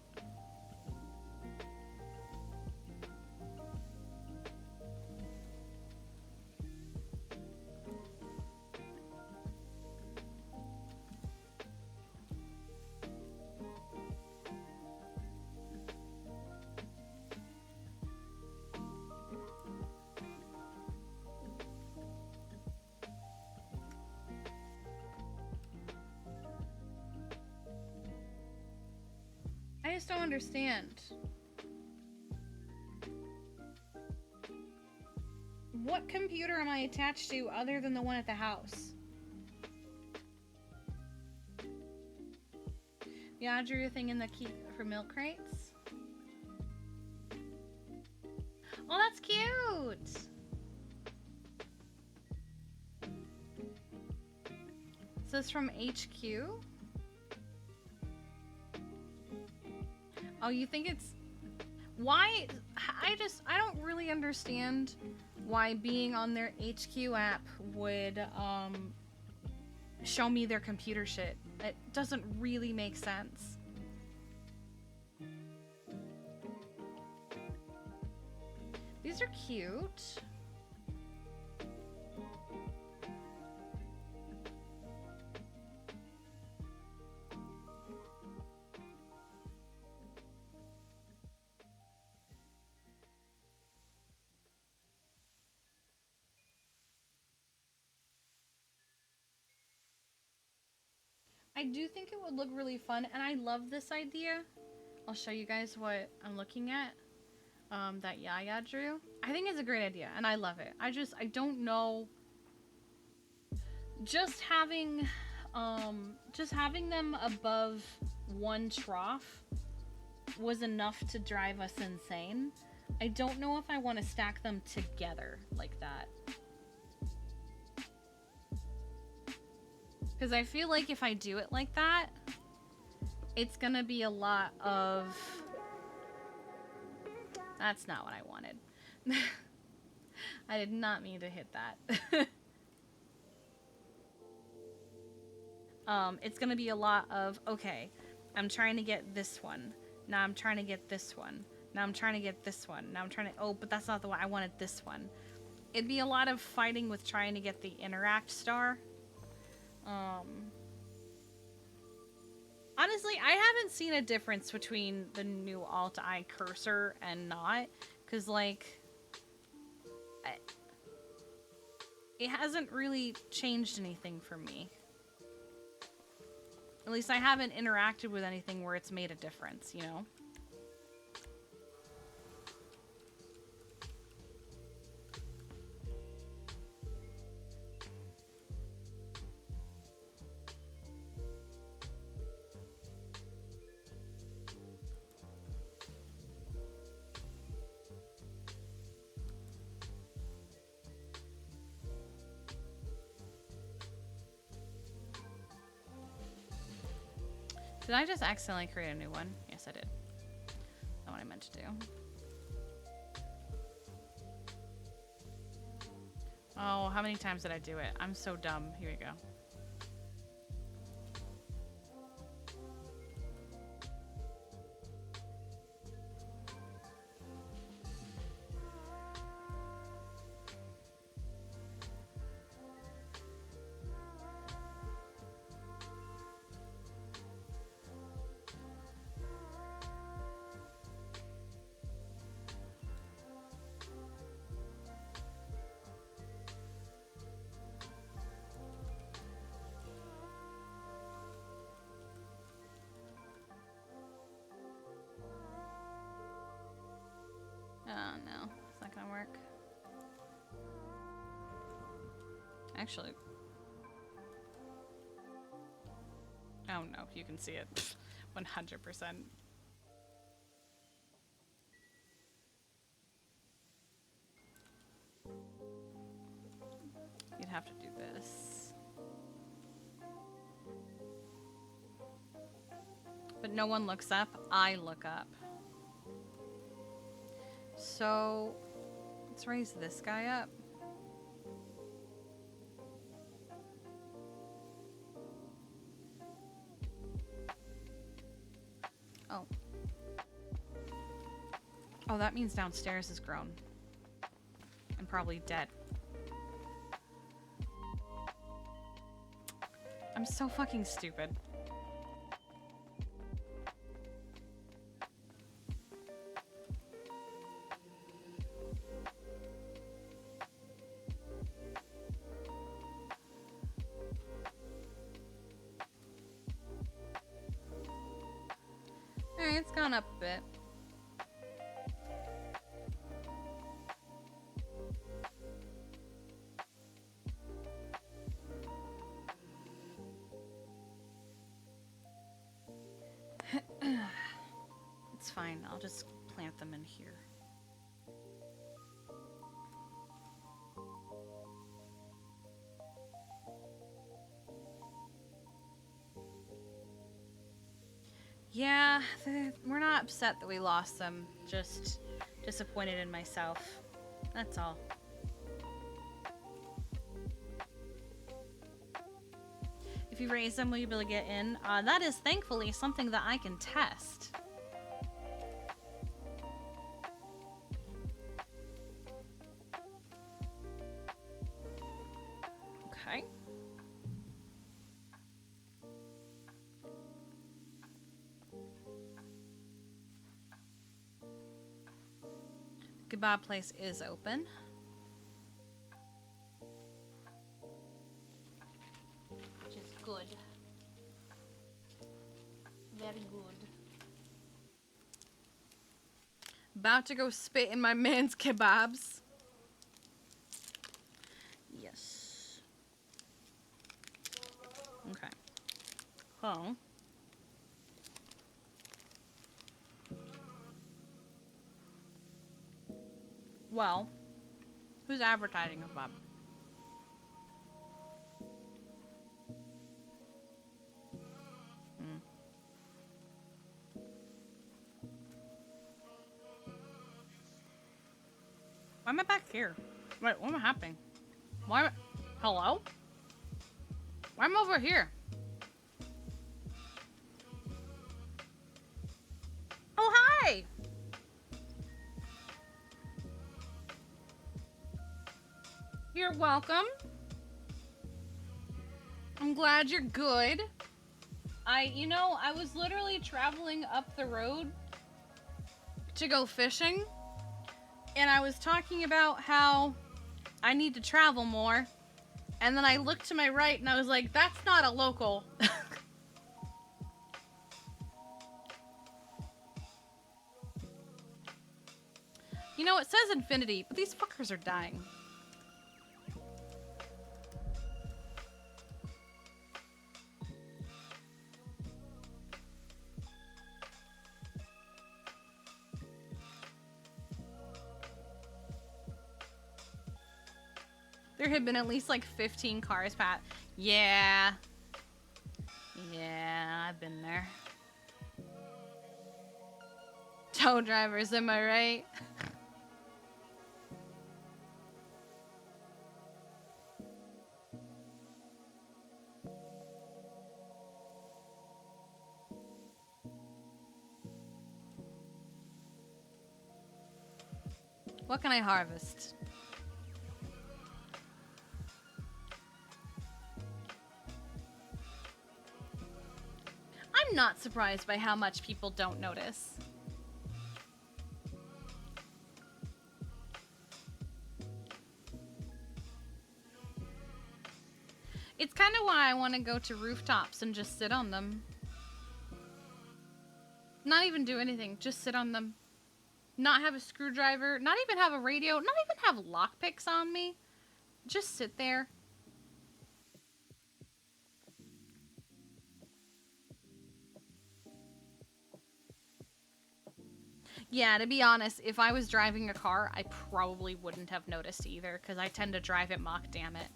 I just don't understand. What computer am I attached to other than the one at the house? Yeah, I drew a thing in the key for milk crates. Oh, that's cute! So it's from HQ? Oh, you think it's... Why? I don't really understand why being on their HQ app would, show me their computer shit. It doesn't really make sense. These are cute. I do think it would look really fun, and I love this idea. I'll show you guys what I'm looking at. That Yaya drew. I think it's a great idea, and I love it. I don't know. Just having just having them above one trough was enough to drive us insane. I don't know if I want to stack them together like that. Because I feel like if I do it like that, it's gonna be a lot of... That's not what I wanted. I did not mean to hit that. It's gonna be a lot of, okay, I'm trying to get this one. Now I'm trying to get this one. Now I'm trying to get this one. Now I'm trying to, oh, but that's not the one. I wanted this one. It'd be a lot of fighting with trying to get the interact star. Honestly, I haven't seen a difference between the new Alt-I cursor and not. Because, like, it hasn't really changed anything for me. At least I haven't interacted with anything where it's made a difference, you know? Did I just accidentally create a new one? Yes, I did. That's not what I meant to do. Oh, how many times did I do it? I'm so dumb. Here we go. Oh no, it's not gonna work. Actually. Oh no, you can see it. 100%. You'd have to do this. But no one looks up. I look up. So, let's raise this guy up. Oh. Oh, that means downstairs is grown. And probably dead. I'm so fucking stupid. Alright, it's gone up a bit. It's fine, I'll just plant them in here. Yeah, we're not upset that we lost them, just disappointed in myself. That's all. If you raise them, will you be able to get in? That is thankfully something that I can test. Okay. The kebab place is open. Which is good. Very good. About to go spit in my man's kebabs. Yes. Okay. phone. Well, who's advertising us, Bob? Hmm. Why am I back here? Wait, what am I happening? Why am I... Hello? Why am I over here? Oh, hi! You're welcome. I'm glad you're good. I was literally traveling up the road to go fishing, and I was talking about how I need to travel more, and then I looked to my right and I was like, that's not a local. You know, it says infinity, but these fuckers are dying. There had been at least like 15 cars past. Yeah. Yeah, I've been there. Tow drivers, am I right? What can I harvest? I'm not surprised by how much people don't notice. It's kind of why I want to go to rooftops and just sit on them. Not even do anything, just sit on them. Not have a screwdriver, not even have a radio, not even have lockpicks on me. Just sit there. Yeah, to be honest, if I was driving a car, I probably wouldn't have noticed either, because I tend to drive it Mach, damn it.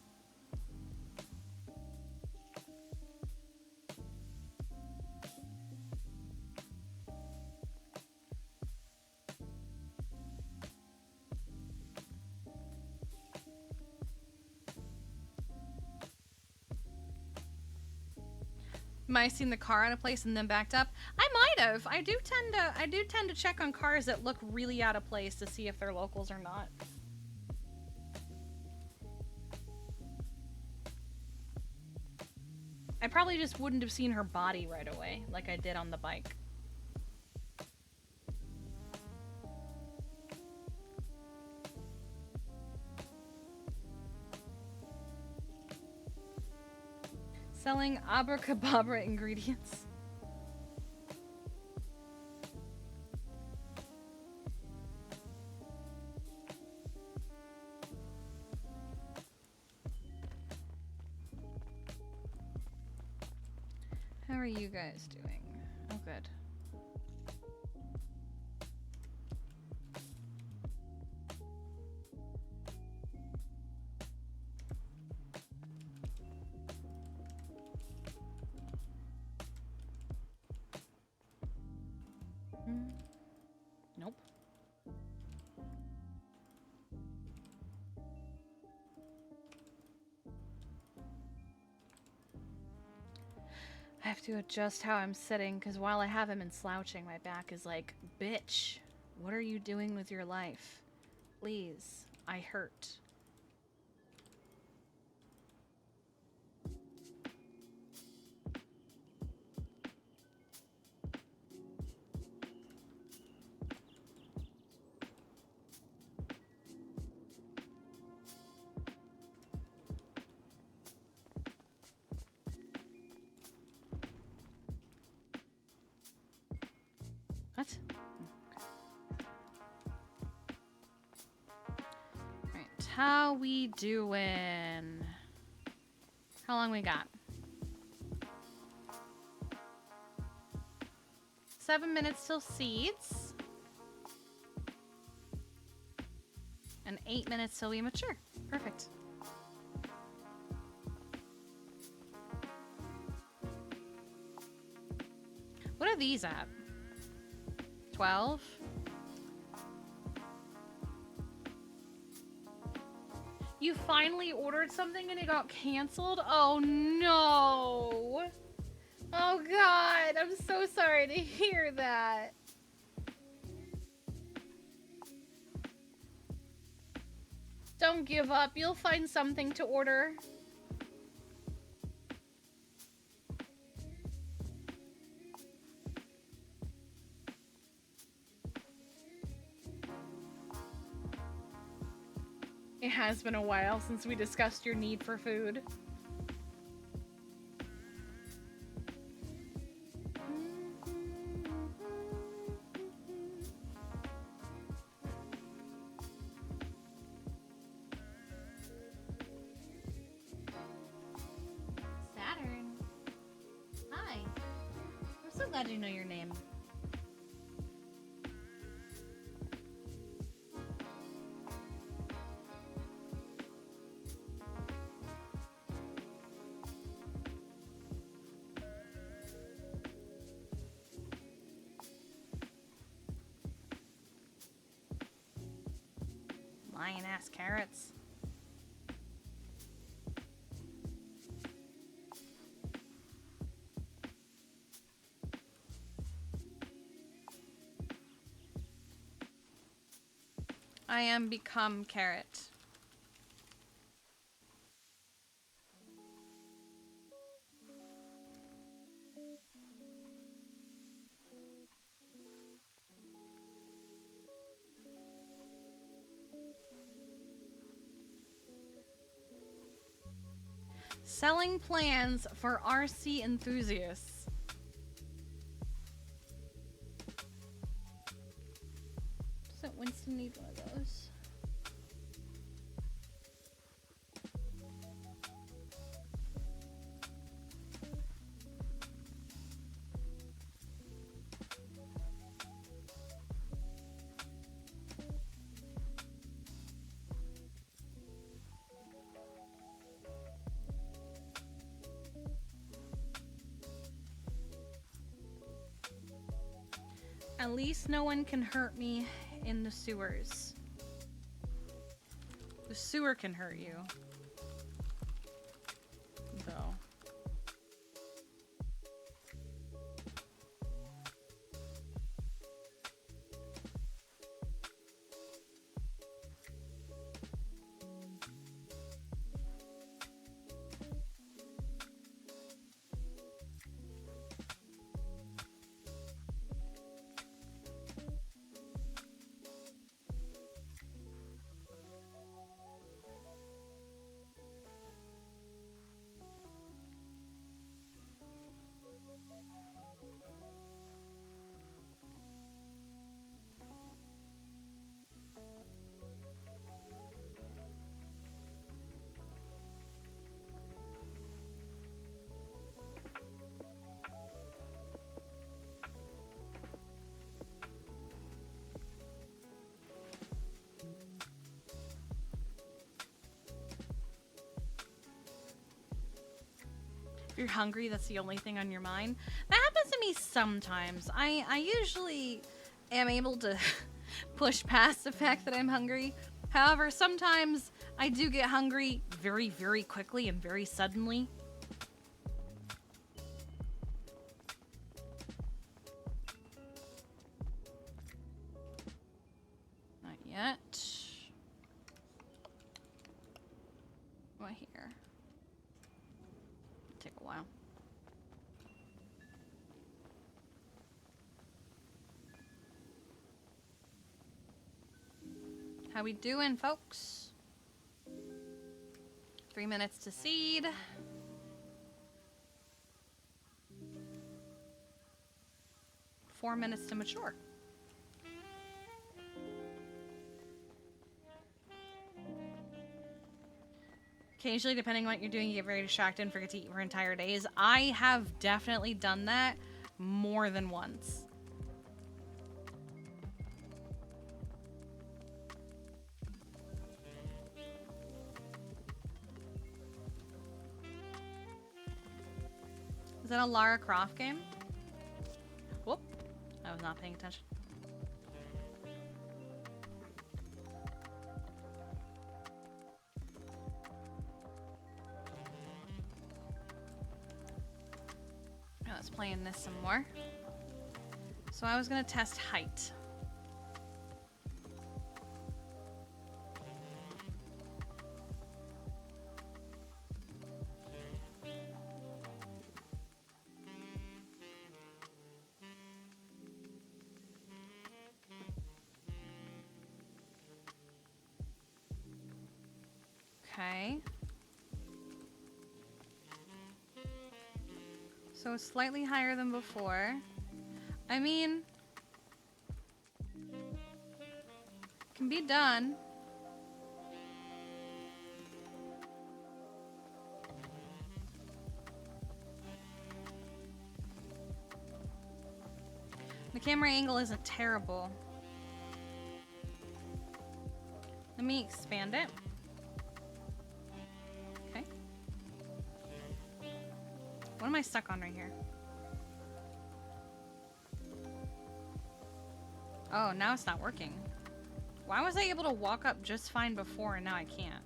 Am I seen the car out of place and then backed up? I might have. I do tend to check on cars that look really out of place to see if they're locals or not. I probably just wouldn't have seen her body right away, like I did on the bike. Selling abracadabra ingredients. How are you guys doing? Oh, good. Nope. I have to adjust how I'm sitting, because while I have him in slouching, my back is like, bitch, what are you doing with your life? Please, I hurt. What? Alright, how we doing? How long we got? 7 minutes till seeds. And 8 minutes till we mature. Perfect. What are these at? 12? You finally ordered something and it got canceled? Oh no! Oh god, I'm so sorry to hear that. Don't give up, you'll find something to order. It has been a while since we discussed your need for food. Saturn. Hi. I'm so glad you know your name. Lion ass carrots. I am become carrot. Selling plans for RC enthusiasts. Doesn't Winston need one of those? At least no one can hurt me in the sewers. The sewer can hurt you. Though. If you're hungry, that's the only thing on your mind. That happens to me sometimes. I usually am able to push past the fact that I'm hungry. However, sometimes I do get hungry very, very quickly and very suddenly. Not yet. What here? Take a while. How we doing, folks? 3 minutes to seed. 4 minutes to mature. Occasionally, depending on what you're doing, you get very distracted and forget to eat for entire days. I have definitely done that more than once. Is that a Lara Croft game? Whoop. I was not paying attention. Now let's play in this some more. So I was gonna test height. Okay. So slightly higher than before. I mean, can be done. The camera angle isn't terrible. Let me expand it. Okay. What am I stuck on right here? Oh, now it's not working. Why was I able to walk up just fine before and now I can't?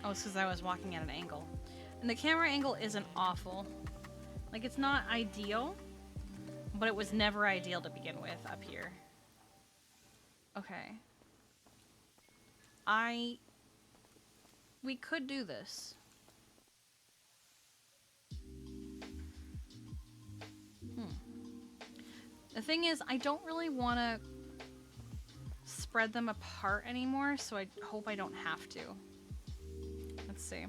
Oh, it's because I was walking at an angle. And the camera angle isn't awful. Like, it's not ideal, but it was never ideal to begin with up here. Okay. We could do this. The thing is, I don't really want to spread them apart anymore, so I hope I don't have to. Let's see.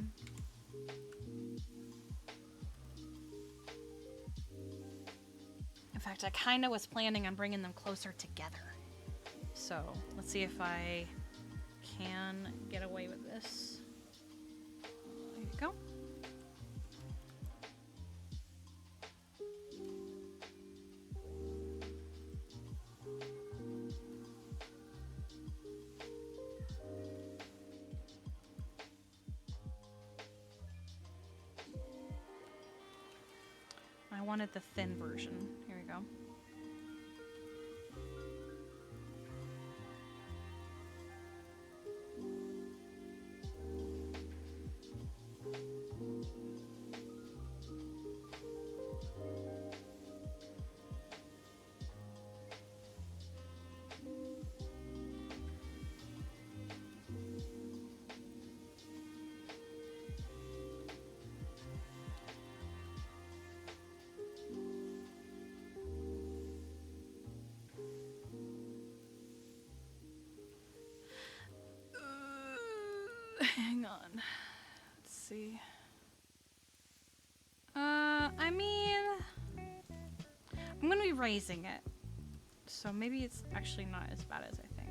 In fact, I kind of was planning on bringing them closer together. So, let's see if I can get away with this. There you go. I wanted the thin version. Here we go. Hang on. Let's see. I mean, I'm gonna be raising it. So maybe it's actually not as bad as I think.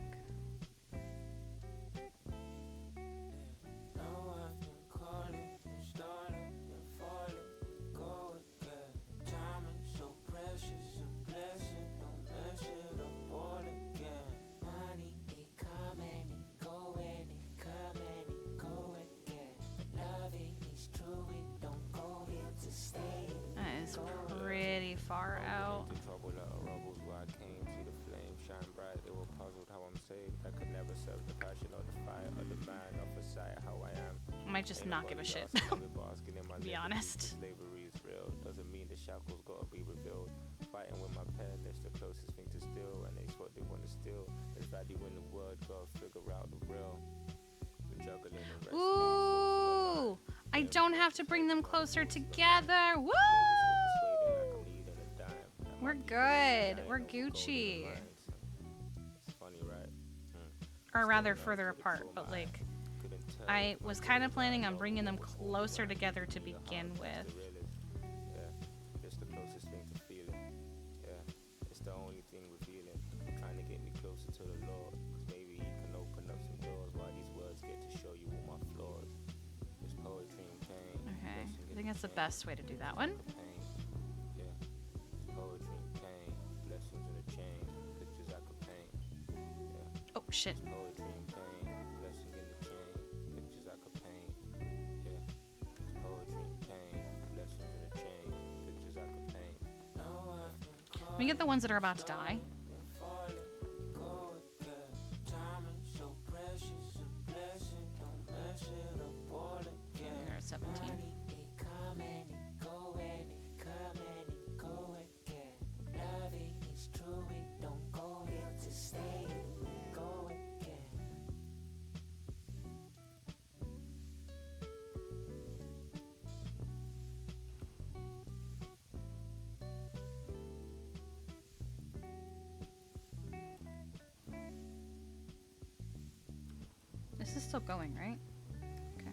That is pretty far out. I might just not give a shit. To be honest. Slavery is real. Doesn't mean the shackles gotta be revealed. Fighting with my pen, that's the closest thing to steal. And it's what they wanna steal. There's value in the word, gotta figure out the real. Been juggling the rest. Ooh! I don't have to bring them closer together. Woo! We're good. We're Gucci. It's funny, right? Or rather, further apart, but like, I was kind of planning on bringing them closer together to begin with. Yeah, it's the closest thing to feeling. Yeah, it's the only thing revealing. Trying to get me closer to the Lord. Cause maybe he can open up some doors while these words get to show you all my flaws. It's poetry and pain. Okay, I think that's the best way to do that one. Yeah, it's poetry and pain. Blessings in a chain. Pictures I could paint. Yeah. Oh shit. Poetry and pain, blessings in the chain, pictures I could paint. Yeah, We get the ones that are about to die. You're at 17. This is still going, right? Okay.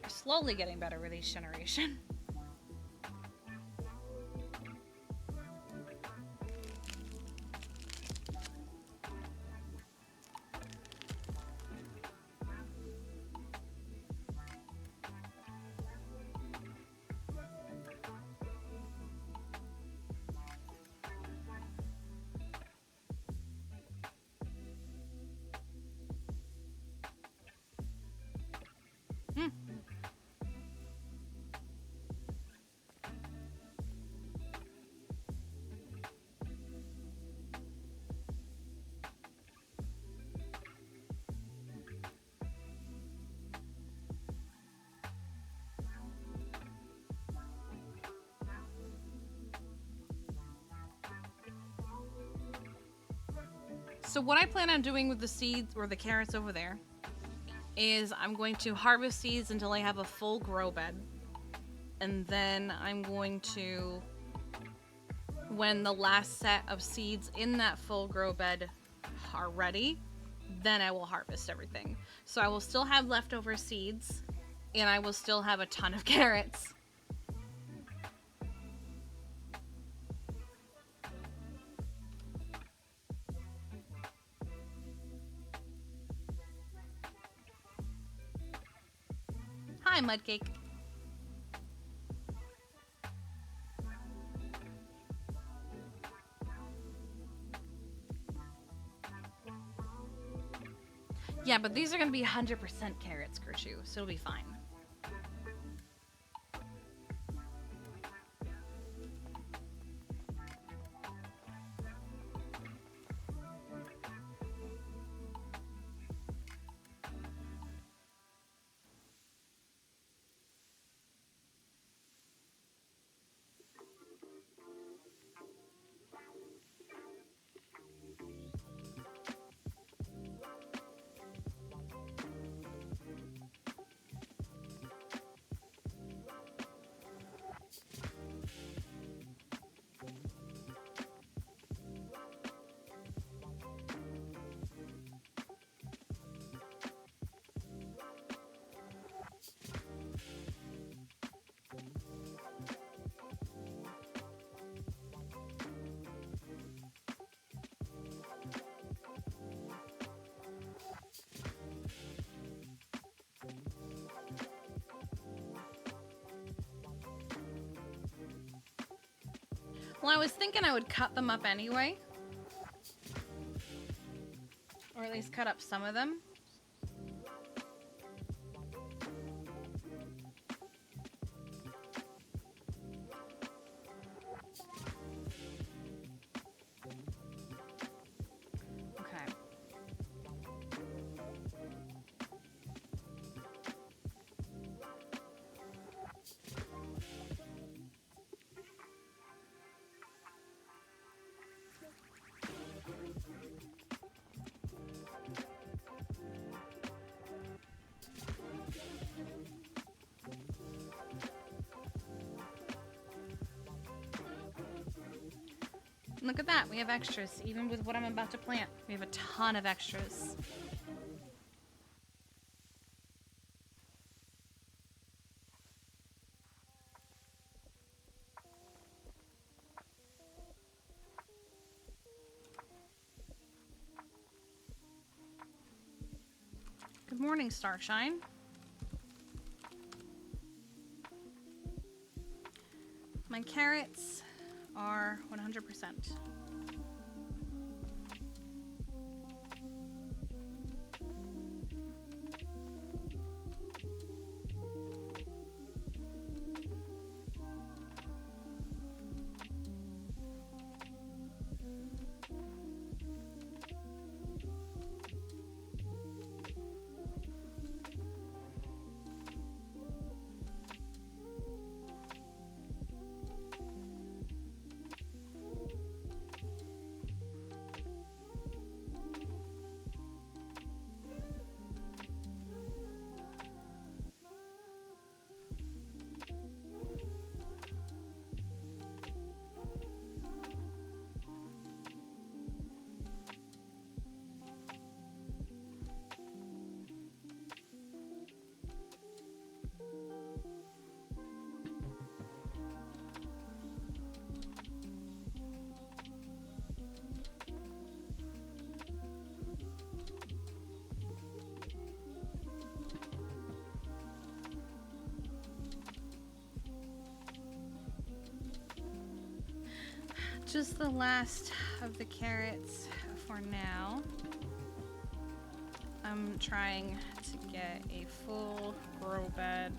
We're slowly getting better with each generation. So what I plan on doing with the seeds or the carrots over there is I'm going to harvest seeds until I have a full grow bed. And then I'm going to, when the last set of seeds in that full grow bed are ready, then I will harvest everything. So I will still have leftover seeds and I will still have a ton of carrots. Hi, Mudcake. Yeah, but these are going to be 100% carrots, Kershu, so it'll be fine. Well, I was thinking I would cut them up anyway. Or at least cut up some of them. Okay. Look at that, we have extras. Even with what I'm about to plant, we have a ton of extras. Good morning, Starshine. My carrots are 100%. Just the last of the carrots for now. I'm trying to get a full grow bed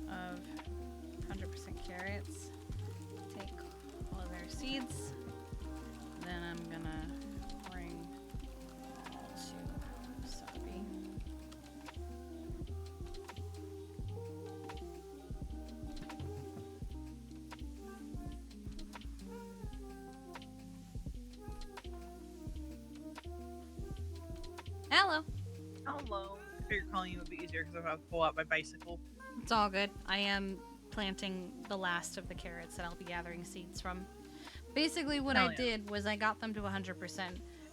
of 100% carrots. Take all of their seeds. Then I'm gonna bring all to Sabi. Hello. Hello. I figured calling you would be easier because I'm about to pull out my bicycle. It's all good. I am planting the last of the carrots that I'll be gathering seeds from. Basically, what Hell I yeah. did was I got them to 100%,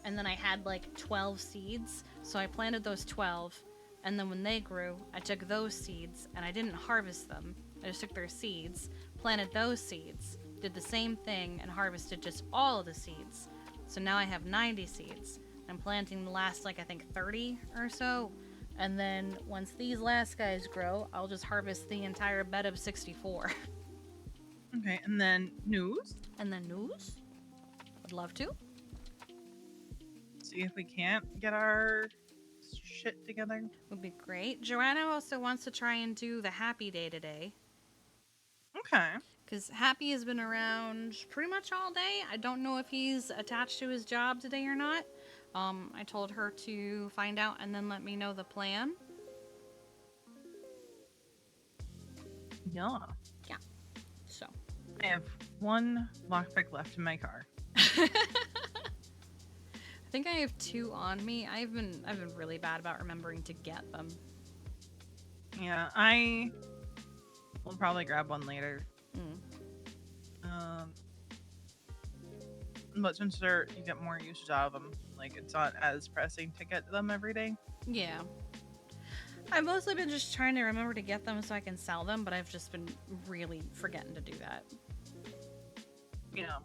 and then I had like 12 seeds, so I planted those 12, and then when they grew, I took those seeds, and I didn't harvest them. I just took their seeds, planted those seeds, did the same thing, and harvested just all of the seeds. So now I have 90 seeds. I'm planting the last, like, I think 30 or so. And then once these last guys grow, I'll just harvest the entire bed of 64. Okay, and then news. And then news? Would love to. See if we can't get our shit together. Would be great. Joanna also wants to try and do the Happy Day today. Okay. Because Happy has been around pretty much all day. I don't know if he's attached to his job today or not. I told her to find out and then let me know the plan. Yeah. So. I have one lockpick left in my car. I think I have 2 on me. I've been really bad about remembering to get them. Yeah, I will probably grab one later. But since you get more usage out of them, like it's not as pressing to get them every day. Yeah. I've mostly been just trying to remember to get them so I can sell them, but I've just been really forgetting to do that. Yeah.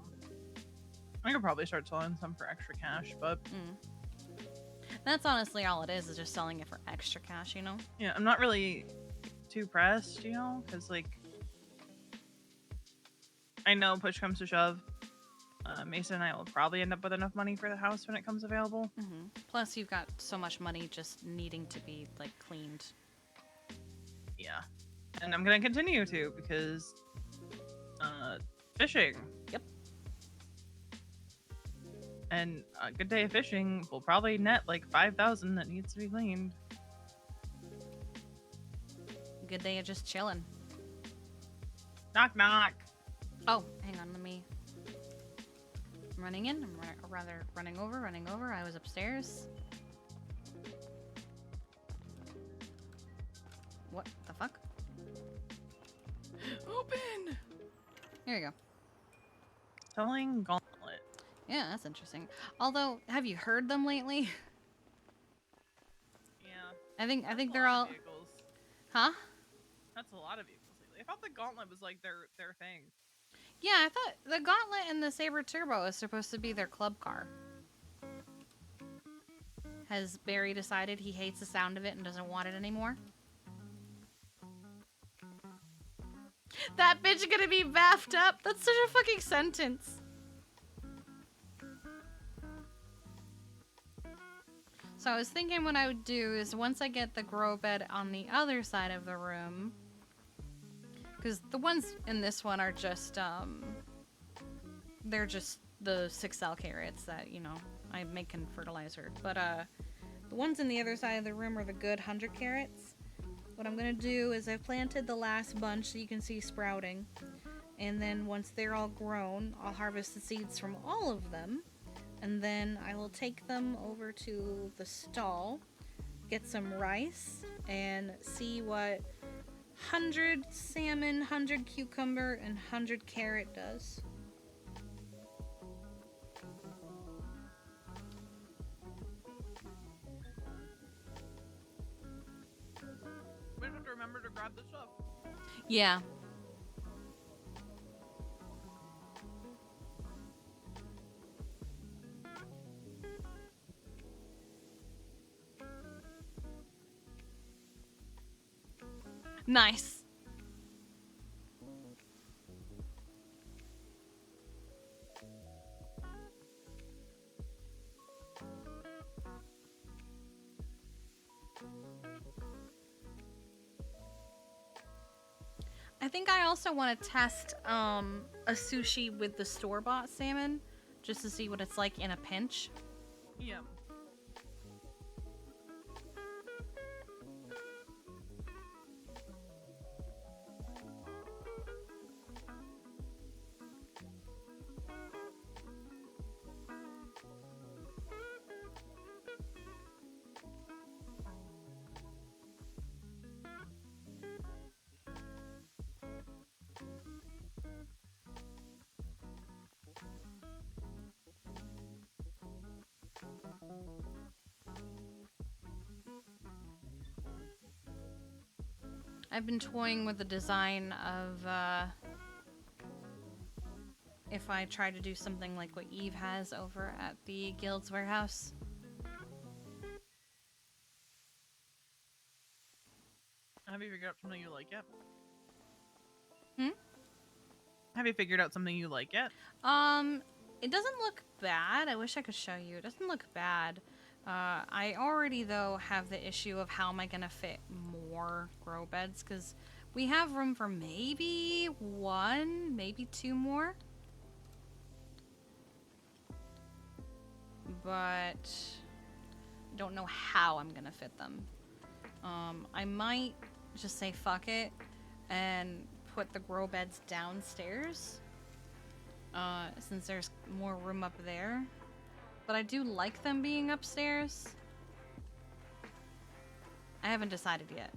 I could probably start selling some for extra cash, but That's honestly all it is just selling it for extra cash, you know? yeah, I'm not really too pressed, because like I know push comes to shove, Mason and I will probably end up with enough money for the house when it comes available. Plus, you've got so much money just needing to be, like, cleaned. Yeah, and I'm gonna continue to because fishing. Yep. And a good day of fishing will probably net like 5,000 that needs to be cleaned. Good day of just chilling. Knock knock. Oh, hang on, let me... I'm running in, or rather running over. I was upstairs. What the fuck? Open! Here you go. Selling gauntlet. Yeah, that's interesting. Although, have you heard them lately? Yeah. I think That's a they're lot all... of vehicles. Huh? That's a lot of vehicles lately. I thought the gauntlet was like their thing. Yeah, I thought the Gauntlet and the Saber Turbo is supposed to be their club car. Has Barry decided he hates the sound of it and doesn't want it anymore? That bitch gonna be baffed up. That's such a fucking sentence. So I was thinking what I would do is once I get the grow bed on the other side of the room, because the ones in this one are just, they're just the 6L carrots that, you know, I make in fertilizer. But, the ones in the other side of the room are the good 100 carrots. What I'm gonna do is I've planted the last bunch so you can see sprouting. And then once they're all grown, I'll harvest the seeds from all of them. And then I will take them over to the stall, get some rice, and see what 100 salmon, 100 cucumber, and 100 carrot does. We just have to remember to grab the stuff. Yeah. Nice. I think I also want to test a sushi with the store-bought salmon just to see what it's like in a pinch. Yeah. I've been toying with the design of if I try to do something like what Eve has over at the Guild's warehouse. Have you figured out something you like yet? Hmm? Have you figured out something you like yet? It doesn't look bad. I wish I could show you. It doesn't look bad. I already, though, have the issue of how am I going to fit more grow beds, because we have room for maybe one, maybe two more. But I don't know how I'm going to fit them. I might just say fuck it and put the grow beds downstairs, since there's more room up there. But I do like them being upstairs. I haven't decided yet.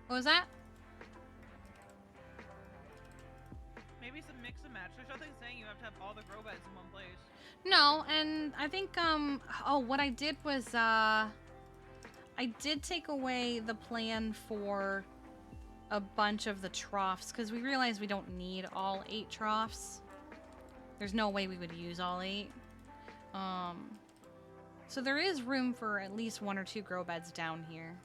What was that? Maybe some mix and match. There's nothing saying you have to have all the grow beds in one place. No, and I think, oh, what I did was, I did take away the plan for a bunch of the troughs, because we realized we don't need all 8 troughs. There's no way we would use all 8. So there is room for at least 1 or 2 grow beds down here.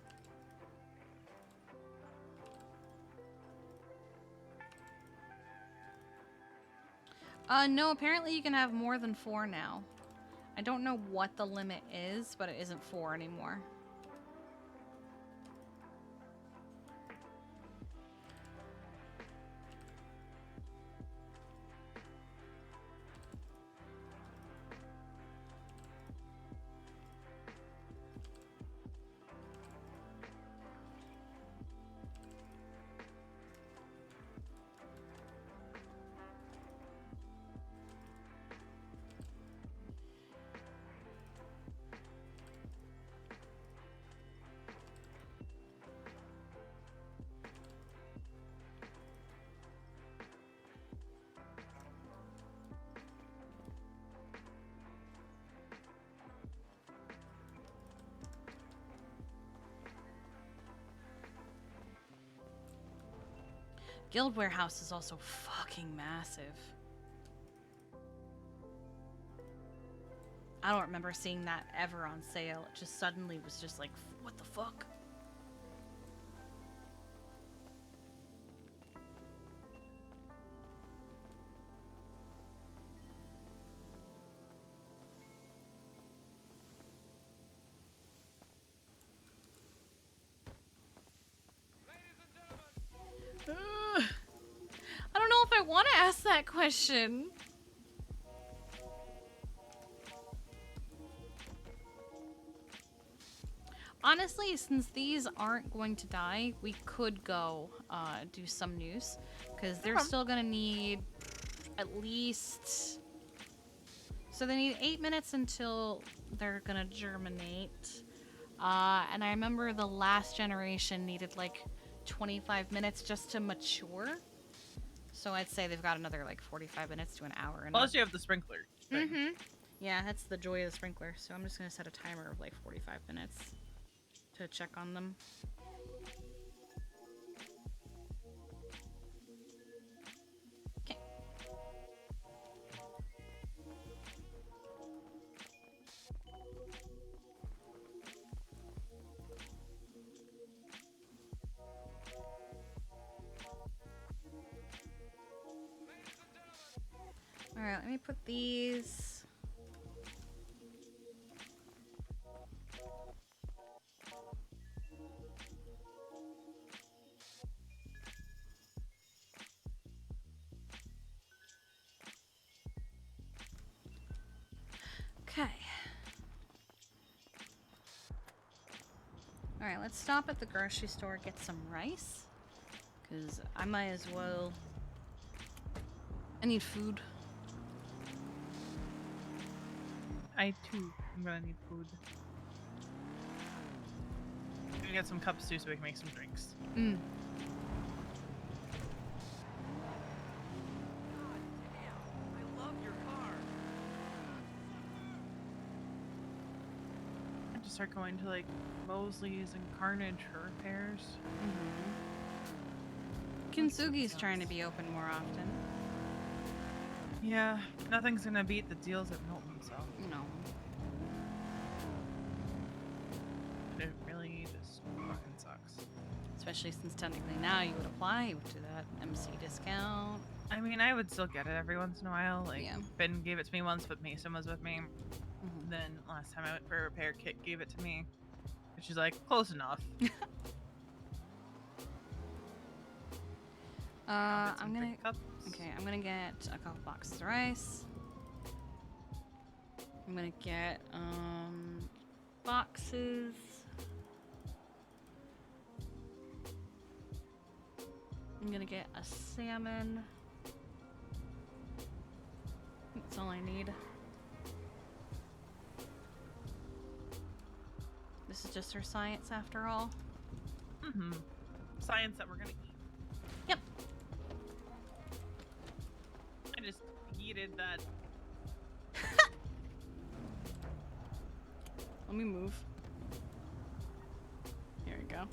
No, apparently you can have more than 4 now. I don't know what the limit is, but it isn't 4 anymore. Guild Warehouse is also fucking massive. I don't remember seeing that ever on sale. It just suddenly was just like, what the fuck? I don't know if I want to ask that question. Honestly, since these aren't going to die, we could go do some news. Because they're still going to need at least... So they need 8 minutes until they're going to germinate. And I remember the last generation needed like 25 minutes just to mature. So I'd say they've got another like 45 minutes to an hour. Plus, you have the sprinkler. Thing. Mm-hmm. Yeah, that's the joy of the sprinkler. So I'm just going to set a timer of like 45 minutes to check on them. Okay. Alright, let me put these... Okay. Alright, let's stop at the grocery store, get some rice. Because I might as well... I need food. I too am gonna need food. I'm gonna get some cups too so we can make some drinks. Mm. I love your car. I have to start going to like Mosley's and Carnage for repairs. Kintsugi's trying to be open more often. Yeah, nothing's gonna beat the deals at Milton, so No. it really just fucking sucks. Especially since technically now you would apply to that MC discount. I mean, I would still get it every once in a while. Like, Yeah. Ben gave it to me once, but Mason was with me. Mhm. Then last time I went for a repair, Kit gave it to me. And she's like, close enough. I'll get some I'm gonna... drink cups. Okay, I'm gonna get a couple boxes of rice. I'm gonna get, boxes. I'm gonna get a salmon. That's all I need. This is just our science after all. Mm-hmm. Science that we're gonna eat. Yep. I just yeeted that. Let me move. Here we go.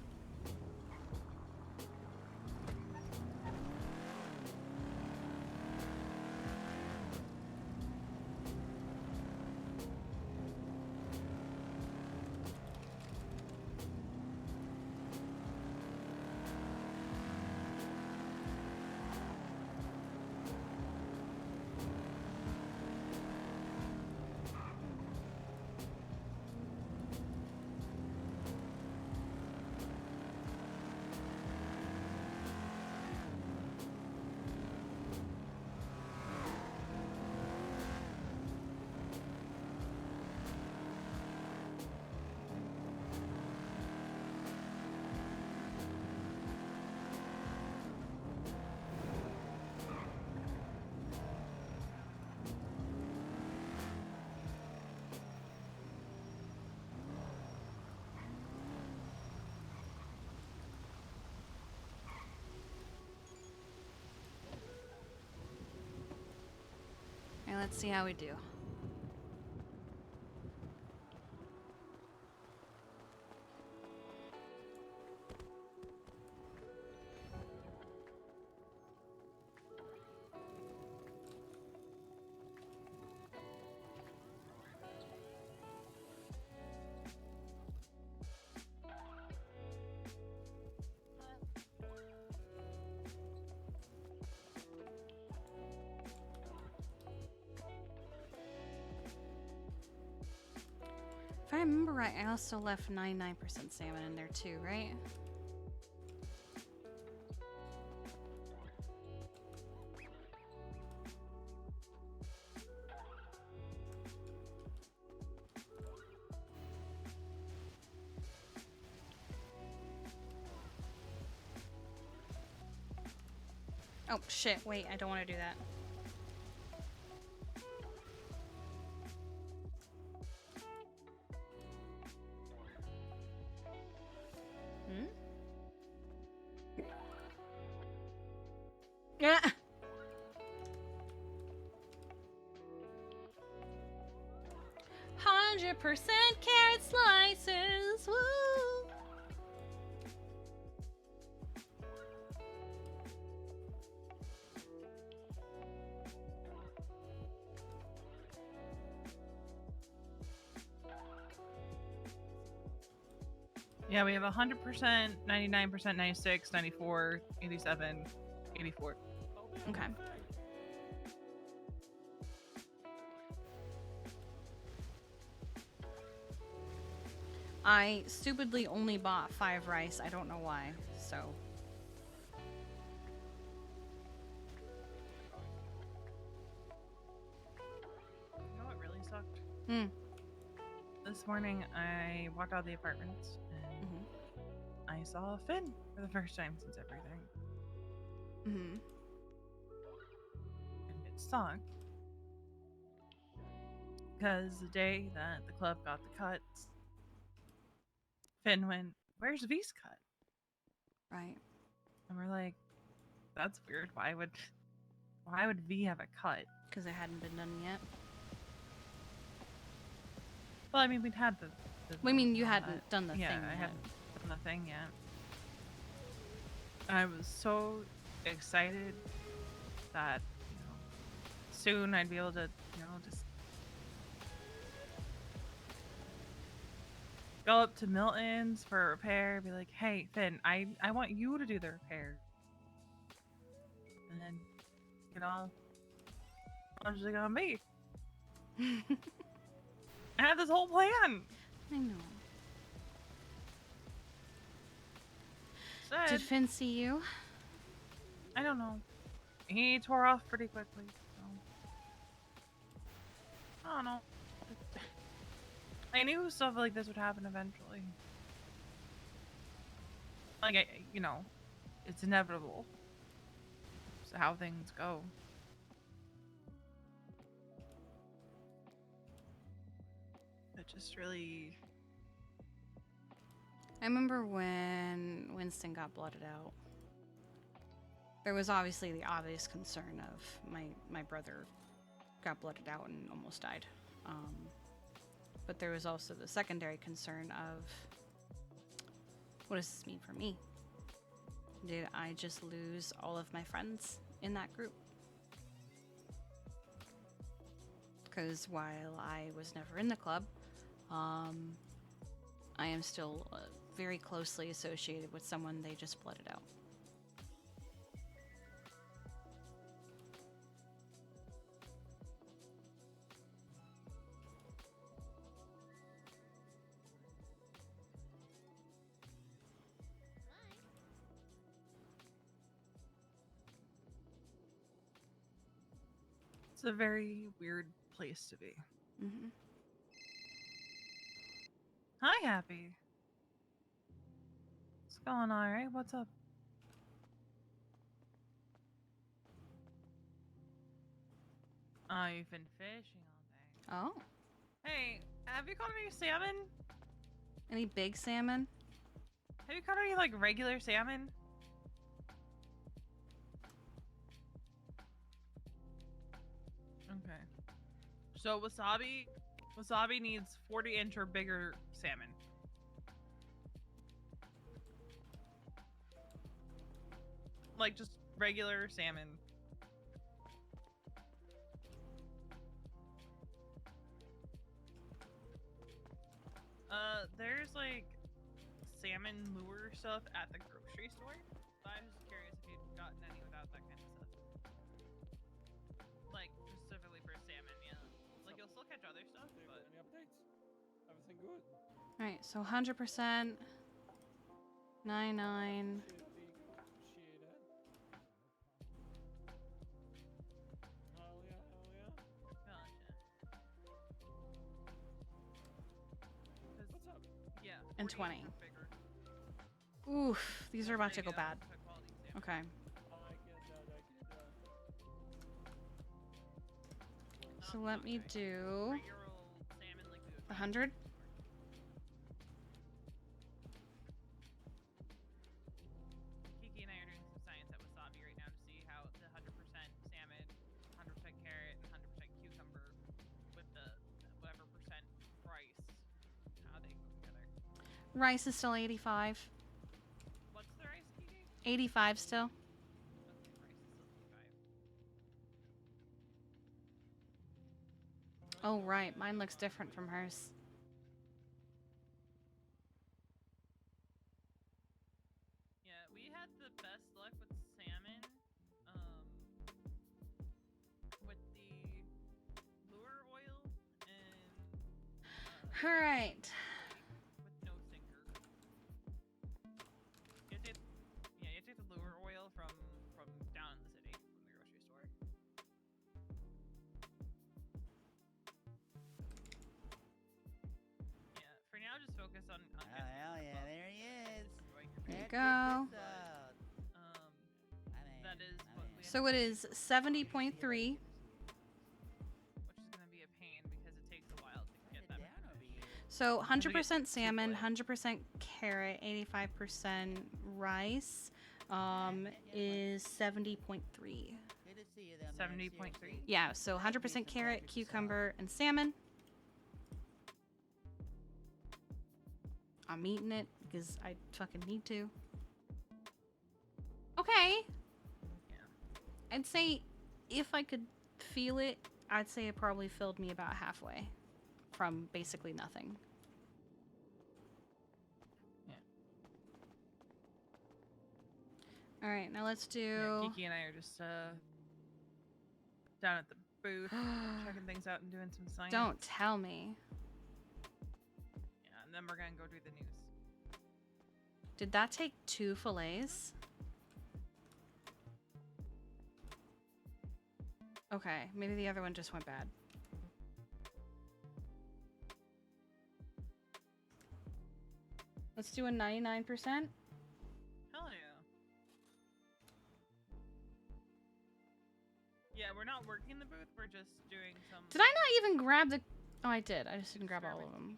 And let's see how we do. remember right, I also left 99% salmon in there too, right? Oh shit, wait, I don't want to do that. Hmm? Yeah. 100% carrot slices. Woo! Yeah, we have 100%, 99%, 96, 94, 87, 84. Okay. I stupidly only bought 5 rice. I don't know why. So. You know what really sucked? Hmm. This morning, I walked out of the apartments and Mhm. I saw Finn for the first time since everything. Mhm. And it sucked. Because the day that the club got the cuts, Finn went, "Where's V's cut?" Right. And we're like, "That's weird. Why would V have a cut?" Because it hadn't been done yet. Well, I mean, we'd had the Well, I mean, you all hadn't that. done the Yeah, thing I yet. hadn't done the thing yet. I was so excited that, soon I'd be able to, just go up to Milton's for a repair, be like, "Hey, Finn, I want you to do the repair." And then, I was like, on me. I had this whole plan. I know. Said, Did Finn see you? I don't know. He tore off pretty quickly. So. I don't know. I knew stuff like this would happen eventually. Like, it's inevitable. It's how things go. It just really... I remember when Winston got blooded out. There was obviously the obvious concern of my brother got blooded out and almost died. But there was also the secondary concern of, what does this mean for me? Did I just lose all of my friends in that group? Because while I was never in the club, I am still very closely associated with someone they just blooded out. It's a very weird place to be. Mm-hmm. Hi, Happy. What's going on, right? What's up? Oh, you've been fishing all day. Oh, Hey, have you caught any salmon? any big salmon? Have you caught any, regular salmon? Okay. So, Wasabi needs 40-inch or bigger salmon. Like, just regular salmon. There's, salmon lure stuff at the grocery store. So I was just curious if you'd gotten any without that kind of stuff. Like, specifically for salmon, yeah. Like, you'll still catch other stuff, but... Any updates? Haven't Nothing good. Alright, so 100%. 99. Shit, I think. Shit, Hell yeah, hell yeah. What's up? Yeah. And 48 20. for bigger. Oof, these are about to There go you bad. High quality salmon. Okay. I get that, I get that. So let me do 3-year-old salmon like we would find 100. Kiki and I are doing some science at Wasabi right now to see how the 100% salmon, 100% carrot, and 100% cucumber with the whatever percent rice, how they go together. Rice is still 85. What's the rice, Kiki? 85 still. Okay, rice is still 85. Oh, right. Mine looks different from hers. Yeah, we had the best luck with salmon, with the lure oil and All right. with no sinker. You have to, yeah, you have to get the lure oil from down in the city from the grocery store. Yeah, for now, just focus on Oh, hell yeah, there he is. There you Check go. this out. That is what we have So it is 70.3. which is going to be a pain because it takes a while to get that. Down over here. So Because we get 100% salmon, souffle. 100% carrot, 85% rice is 70.3. Good to see you there, man. 70.3. Seriously. Yeah, so 100% carrot, cucumber, and salmon. I'm eating it because I fucking need to. Okay. Yeah. I'd say if I could feel it, I'd say it probably filled me about halfway from basically nothing. Yeah. All right, now let's Yeah, do. Kiki and I are just down at the booth, checking things out and doing some science. Don't tell me. Yeah, and then we're gonna go do the news. Did that take 2 fillets? Okay, maybe the other one just went bad. Let's do a 99%. Hell yeah. Yeah, we're not working the booth. We're just doing some. Did I not even grab the... Oh, I did. I just didn't grab all of them.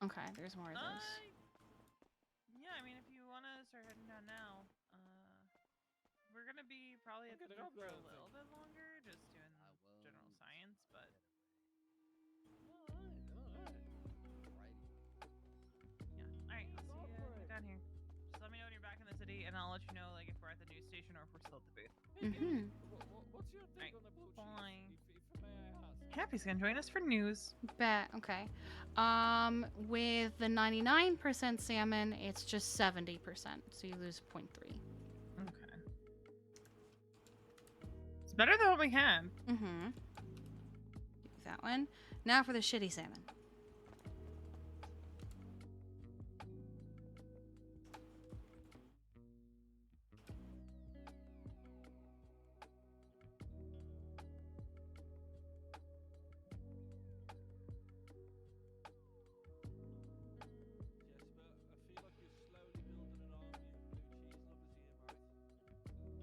Okay, there's more of those. Yeah, I mean, if you want to start heading down now, we're gonna be probably at the gonna booth go for a grab little things. bit longer, just doing general science, but yeah. Alright, I'll see you down here. Just let me know when you're back in the city, and I'll let you know like if we're at the news station or if we're still at the booth. Mm-hmm. What's your take Right. on the blue Bye. cheese? If may I ask? Happy's gonna join us for news. Bet. Okay. With the 99% salmon, it's just 70%, so you lose 0.3. Okay. It's better than what we had. Mm-hmm. That one. Now for the shitty salmon. Yes, but I feel like you're slowly building an army of blue cheese lovers here, mate. Yeah, you're getting there, great stuff.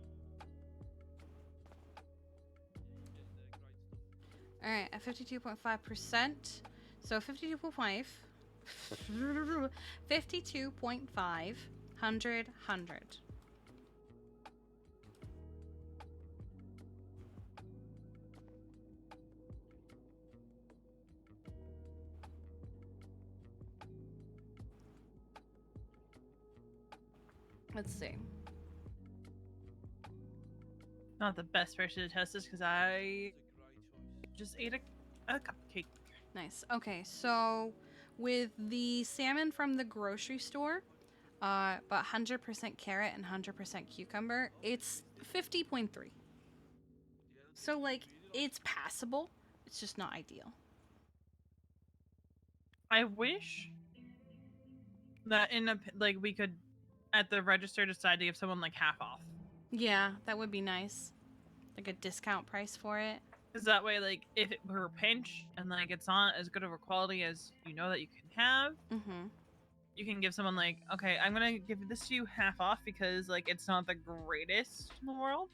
All right, at 52.5%. So 52.5. 52.5. 100. Let's see. Not the best person to test this because I It's a great choice. just ate a cupcake. Nice. Okay, so with the salmon from the grocery store, but 100% carrot and 100% cucumber, it's 50.3. So, like, it's passable. It's just not ideal. I wish that like we could at the register decide to give someone like half off. Yeah, that would be nice. Like a discount price for it. Because that way, like, if it were a pinch and like it's not as good of a quality as you know that you can have, Mm-hmm. you can give someone like, okay, I'm gonna give this to you half off because like it's not the greatest in the world.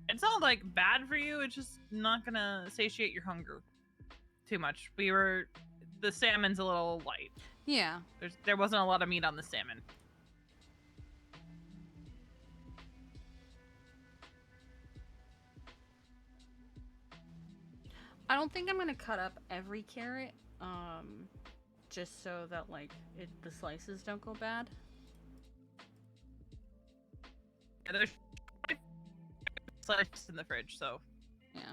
It's not like bad for you. It's just not gonna satiate your hunger too much. The salmon's a little light. Yeah. There wasn't a lot of meat on the salmon. I don't think I'm gonna cut up every carrot, just so that like the slices don't go bad. Yeah, there's slices in the fridge, so Yeah.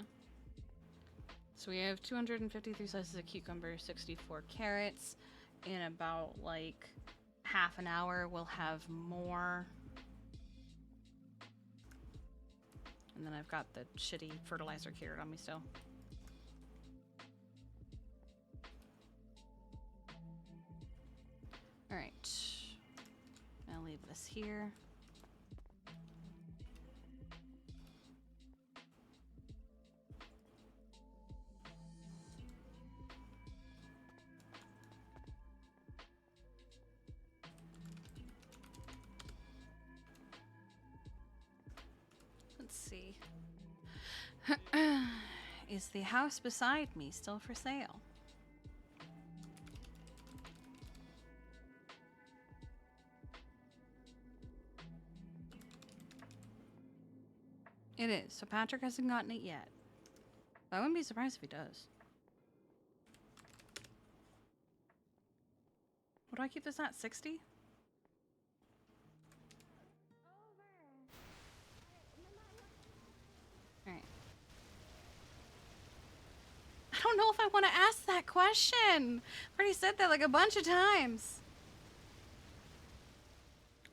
So we have 253 slices of cucumber, 64 carrots. In about like half an hour, we'll have more. And then I've got the shitty fertilizer carrot on me still. Alright. I'll leave this here. Let's see. Is the house beside me still for sale? It is. So Patrick hasn't gotten it yet. I wouldn't be surprised if he does. What do I keep this at? 60? Alright. I don't know if I want to ask that question. I've already said that like a bunch of times.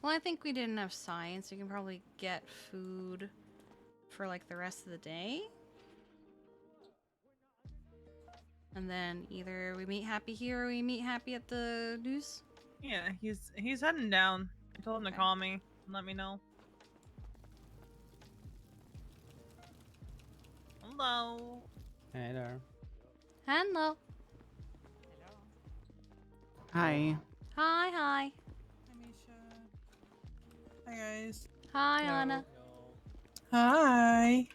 Well, I think we did enough science. We can probably get food for like the rest of the day. And then either we meet Happy here or we meet Happy at the news. yeah, he's heading down. I told him to call me and let me know. Hello. Hey there. Hello. Hi. Hi, hi. Hi, Misha. Hi, guys. Hi, Hello. Anna. Hi.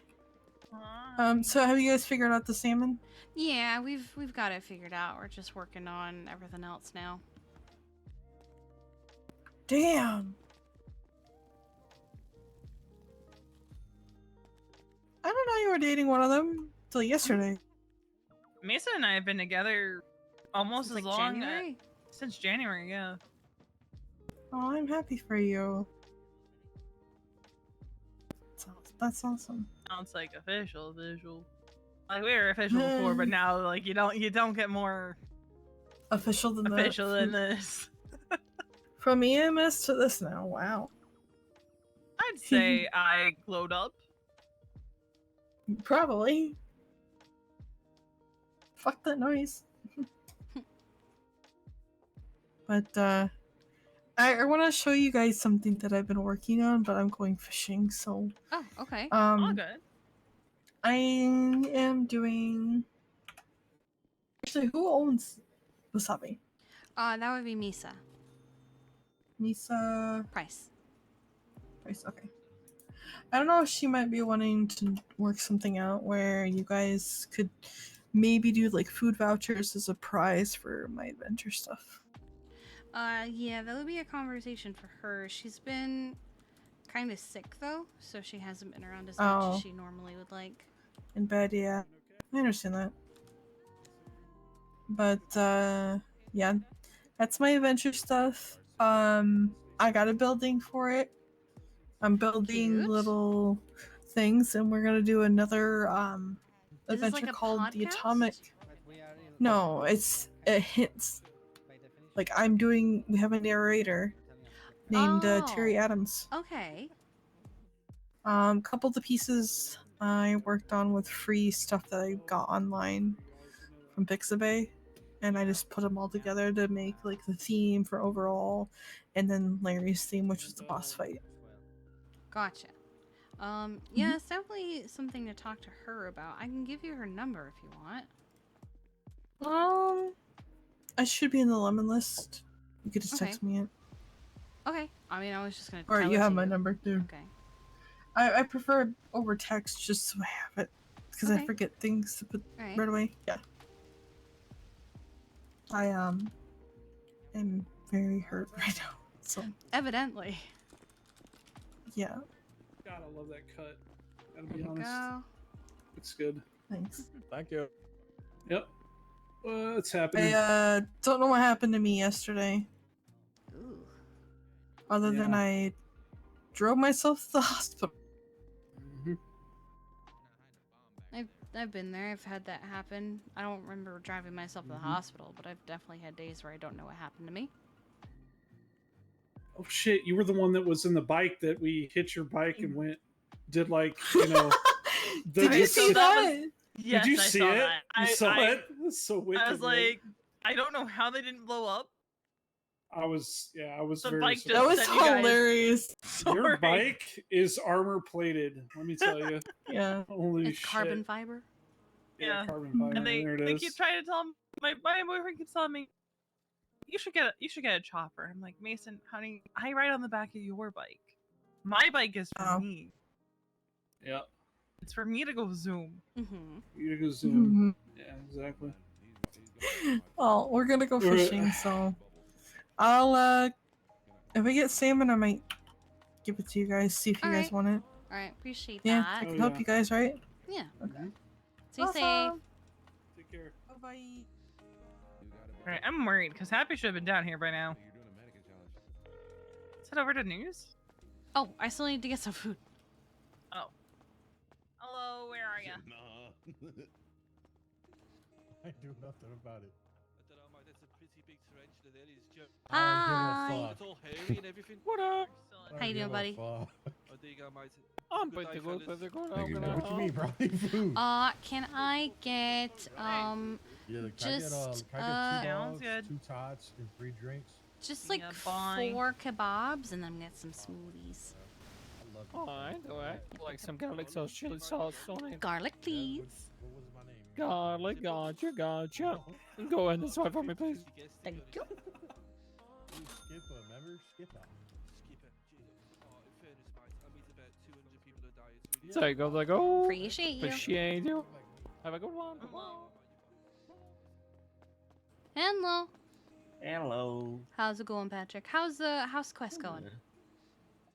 Hi. So have you guys figured out the salmon? Yeah, we've got it figured out. We're just working on everything else now. Damn. I didn't know you were dating one of them till yesterday. Mesa and I have been together almost Since, as like, long January? since January. Yeah. Oh, I'm happy for you. That's awesome. Now it's like official. Like we were official before, but now like you don't get more Official than official that. than this. From EMS to this now. Wow. I'd say I glowed up. Probably. Fuck that noise. But I want to show you guys something that I've been working on, but I'm going fishing, so Oh, okay. All good. I am doing. Actually, who owns Wasabi? That would be Misa. Misa Price. Price. Okay. I don't know if she might be wanting to work something out where you guys could maybe do like food vouchers as a prize for my adventure stuff. Yeah, that would be a conversation for her. She's been kind of sick though, so she hasn't been around as much Oh. as she normally would like. In bed, yeah. I understand that. But yeah, that's my adventure stuff. I got a building for it. I'm building Cute. little things, and we're gonna do another Is this adventure like a called the podcast? Atomic. But we are in No, it's hints. by definition. Like we have a narrator named Terry Oh. Adams. Okay. Couple of the pieces I worked on with free stuff that I got online from Pixabay, and I just put them all together to make like the theme for overall, and then Larry's theme, which was the boss fight. Gotcha. Yeah, it's definitely something to talk to her about. I can give you her number if you want. I should be in the lemon list. You could just Okay. text me it, Okay. I mean, I was just gonna. or tell you it have to my you. number too. Okay. I prefer over text just so I have it, because Okay. I forget things to put All right. right away. Yeah. I am very hurt right now. So Evidently. yeah, God, I love that cut. Gotta There be you honest. go. Looks good. thanks. Thank you. Yep. What's happening? I don't know what happened to me yesterday, Ooh. other than Yeah. I drove myself to the hospital. Mhm. I've been there. I've had that happen. I don't remember driving myself to the hospital, but I've definitely had days where I don't know what happened to me. Oh shit! You were the one that was in the bike that we hit your bike and did like Did you see so that that? was- Yes, Did you I see saw it? that. You saw I, it? That's so wicked. I was man. like, I don't know how they didn't blow up. I was The very bike just That was sent you guys- hilarious. Your Sorry. bike is armor plated. Let me tell you. Yeah. Holy It's shit! carbon fiber. Yeah, Yeah. carbon fiber. And there it they is. keep trying to tell me, my boyfriend keeps telling me, you should get a chopper. I'm like, Mason, honey, I ride on the back of your bike. My bike is for Oh. me. Yeah. It's for me to go zoom. Mm-hmm. You go zoom. Mhm. Yeah, exactly. Well, we're gonna go Alright. fishing, so I'll if I get salmon, I might give it to you guys. See if you guys Alright. want it. All right. Appreciate Yeah, that. I can Oh, help yeah. you guys, right? Yeah. Okay. Stay safe. Take care. Bye. All right, I'm worried because Happy should have been down here by now. Is it over to news? Oh, I still need to get some food. Oh. Hello, where are you? Nah. I do nothing about it. I don't know, mate. That's a pretty big tarantula there. He's just Hi. it's all hairy and everything. What up? How you doing, buddy? Oh, there you go, mate. I'm Good pretty day, good, fellas. pretty good. Thank you, How man. can I What you mean, help? bro? Food. Can I get Yeah, like, just, can I get two Sounds dogs, good. 2 tots, and 3 drinks? just like Yeah, bye. 4 kebabs and then get some smoothies. I love Alright, alright. Like some garlic sauce, chili sauce on it. Garlic, please. What was my name? Garlic, gotcha. Go ahead and swipe for me, please. Thank you. Skipper, remember? Skipper. Skipper, Jesus. Oh, in fairness, mate, I meet about 200 people a day. It's really There you go, there you go. Appreciate you. Appreciate you. Have a good one. Hello. Hello. How's it going, Patrick? How's quest going?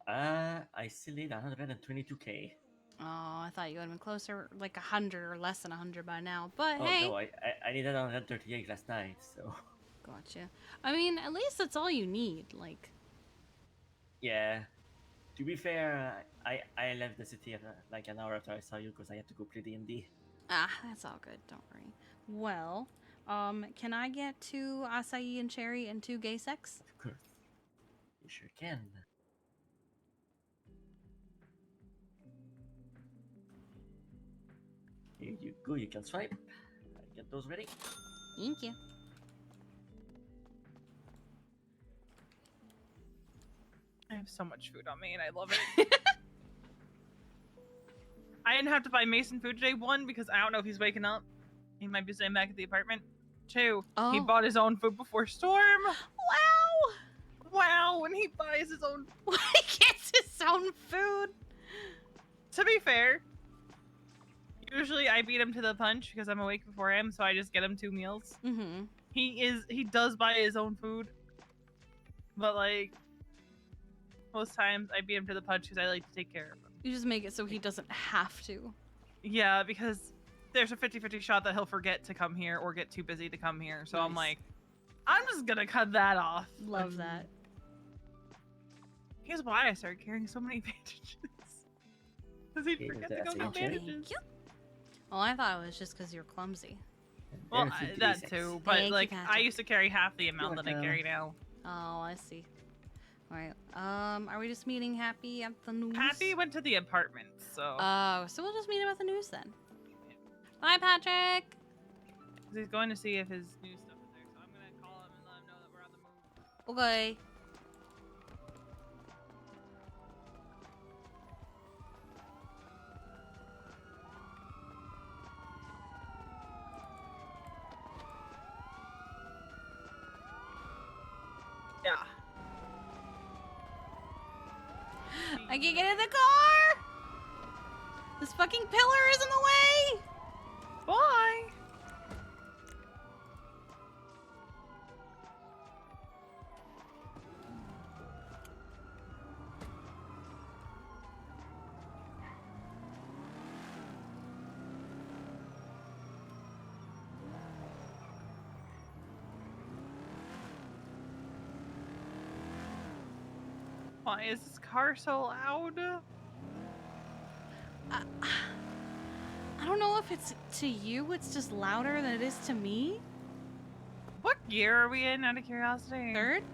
I still need 122k. Oh, I thought you would have been closer, like 100 or less than 100 by now. But Oh hey, no, I needed 138 last night, so gotcha. I mean, at least that's all you need. Like, yeah. To be fair, I left the city at, like an hour after I saw you because I had to go play D&D. that's all good. Don't worry. Well, can I get 2 acai and cherry and 2 gay sex? Of course, you sure can. Here you go. You can swipe. Get those ready. Thank you. I have so much food on me and I love it. I didn't have to buy Mason food today. 1, because I don't know if he's waking up. He might be staying back at the apartment. 2, he Oh. bought his own food before storm. Wow! Wow, when he buys his own. He gets his own food. To be fair, usually I beat him to the punch because I'm awake before him, so I just get him 2 meals. Mm-hmm. He does buy his own food, but like most times I beat him to the punch because I like to take care of him. You just make it so he doesn't have to. Yeah, because there's a 50-50 shot that he'll forget to come here or get too busy to come here. So I'm Nice. like, I'm just gonna cut that off. Love that. Here's why I started carrying so many bandages. Because he'd Here's forget the to go acai get cherry. bandages. Thank you. Well, I thought it was just because you're clumsy. Well, There's the that D6. too, but Thank you, like I Patrick. used to carry half the amount that I welcome. carry now. Oh, I see. All right. Are we just meeting Happy at the news? Happy went to the apartment, so So we'll just meet him at the news then. Bye, Patrick. he's going to see if his new stuff is there. So I'm gonna call him and let him know that we're on the move. Okay. Yeah. I can't get in the car! This fucking pillar is in the way! Bye. Why is this car so loud? I don't know if it's to you, it's just louder than it is to me. What gear are we in, out of curiosity? Third?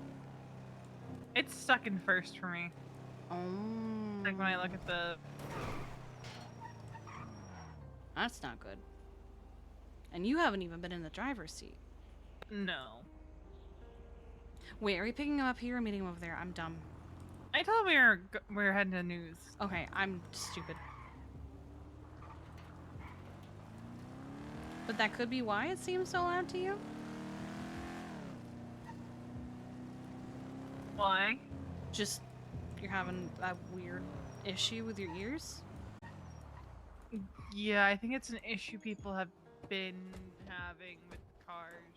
It's stuck in first for me. Oh. Like when I look at the... That's not good. And you haven't even been in the driver's seat. No. Wait, are we picking him up here or meeting him over there? I'm dumb. I told him we were heading to news. Okay, I'm stupid. But that could be why it seems so loud to you? Why? Just, you're having a weird issue with your ears? Yeah, I think it's an issue people have been having with cars